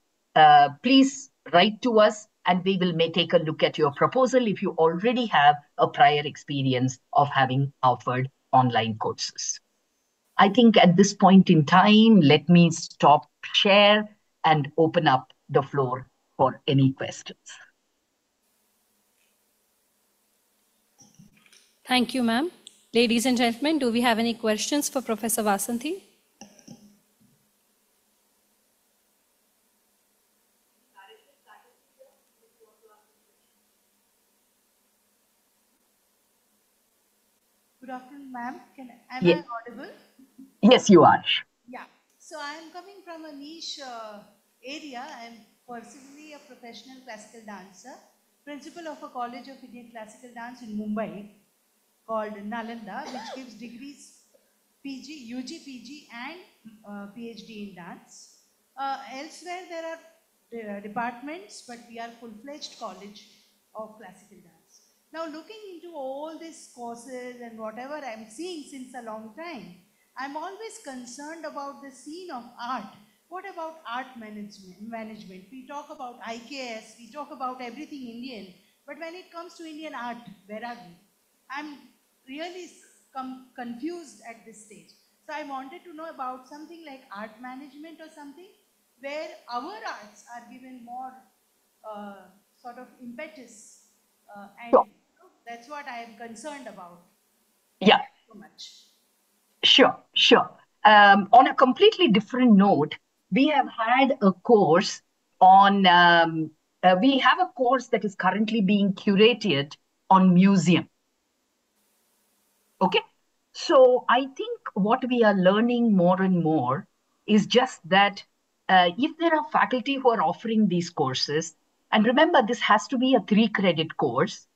please write to us and we may take a look at your proposal if you already have a prior experience of having offered online courses. I think at this point in time, let me stop share and open up the floor for any questions. Thank you, ma'am. Ladies and gentlemen, do we have any questions for Professor Vasanthi? Good afternoon, ma'am. Am Yes. I audible? Yes, you are. Yeah. So I am coming from a niche area. I am personally a professional classical dancer, principal of a College of Indian Classical Dance in Mumbai called Nalanda, which gives degrees PG, UG, PG and PhD in dance. Elsewhere there are departments, but we are full-fledged college of classical dance. Now looking into all these courses and whatever I'm seeing since a long time, I'm always concerned about the scene of art. What about art management? We talk about IKS, we talk about everything Indian, but when it comes to Indian art, where are we? I'm really confused at this stage. So I wanted to know about something like art management or something where our arts are given more sort of impetus and that's what I am concerned about. Yeah. Thank you so much. Sure. On a completely different note, we have had a course on we have a course that is currently being curated on museum. Okay, so I think what we are learning more and more is just that if there are faculty who are offering these courses, and remember this has to be a 3-credit course,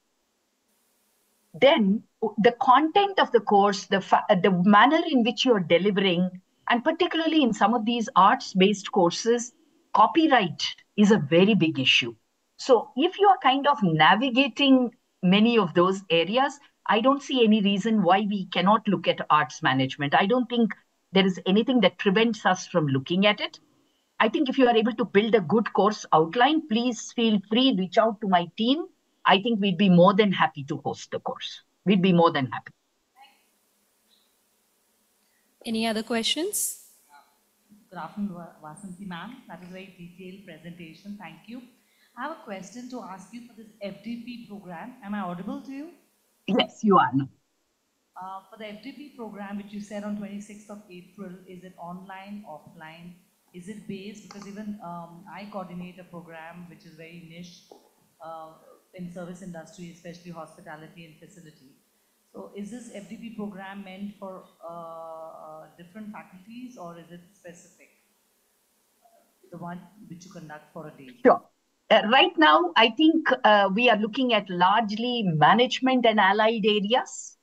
then the content of the course, the manner in which you're delivering, and particularly in some of these arts-based courses, copyright is a very big issue. So if you are kind of navigating many of those areas, I don't see any reason why we cannot look at arts management. I don't think there is anything that prevents us from looking at it. I think if you are able to build a good course outline, please feel free, reach out to my team. I think we'd be more than happy to host the course. We'd be more than happy. Any other questions? Good afternoon, Vasanthi ma'am. That was a very detailed presentation. Thank you. I have a question to ask you for this FDP program. Am I audible to you? Yes, you are. For the FDP program, which you said on 26th of April, is it online, offline? Is it based? Because even I coordinate a program which is very niche in service industry, especially hospitality and facility. So is this FDP program meant for different faculties, or is it specific? The one which you conduct for a day? Sure. Right now, I think we are looking at largely management and allied areas.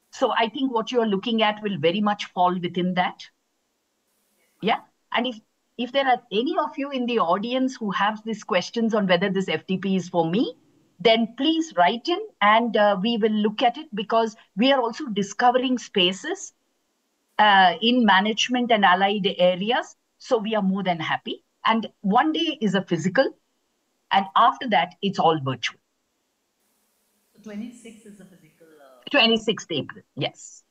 So I think what you're looking at will very much fall within that. Yeah. And if there are any of you in the audience who have these questions on whether this FDP is for me, then please write in and we will look at it, because we are also discovering spaces in management and allied areas. So we are more than happy. And one day is a physical, and after that, it's all virtual. So 26th is the physical. 26th April, yes.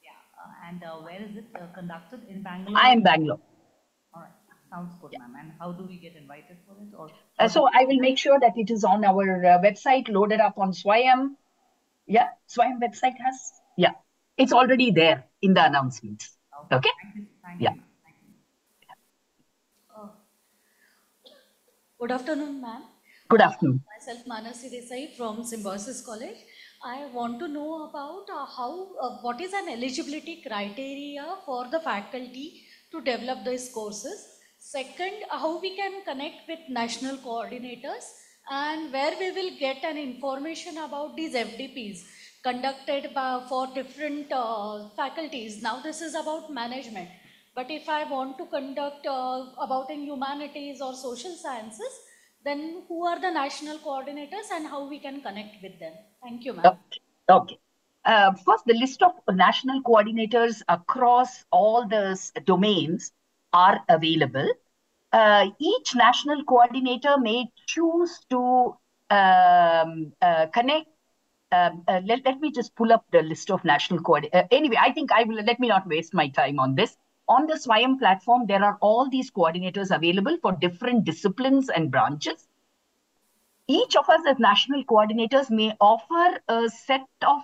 Yeah. And where is it conducted? In Bangalore? I am Bangalore. All right. Sounds good, ma'am. And how do we get invited for it? Or so I will make sure that it is on our website, loaded up on SWAYAM. Yeah, SWAYAM website has. Yeah, it's already there in the announcements. Okay. Thank you. Thank yeah. you. Good afternoon, ma'am. Good afternoon. Myself, Manasi Desai from Symbiosis College. I want to know about what is an eligibility criteria for the faculty to develop these courses. Second, how we can connect with national coordinators, and where we will get an information about these FDPs conducted for different faculties. Now this is about management. But if I want to conduct about in humanities or social sciences, then who are the national coordinators and how we can connect with them? Thank you, ma'am. Okay. First, the list of national coordinators across all the domains are available. Each national coordinator may choose to connect. Let me just pull up the list of national coordinators. Anyway, I think I will, let me not waste my time on this. On the SWAYAM platform, there are all these coordinators available for different disciplines and branches. Each of us as national coordinators may offer a set of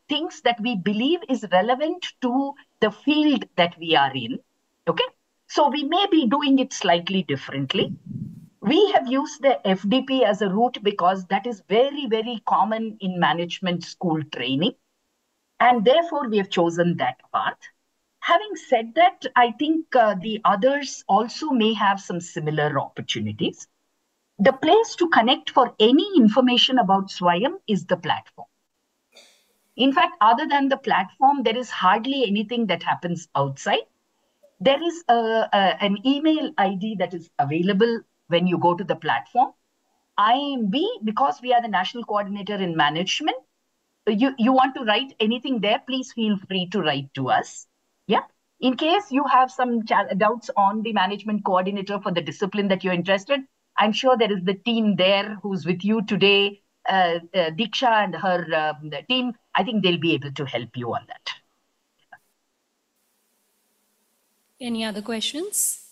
things that we believe is relevant to the field that we are in. Okay, so we may be doing it slightly differently. We have used the FDP as a route because that is very, very common in management school training. And therefore, we have chosen that path. Having said that, I think the others also may have some similar opportunities. The place to connect for any information about SWAYAM is the platform. In fact, other than the platform, there is hardly anything that happens outside. There is an email ID that is available when you go to the platform. IMB, because we are the national coordinator in management, you want to write anything there, please feel free to write to us. Yeah. In case you have some doubts on the management coordinator for the discipline that you're interested, I'm sure there is the team there who's with you today, Diksha and her team. I think they'll be able to help you on that. Any other questions?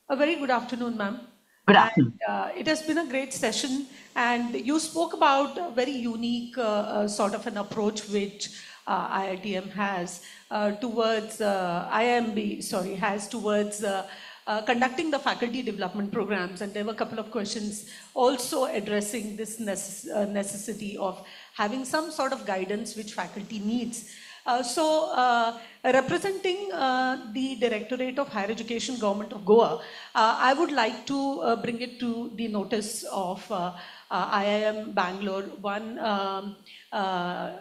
A very good afternoon, ma'am. Good afternoon. And, it has been a great session, and you spoke about a very unique sort of an approach which IITM has towards has towards conducting the faculty development programs. And there were a couple of questions also addressing this necessity of having some sort of guidance which faculty needs. Representing the Directorate of Higher Education, Government of Goa, I would like to bring it to the notice of IIM Bangalore, one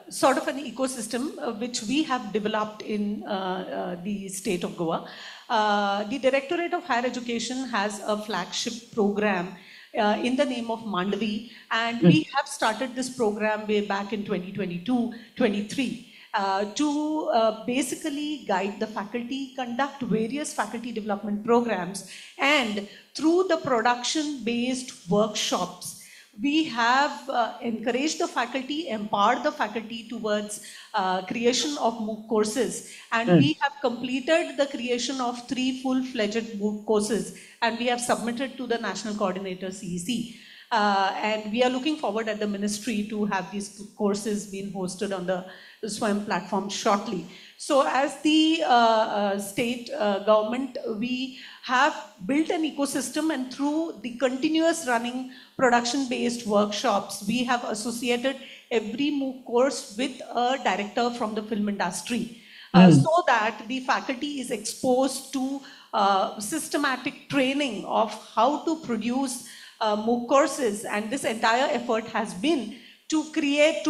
sort of an ecosystem which we have developed in the state of Goa. The Directorate of Higher Education has a flagship program in the name of Mandavi, and we have started this program way back in 2022-23. To basically guide the faculty, conduct various faculty development programs, and through the production-based workshops, we have encouraged the faculty, empowered the faculty towards creation of MOOC courses, and we have completed the creation of 3 full-fledged MOOC courses, and we have submitted to the National Coordinator CEC. And we are looking forward at the ministry to have these courses being hosted on the SWAYAM platform shortly. So as the state government, we have built an ecosystem, and through the continuous running production-based workshops, we have associated every MOOC course with a director from the film industry, so that the faculty is exposed to systematic training of how to produce MOOC courses. And this entire effort has been to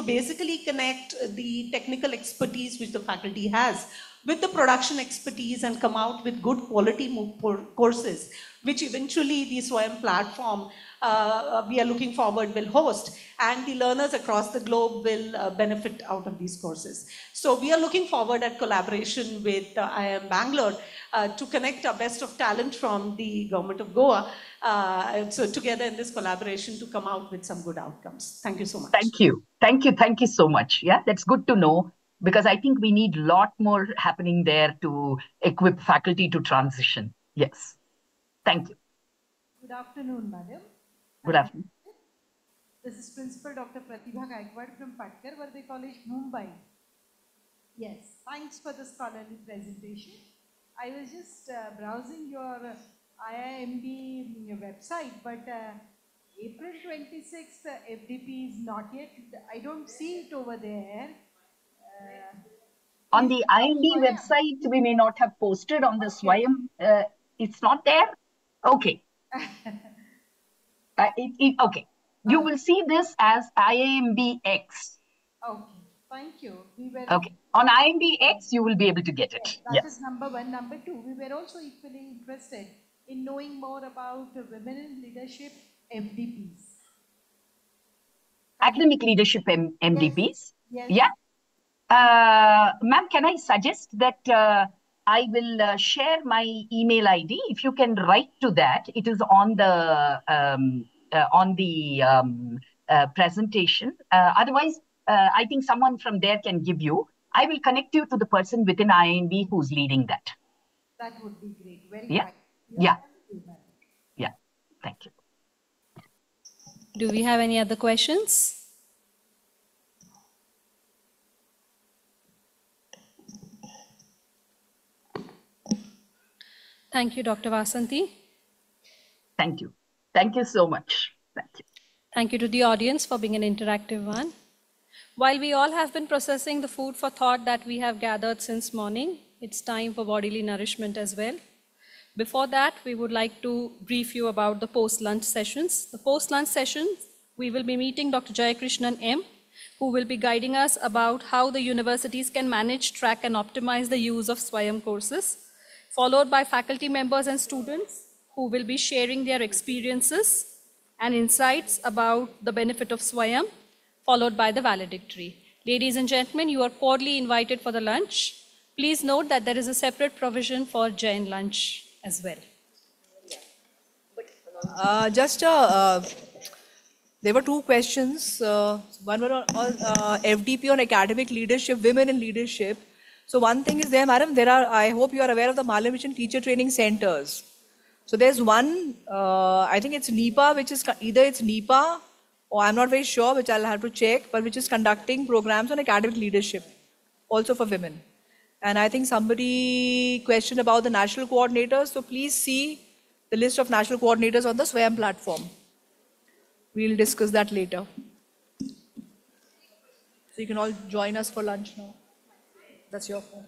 basically connect the technical expertise which the faculty has with the production expertise and come out with good quality MOOC courses, which eventually the SWAYAM platform we are looking forward will host, and the learners across the globe will benefit out of these courses. So we are looking forward at collaboration with IIM Bangalore to connect our best of talent from the government of Goa, so together in this collaboration to come out with some good outcomes. Thank you so much. Thank you. Thank you. Thank you so much. Yeah, that's good to know, because I think we need a lot more happening there to equip faculty to transition. Yes. Thank you. Good afternoon, madam. Good afternoon. This is Principal Dr. Pratibha Gaikwad from Patkar Vardhe College, Mumbai. Yes, thanks for the scholarly presentation. I was just browsing your IIMB website, but April 26th FDP is not yet, I don't see it over there. On the IIMB website, we may not have posted on the SWAYAM. It's not there? Okay. Okay. You will see this as IIMBX. Okay, thank you. Okay. On IIMBX, you will be able to get it. That is number 1. Number 2, we were also equally interested in knowing more about women in leadership MDPs. Academic leadership MDPs? Yes. Yeah. Ma'am, can I suggest that I will share my email ID. If you can write to that, it is on the presentation. Otherwise, I think someone from there can give you. I will connect you to the person within IIMB who's leading that. That would be great. Very yeah. kind. Yeah. Yeah. Thank you. Do we have any other questions? Thank you, Dr. Vasanthi. Thank you. Thank you so much. Thank you. Thank you to the audience for being an interactive one. While we all have been processing the food for thought that we have gathered since morning, it's time for bodily nourishment as well. Before that, we would like to brief you about the post-lunch sessions. The post-lunch sessions, we will be meeting Dr. Jayakrishnan M., who will be guiding us about how the universities can manage, track, and optimize the use of SWAYAM courses, followed by faculty members and students who will be sharing their experiences and insights about the benefit of SWAYAM, followed by the valedictory. Ladies and gentlemen, you are cordially invited for the lunch. Please note that there is a separate provision for Jain lunch as well. There were 2 questions. One were on FDP on academic leadership, women in leadership. So one thing is there, madam, I hope you are aware of the Malam Mission teacher training centers. So there's one, I think it's NIPA, which is either it's NIPA or I'm not very sure, which I'll have to check, but which is conducting programs on academic leadership. also for women. And I think somebody questioned about the national coordinators, so please see the list of national coordinators on the SWAYAM platform. We'll discuss that later. So you can all join us for lunch now. That's your phone.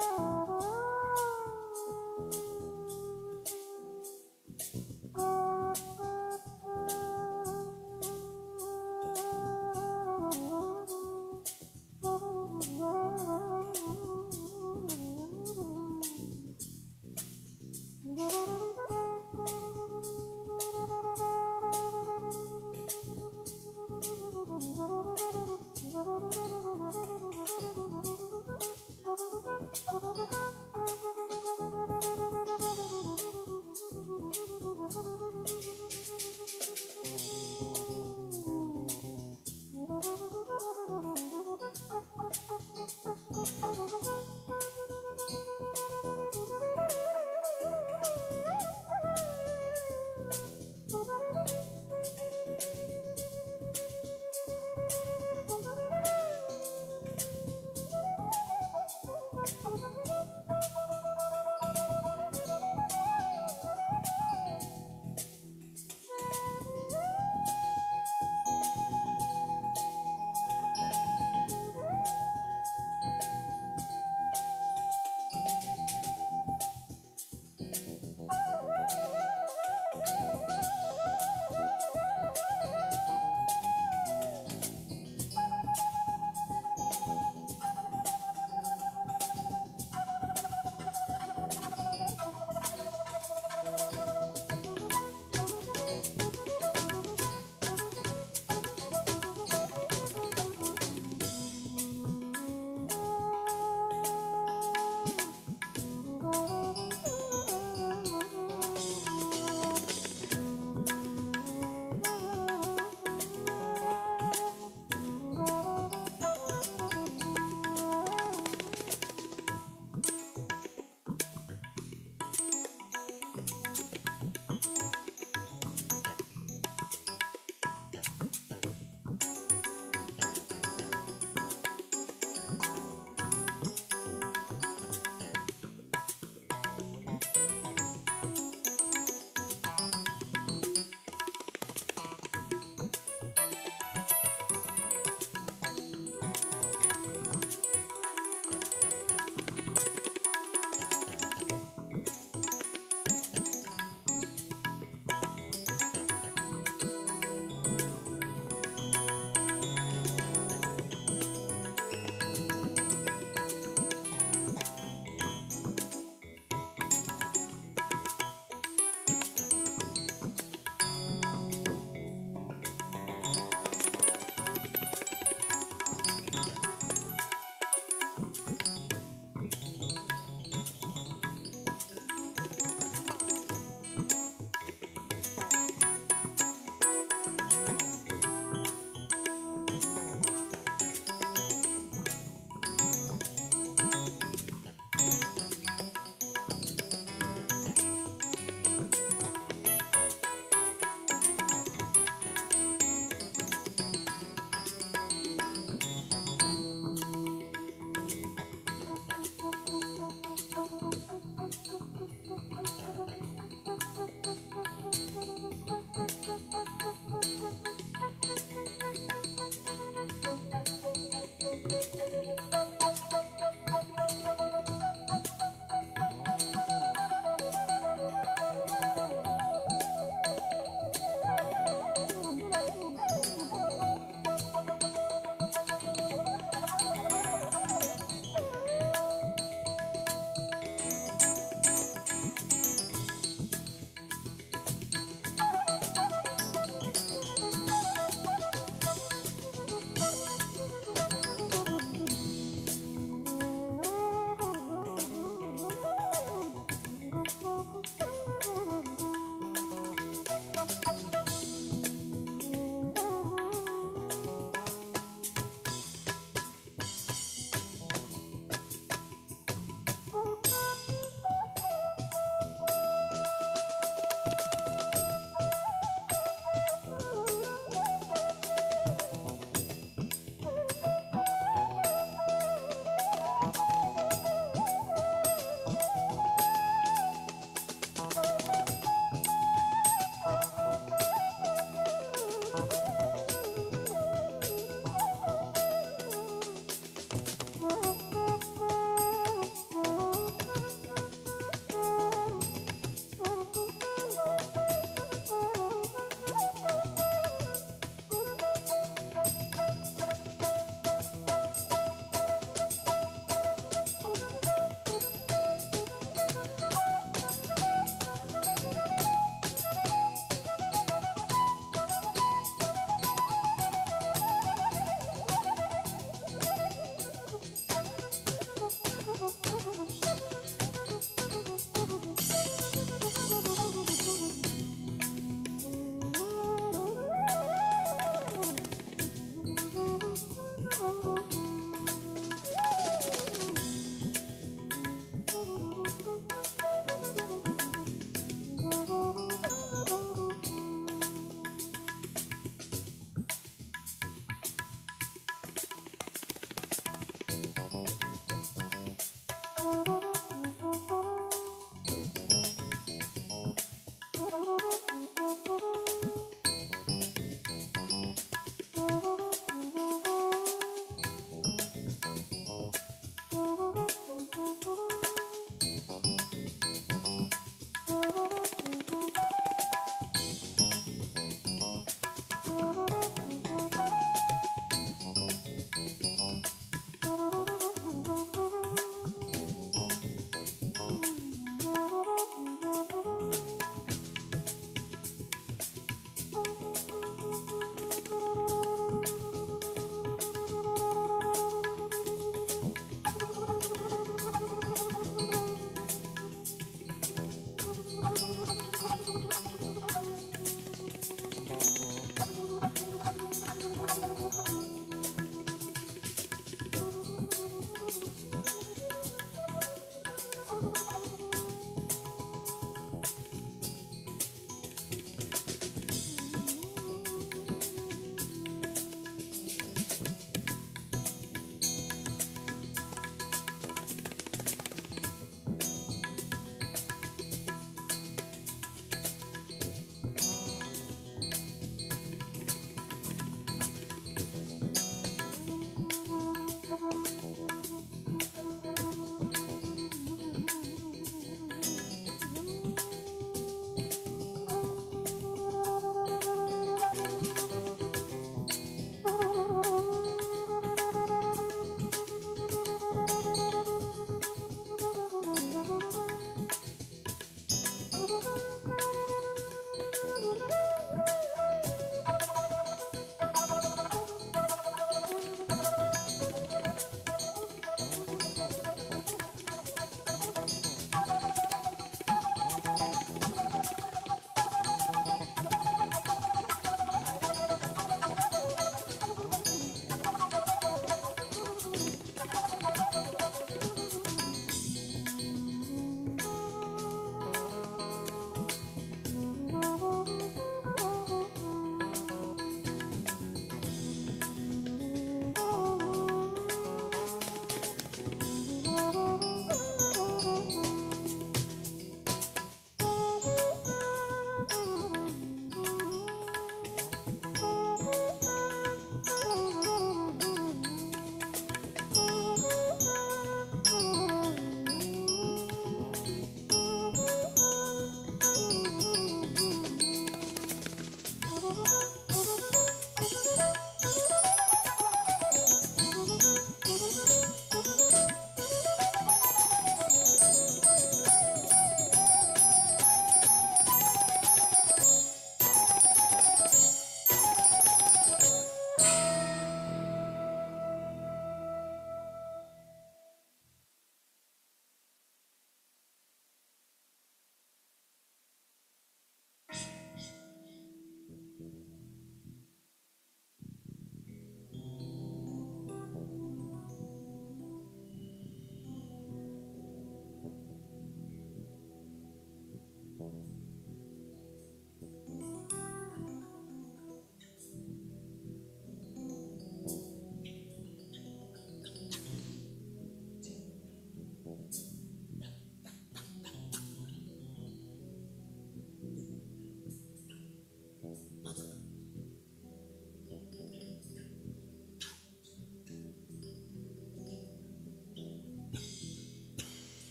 Thank you.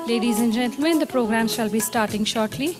Ladies and gentlemen, the program shall be starting shortly.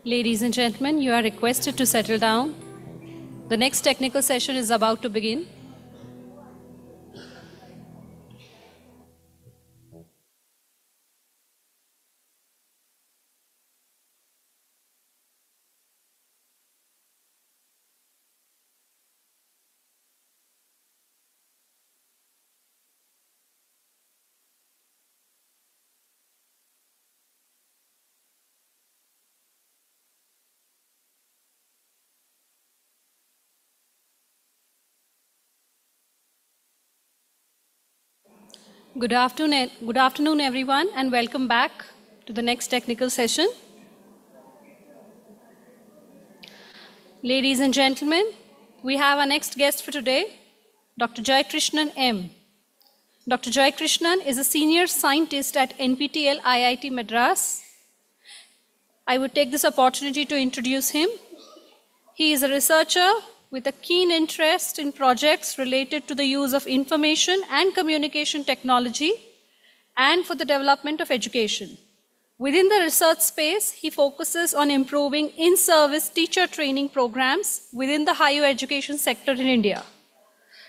Ladies and gentlemen, you are requested to settle down. The next technical session is about to begin. Good afternoon, everyone, and welcome back to the next technical session. Ladies and gentlemen, we have our next guest for today, Dr. Jayakrishnan M. Dr. Jayakrishnan is a senior scientist at NPTEL IIT Madras. I would take this opportunity to introduce him. He is a researcher with a keen interest in projects related to the use of information and communication technology and for the development of education. Within the research space, he focuses on improving in-service teacher training programs within the higher education sector in India.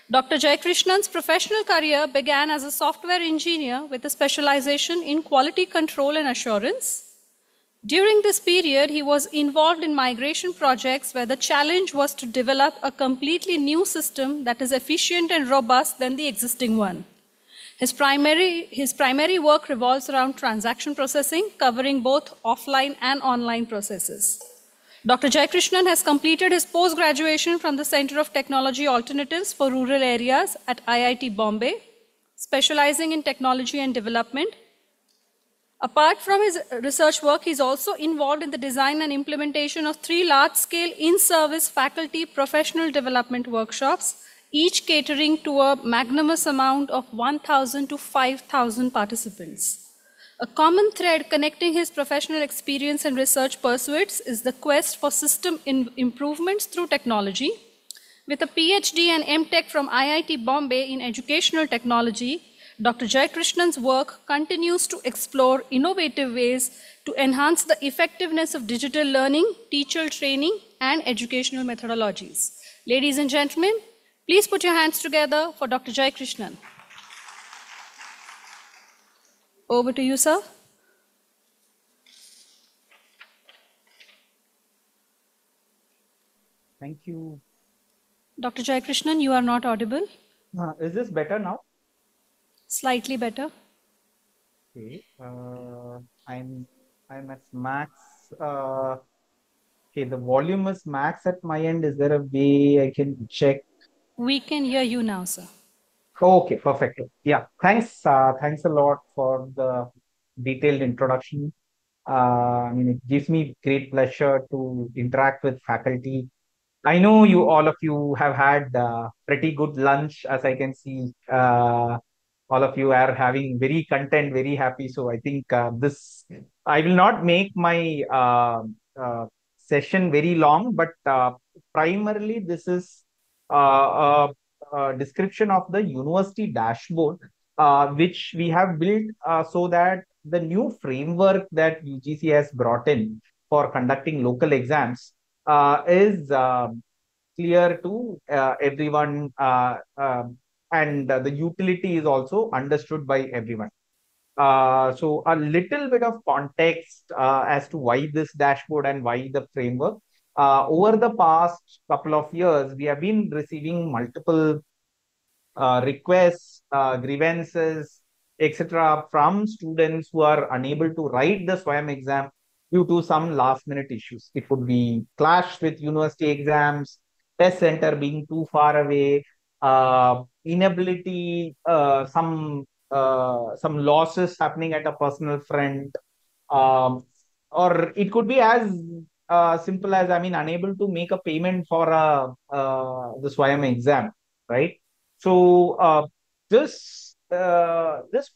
Dr. Jayakrishnan's professional career began as a software engineer with a specialization in quality control and assurance. During this period, he was involved in migration projects where the challenge was to develop a completely new system that is efficient and robust than the existing one. His primary work revolves around transaction processing, covering both offline and online processes. Dr. Jayakrishnan has completed his post-graduation from the Center of Technology Alternatives for Rural Areas at IIT Bombay, specializing in technology and development. Apart from his research work, he is also involved in the design and implementation of 3 large-scale in-service faculty professional development workshops each catering to a magnanimous amount of 1,000 to 5,000 participants. A common thread connecting his professional experience and research pursuits is the quest for system improvements through technology. With a PhD and MTech from IIT Bombay in educational technology, Dr. Jayakrishnan's work continues to explore innovative ways to enhance the effectiveness of digital learning, teacher training, and educational methodologies. Ladies and gentlemen, please put your hands together for Dr. Jayakrishan. Over to you, sir. Thank you. Dr. Jayakrishan, you are not audible. Is this better now? Slightly better. Okay. I'm at max. Okay, the volume is max at my end. Is there a way I can check? We can hear you now, sir. Okay, perfect. Yeah, thanks. Thanks a lot for the detailed introduction. I mean, it gives me great pleasure to interact with faculty. I know all of you have had pretty good lunch, as I can see. All of you are having very content, very happy. So I think I will not make my session very long, but primarily this is a description of the university dashboard, which we have built so that the new framework that UGC has brought in for conducting local exams is clear to everyone, and the utility is also understood by everyone. So a little bit of context as to why this dashboard and why the framework. Over the past couple of years, we have been receiving multiple requests, grievances, etc., from students who are unable to write the SWAYAM exam due to some last minute issues. It could be clash with university exams, test center being too far away, inability, some losses happening at a personal front, or it could be as simple as, I mean, unable to make a payment for the SWAYAM exam, right? So this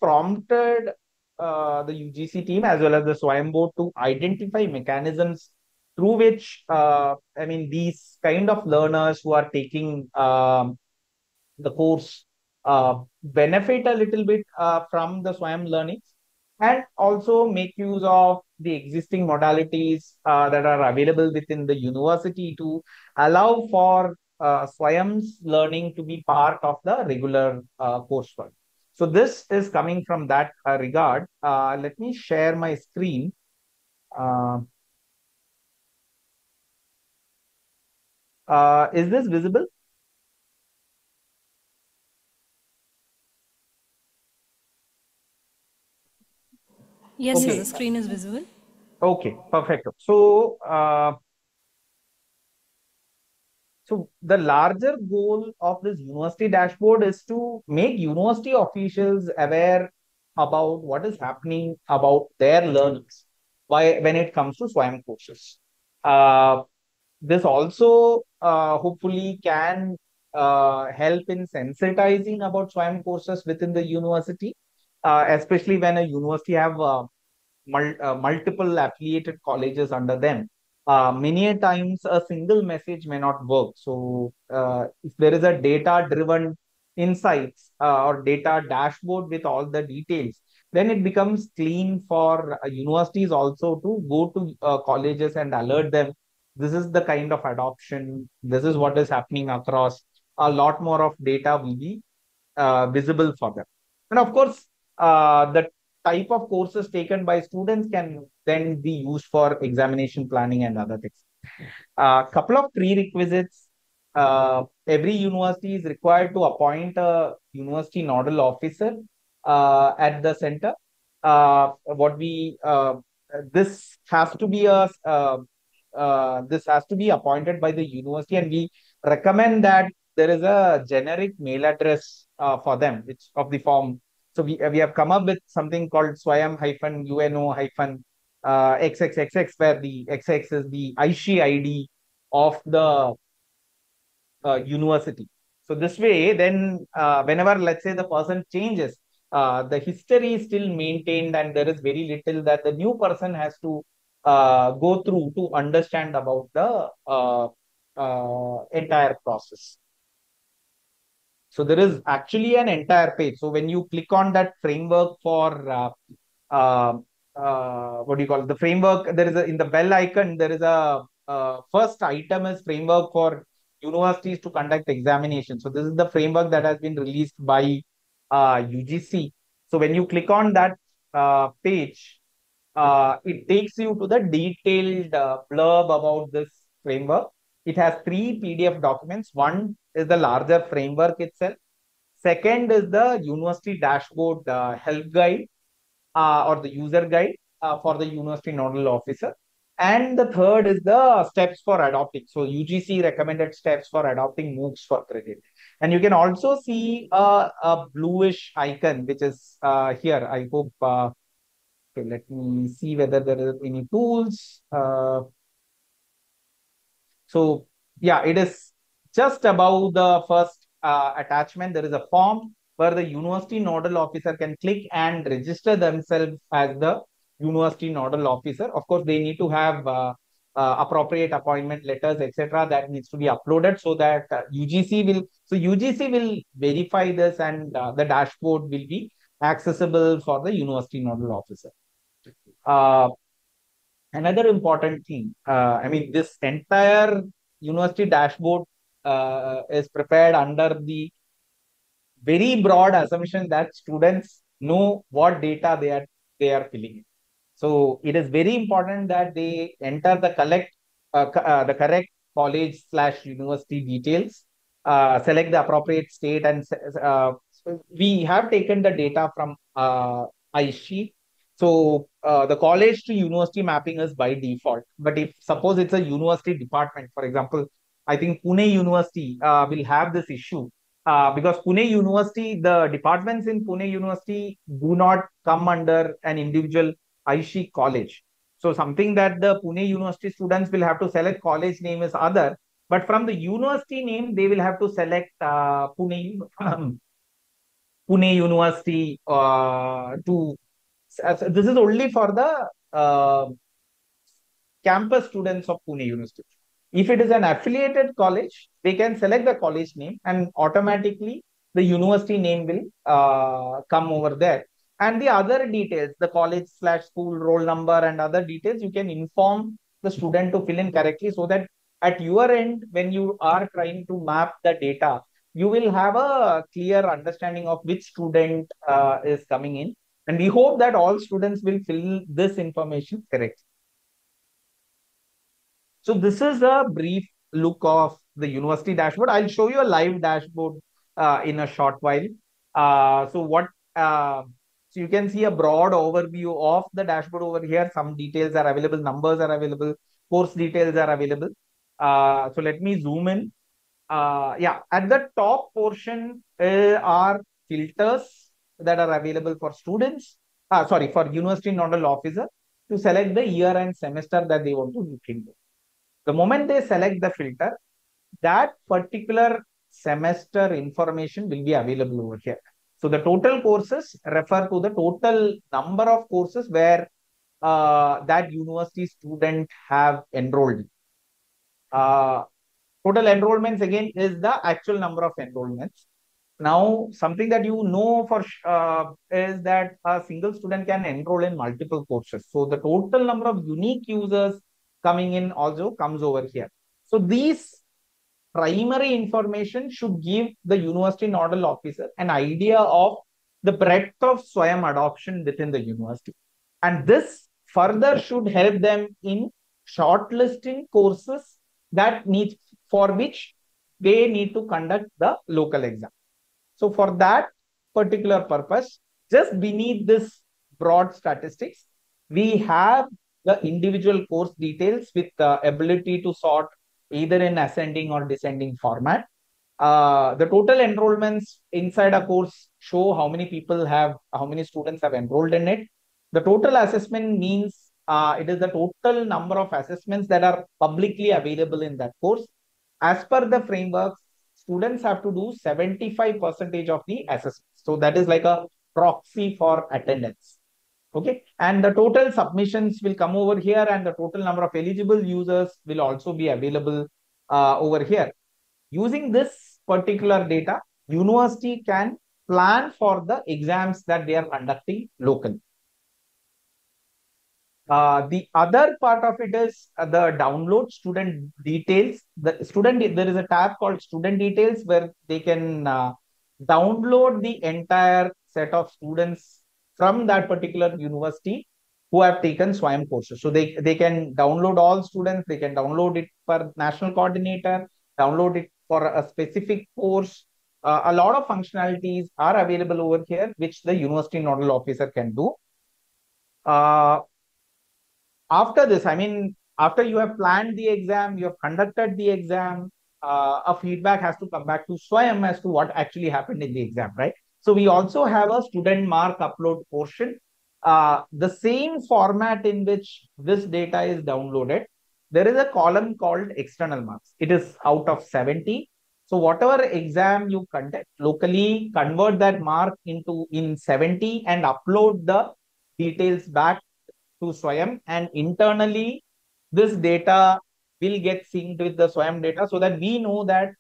prompted the UGC team as well as the SWAYAM board to identify mechanisms through which, I mean, these kind of learners who are taking the course benefit a little bit from the SWAYAM learnings, and also make use of the existing modalities that are available within the university to allow for SWAYAM's learning to be part of the regular coursework. So this is coming from that regard. Let me share my screen. Is this visible? Yes, Okay. sir, the screen is visible. Okay, perfect. So, so the larger goal of this university dashboard is to make university officials aware about what is happening about their learnings when it comes to SWAYAM courses. This also hopefully can help in sensitizing about SWAYAM courses within the university, especially when a university have multiple affiliated colleges under them. Many a times a single message may not work. So if there is a data driven insights or data dashboard with all the details, then it becomes clean for universities also to go to colleges and alert them. This is the kind of adoption. This is what is happening across. A lot more of data will be visible for them. And of course, the type of courses taken by students can then be used for examination planning and other things. A couple of prerequisites. Every university is required to appoint a university nodal officer at the center. What we this has to be this has to be appointed by the university, and we recommend that there is a generic mail address for them, which of the form. So we have come up with something called swayam-uno-xxxx, where the XX is the ISHI ID of the university. So this way, then whenever, let's say, the person changes, the history is still maintained, and there is very little that the new person has to go through to understand about the entire process. So there is actually an entire page. So when you click on that framework for uh, what do you call it? The framework, there is a, in the bell icon, there is a first item is framework for universities to conduct examinations. So this is the framework that has been released by UGC. So when you click on that page, it takes you to the detailed blurb about this framework. It has 3 PDF documents. One is the larger framework itself. Second is the university dashboard help guide or the user guide for the university nodal officer. And the third is the steps for adopting. So UGC recommended steps for adopting MOOCs for credit. And you can also see a bluish icon, which is here. I hope, okay, let me see whether there are any tools. So yeah, it is just above the first attachment. There is a form where the university nodal officer can click and register themselves as the university nodal officer. Of course, they need to have appropriate appointment letters, etc. That needs to be uploaded so that UGC will. So UGC will verify this, and the dashboard will be accessible for the university nodal officer. Another important thing, I mean, this entire university dashboard is prepared under the very broad assumption that students know what data they are filling in. So it is very important that they enter the the correct college / university details, select the appropriate state, and so we have taken the data from iSheet. So the college to university mapping is by default. But if suppose it's a university department, for example, I think Pune University will have this issue because Pune University, the departments in Pune University do not come under an individual Aishi college. So something that the Pune University students will have to select college name is other, but from the university name, they will have to select Pune University this is only for the campus students of Pune University. If it is an affiliated college, they can select the college name and automatically the university name will come over there. And the other details, the college / school roll number and other details, you can inform the student to fill in correctly so that at your end, when you are trying to map the data, you will have a clear understanding of which student is coming in. And we hope that all students will fill this information correctly. So this is a brief look of the university dashboard. I'll show you a live dashboard in a short while. So you can see a broad overview of the dashboard over here. Some details are available, numbers are available, course details are available. So let me zoom in. Yeah, at the top portion are filters that are available for students. For university nodal officer to select the year and semester that they want to look into. The moment they select the filter, that particular semester information will be available over here. So the total courses refer to the total number of courses where that university student have enrolled. Total enrollments again is the actual number of enrollments. Now, something that you know for is that a single student can enroll in multiple courses. So the total number of unique users coming in also comes over here. So these primary information should give the university nodal officer an idea of the breadth of SWAYAM adoption within the university. And this further should help them in shortlisting courses that need for which they need to conduct the local exam. So for that particular purpose, just beneath this broad statistics, we have the individual course details with the ability to sort either in ascending or descending format. The total enrollments inside a course show how many students have enrolled in it. The total assessment means it is the total number of assessments that are publicly available in that course. As per the framework, students have to do 75% of the assessment. So that is like a proxy for attendance. Okay. And the total submissions will come over here, and the total number of eligible users will also be available over here. Using this particular data, university can plan for the exams that they are conducting locally. The other part of it is the download student details. There is a tab called student details where they can download the entire set of students from that particular university who have taken SWAYAM courses. So they can download all students, they can download it for national coordinator, download it for a specific course. A lot of functionalities are available over here, which the university nodal officer can do. After this, I mean, after you have planned the exam, you have conducted the exam, a feedback has to come back to SWAYAM as to what actually happened in the exam, right? So we also have a student mark upload portion. The same format in which this data is downloaded, there is a column called external marks. It is out of 70. So whatever exam you conduct locally, convert that mark in 70 and upload the details back to SWAYAM, and internally this data will get synced with the SWAYAM data so that we know that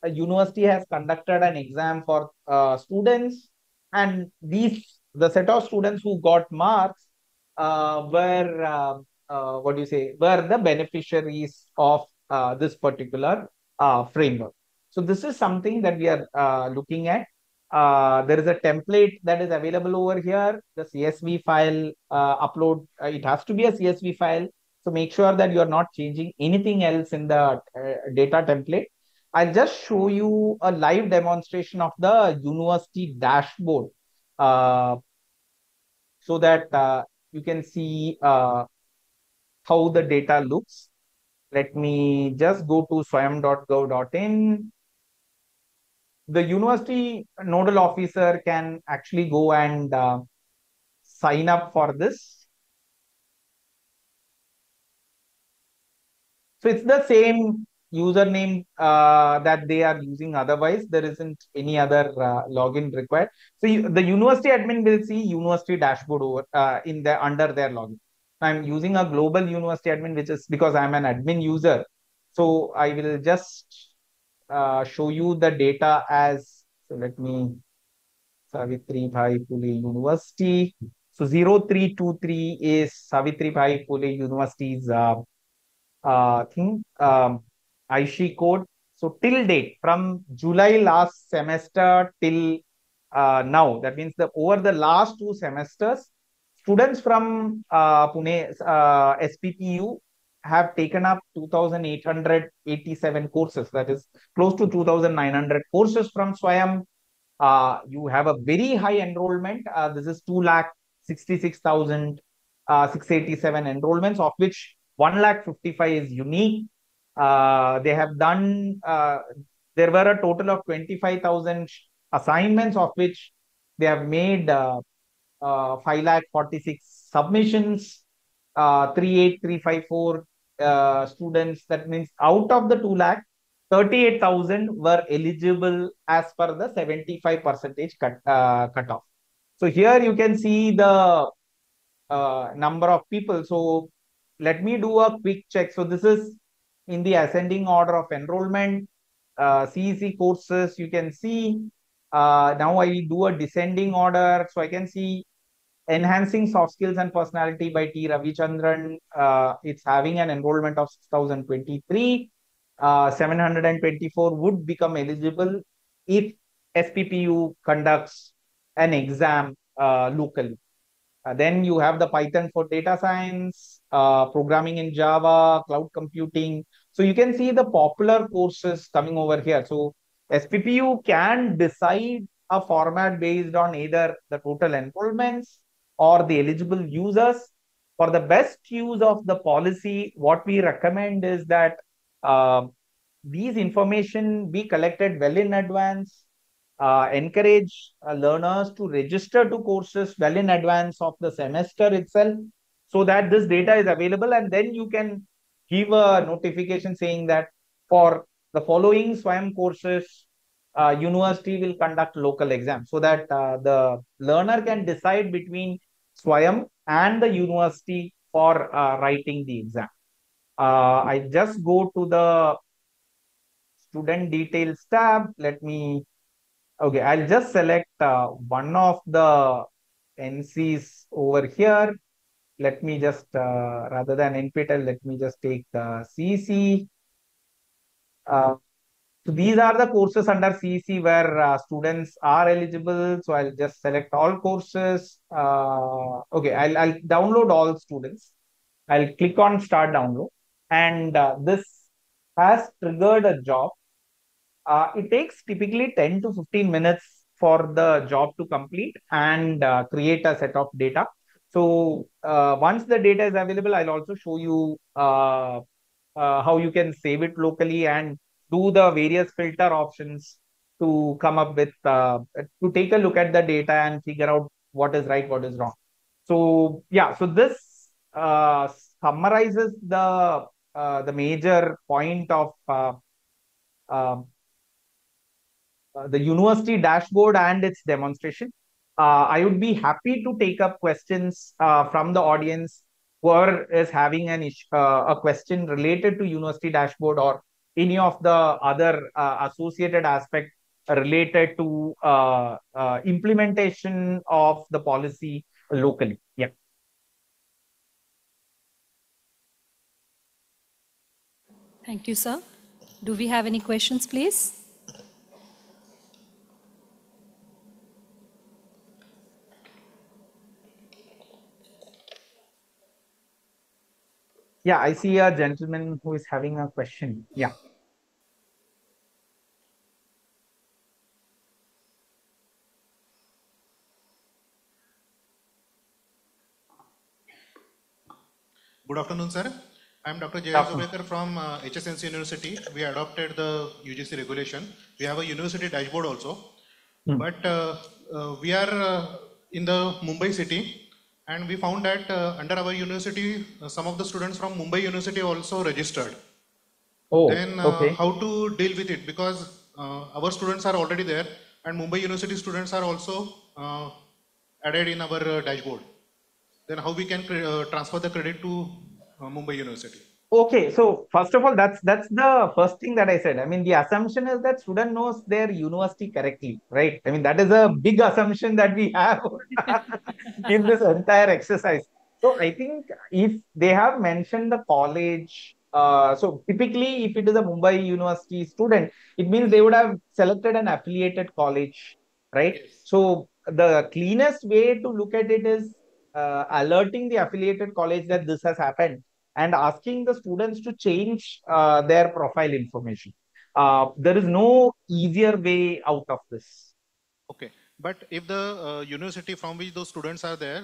a university has conducted an exam for students, and the set of students who got marks were the beneficiaries of this particular framework. So this is something that we are looking at. There is a template that is available over here. The CSV file upload, it has to be a CSV file. So make sure that you are not changing anything else in the data template. I'll just show you a live demonstration of the university dashboard so that you can see how the data looks. Let me just go to swayam.gov.in. The university nodal officer can actually go and sign up for this. So it's the same username that they are using. Otherwise, there isn't any other login required. So the university admin will see university dashboard over under their login. I'm using a global university admin, which is because I'm an admin user. So I will just show you the data as, so let me, Savitribai Phule University. So 0323 is Savitribai Phule University's thing, IC code. So till date, from July last semester till now, that means over the last 2 semesters, students from Pune SPPU have taken up 2,887 courses. That is close to 2,900 courses from SWAYAM. You have a very high enrollment. This is 2,66,687 enrollments, of which 1,55,000 is unique. They have done, there were a total of 25,000 assignments, of which they have made 5,46,000 submissions, 38,354 students. That means out of the 2 lakh, 38,000 were eligible as per the 75% cutoff. So here you can see the number of people. So let me do a quick check. So this is in the ascending order of enrollment. CEC courses, you can see. Now I do a descending order. So I can see Enhancing Soft Skills and Personality by T. Ravichandran. It's having an enrollment of 6,023. 724 would become eligible if SPPU conducts an exam locally. Then you have the Python for data science, programming in Java, cloud computing. So you can see the popular courses coming over here. So SPPU can decide a format based on either the total enrollments or the eligible users. For the best use of the policy, what we recommend is that these information be collected well in advance. Encourage learners to register to courses well in advance of the semester itself, so that this data is available, and then you can give a notification saying that for the following SWAYAM courses, university will conduct local exams so that the learner can decide between SWAYAM and the university for writing the exam. I just go to the student details tab. Okay, I'll just select one of the NCs over here. Let me just, rather than NPTEL, let me just take CC. So these are the courses under CC where students are eligible. So I'll just select all courses. Okay, I'll download all students. I'll click on start download, and this has triggered a job. It takes typically 10 to 15 minutes for the job to complete and create a set of data. So once the data is available, I'll also show you how you can save it locally and do the various filter options to come up with, to take a look at the data and figure out what is right, what is wrong. So yeah, so this summarizes the major point of um, the university dashboard and its demonstration. I would be happy to take up questions from the audience. Whoever is having a question related to university dashboard or any of the other associated aspect related to implementation of the policy locally. Yeah. Thank you, sir. Do we have any questions, please? Yeah, I see a gentleman who is having a question. Yeah. Good afternoon, sir. I am Dr. J.R. Zubekar from HSNC University. We adopted the UGC regulation. We have a university dashboard also. But we are in the Mumbai city, and we found that under our university, some of the students from Mumbai University also registered. Oh, then okay. how to deal with it? Because our students are already there, and Mumbai University students are also added in our dashboard. Then how we can transfer the credit to Mumbai University? Okay, so first of all, that's the first thing that I said. I mean, the assumption is that student knows their university correctly, right? I mean, that is a big assumption that we have in this entire exercise. So I think if they have mentioned the college, so typically if it is a Mumbai University student, it means they would have selected an affiliated college, right? So the cleanest way to look at it is alerting the affiliated college that this has happened and asking the students to change their profile information. There is no easier way out of this. Okay, but if the university from which those students are there,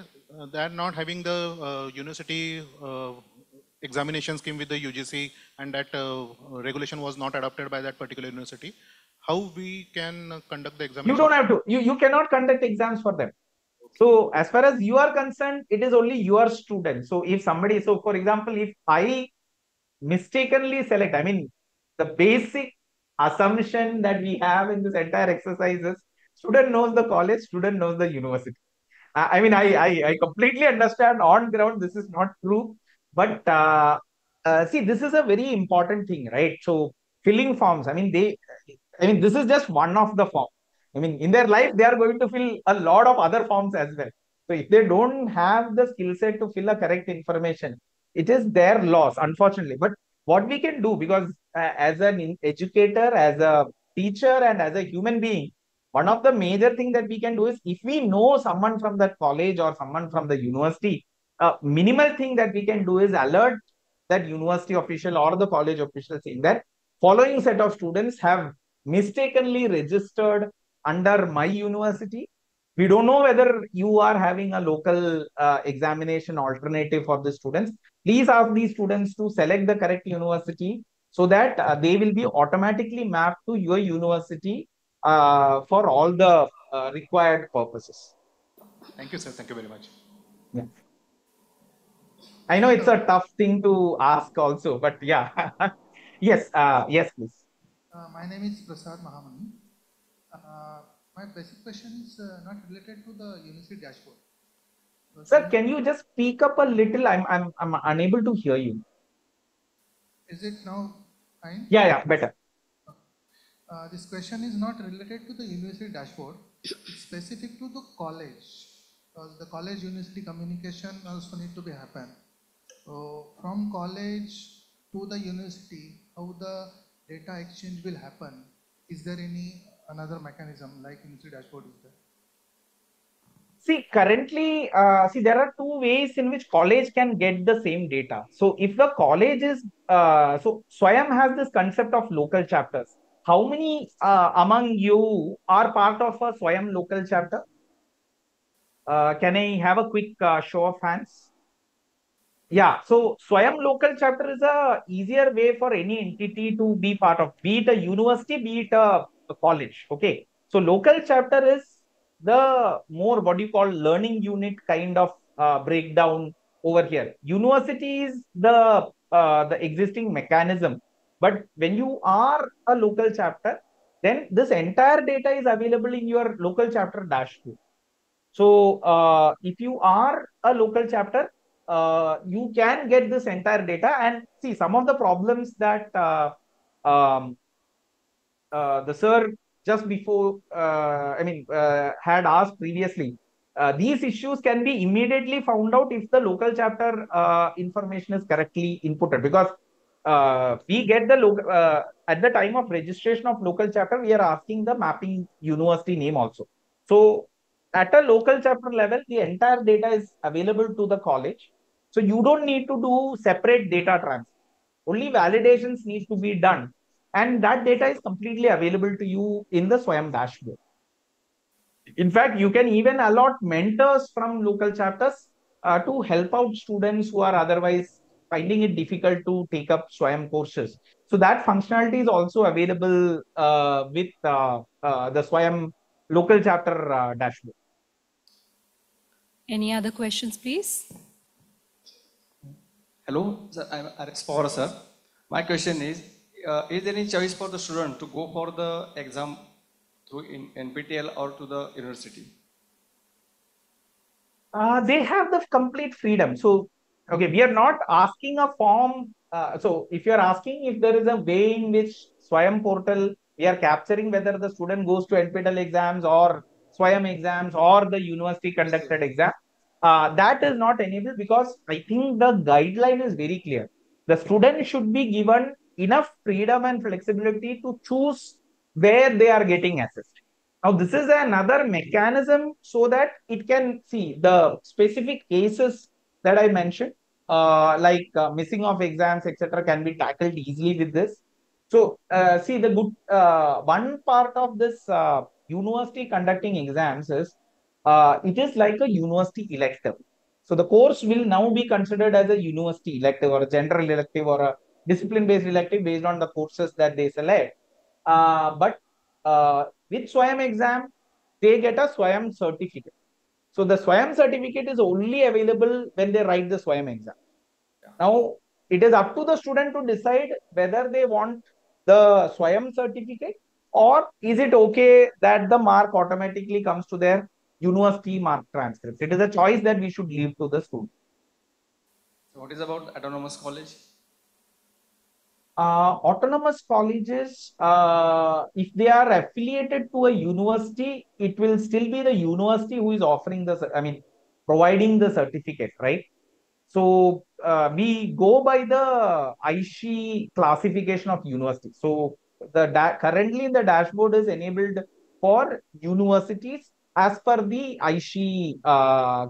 they are not having the university examination scheme with the UGC, and that regulation was not adopted by that particular university, how we can conduct the examination? You don't have to. You cannot conduct exams for them. So as far as you are concerned, it is only your student. So if somebody, so for example, if I mistakenly select, I mean, the basic assumption that we have in this entire exercise is student knows the college, student knows the university. I mean, I completely understand on ground this is not true, but see, this is a very important thing, right? So filling forms, I mean, this is just one of the forms. I mean, in their life, they are going to fill a lot of other forms as well. So if they don't have the skill set to fill a correct information, it is their loss, unfortunately. But what we can do, because as an educator, as a teacher, and as a human being, one of the major thing that we can do is if we know someone from that college or someone from the university, minimal thing that we can do is alert that university official or the college official saying that following set of students have mistakenly registered under my university. We don't know whether you are having a local examination alternative for the students. Please ask these students to select the correct university so that they will be automatically mapped to your university for all the required purposes. Thank you, sir. Thank you very much. Yeah. I know it's a tough thing to ask also, but yeah. Yes, yes, please. My name is Prasad Mahamani. My basic question is not related to the university dashboard. Sir, can you just speak up a little? I'm unable to hear you. Is it now fine? Yeah, better. This question is not related to the university dashboard. It's specific to the college. Because the college university communication also need to be happen. So from college to the university, how the data exchange will happen? Is there any another mechanism like university dashboard is there? See, currently, there are two ways in which college can get the same data. So if the college is, SWAYAM has this concept of local chapters. How many among you are part of a SWAYAM local chapter? Can I have a quick show of hands? Yeah, so SWAYAM local chapter is a easier way for any entity to be part of, be it a university, be it a college. Okay, so local chapter is the more what you call learning unit kind of breakdown over here. University is the existing mechanism, but when you are a local chapter, then this entire data is available in your local chapter dashboard. So if you are a local chapter, you can get this entire data and see some of the problems that um, the sir just before, had asked previously. These issues can be immediately found out if the local chapter information is correctly inputted, because we get the local at the time of registration of local chapter, we are asking the mapping university name also. So at a local chapter level, the entire data is available to the college. So you don't need to do separate data transfer. Only validations need to be done. And that data is completely available to you in the SWAYAM dashboard. In fact, you can even allot mentors from local chapters to help out students who are otherwise finding it difficult to take up SWAYAM courses. So that functionality is also available with the SWAYAM local chapter dashboard. Any other questions, please? Hello, sir, I'm Explorer, sir. My question is there any choice for the student to go for the exam through in NPTEL or to the university? They have the complete freedom. So, okay, we are not asking a form. So, if you are asking if there is a way in which SWAYAM portal, we are capturing whether the student goes to NPTEL exams or SWAYAM exams or the university conducted exam, that is not enabled because I think the guideline is very clear. The student should be given enough freedom and flexibility to choose where they are getting assessed. Now, this is another mechanism so that it can see the specific cases that I mentioned, like missing of exams, etc., can be tackled easily with this. So, see, the good one part of this university conducting exams is it is like a university elective. So, the course will now be considered as a university elective or a general elective or a discipline based elective based on the courses that they select. But with SWAYAM exam, they get a SWAYAM certificate. So the SWAYAM certificate is only available when they write the SWAYAM exam. Now, it is up to the student to decide whether they want the SWAYAM certificate or is it okay that the mark automatically comes to their university mark transcript. It is a choice that we should leave to the student. So what is about autonomous college? Autonomous colleges, if they are affiliated to a university, it will still be the university who is offering providing the certificate, right? So we go by the ISHE classification of university. So currently the dashboard is enabled for universities as per the ISHE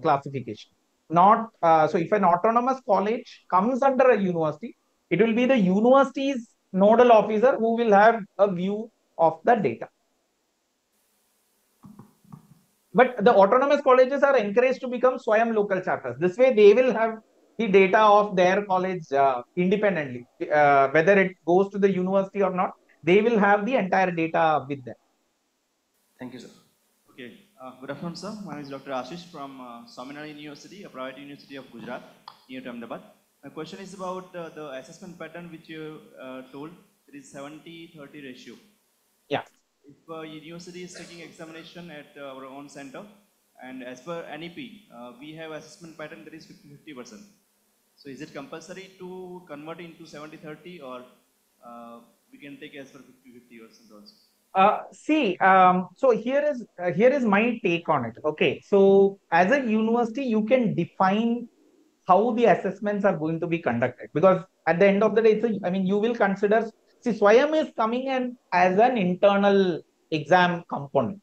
classification. Not so if an autonomous college comes under a university, it will be the university's nodal officer who will have a view of the data. But the autonomous colleges are encouraged to become SWAYAM local chapters. This way, they will have the data of their college independently. Whether it goes to the university or not, they will have the entire data with them. Thank you, sir. Okay. Good afternoon, sir. My name is Dr. Ashish from Swaminarayan University, a private university of Gujarat, near to Ahmedabad. My question is about the assessment pattern which you told. It is 70-30 ratio. Yeah. if a university is taking examination at our own center, and as per NEP, we have assessment pattern that is 50-50%. So is it compulsory to convert into 70-30, or we can take as per 50-50% also? So here is my take on it. Okay, so as a university, you can define how the assessments are going to be conducted, because at the end of the day, I mean, you will consider, see, Swayam is coming in as an internal exam component.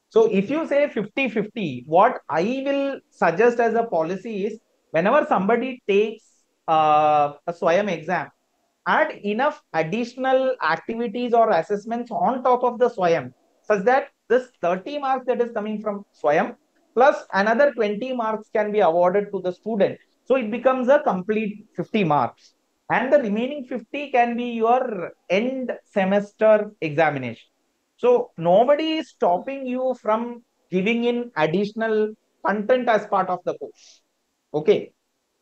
So if you say 50-50, what I will suggest as a policy is, whenever somebody takes a Swayam exam, add enough additional activities or assessments on top of the Swayam, such that this 30 marks that is coming from Swayam plus another 20 marks can be awarded to the student. So it becomes a complete 50 marks. And the remaining 50 can be your end semester examination. So nobody is stopping you from giving in additional content as part of the course. Okay,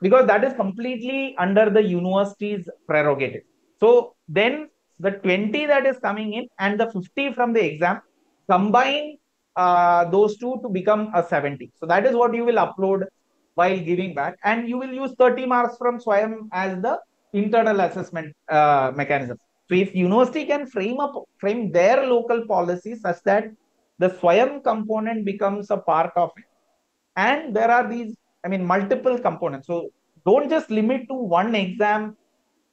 because that is completely under the university's prerogative. So then the 20 that is coming in and the 50 from the exam, combine those two to become a 70. So that is what you will upload while giving back, and you will use 30 marks from Swayam as the internal assessment mechanism. So if university can frame their local policy such that the Swayam component becomes a part of it, and there are these, I mean, multiple components. So don't just limit to one exam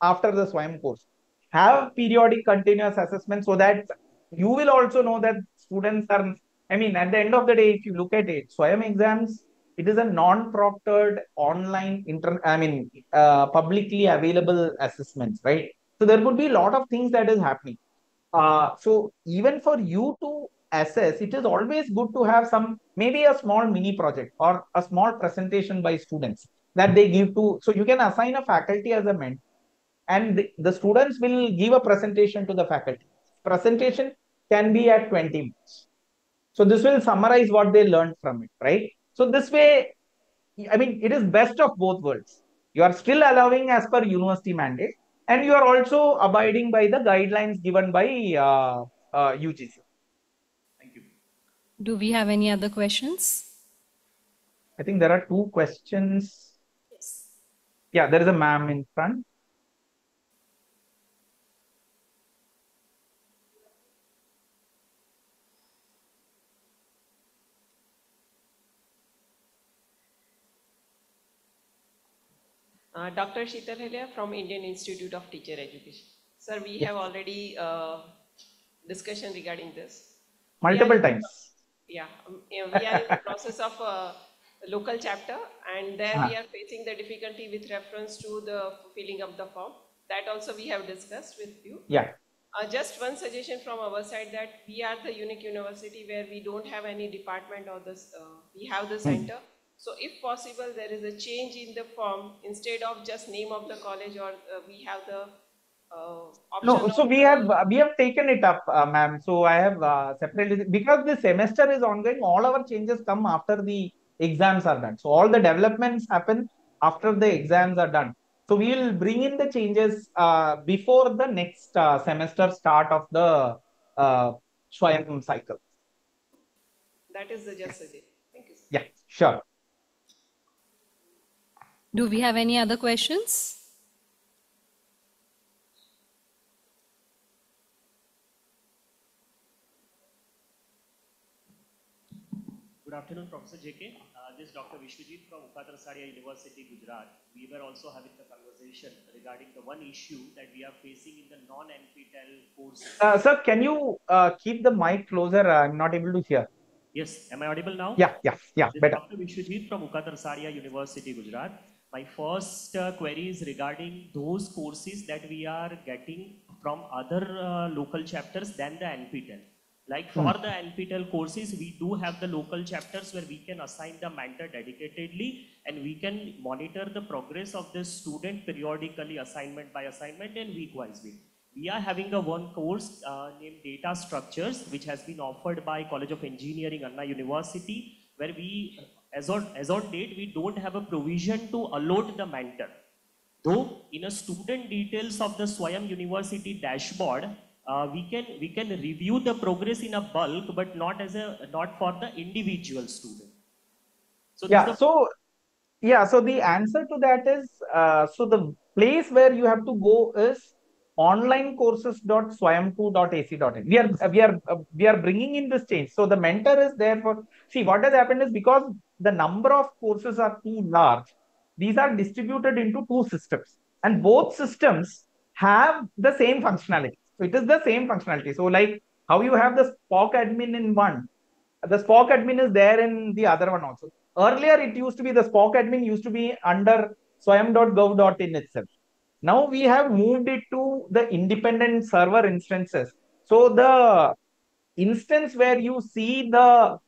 after the Swayam course. Have periodic continuous assessment so that you will also know that students are, I mean, at the end of the day, if you look at it, Swayam exams, it is a non-proctored online, publicly available assessments, right? So there would be a lot of things that is happening. So even for you to assess, it is always good to have maybe a small mini project or a small presentation by students that they give to, so you can assign a faculty as a mentor, and the students will give a presentation to the faculty. Presentation can be at 20 minutes. So this will summarize what they learned from it, right? So this way, I mean, it is best of both worlds. You are still allowing as per university mandate, and you are also abiding by the guidelines given by UGC. Thank you. Do we have any other questions? I think there are two questions. Yes. Yeah, there is a ma'am in front. Dr. Sheetal Helia from Indian Institute of Teacher Education. Sir, we have already discussion regarding this. Multiple times. Yeah, we are in the process of a local chapter, and there we are facing the difficulty with reference to the filling of the form. That also we have discussed with you. Yeah. Just one suggestion from our side, that we are the unique university where we don't have any department or this, we have the center. So if possible, there is a change in the form, instead of just name of the college, or we have the option. No, so we have taken it up, ma'am. So I have separately, because the semester is ongoing, all our changes come after the exams are done. So all the developments happen after the exams are done. So we will bring in the changes before the next semester start of the Swayam cycle. That is the just suggestion. Thank you, sir. Yeah, sure. Do we have any other questions? Good afternoon, Professor JK. This is Dr. Vishwajit from Ukatrasaria University, Gujarat. We were also having the conversation regarding the one issue that we are facing in the non-NPTEL courses. Sir, can you keep the mic closer? I'm not able to hear. Yes, am I audible now? Yeah, better. Dr. Vishwajit from Ukatrasaria University, Gujarat. My first query is regarding those courses that we are getting from other local chapters than the NPTEL. Like for the NPTEL courses, we do have the local chapters where we can assign the mentor dedicatedly, and we can monitor the progress of the student periodically, assignment by assignment and week-wise week. We are having a one course named Data Structures, which has been offered by College of Engineering, Anna University, where we, as on date, we don't have a provision to allot the mentor. Though in a student details of the Swayam University dashboard, we can review the progress in a bulk, but not for the individual student. So yeah, so yeah, so the answer to that is so the place where you have to go is onlinecourses.swayam2.ac.in. We are bringing in this change. So the mentor is there for, see, what has happened is because the number of courses are too large, these are distributed into two systems, and both systems have the same functionality. So it is the same functionality. So like how you have the Spock admin in one, the Spock admin is there in the other one also. Earlier, it used to be the Spock admin used to be under swayam.gov.in itself. Now we have moved it to the independent server instances. So the instance where you see the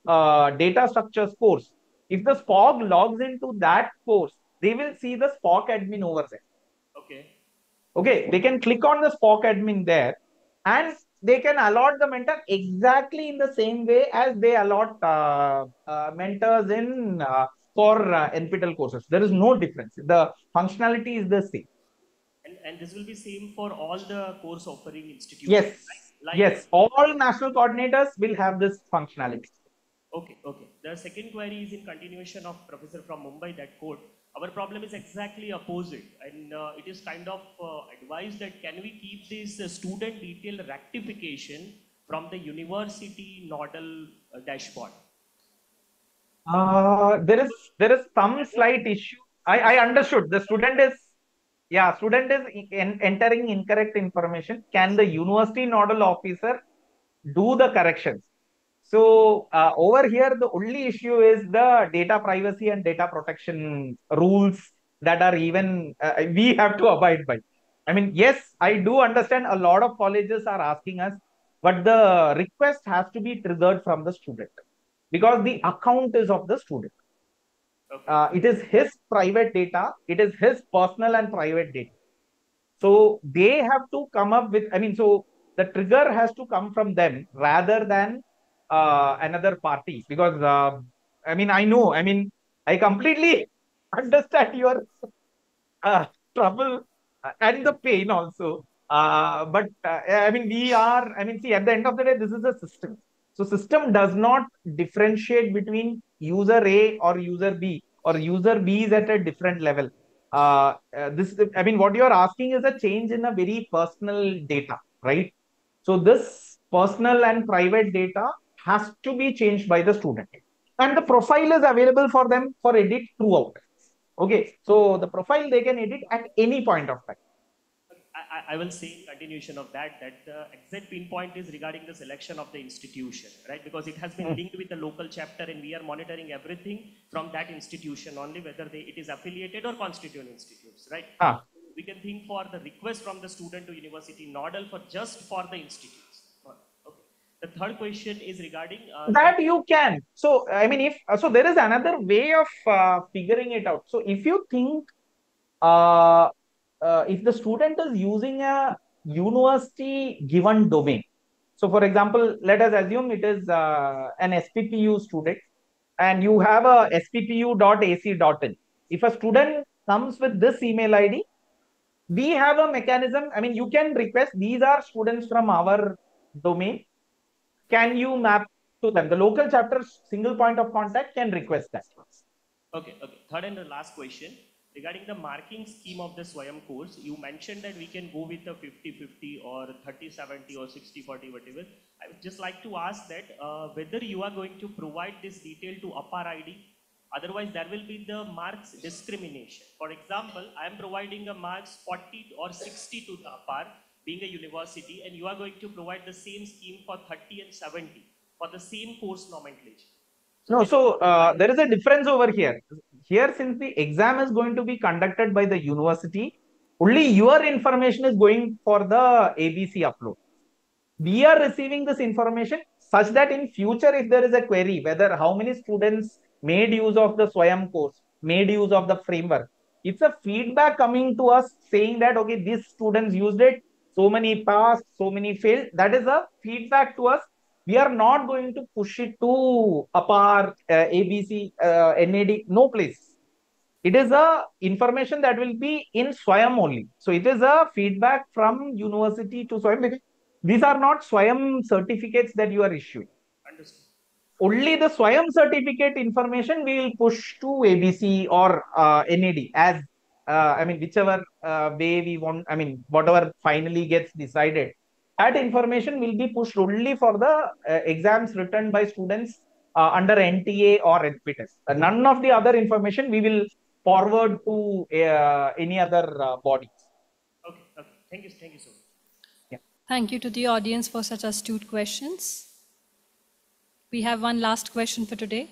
data structures course, if the Spock logs into that course, they will see the Spock admin over there. Okay. Okay, they can click on the Spock admin there, and they can allot the mentor exactly in the same way as they allot mentors in for NPTEL courses. There is no difference. The functionality is the same. And this will be same for all the course offering institutions. Yes, right? yes. All national coordinators will have this functionality. Okay, okay. The second query is in continuation of Professor from Mumbai that quote. Our problem is exactly opposite, and it is kind of advised that can we keep this student detail rectification from the university nodal dashboard? There is some slight issue. I understood. The student is, yeah, student is entering incorrect information. Can the university nodal officer do the corrections? So over here, the only issue is the data privacy and data protection rules that are even we have to abide by. I mean, yes, I do understand a lot of colleges are asking us, but the request has to be triggered from the student because the account is of the student. It is his private data. It is his personal and private data. So they have to come up with, I mean, so the trigger has to come from them rather than another party because, I mean, I completely understand your trouble and the pain also. I mean, see, at the end of the day, this is a system. So system does not differentiate between user A or user B, or user B is at a different level. What you're asking is a change in a very personal data, right? So this personal and private data has to be changed by the student. And the profile is available for them for edit throughout. Okay, so the profile they can edit at any point of time. I will say in continuation of that the exact pinpoint is regarding the selection of the institution, right? Because it has been linked with the local chapter and we are monitoring everything from that institution only, whether it is affiliated or constituent institutes, right? We can think for the request from the student to university nodal for just for the institutes. Okay. The third question is regarding that you can. So I mean, if there is another way of figuring it out. So if you think if the student is using a university given domain, so for example, let us assume it is an SPPU student and you have a SPPU.ac.in. If a student comes with this email ID, we have a mechanism. I mean, you can request, these are students from our domain. Can you map to them? The local chapter's single point of contact can request that. Okay, okay. Third and the last question. Regarding the marking scheme of the SWAYAM course, you mentioned that we can go with a 50-50 or 30-70 or 60-40, whatever. I would just like to ask that whether you are going to provide this detail to UPAR ID. Otherwise, there will be the marks discrimination. For example, I am providing a marks 40 or 60 to the UPAR, being a university, and you are going to provide the same scheme for 30 and 70 for the same course nomenclature. No, so there is a difference over here. Here, since the exam is going to be conducted by the university, only your information is going for the ABC upload. We are receiving this information such that in future, if there is a query, whether how many students made use of the SWAYAM course, made use of the framework, it's a feedback coming to us saying that, okay, these students used it, so many passed, so many failed. That is a feedback to us. We are not going to push it to APAR, ABC, NAD, no place. It is a information that will be in SWAYAM only. So it is a feedback from university to SWAYAM. These are not SWAYAM certificates that you are issuing. Understood. Only the SWAYAM certificate information we will push to ABC or NAD as, whichever way we want, whatever finally gets decided. That information will be pushed only for the exams written by students under NTA or NPTES. None of the other information we will forward to any other bodies. Okay, okay. Thank you so much. Yeah. Thank you to the audience for such astute questions. We have one last question for today.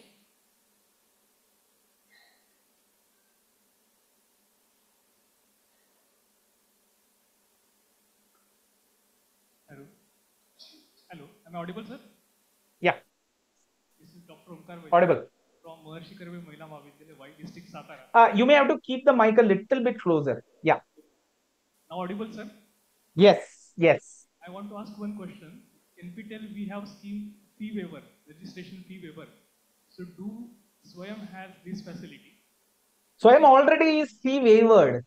Hello. Hello. Am I audible, sir? Yeah. This is Dr. Omkar Audible. From Maharshi Karve Mahila Mahavidyalaya, Y District, Satara. You may have to keep the mic a little bit closer. Yeah. Now audible, sir? Yes. Yes. I want to ask one question. In NPTEL, we have scheme fee waiver, registration fee waiver. So do SWAYAM has this facility? SWAYAM already is fee waived.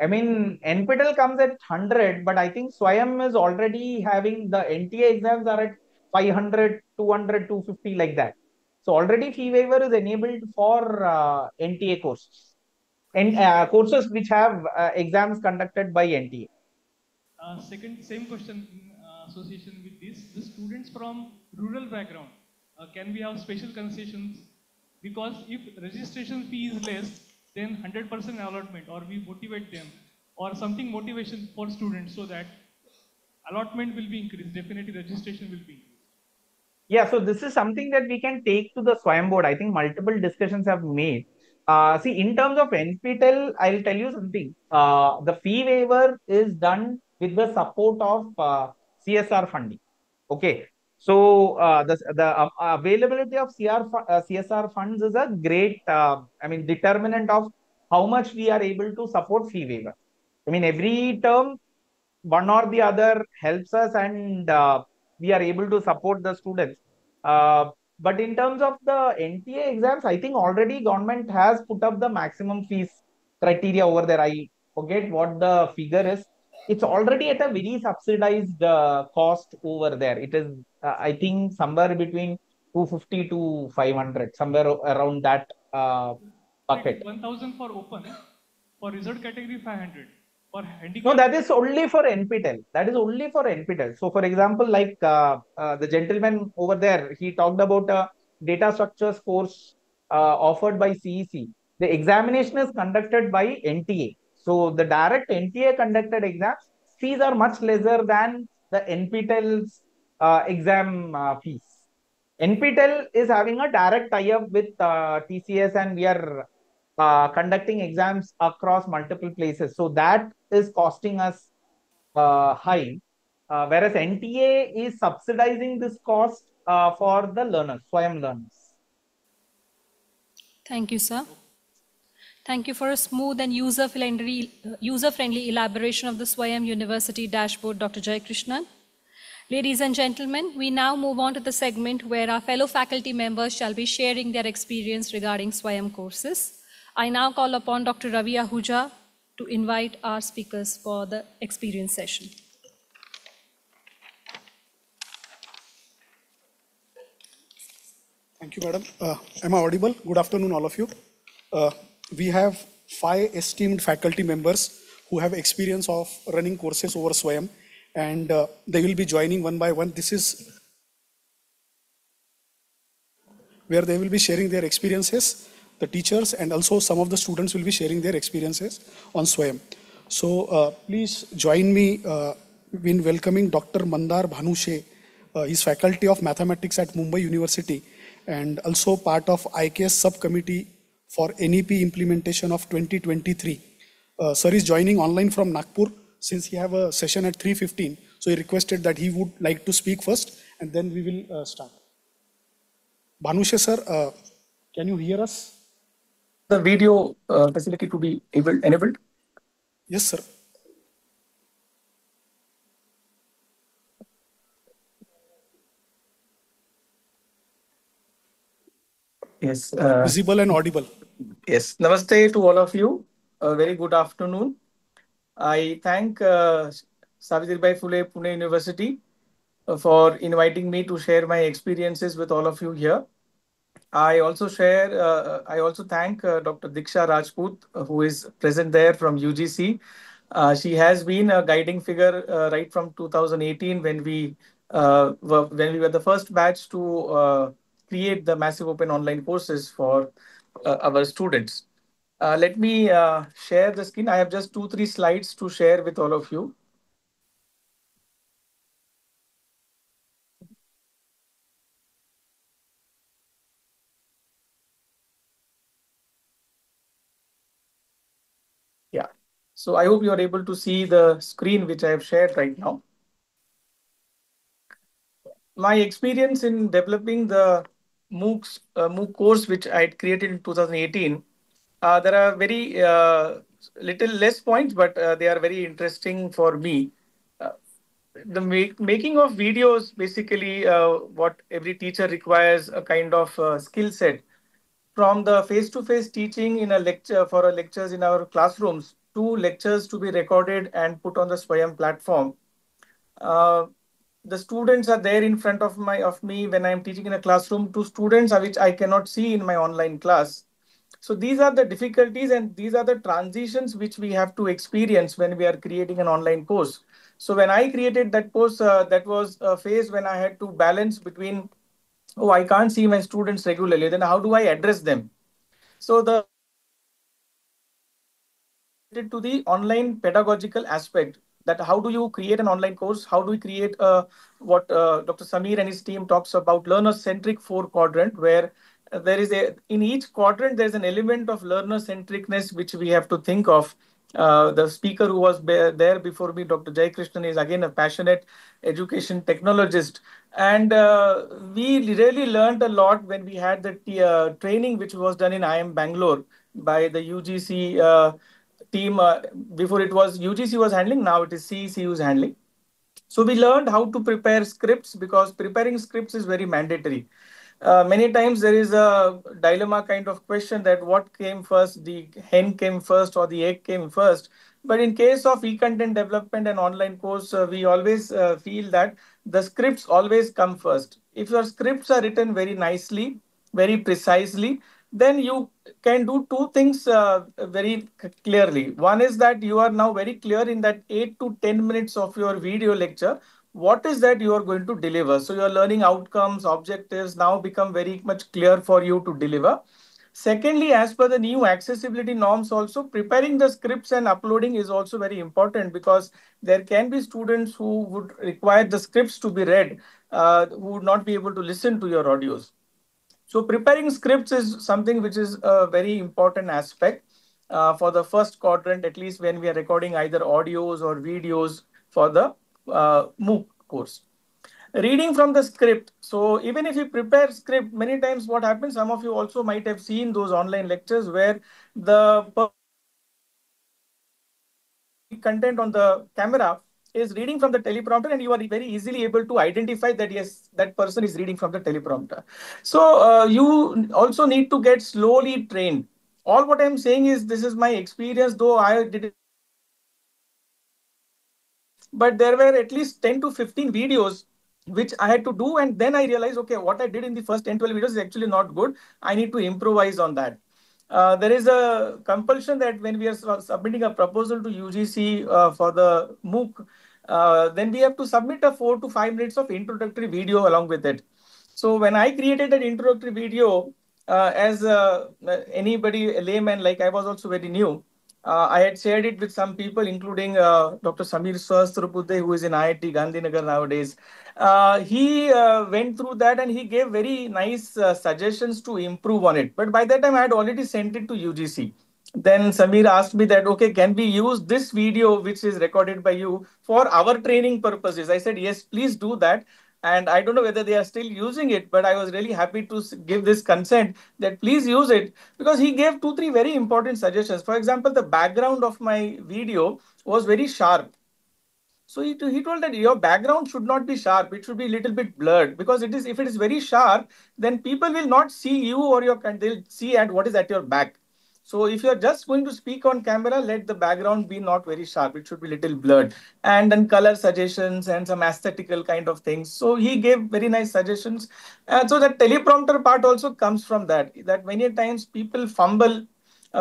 NPTEL comes at 100, but I think SWAYAM is already having the NTA exams are at 500, 200, 250 like that. So already fee waiver is enabled for NTA courses and courses which have exams conducted by NTA. Second, same question in association with this. The students from rural background, can we have special concessions? Because if registration fee is less, then 100% allotment, or we motivate them, or something motivation for students so that allotment will be increased, definitely registration will be increased. Yeah, so this is something that we can take to the SWAYAM board. I think multiple discussions have made. See, in terms of NPTEL, I'll tell you something. The fee waiver is done with the support of CSR funding. Okay. So the availability of CSR funds is a great, determinant of how much we are able to support fee waiver. Every term, one or the other helps us, and we are able to support the students. But in terms of the NTA exams, I think already government has put up the maximum fees criteria over there. I forget what the figure is. It's already at a very subsidized cost over there. It is, I think, somewhere between 250 to 500, somewhere around that bucket. 1,000 for open, for result category 500. No, that is only for NPTEL. That is only for NPTEL. So, for example, like the gentleman over there, he talked about a data structures course offered by CEC. The examination is conducted by NTA. So, the direct NTA conducted exams fees are much lesser than the NPTEL's exam fees. NPTEL is having a direct tie-up with TCS, and we are conducting exams across multiple places. So that is costing us high, whereas NTA is subsidizing this cost for the learners, SWAYAM learners. Thank you, sir. Thank you for a smooth and user-friendly elaboration of the SWAYAM University dashboard, Dr. Jayakrishnan. Ladies and gentlemen, we now move on to the segment where our fellow faculty members shall be sharing their experience regarding SWAYAM courses. I now call upon Dr. Ravi Ahuja to invite our speakers for the experience session. Thank you, madam. Am I audible? Good afternoon, all of you. We have 5 esteemed faculty members who have experience of running courses over SWAYAM, and they will be joining one by one. This is where they will be sharing their experiences. The teachers and also some of the students will be sharing their experiences on SWAYAM. So please join me in welcoming Dr. Mandar Bhanushe. He's faculty of mathematics at Mumbai University and also part of IKS subcommittee for NEP implementation of 2023. Sir is joining online from Nagpur since he have a session at 3:15. So he requested that he would like to speak first and then we will start. Bhanushe sir, can you hear us? The video facility to be enabled? Yes, sir. Yes. Visible and audible. Yes. Namaste to all of you. A very good afternoon. I thank Savitribai Phule Pune University for inviting me to share my experiences with all of you here. I also thank Dr. Diksha Rajput, who is present there from UGC. She has been a guiding figure right from 2018 when we were the first batch to create the massive open online courses for our students. Let me share the screen. I have just 2, 3 slides to share with all of you. Yeah. So I hope you are able to see the screen which I have shared right now. My experience in developing the MOOC course which I had created in 2018, there are very little less points, but they are very interesting for me. Uh, the making of videos, basically, what every teacher requires a kind of skill set, from the face-to-face teaching in a lecture for our lectures in our classrooms to lectures to be recorded and put on the SWAYAM platform. Uh, the students are there in front of me when I'm teaching in a classroom to students which I cannot see in my online class. So these are the difficulties and these are the transitions which we have to experience when we are creating an online course. So when I created that course, that was a phase when I had to balance between, oh, I can't see my students regularly, then how do I address them? So the to the online pedagogical aspect, that how do you create an online course, how do we create what Dr. Samir and his team talks about learner centric 4 quadrant, where there is a in each quadrant there is an element of learner centricness which we have to think of. The speaker who was there before me, Dr. Jay Krishnan, is again a passionate education technologist, and we really learned a lot when we had the training which was done in IIM Bangalore by the UGC team. Before it was UGC was handling, now it is CEC who's handling. So we learned how to prepare scripts, because preparing scripts is very mandatory. Many times there is a dilemma kind of question that what came first, the hen came first or the egg came first. But in case of e-content development and online course, we always feel that the scripts always come first. If your scripts are written very nicely, very precisely, then you can do 2 things very clearly. One is that you are now very clear in that 8 to 10 minutes of your video lecture what is that you are going to deliver. So your learning outcomes, objectives now become very much clear for you to deliver. Secondly, as per the new accessibility norms, also preparing the scripts and uploading is also very important, because there can be students who would require the scripts to be read, who would not be able to listen to your audios. So preparing scripts is something which is a very important aspect for the first quadrant, at least when we are recording either audios or videos for the MOOC course. Reading from the script. So even if you prepare script, many times what happens, some of you also might have seen those online lectures where the content on the camera is reading from the teleprompter, and you are very easily able to identify that yes, that person is reading from the teleprompter. So you also need to get slowly trained. All what I'm saying is this is my experience, though I did it, but there were at least 10 to 15 videos which I had to do, and then I realized, okay, what I did in the first 10, 12 videos is actually not good. I need to improvise on that. There is a compulsion that when we are submitting a proposal to UGC for the MOOC, then we have to submit a 4 to 5 minutes of introductory video along with it. So when I created an introductory video, as anybody, a layman, like I was also very new, I had shared it with some people, including Dr. Samir Sahasrabudhe, who is in IIT Gandhinagar nowadays. He went through that and he gave very nice suggestions to improve on it. But by that time, I had already sent it to UGC. Then Samir asked me that, okay, can we use this video which is recorded by you for our training purposes? I said, yes, please do that. And I don't know whether they are still using it, but I was really happy to give this consent that please use it, because he gave 2, 3 very important suggestions. For example, the background of my video was very sharp. So he told that your background should not be sharp. It should be a little bit blurred, because it is, if it is very sharp, then people will not see you or your, they'll see at what is at your back. So if you're just going to speak on camera, let the background be not very sharp. It should be little blurred. And then color suggestions and some aesthetical kind of things. So he gave very nice suggestions. So that teleprompter part also comes from that. That many times people fumble.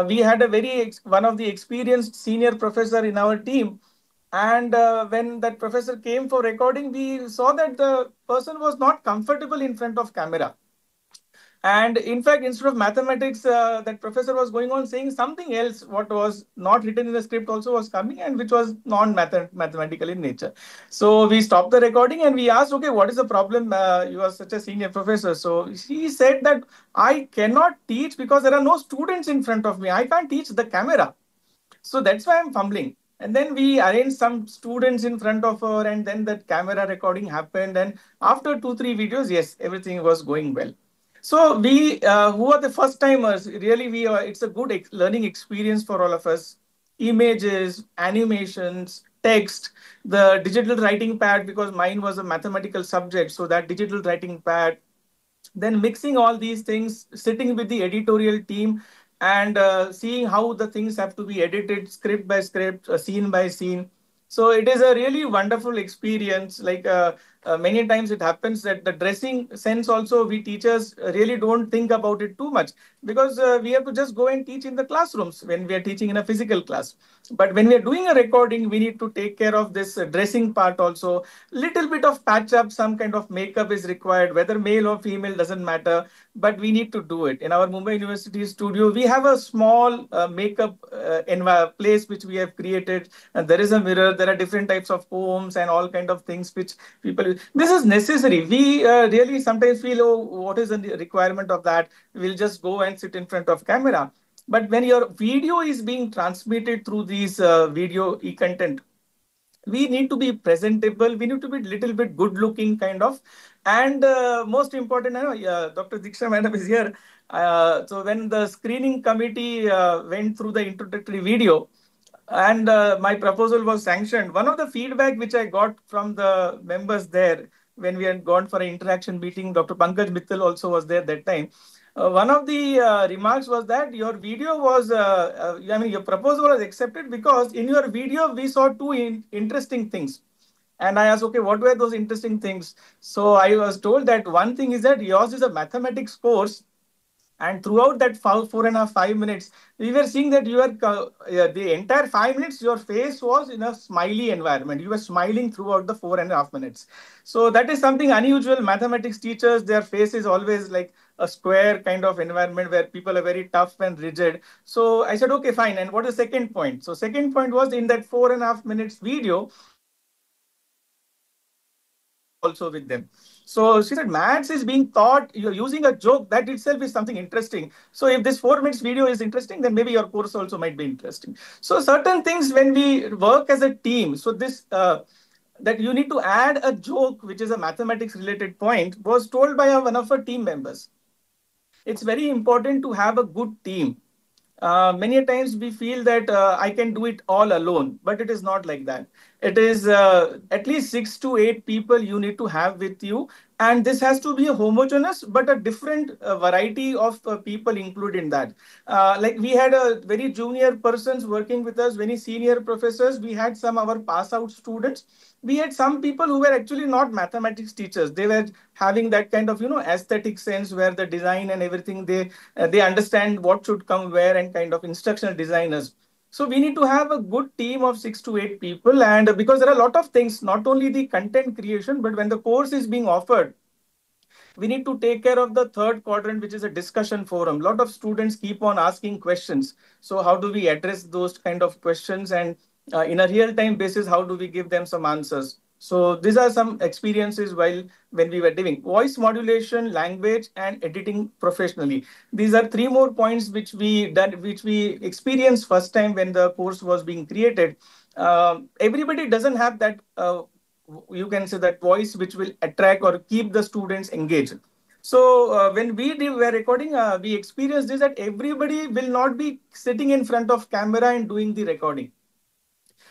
We had a one of the experienced senior professor in our team. And when that professor came for recording, we saw that the person was not comfortable in front of camera. And in fact, instead of mathematics, that professor was going on saying something else, what was not written in the script also was coming, and which was non-mathematical in nature. So we stopped the recording and we asked, okay, what is the problem? You are such a senior professor. So he said that I cannot teach because there are no students in front of me. I can't teach the camera. So that's why I'm fumbling. And then we arranged some students in front of her, and then that camera recording happened. And after 2, 3 videos, yes, everything was going well. So we, who are the first timers, really, we are. It's a good learning experience for all of us. Images, animations, text, the digital writing pad, because mine was a mathematical subject, so that digital writing pad, then mixing all these things, sitting with the editorial team, and seeing how the things have to be edited script by script, scene by scene. So it is a really wonderful experience. Like many times it happens that the dressing sense also, we teachers really don't think about it too much, because we have to just go and teach in the classrooms when we are teaching in a physical class. But when we are doing a recording, we need to take care of this dressing part also. Little bit of patch up, some kind of makeup is required, whether male or female doesn't matter, but we need to do it. In our Mumbai University studio, we have a small makeup place which we have created, and there is a mirror. There are different types of poems and all kind of things which people. This is necessary. We really sometimes feel, oh, what is the requirement of that? We'll just go and sit in front of camera. But when your video is being transmitted through these video e-content, we need to be presentable, we need to be little bit good looking kind of. And most important, I know Dr. Diksha madam is here. So when the screening committee went through the introductory video, and my proposal was sanctioned, one of the feedback which I got from the members there, when we had gone for an interaction meeting, Dr. Pankaj Mittal also was there that time. One of the remarks was that your video was, I mean, your proposal was accepted because in your video we saw two interesting things. And I asked, okay, what were those interesting things? So I was told that one thing is that yours is a mathematics course, and throughout that 4.5 5 minutes, we were seeing that you were the entire 5 minutes, your face was in a smiley environment. You were smiling throughout the 4.5 minutes. So that is something unusual. Mathematics teachers, their face is always like a square kind of environment where people are very tough and rigid. So I said, okay, fine. And what is the second point? So second point was, in that 4.5 minutes video, also with them. So she said, maths is being taught, you're using a joke, that itself is something interesting. So if this 4 minutes video is interesting, then maybe your course also might be interesting. So certain things when we work as a team, so this that you need to add a joke, which is a mathematics related point, was told by one of our team members. It's very important to have a good team. Many times we feel that I can do it all alone, but it is not like that. It is at least 6 to 8 people you need to have with you. And this has to be a homogeneous, but a different variety of people included in that. Like we had a very junior persons working with us, very senior professors. We had some our pass out students. We had some people who were actually not mathematics teachers. They were having that kind of, aesthetic sense where the design and everything, they understand what should come where, and kind of instructional designers. So we need to have a good team of 6 to 8 people. And because there are a lot of things, not only the content creation, but when the course is being offered, we need to take care of the third quadrant, which is a discussion forum. A lot of students keep on asking questions. So how do we address those kind of questions? And in a real time basis, how do we give them some answers? So these are some experiences when we were doing voice modulation, language, and editing professionally. These are three more points which we experienced first time when the course was being created. Everybody doesn't have that, you can say, that voice which will attract or keep the students engaged. So when were recording, we experienced this, that everybody will not be sitting in front of camera and doing the recording.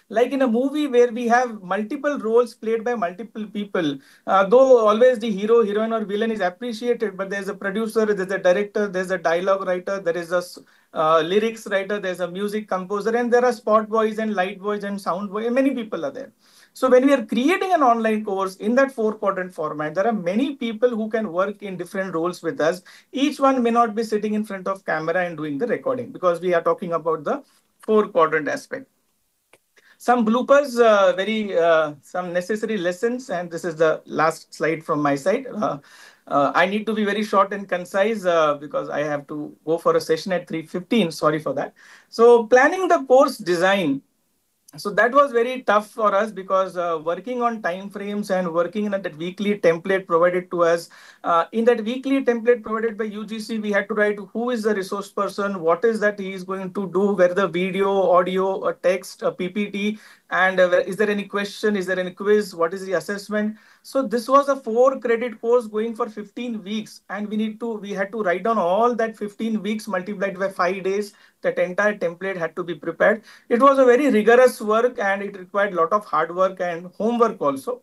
Like in a movie where we have multiple roles played by multiple people, though always the hero, heroine, or villain is appreciated, but there's a producer, there's a director, there's a dialogue writer, there is a lyrics writer, there's a music composer, and there are spot boys and light boys and sound boys. Many people are there. So when we are creating an online course in that four quadrant format, there are many people who can work in different roles with us. Each one may not be sitting in front of camera and doing the recording, because we are talking about the four quadrant aspect. Some bloopers, some necessary lessons, and this is the last slide from my side. I need to be very short and concise because I have to go for a session at 3:15. Sorry for that. So planning the course design, so that was very tough for us, because working on time frames and working in that weekly template provided to us. In that weekly template provided by UGC, we had to write who is the resource person, what is that he is going to do, whether the video, audio, a text, a PPT, and is there any question, is there any quiz, what is the assessment. So this was a 4 credit course going for 15 weeks, and we had to write down all that 15 weeks multiplied by 5 days. That entire template had to be prepared. It was a very rigorous work, and it required a lot of hard work and homework also.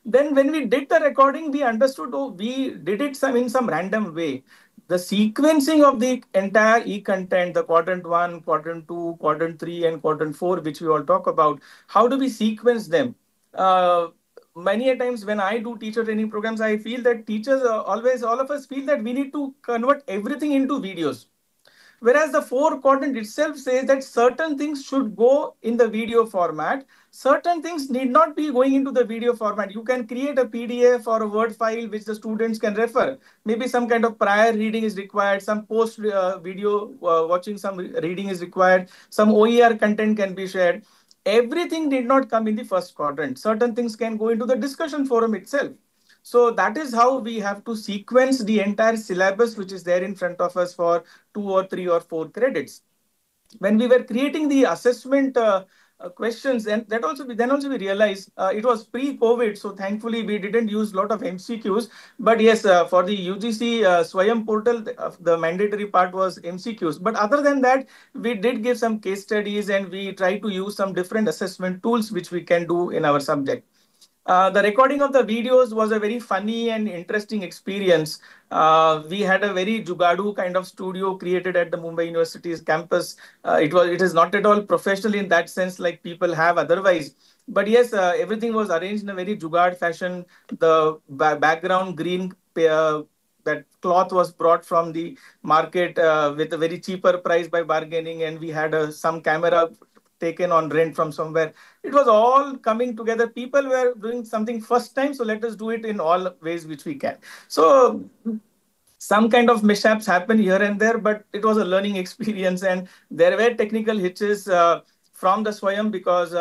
Then when we did the recording, we understood, oh, we did it in some random way. The sequencing of the entire e-content, the quadrant 1, quadrant 2, quadrant 3, and quadrant 4, which we all talk about, how do we sequence them? Many a times when I do teacher training programs, I feel that teachers always, all of us feel that we need to convert everything into videos. Whereas the four quadrant itself says that certain things should go in the video format, certain things need not be going into the video format. You can create a PDF or a Word file which the students can refer. Maybe some kind of prior reading is required, some post video watching, some reading is required, some OER content can be shared. Everything did not come in the first quadrant. Certain things can go into the discussion forum itself. So that is how we have to sequence the entire syllabus which is there in front of us for 2 or 3 or 4 credits. When we were creating the assessment questions, and that also then also we realized it was pre-COVID, so thankfully we didn't use a lot of MCQs. But yes, for the UGC SWAYAM portal, the mandatory part was MCQs. But other than that, we did give some case studies, and we try to use some different assessment tools which we can do in our subject. The recording of the videos was a very funny and interesting experience. We had a very jugadu kind of studio created at the Mumbai University's campus. It is not at all professional in that sense like people have otherwise. But yes, everything was arranged in a very jugad fashion. The background green that cloth was brought from the market with a very cheaper price by bargaining, and we had some camera taken on rent from somewhere. It was all coming together. People were doing something first time, so let us do it in all ways which we can. So some kind of mishaps happen here and there, but it was a learning experience, and there were technical hitches from the Swayam, because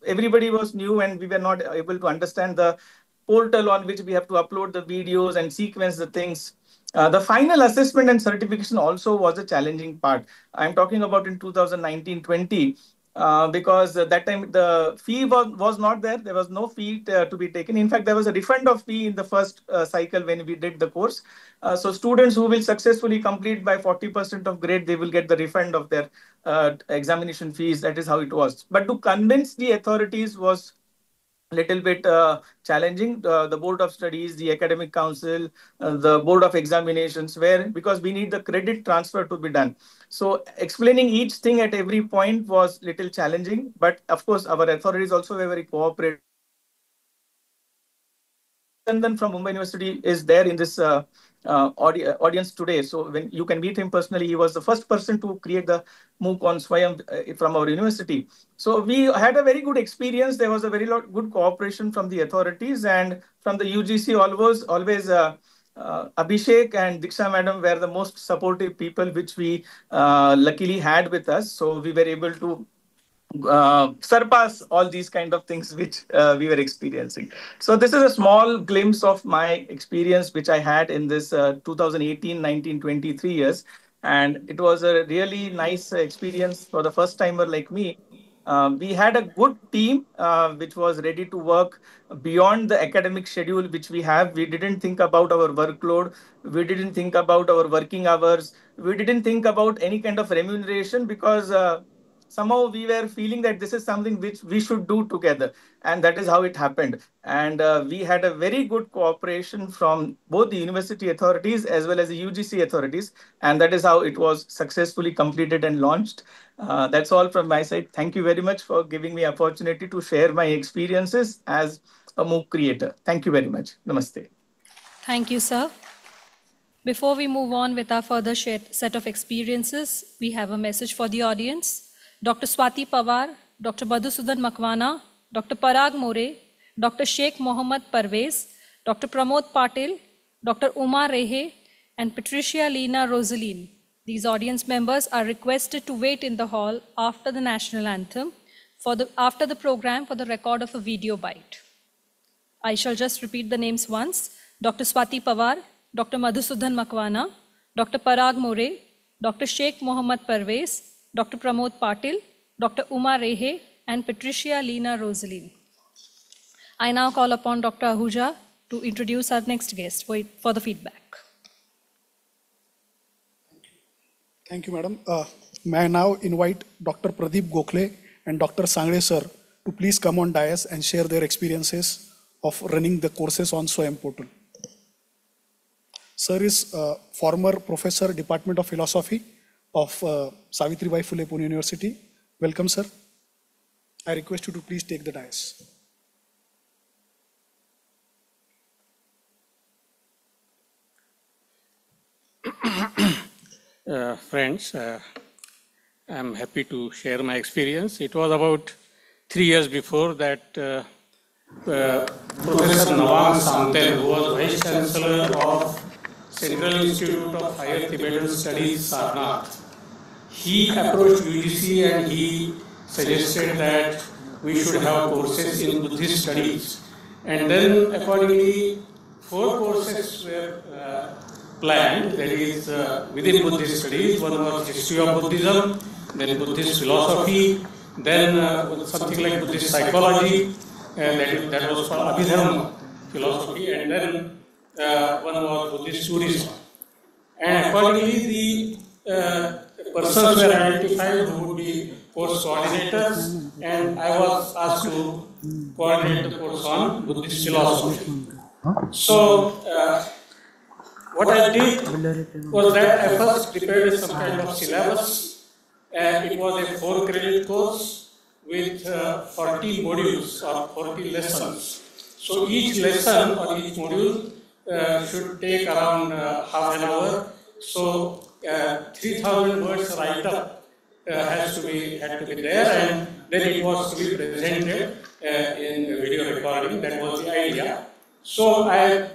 everybody was new and we were not able to understand the portal on which we have to upload the videos and sequence the things. The final assessment and certification also was a challenging part. I'm talking about in 2019-20, because that time the fee was not there. There was no fee to be taken. In fact, there was a refund of fee in the first cycle when we did the course. So students who will successfully complete by 40% of grade, they will get the refund of their examination fees. That is how it was. But to convince the authorities was little bit challenging. The board of studies, the academic council, the board of examinations, where because we need the credit transfer to be done. So explaining each thing at every point was little challenging. But of course, our authorities also were very cooperative. Chandan from Mumbai University is there in this audience today. So when you can meet him personally, he was the first person to create the MOOC on Swayam from our university. So we had a very good experience. There was a very good cooperation from the authorities, and from the UGC always Abhishek and Diksha madam were the most supportive people which we luckily had with us. So we were able to surpass all these kind of things which we were experiencing. So this is a small glimpse of my experience which I had in this 2018, 19, 23 years. And it was a really nice experience for the first timer like me. We had a good team which was ready to work beyond the academic schedule which we have. We didn't think about our workload. We didn't think about our working hours. We didn't think about any kind of remuneration, because somehow we were feeling that this is something which we should do together, and that is how it happened. And we had a very good cooperation from both the university authorities as well as the UGC authorities, and that is how it was successfully completed and launched. That's all from my side. Thank you very much for giving me opportunity to share my experiences as a MOOC creator. Thank you very much. Namaste. Thank you, sir. Before we move on with our further set of experiences, we have a message for the audience. Dr. Swati Pawar, Dr. Madhusudan Makwana, Dr. Parag More, Dr. Sheikh Mohammad Parvez, Dr. Pramod Patil, Dr. Uma Rehe, and Patricia Lena Rosaline. These audience members are requested to wait in the hall after the national anthem after the program for the record of a video bite. I shall just repeat the names once. Dr. Swati Pawar, Dr. Madhusudan Makwana, Dr. Parag More, Dr. Sheikh Mohammad Parvez, Dr. Pramod Patil, Dr. Uma Rehe, and Patricia Lena Rosaline. I now call upon Dr. Ahuja to introduce our next guest for the feedback. Thank you, madam. May I now invite Dr. Pradeep Gokhale and Dr. Sangre sir to please come on dais and share their experiences of running the courses on SWAYAM portal. Sir is former professor, Department of Philosophy of Savitribai Phule Pune University. Welcome, sir. I request you to please take the dais. Friends, I'm happy to share my experience. It was about 3 years before that Professor Nawang Samtel, who was Vice Chancellor of Central Institute of Higher Tibetan Studies, Sarnath, he approached UGC and he suggested that we should have courses in Buddhist studies. And then accordingly, 4 courses were planned, that is within Buddhist studies. One was history of Buddhism, then Buddhist philosophy, then something like Buddhist psychology, that was called Abhidharma philosophy, and then one was Buddhist tourism. And accordingly, the persons were identified who would be course coordinators, and I was asked to coordinate the course on Buddhist philosophy. So, what I did was that I first prepared some kind of syllabus. It was a 4-credit course with 40 modules or 40 lessons. So each lesson or each module should take around half an hour. So 3,000 words write-up had to be there, and then it was to be presented in a video recording. That was the idea. So I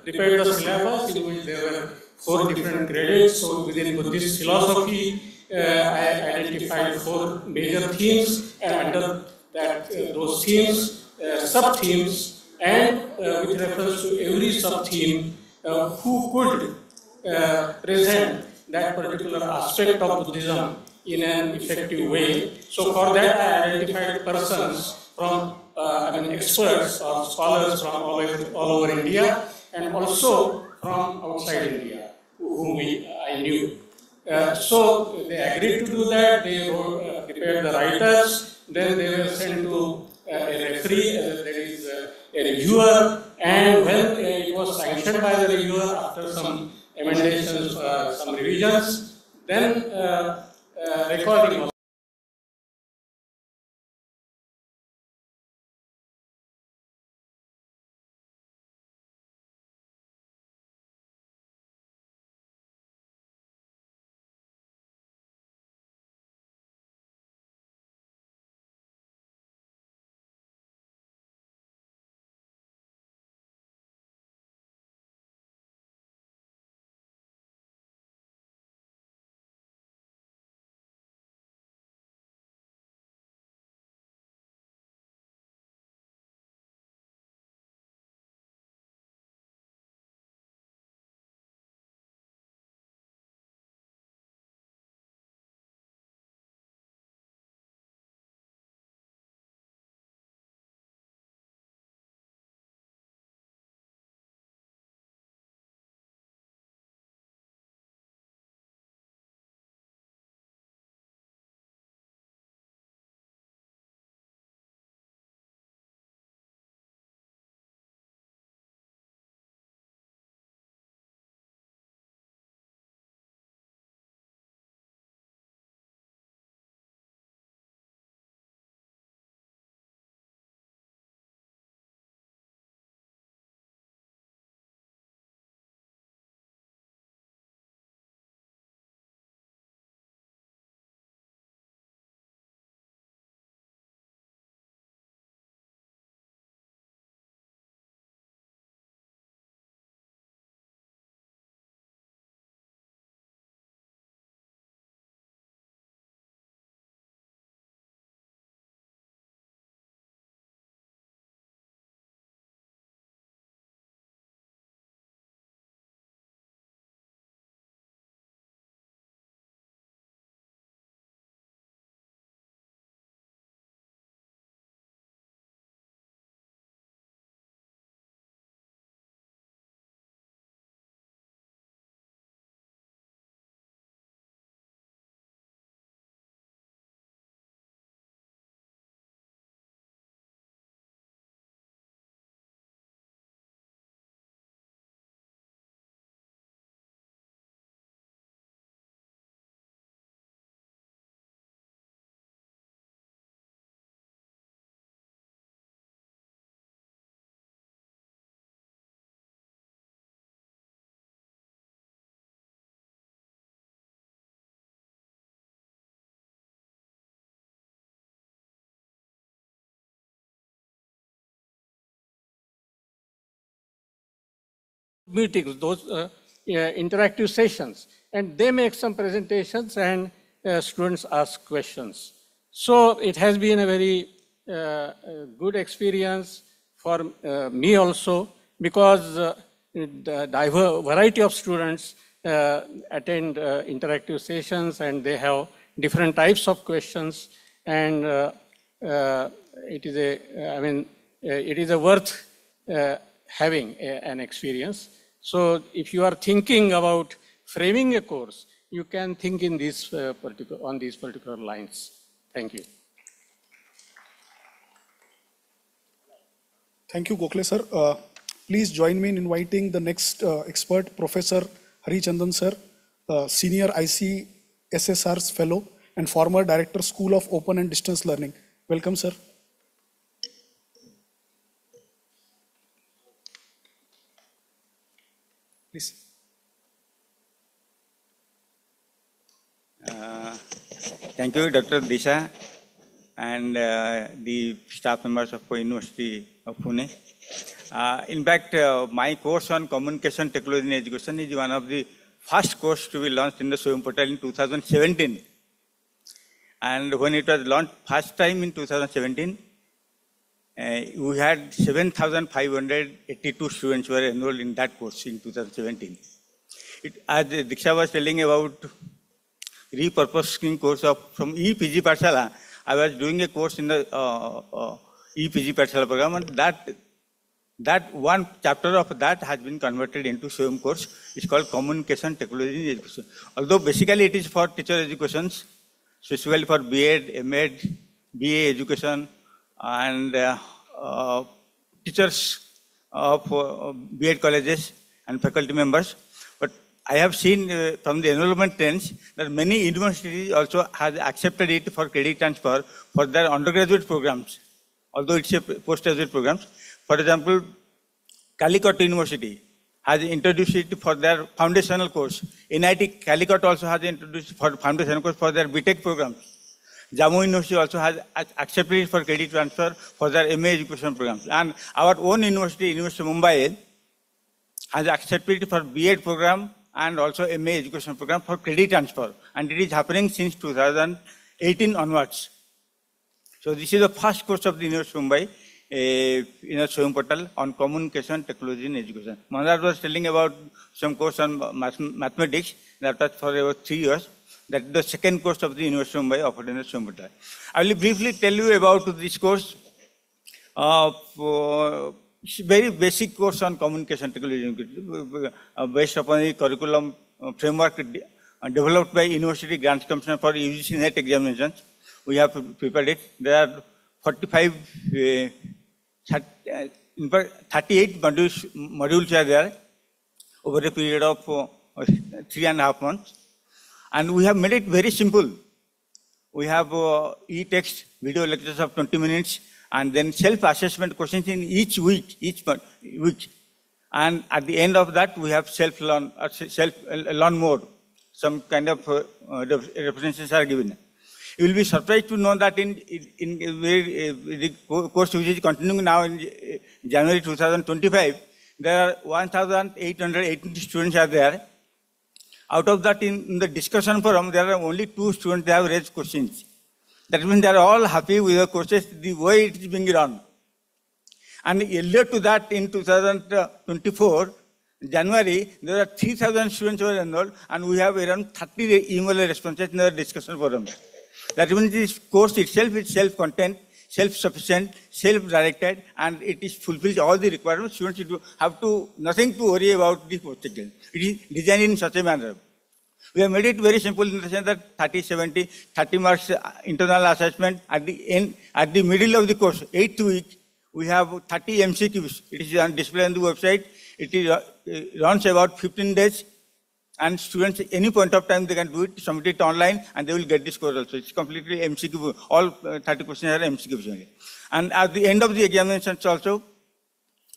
prepared the syllabus in which there were 4 different credits. So within Buddhist philosophy, I identified 4 major themes, and under that those themes, sub-themes, and with reference to every sub-theme, who could present that particular aspect of Buddhism in an effective way. So for that, I identified persons from experts or scholars from all over India, and also from outside India, whom I knew. So they agreed to do that. They prepared the writers. Then they were sent to a referee, that is a reviewer. And when it was sanctioned by the reviewer after some emendations, some revisions, then recording was meetings, those interactive sessions, and they make some presentations and students ask questions. So it has been a very good experience for me also, because the variety of students attend interactive sessions, and they have different types of questions, and it is it is a worth having an experience. So if you are thinking about framing a course, you can think in this on these particular lines. Thank you. Thank you, Gokhale sir. Please join me in inviting the next expert, Professor Hari Chandan sir, Senior ICSSR's Fellow and former Director, School of Open and Distance Learning. Welcome, sir. Please. Thank you, Dr. Disha, and the staff members of University of Pune. In fact, my course on communication technology in education is one of the first course to be launched in the SWAYAM portal in 2017. And when it was launched first time in 2017, we had 7,582 students who were enrolled in that course in 2017. As Diksha was telling about repurposing course from EPG Pathshala, I was doing a course in the EPG Pathshala program, and that one chapter of that has been converted into SWAYAM course. It's called Communication Technology in Education. Although basically it is for teacher educations, specifically for B.Ed, M.Ed, B.A. education, and teachers of B.Ed colleges and faculty members. But I have seen from the enrollment trends that many universities also have accepted it for credit transfer for their undergraduate programs, although it's a postgraduate programs. For example, Calicut University has introduced it for their foundational course. NIT Calicut also has introduced for foundational course for their BTech programs. Jammu University also has accepted it for credit transfer for their MA education programs. And our own university, University of Mumbai, has accepted it for B.Ed program and also MA education program for credit transfer. And it is happening since 2018 onwards. So this is the first course of the University of Mumbai in a SWAYAM portal on communication technology in education. Manoj was telling about some course on mathematics that was for about 3 years. That is the second course of the University of Mumbai offered in the SWAYAM portal. I will briefly tell you about this course. Very basic course on communication technology based upon the curriculum framework developed by University Grants Commission for UGC NET examinations. We have prepared it. There are 38 modules are there over a period of 3.5 months. And we have made it very simple. We have e-text video lectures of 20 minutes and then self-assessment questions in each week. And at the end of that, we have self-learn mode. Some kind of references are given. You will be surprised to know that in the course which is continuing now in January 2025, there are 1,880 students are there. Out of that, in the discussion forum, there are only 2 students that have raised questions. That means they are all happy with the courses, the way it is being run. And earlier to that, in 2024, January, there are 3,000 students who are enrolled, and we have around 30 email responses in the discussion forum. That means this course itself is self-contained, self-sufficient, self-directed, and it is fulfills all the requirements. Students have nothing to worry about this course. It is designed in such a manner. We have made it very simple in the sense that 30 marks internal assessment at the end, at the middle of the course, 8th week, we have 30 MCQs. It is on display on the website. It is runs about 15 days. And students, any point of time, they can do it, submit it online, and they will get this score also. It's completely MCQ, all 30 questions are MCQs. And at the end of the examinations also,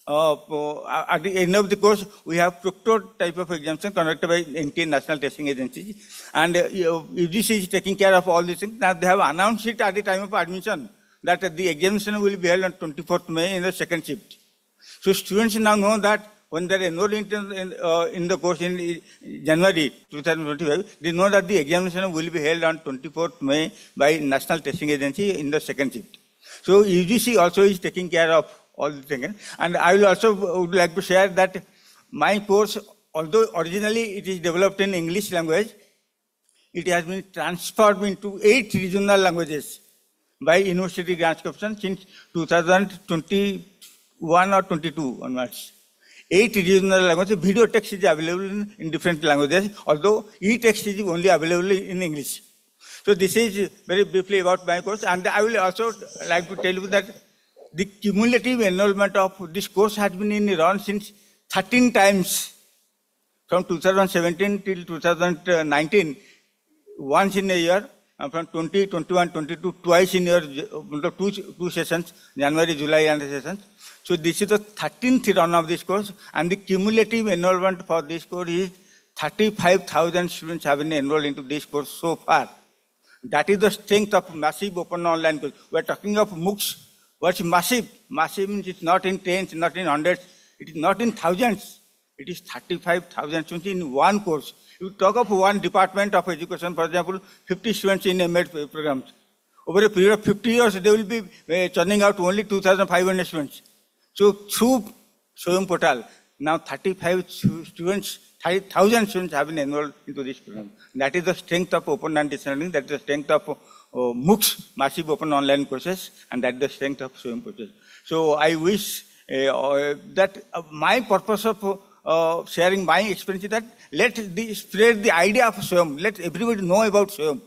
at the end of the course, we have proctored type of examination conducted by NTA National Testing Agency. And UGC is taking care of all these things. Now they have announced it at the time of admission that the examination will be held on 24th May in the second shift. So students now know that when they enroll in the course in January 2025, they know that the examination will be held on 24th May by National Testing Agency in the second shift. So UGC also is taking care of all the things. And I will also would like to share that my course, although originally it is developed in English language, it has been transformed into 8 regional languages by University Grants Corporation since 2021 or 22 onwards. 8 regional languages. Video text is available in different languages, although e-text is only available in English. So this is very briefly about my course, and I will also like to tell you that the cumulative enrollment of this course has been in run since 13 times from 2017 till 2019, once in a year, and from 20, 21, 22, twice in a year, two sessions, January, July and sessions. So this is the 13th run of this course, and the cumulative enrollment for this course is 35,000 students have been enrolled into this course so far. That is the strength of massive open online course. We are talking of MOOCs. What's massive? Massive means it's not in tens, not in hundreds, it is not in thousands. It is 35,000 students in one course. You talk of one department of education, for example, 50 students in MAd programs. Over a period of 50 years, they will be churning out only 2,500 students. So through SWAYAM portal, now 30,000 students have been enrolled into this program. That is the strength of open and distance learning. That is the strength of MOOCs, massive open online courses, and that is the strength of SWAYAM portal. So I wish that my purpose of sharing my experience is that spread the idea of SWAYAM. Let everybody know about SWAYAM.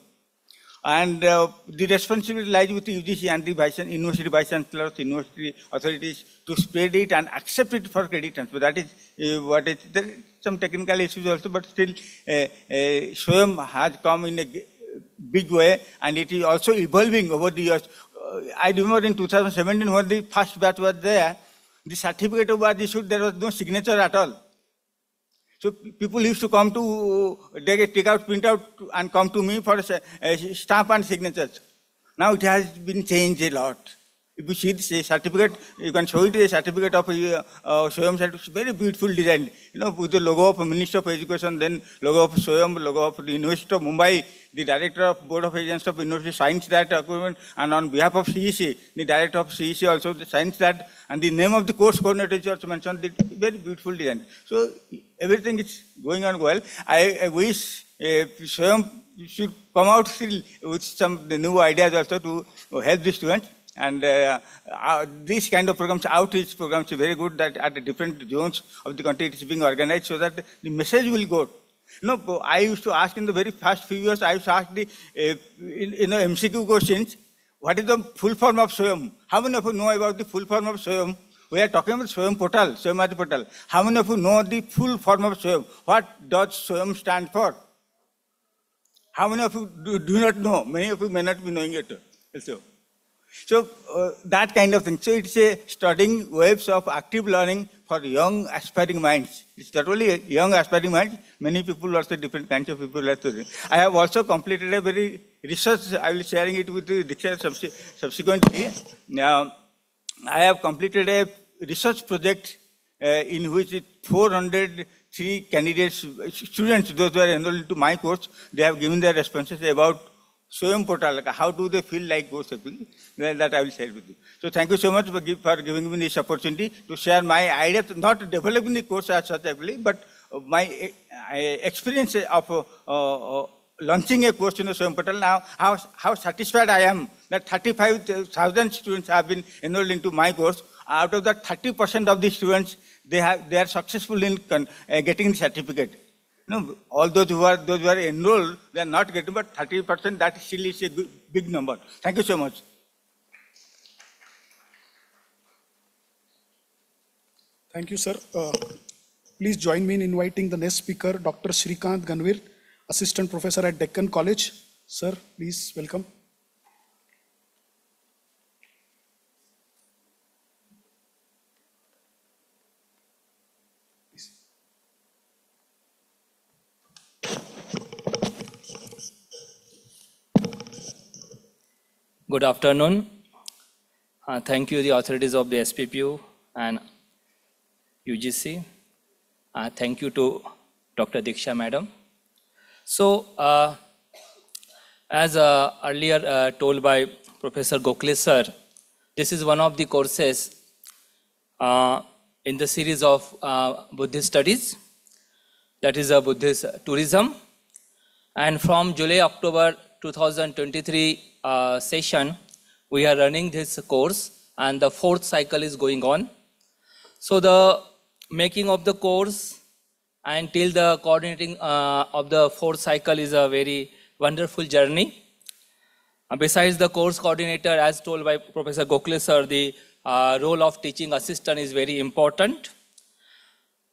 And the responsibility lies with the UGC and the university vice chancellors, university authorities to spread it and accept it for credit transfer. That is what is. There is some technical issues also, but still SWAYAM has come in a big way, and it is also evolving over the years. I remember in 2017 when the first batch was there, the certificate was issued, there was no signature at all. So people used to come to, they take out, print out and come to me for stamp and signatures. Now it has been changed a lot. If you see this certificate, you can show it a certificate of SWAYAM, it's very beautiful design. You know, with the logo of Minister of Education, then logo of SWAYAM, logo of the University of Mumbai, the Director of Board of Agents of University signs that document, and on behalf of CEC, the Director of CEC also signs that, and the name of the course coordinator is also mentioned, very beautiful design. So everything is going on well. I wish SWAYAM should come out still with some new ideas also to help the students. And these kind of programs, outreach programs, are very good that at the different zones of the country it is being organized so that the message will go. You know, I used to ask in the very first few years, I used to ask the MCQ questions, what is the full form of SWAYAM? How many of you know about the full form of SWAYAM? We are talking about SWAYAM portal, SWAYAM portal. How many of you know the full form of SWAYAM? What does SWAYAM stand for? How many of you do not know? Many of you may not be knowing it also. So that kind of thing. So it's a studying waves of active learning for young aspiring minds. It's not only young aspiring minds, many people also, different kinds of people are studying. I have also completed a very research, I will be sharing it with the Diksha subsequently. Now, I have completed a research project in which 403 candidates, students, those who are enrolled into my course, they have given their responses about SWAYAM portal, like how do they feel like those people, that I will share with you. So thank you so much for giving me this opportunity to share my idea, not developing the course as such, actually, but my experience of launching a course in the SWAYAM portal. Now, how satisfied I am that 35,000 students have been enrolled into my course. Out of that, 30% of the students, they are successful in getting the certificate. No, all those who are enrolled, they are not getting, but 30%, that still is a big number. Thank you so much. Thank you, sir. Please join me in inviting the next speaker, Dr. Shrikant Ganvir, Assistant Professor at Deccan College. Sir, please welcome. Good afternoon. Thank you, the authorities of the SPPU and UGC Thank you to Dr. Diksha Madam. So, as earlier told by Professor Gokhale sir, this is one of the courses in the series of Buddhist studies, that is Buddhist tourism. And from July-October 2023 session, we are running this course, and the 4th cycle is going on. So the making of the course until the coordinating of the 4th cycle is a very wonderful journey. Besides the course coordinator, as told by Professor Gokhale sir, the role of teaching assistant is very important.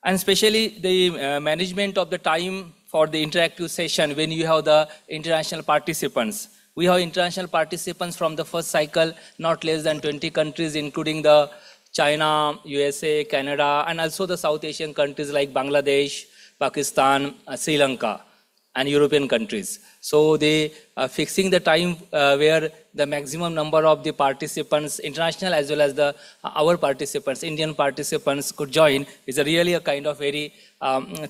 And especially the management of the time for the interactive session when you have the international participants. We have international participants from the first cycle, not less than 20 countries, including the China, USA, Canada, and also the South Asian countries like Bangladesh, Pakistan, Sri Lanka, and European countries. So they are fixing the time where the maximum number of the participants, international as well as the our participants, Indian participants could join is really a kind of very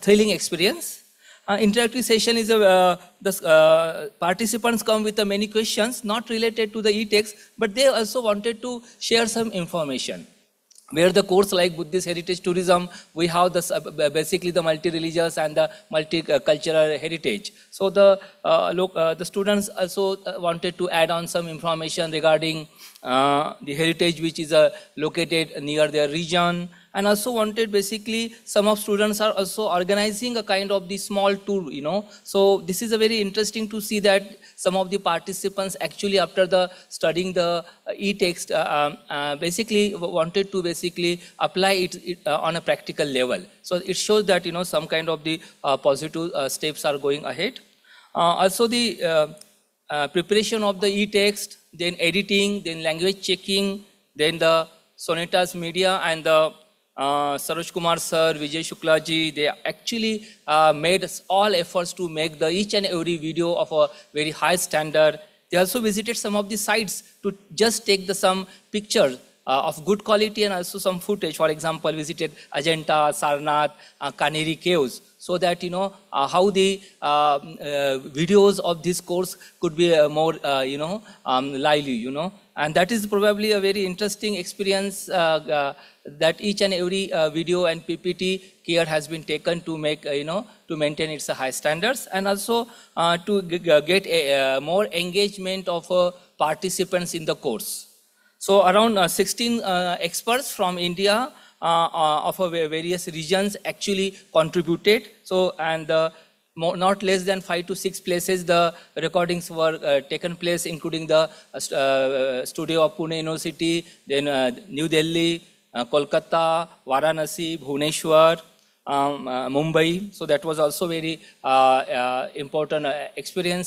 thrilling experience. Interactive session is the participants come with many questions not related to the e-text, but they also wanted to share some information. Where the course like Buddhist heritage tourism, we have the basically the multi-religious and the multicultural heritage. So the students also wanted to add on some information regarding the heritage which is located near their region, and also wanted basically some of students are also organizing a kind of the small tour, you know. So this is a very interesting to see that some of the participants actually after the studying the e-text basically wanted to basically apply it on a practical level. So it shows that, you know, some kind of the positive steps are going ahead. Also the preparation of the e-text, then editing, then language checking, then the Sonita's media and the Saroj Kumar sir, Vijay Shukla ji, they actually made all efforts to make the each and every video of a very high standard. They also visited some of the sites to just take some pictures of good quality and also some footage. For example, visited Ajanta, Sarnath, Kaneri caves, so that, you know, how the videos of this course could be more, lively, you know. And that is probably a very interesting experience that each and every video and PPT care has been taken to make, to maintain its high standards, and also to get more engagement of participants in the course. So around 16 experts from India of various regions actually contributed. So, and not less than 5 to 6 places the recordings were taken place, including the studio of Pune University, then New Delhi, Kolkata, Varanasi, Bhubaneswar, Mumbai. So that was also very important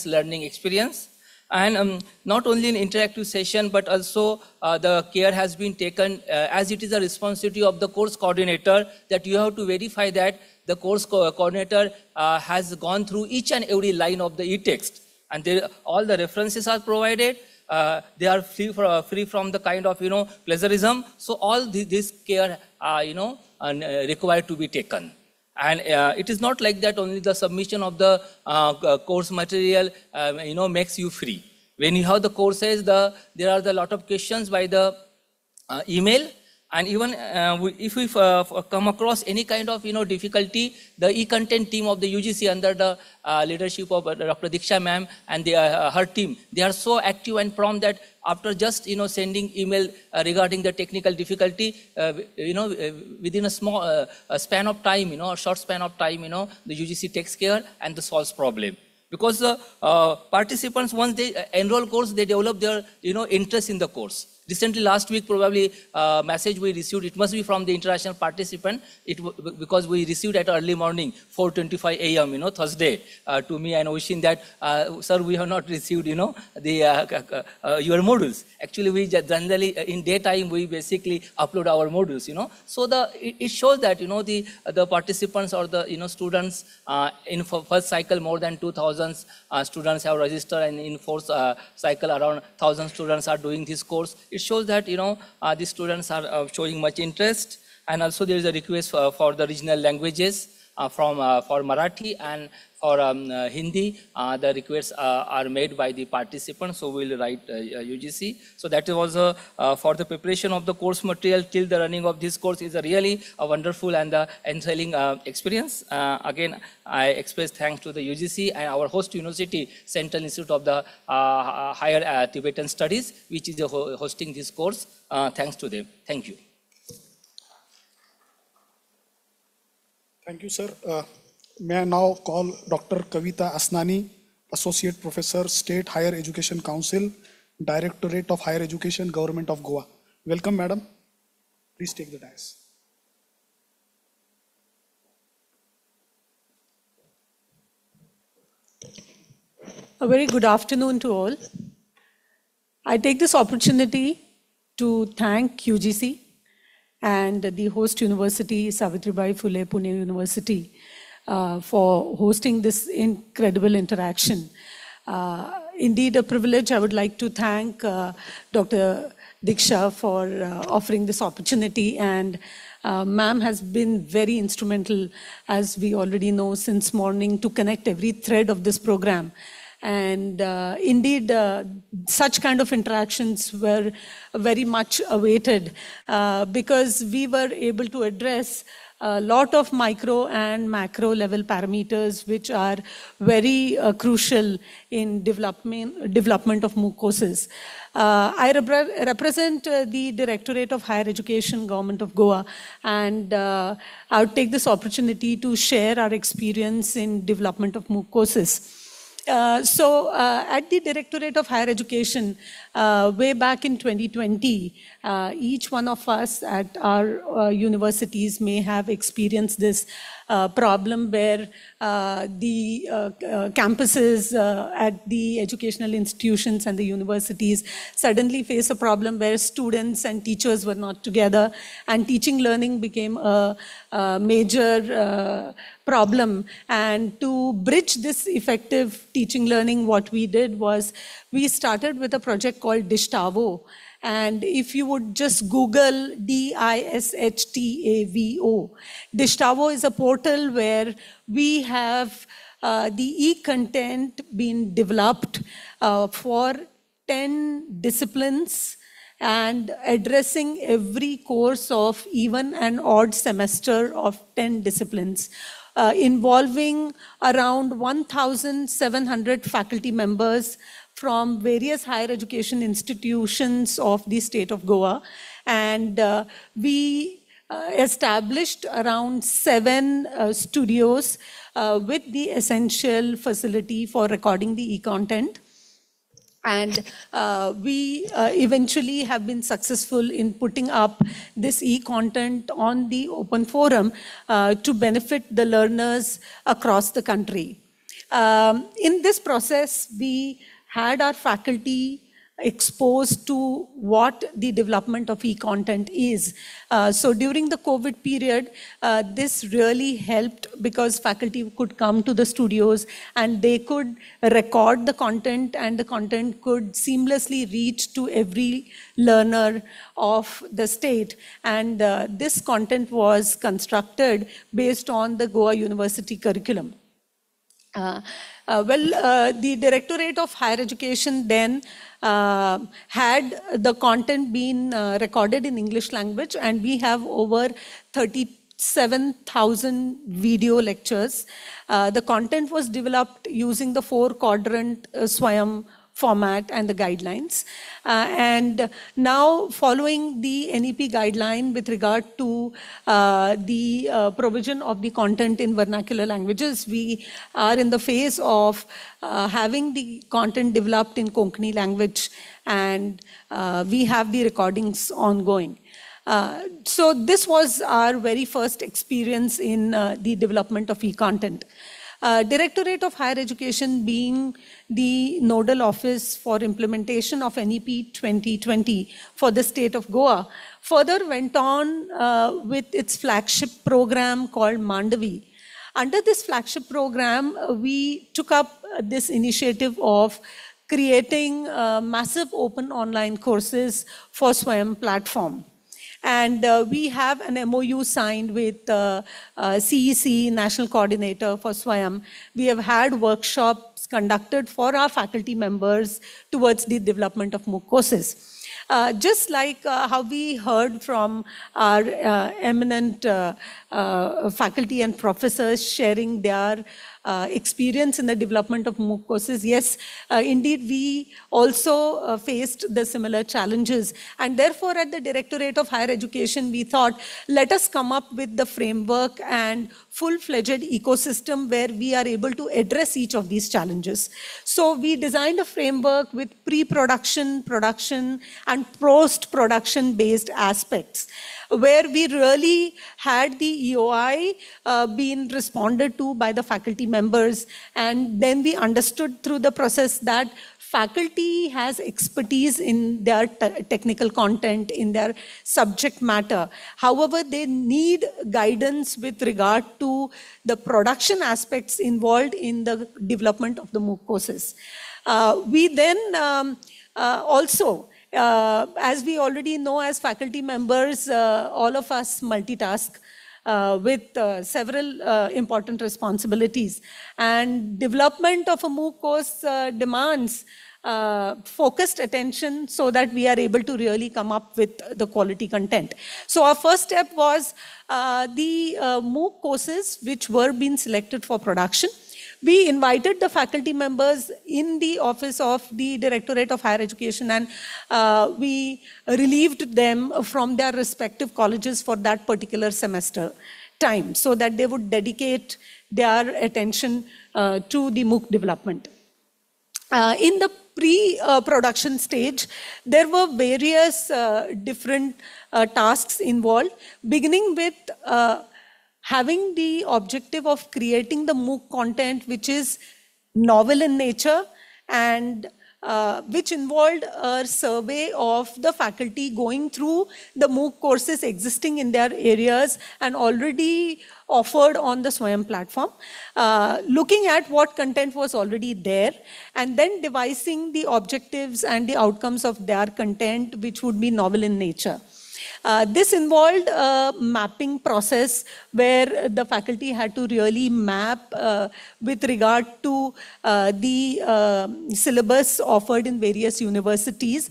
learning experience. And not only in interactive session, but also the care has been taken as it is a responsibility of the course coordinator that you have to verify that the course coordinator has gone through each and every line of the e-text, and all the references are provided. They are free from the kind of, plagiarism. So all this care, required to be taken. And it is not like that only the submission of the course material, makes you free. When you have the courses, there are a lot of questions by the email. And even if we come across any kind of, difficulty, the e-content team of the UGC under the leadership of Dr. Diksha ma'am and her team, they are so active and prompt that after just, sending email regarding the technical difficulty, within a small span of time, a short span of time, the UGC takes care and solves problem. Because the participants, once they enroll course, they develop their, interest in the course. Recently, last week, probably message we received, it must be from the international participant, because we received at early morning, 4:25 a.m., Thursday, to me and Oshin that, sir, we have not received, your modules. Actually, we generally, in daytime, we basically upload our modules, So it shows that, the participants or the, students in first cycle, more than 2,000 students have registered, and in fourth cycle, around 1,000 students are doing this course. It shows that, the students are showing much interest. And also there is a request for the regional languages for Marathi and for Hindi. The requests are made by the participants, so we'll write UGC. So that was for the preparation of the course material till the running of this course is a really a wonderful and enthralling experience. Again, I express thanks to the UGC and our host university, Central Institute of the Higher Tibetan Studies, which is hosting this course. Thanks to them. Thank you. Thank you, sir. May I now call Dr. Kavita Asnani, Associate Professor, State Higher Education Council, Directorate of Higher Education, Government of Goa. Welcome, madam. Please take the dais. A very good afternoon to all. I take this opportunity to thank UGC and the host university, Savitribai Phule Pune University, for hosting this incredible interaction. Indeed, a privilege. I would like to thank Dr. Diksha for offering this opportunity, and ma'am has been very instrumental, as we already know, since morning to connect every thread of this program. And indeed, such kind of interactions were very much awaited because we were able to address a lot of micro and macro level parameters which are very crucial in development of MOOC courses. I represent the Directorate of Higher Education, Government of Goa, and I would take this opportunity to share our experience in development of MOOC courses. At the Directorate of Higher Education, way back in 2020, each one of us at our universities may have experienced this problem where the campuses at the educational institutions and the universities suddenly face a problem where students and teachers were not together, and teaching learning became a major problem. And to bridge this effective teaching learning, what we did was we started with a project called Dishtavo. And if you would just Google DISHTAVO, Dishtavo is a portal where we have the e-content being developed for 10 disciplines and addressing every course of even an odd semester of 10 disciplines. Involving around 1,700 faculty members from various higher education institutions of the state of Goa. And we established around 7 studios with the essential facility for recording the e-content. And we eventually have been successful in putting up this e-content on the open forum to benefit the learners across the country. In this process, we had our faculty exposed to what the development of e-content is. So during the COVID period, this really helped because faculty could come to the studios and they could record the content, and the content could seamlessly reach to every learner of the state. And this content was constructed based on the Goa University curriculum. The Directorate of Higher Education then had the content been recorded in English language, and we have over 37,000 video lectures. The content was developed using the 4-quadrant SWAYAM format and the guidelines. And now following the NEP guideline with regard to the provision of the content in vernacular languages, we are in the phase of having the content developed in Konkani language, and we have the recordings ongoing. So this was our very first experience in the development of e-content. Directorate of Higher Education being the nodal office for implementation of NEP 2020 for the state of Goa, further went on with its flagship program called Mandavi. Under this flagship program, we took up this initiative of creating massive open online courses for SWAYAM platform. And we have an MOU signed with CEC, National Coordinator for SWAYAM. We have had workshops conducted for our faculty members towards the development of MOOC courses. Just like how we heard from our eminent faculty and professors sharing their experience in the development of MOOC courses, yes, indeed, we also faced the similar challenges. And therefore, at the Directorate of Higher Education, we thought, let us come up with the framework and full-fledged ecosystem where we are able to address each of these challenges. So we designed a framework with pre-production, production, and post-production based aspects, where we really had the EOI being responded to by the faculty members. And then we understood through the process that faculty has expertise in their technical content, in their subject matter. However, they need guidance with regard to the production aspects involved in the development of the MOOC courses. We then also, as we already know as faculty members, all of us multitask with several important responsibilities. And development of a MOOC course demands focused attention so that we are able to really come up with the quality content. So our first step was the MOOC courses which were being selected for production. We invited the faculty members in the office of the Directorate of Higher Education, and we relieved them from their respective colleges for that particular semester time so that they would dedicate their attention to the MOOC development. In the pre-production stage, there were various different tasks involved, beginning with having the objective of creating the MOOC content which is novel in nature and which involved a survey of the faculty going through the MOOC courses existing in their areas and already offered on the SWAYAM platform, looking at what content was already there, and then devising the objectives and the outcomes of their content which would be novel in nature. This involved a mapping process where the faculty had to really map with regard to the syllabus offered in various universities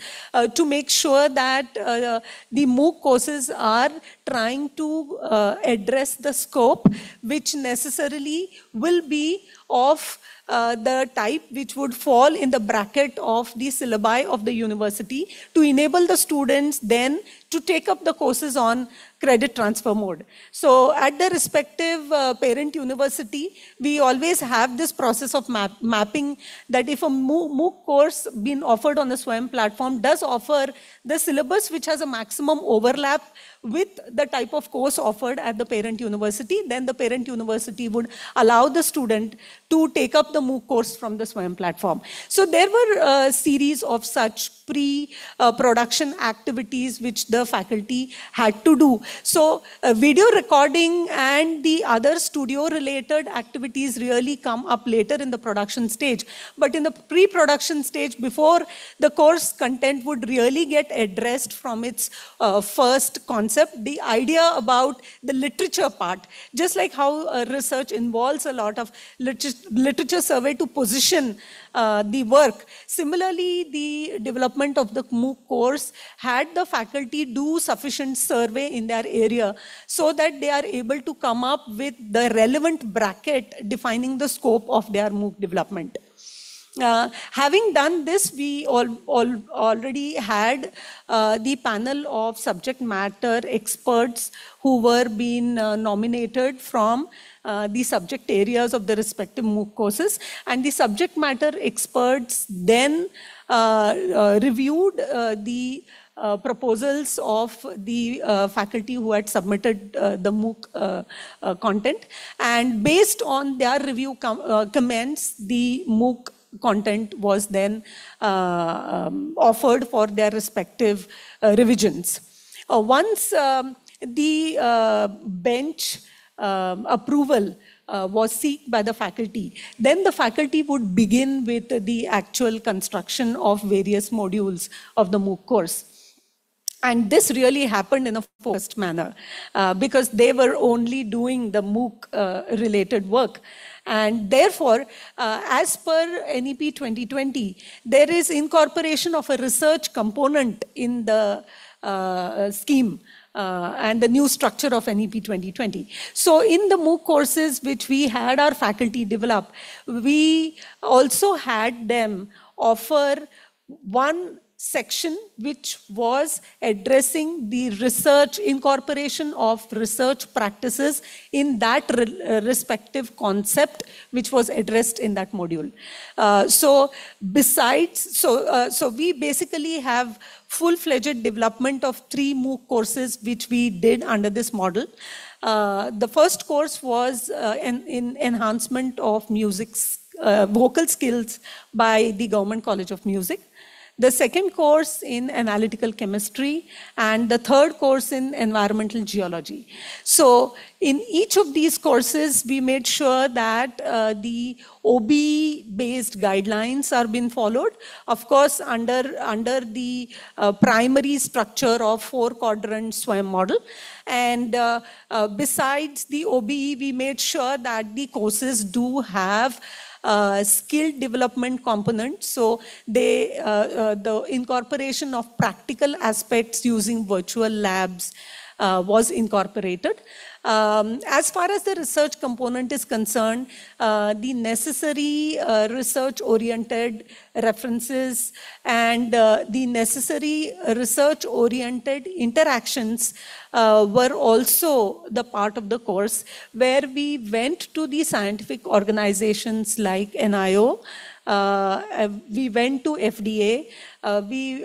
to make sure that the MOOC courses are trying to address the scope which necessarily will be of the type which would fall in the bracket of the syllabi of the university to enable the students then to take up the courses on credit transfer mode. So at the respective parent university, we always have this process of mapping that if a MOOC course being offered on the SWAYAM platform does offer the syllabus which has a maximum overlap with the type of course offered at the parent university, then the parent university would allow the student to take up the MOOC course from the SWAYAM platform. So there were a series of such pre-production activities which the faculty had to do. So video recording and the other studio related activities really come up later in the production stage. But in the pre-production stage, before the course content would really get addressed from its first concept, the idea about the literature part, just like how research involves a lot of literature survey to position the work. Similarly, the development of the MOOC course had the faculty do sufficient survey in their area so that they are able to come up with the relevant bracket defining the scope of their MOOC development. Having done this, we already had the panel of subject matter experts who were being nominated from the subject areas of the respective MOOC courses, and the subject matter experts then reviewed the proposals of the faculty who had submitted the MOOC content, and based on their review comments, the MOOC content was then offered for their respective revisions. Once the bench approval was sought by the faculty, then the faculty would begin with the actual construction of various modules of the MOOC course. And this really happened in a focused manner because they were only doing the MOOC related work. And therefore, as per NEP 2020, there is incorporation of a research component in the scheme and the new structure of NEP 2020. So in the MOOC courses which we had our faculty develop, we also had them offer one section which was addressing the research, incorporation of research practices in that respective concept which was addressed in that module. So we basically have full-fledged development of 3 MOOC courses which we did under this model. The first course was in enhancement of vocal skills by the Government College of Music. The second course in analytical chemistry, and the third course in environmental geology. So in each of these courses, we made sure that the OBE-based guidelines are being followed. Of course, under the primary structure of 4-quadrant SWAYAM model. And besides the OBE, we made sure that the courses do have skill development component. So the incorporation of practical aspects using virtual labs was incorporated. As far as the research component is concerned, the necessary research-oriented references and the necessary research-oriented interactions were also the part of the course, where we went to the scientific organizations like NIO, we went to FDA, we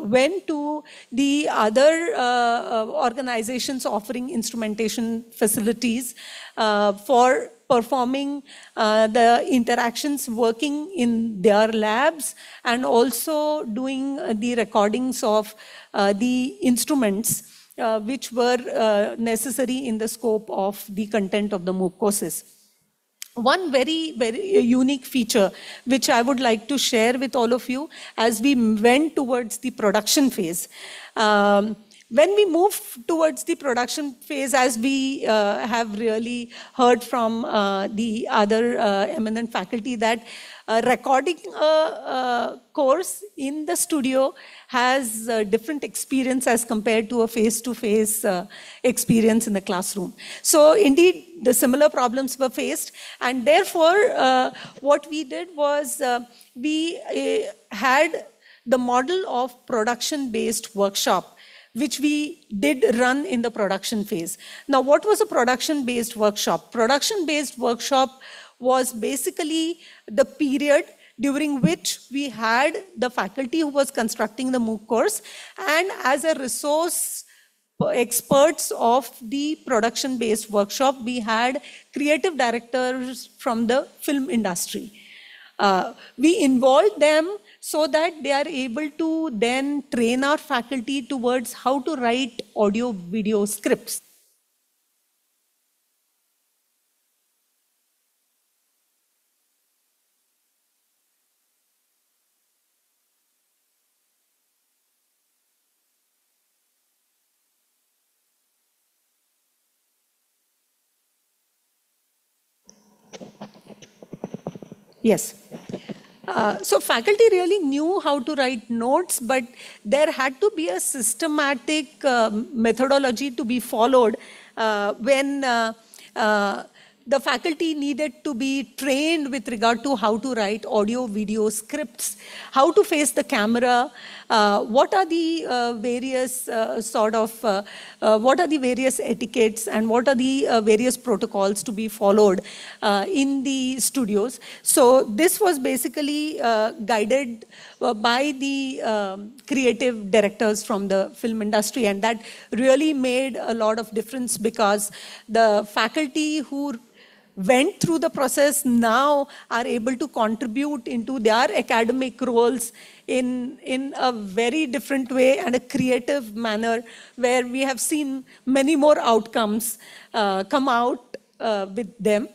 went to the other organizations offering instrumentation facilities for performing the interactions, working in their labs, and also doing the recordings of the instruments which were necessary in the scope of the content of the MOOC courses. One very, very unique feature which I would like to share with all of you as we went towards the production phase. When we move towards the production phase, as we have really heard from the other eminent faculty, that recording a course in the studio has a different experience as compared to a face-to-face experience in the classroom. So indeed, the similar problems were faced, and therefore what we did was we had the model of production-based workshop, which we did run in the production phase. Now, what was a production-based workshop? Production-based workshop was basically the period during which we had the faculty who was constructing the MOOC course, and as a resource experts of the production-based workshop, we had creative directors from the film industry. We involved them so that they are able to then train our faculty towards how to write audio-video scripts. Yes. So faculty really knew how to write notes, but there had to be a systematic methodology to be followed when the faculty needed to be trained with regard to how to write audio video scripts, how to face the camera, what are the various what are the various etiquettes, and what are the various protocols to be followed in the studios. So this was basically guided by the creative directors from the film industry, and that really made a lot of difference, because the faculty who went through the process now are able to contribute into their academic roles in a very different way and a creative manner, where we have seen many more outcomes come out with them.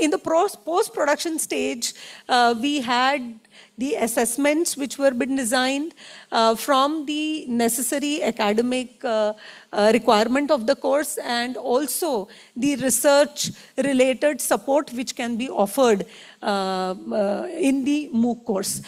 In the post-production stage, we had the assessments which were been designed, from the necessary academic requirement of the course, and also the research related support which can be offered in the MOOC course.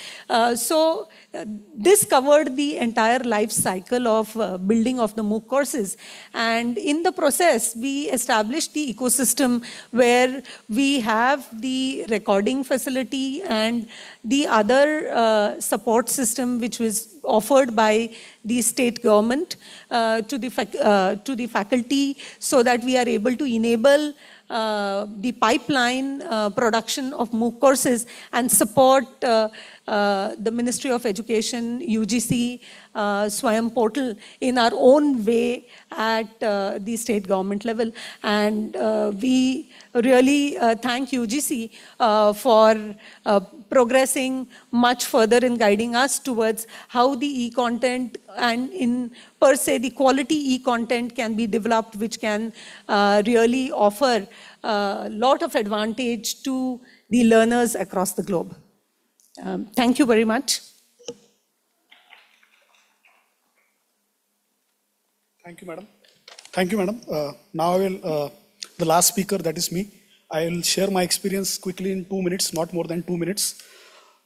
This covered the entire life cycle of building of the MOOC courses, and in the process we established the ecosystem where we have the recording facility and the other support system which was offered by the state government to the faculty, so that we are able to enable the pipeline production of MOOC courses and support the Ministry of Education, UGC, SWAYAM portal in our own way at the state government level. And we really thank UGC for progressing much further in guiding us towards how the e-content and in per se the quality e-content can be developed, which can really offer a lot of advantage to the learners across the globe. Thank you very much. Thank you, madam. Thank you, madam. Now I will, the last speaker, that is me. I will share my experience quickly in 2 minutes, not more than 2 minutes.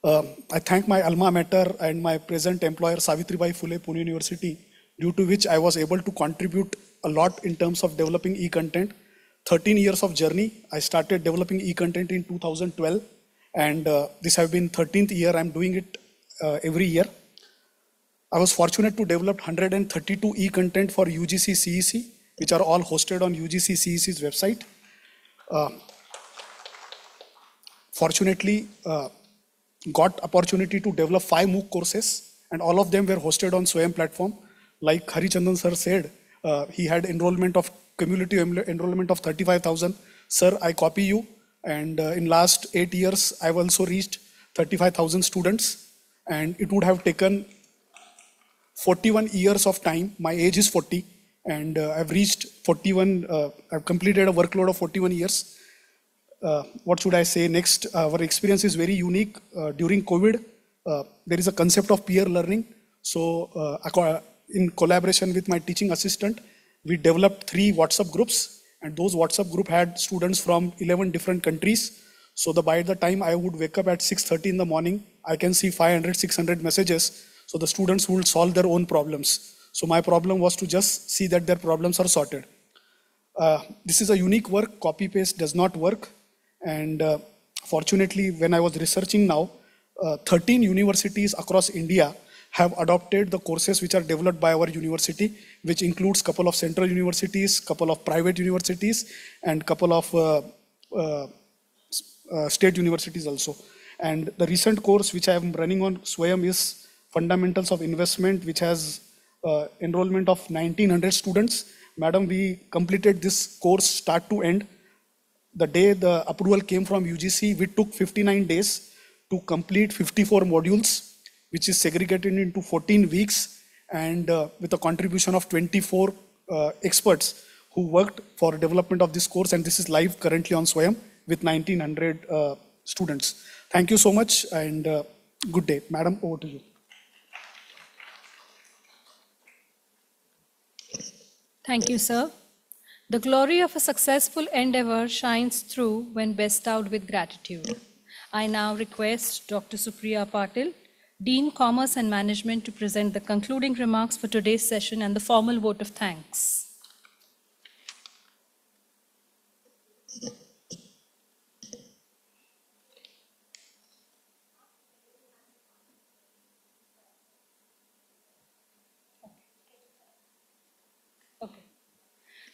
I thank my alma mater and my present employer, Savitribai Phule, Pune University, due to which I was able to contribute a lot in terms of developing e-content. 13 years of journey. I started developing e-content in 2012, and this has been 13th year I'm doing it every year. I was fortunate to develop 132 e-content for UGC CEC, which are all hosted on UGC CEC's website. Fortunately, got opportunity to develop 5 MOOC courses, and all of them were hosted on SWAYAM platform. Like Harichandan sir said, he had enrollment of cumulative enrollment of 35,000. Sir, I copy you. And in last 8 years, I've also reached 35,000 students, and it would have taken 41 years of time. My age is 40, and I've reached 41. I've completed a workload of 41 years. What should I say next? Our experience is very unique. During COVID, there is a concept of peer learning. So in collaboration with my teaching assistant, we developed 3 WhatsApp groups, and those WhatsApp group had students from 11 different countries. So by the time I would wake up at 6:30 in the morning, I can see 500, 600 messages. So the students would solve their own problems. So my problem was to just see that their problems are sorted. This is a unique work. Copy paste does not work. And fortunately, when I was researching now, 13 universities across India have adopted the courses which are developed by our university, which includes couple of central universities, couple of private universities, and couple of state universities also. And the recent course which I am running on SWAYAM is Fundamentals of Investment, which has enrollment of 1900 students. Madam, we completed this course start to end. The day the approval came from UGC, we took 59 days to complete 54 modules, which is segregated into 14 weeks, and with a contribution of 24 experts who worked for development of this course. And this is live currently on SWAYAM with 1900 students. Thank you so much, and good day. Madam, over to you. Thank you, sir. The glory of a successful endeavor shines through when bestowed with gratitude. I now request Dr. Supriya Patil, Dean Commerce and Management, to present the concluding remarks for today's session and the formal vote of thanks.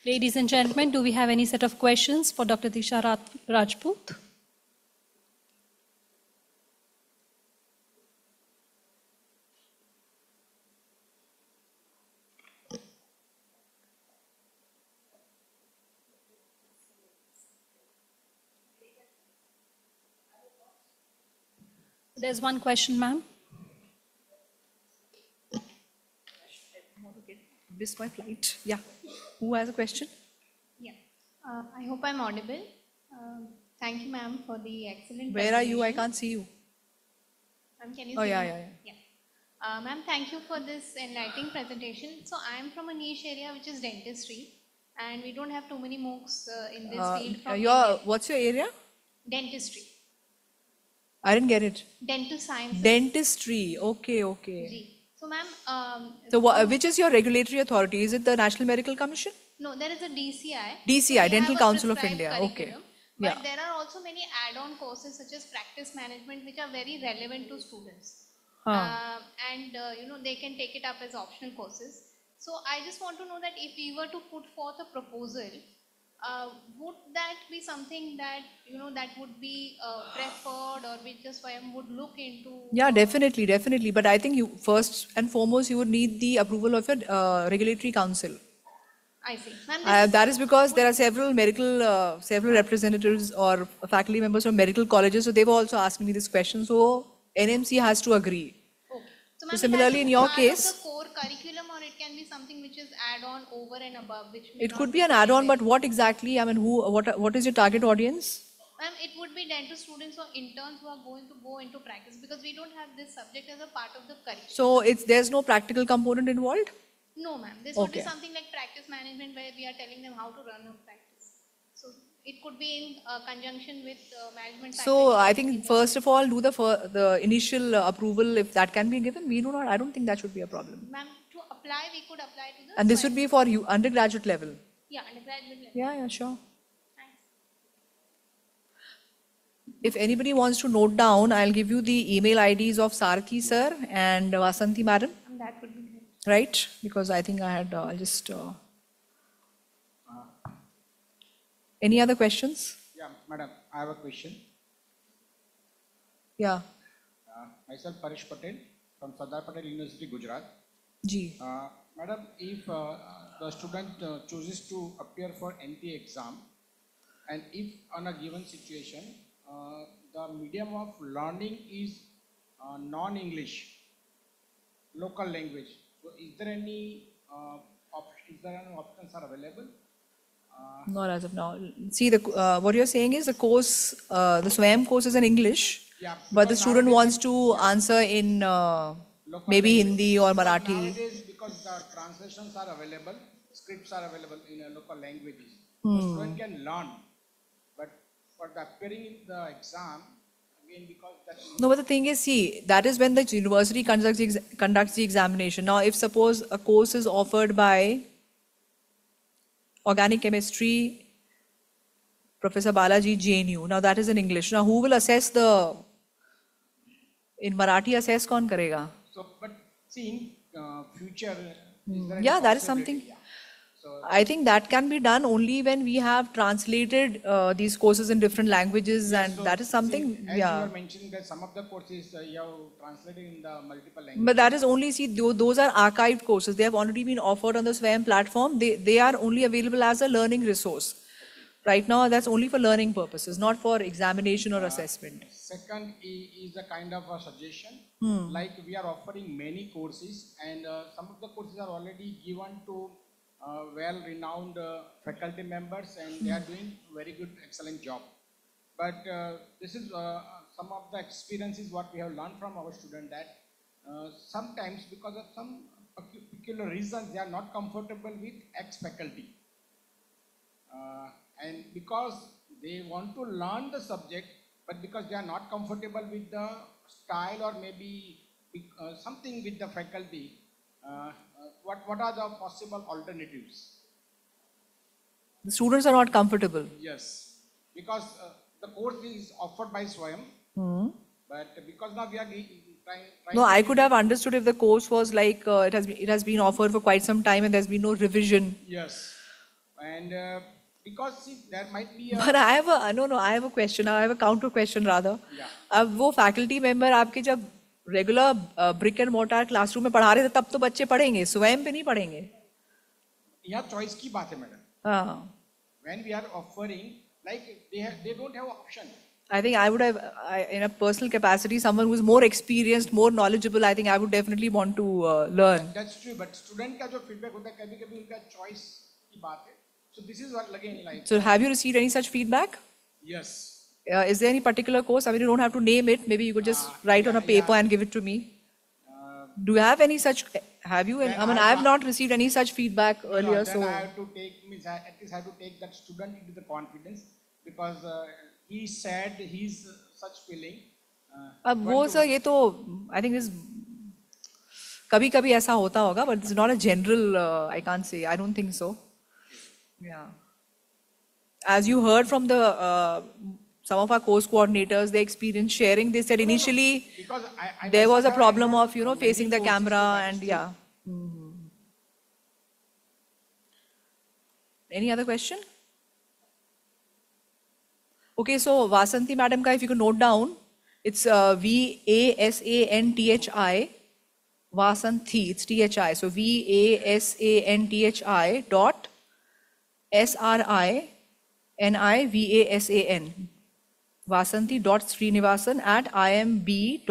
Ladies and gentlemen, do we have any set of questions for Dr. Disha Rajput? There's one question, ma'am. Missed my flight. Yeah. Who has a question? Yeah. I hope I'm audible. Thank you, ma'am, for the excellent Where are you? I presentation. can't see you. Can you Oh, see yeah, me? yeah, yeah. Ma'am, thank you for this enlightening presentation. So I am from a niche area which is dentistry, and we don't have too many MOOCs in this field from India. What's your area? Dentistry. I didn't get it. Dental sciences. Dentistry. Okay, okay. Ji. So ma'am, So which is your regulatory authority? Is it the National Medical Commission? no, there is a DCI. DCI, We Dental have a Council of prescribed India. Okay. curriculum, Yeah. But there are also many add-on courses such as practice management which are very relevant to students. And they can take it up as optional courses. So I just want to know that if we were to put forth a proposal, would that be something that that would be preferred, or we just would look into? Yeah, definitely, definitely. But I think you first and foremost you would need the approval of your regulatory council. I see. Ma'am, That is because there are several representatives or faculty members from medical colleges, so they were also asking me this question. So NMC has to agree. Okay. So similarly, in your case, the core curriculum, or it can be something which is add-on over and above, which may it not could be an add-on. But what exactly? I mean, what is your target audience? Ma'am, it would be dental students or interns who are going to go into practice, because we don't have this subject as a part of the curriculum. So there's no practical component involved? No, ma'am. This would be Okay. something like practice management, where we are telling them how to run a practice. So it could be in conjunction with management. So I think first of all, do the initial approval. If that can be given, I don't think that should be a problem. Ma'am, to apply, we could apply to the. And this would be for you undergraduate level. Yeah, undergraduate level. Yeah, sure. If anybody wants to note down, I'll give you the email IDs of Sarthi sir and Vasanti madam. That would be great. Right? Because I think I had, I'll just. Any other questions? Yeah, madam, I have a question. Yeah. Myself, Parish Patel from Sardar Patel University, Gujarat. Ji. Madam, if the student chooses to appear for NT exam, and if on a given situation, the medium of learning is non-English, local language, so is there any options are available? Not as of now. See, what you're saying is the course, the SWAYAM course is in English, Yeah, but the because student nowadays- wants to answer in maybe Hindi or Marathi. Nowadays, because the translations are available, scripts are available in local languages, the student can learn. But for the appearing in the exam, again, because that's No, but the thing is, see, that is when the university conducts the examination. Now, if suppose a course is offered by organic chemistry, Professor Balaji, JNU, now that is in English. Now, who will assess in Marathi assess kaun karega? so. But see, in future, is there any Yeah, that is possibility? something. I think that can be done only when we have translated these courses in different languages, and that is something, As you yeah. were mentioning that some of the courses you have translated in the multiple languages. But that is only, see, those are archived courses. They have already been offered on the SWAYAM platform. They are only available as a learning resource. Right now, that's only for learning purposes, not for examination or assessment. Second is a kind of a suggestion. Like we are offering many courses, and some of the courses are already given to well-renowned faculty members, and they are doing very good, excellent job. But this is some of the experiences what we have learned from our students, that sometimes because of some peculiar reasons they are not comfortable with ex-faculty. And because they want to learn the subject, but because they are not comfortable with the style or maybe something with the faculty, what are the possible alternatives? The students are not comfortable. Yes, because the course is offered by SWAYAM, but because now we are trying. No, I could have understood if the course was like it has been offered for quite some time and there's been no revision. Yes, and because see, there might be a. But I have a question. I have a counter question rather. Yeah. अब वो faculty member आपके जब regular brick and mortar classroom में पढ़ा रहे थे तब तो बच्चे पढ़ेंगे, स्वयं पे नहीं पढ़ेंगे. यहाँ choice की बात है मैडम. हाँ. When we are offering, like they don't have option. I think I would have, in a personal capacity, someone who is more experienced, more knowledgeable, I think I would definitely want to learn. That's true, but student का जो feedback होता है कभी-कभी उनका choice की बात है. So this is what again like. So have you received any such feedback? Yes. Is there any particular course? I mean, you don't have to name it. Maybe you could just write on a paper and give it to me. Do you have any such? Have you? I mean, I have not received any such feedback earlier. Then So I have to take, means at least I have to take that student into the confidence, because he said he's such feeling. अब वो sir ये तो I think is कभी-कभी ऐसा होता होगा, but it's not a general. I can't say. I don't think so. Yeah. As you heard from the some of our course coordinators, they experienced sharing. They said initially there was a problem of facing the camera and yeah. Any other question? Okay, so Vasanthi madam ka, if you could note down, it's Vasanthi. Vasanthi, it's THI. So Vasanthi dot SRINIVASAN. Vasanthi.Srinivasan at imb.ac.in.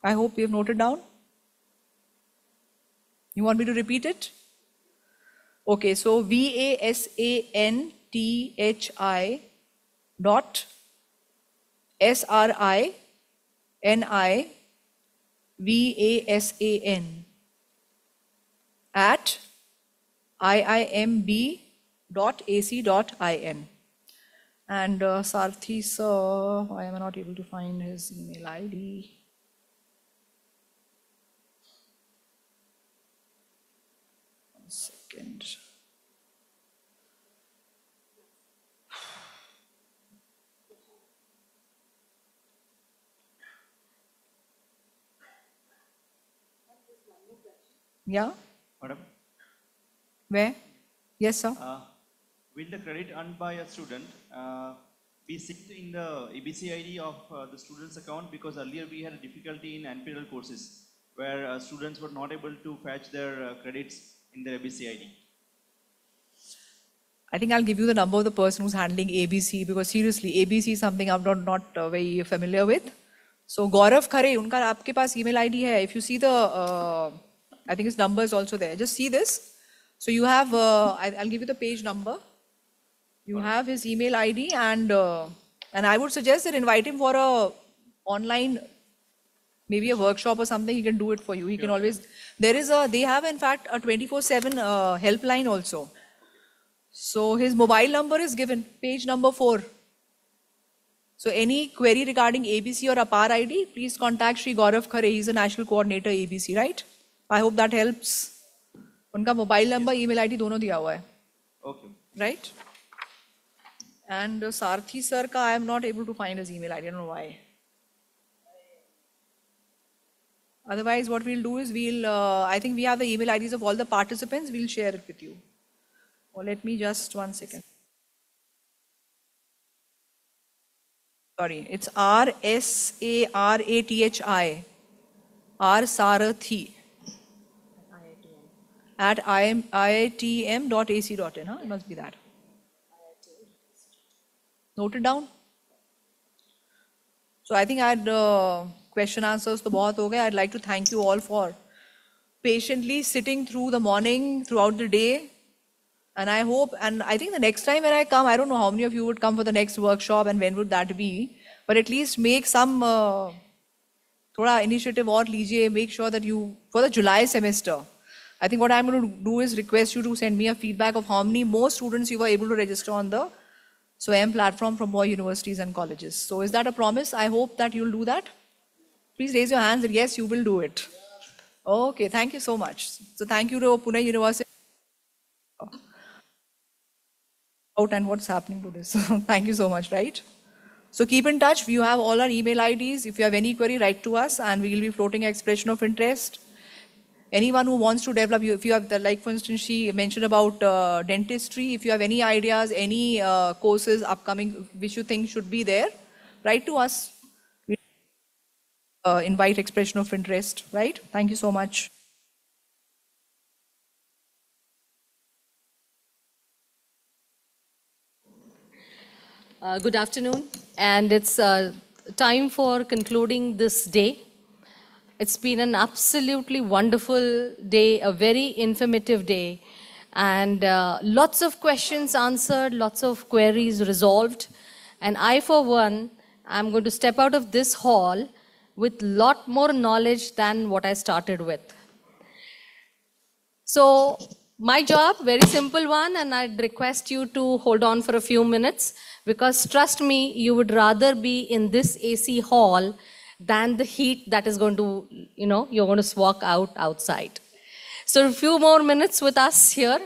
I hope you have noted down. You want me to repeat it? Okay, so VASANTHI dot SRINIVASAN at iimb.ac.in. And Sarthi sir, why am I not able to find his email ID? One second. Yeah? Madam? Where? Yes, sir. Will the credit earned by a student be sit in the ABC ID of the student's account? Because earlier we had a difficulty in NPTEL courses where students were not able to fetch their credits in their ABC ID. I think I'll give you the number of the person who's handling ABC, because seriously, ABC is something I'm not very familiar with. So Gaurav Khare, unka aapke paas email ID hai. If you see the, I think his number is also there. Just see this. So you have, I'll give you the page number. You have his email ID, and I would suggest that invite him for a online, maybe a workshop or something. He can do it for you. He can always. They have in fact a 24/7 helpline also. So his mobile number is given, page number 4. So any query regarding ABC or APAR ID, please contact Shri Gaurav Khare. He's a national coordinator ABC, right? I hope that helps. उनका mobile number, email ID दोनों दिया हुआ है. Okay. Right? And Sarthi sir ka, I am not able to find his email ID. I don't know why. Otherwise, what we'll do is I think we have the email IDs of all the participants. We'll share it with you. Or let me just 1 second. Sorry, it's RSARATHI. Sarathi. At iitm.ac.in. It must be that. Note it down. So I think I had question answers to bahut ho gaye. I'd like to thank you all for patiently sitting through the morning, throughout the day. And I hope, and I think the next time when I come, I don't know how many of you would come for the next workshop and when would that be, but at least make some thoda initiative or lijiye, make sure that you, for the July semester, I think what I'm going to do is request you to send me a feedback of how many more students you were able to register on the SWAYAM platform from more universities and colleges. So is that a promise? I hope that you'll do that. Please raise your hands that yes, you will do it. Okay, thank you so much. So thank you to Pune University. And what's happening to this. Thank you so much, right? So keep in touch. You have all our email IDs. If you have any query, write to us and we will be floating expression of interest. Anyone who wants to develop, if you have, like for instance, she mentioned about dentistry. If you have any ideas, any courses upcoming which you think should be there, write to us. We invite expression of interest, right? Thank you so much. Good afternoon, and it's time for concluding this day. It's been an absolutely wonderful day, a very informative day, and lots of questions answered, lots of queries resolved. And I, for one, am going to step out of this hall with lot more knowledge than what I started with. So my job, very simple one, and I'd request you to hold on for a few minutes, because trust me, you would rather be in this AC hall than the heat that is going to, you're going to walk outside. So a few more minutes with us here.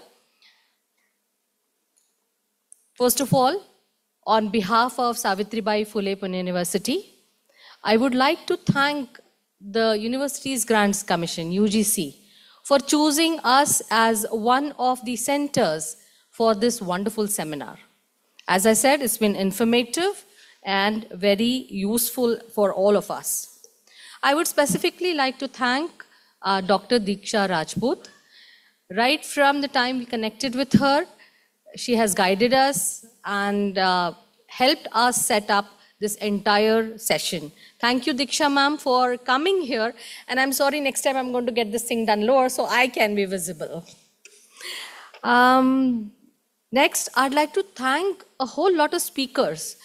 First of all, on behalf of Savitribai Phule Pune University, I would like to thank the University's Grants Commission, UGC, for choosing us as one of the centers for this wonderful seminar. As I said, it's been informative and very useful for all of us. I would specifically like to thank Dr. Diksha Rajput. Right from the time we connected with her, she has guided us and helped us set up this entire session. Thank you, Diksha ma'am, for coming here. And I'm sorry, next time I'm going to get this thing done lower so I can be visible. Next, I'd like to thank a whole lot of speakers.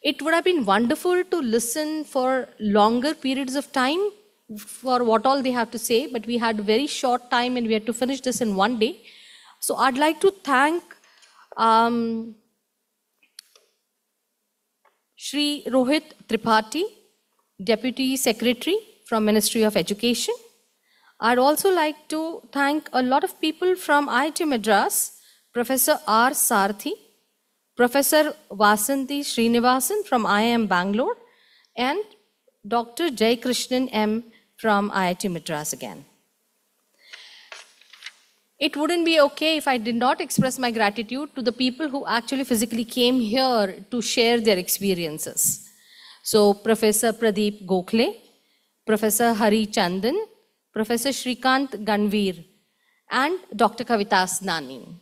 It would have been wonderful to listen for longer periods of time for what all they have to say, but we had a very short time and we had to finish this in one day. So I'd like to thank Shri Rohit Tripathi, Deputy Secretary from Ministry of Education. I'd also like to thank a lot of people from IIT Madras, Professor R. Sarthi, Professor Vasanthi Srinivasan from IIM Bangalore, and Dr. Jay Krishnan M. from IIT Madras again. It wouldn't be okay if I did not express my gratitude to the people who actually physically came here to share their experiences. So Professor Pradeep Gokhale, Professor Hari Chandan, Professor Shrikant Ganveer, and Dr. Kavita Snanin.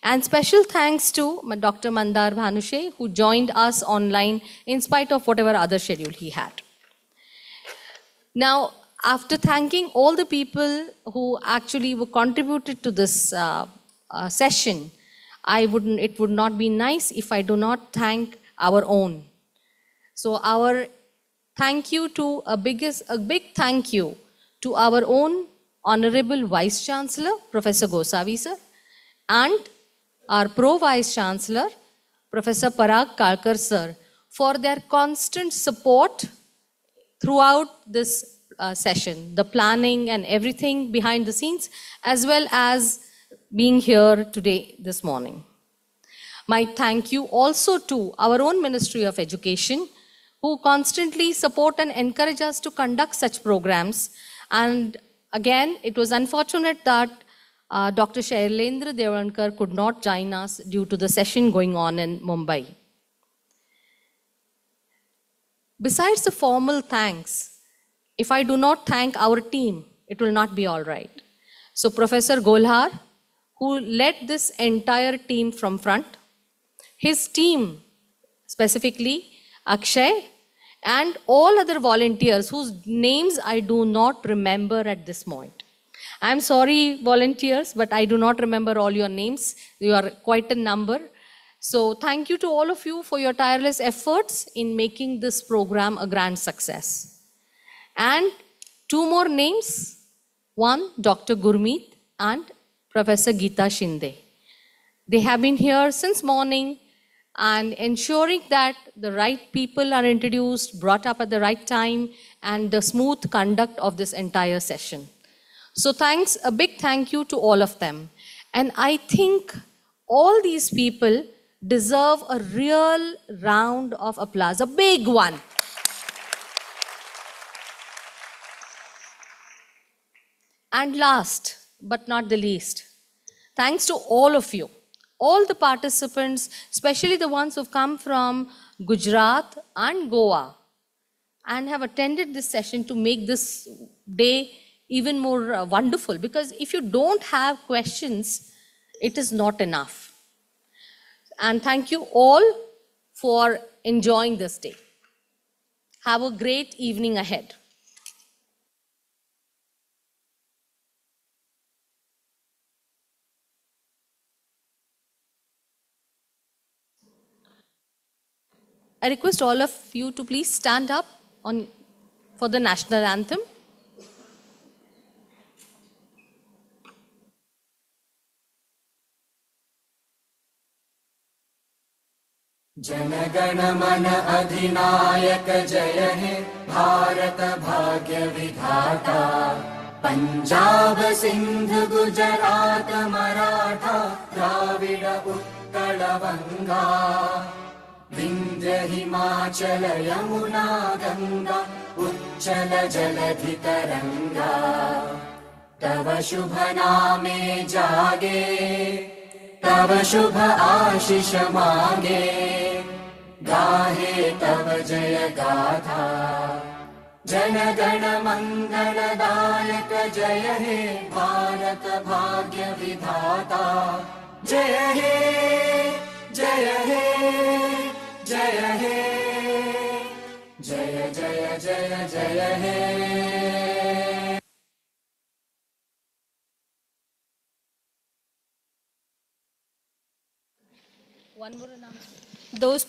And special thanks to Dr. Mandar Bhanushe, who joined us online in spite of whatever other schedule he had. Now, after thanking all the people who actually contributed to this session, it would not be nice if I do not thank our own. So our thank you to a big thank you to our own Honorable Vice Chancellor, Professor Gosavi sir, and our Pro Vice Chancellor, Professor Parag Kalkar sir, for their constant support throughout this session, the planning and everything behind the scenes, as well as being here today, this morning. My thank you also to our own Ministry of Education, who constantly support and encourage us to conduct such programs. And again, it was unfortunate that Dr. Shailendra Devankar could not join us due to the session going on in Mumbai. Besides the formal thanks, if I do not thank our team, it will not be all right. So Professor Golhar, who led this entire team from front, his team, specifically Akshay, and all other volunteers whose names I do not remember at this point. I'm sorry, volunteers, but I do not remember all your names. You are quite a number. So thank you to all of you for your tireless efforts in making this program a grand success. And two more names, one, Dr. Gurmeet and Professor Geeta Shinde. They have been here since morning and ensuring that the right people are introduced, brought up at the right time, and the smooth conduct of this entire session. So thanks, a big thank you to all of them. And I think all these people deserve a real round of applause, a big one. And last but not the least, thanks to all of you, all the participants, especially the ones who've come from Gujarat and Goa and have attended this session to make this day even more wonderful. Because if you don't have questions, it is not enough. And thank you all for enjoying this day. Have a great evening ahead. I request all of you to please stand up for the national anthem. जनगण मन अधिनायक जय हे भारत भाग्य विधाता पंजाब सिंध गुजरात मराठा द्राविड उत्कल बंगा विंध्य हिमाचल यमुना गंगा उच्चल जलधि तरंगा तव शुभ नामे जागे तव शुभ आशीष मांगे गाहे तव जय गाथा जन गण मंगलदायक जय हे भारत भाग्य विधाता जय हे जय हे जय हे जय जय जय जय हे One more announcement. Those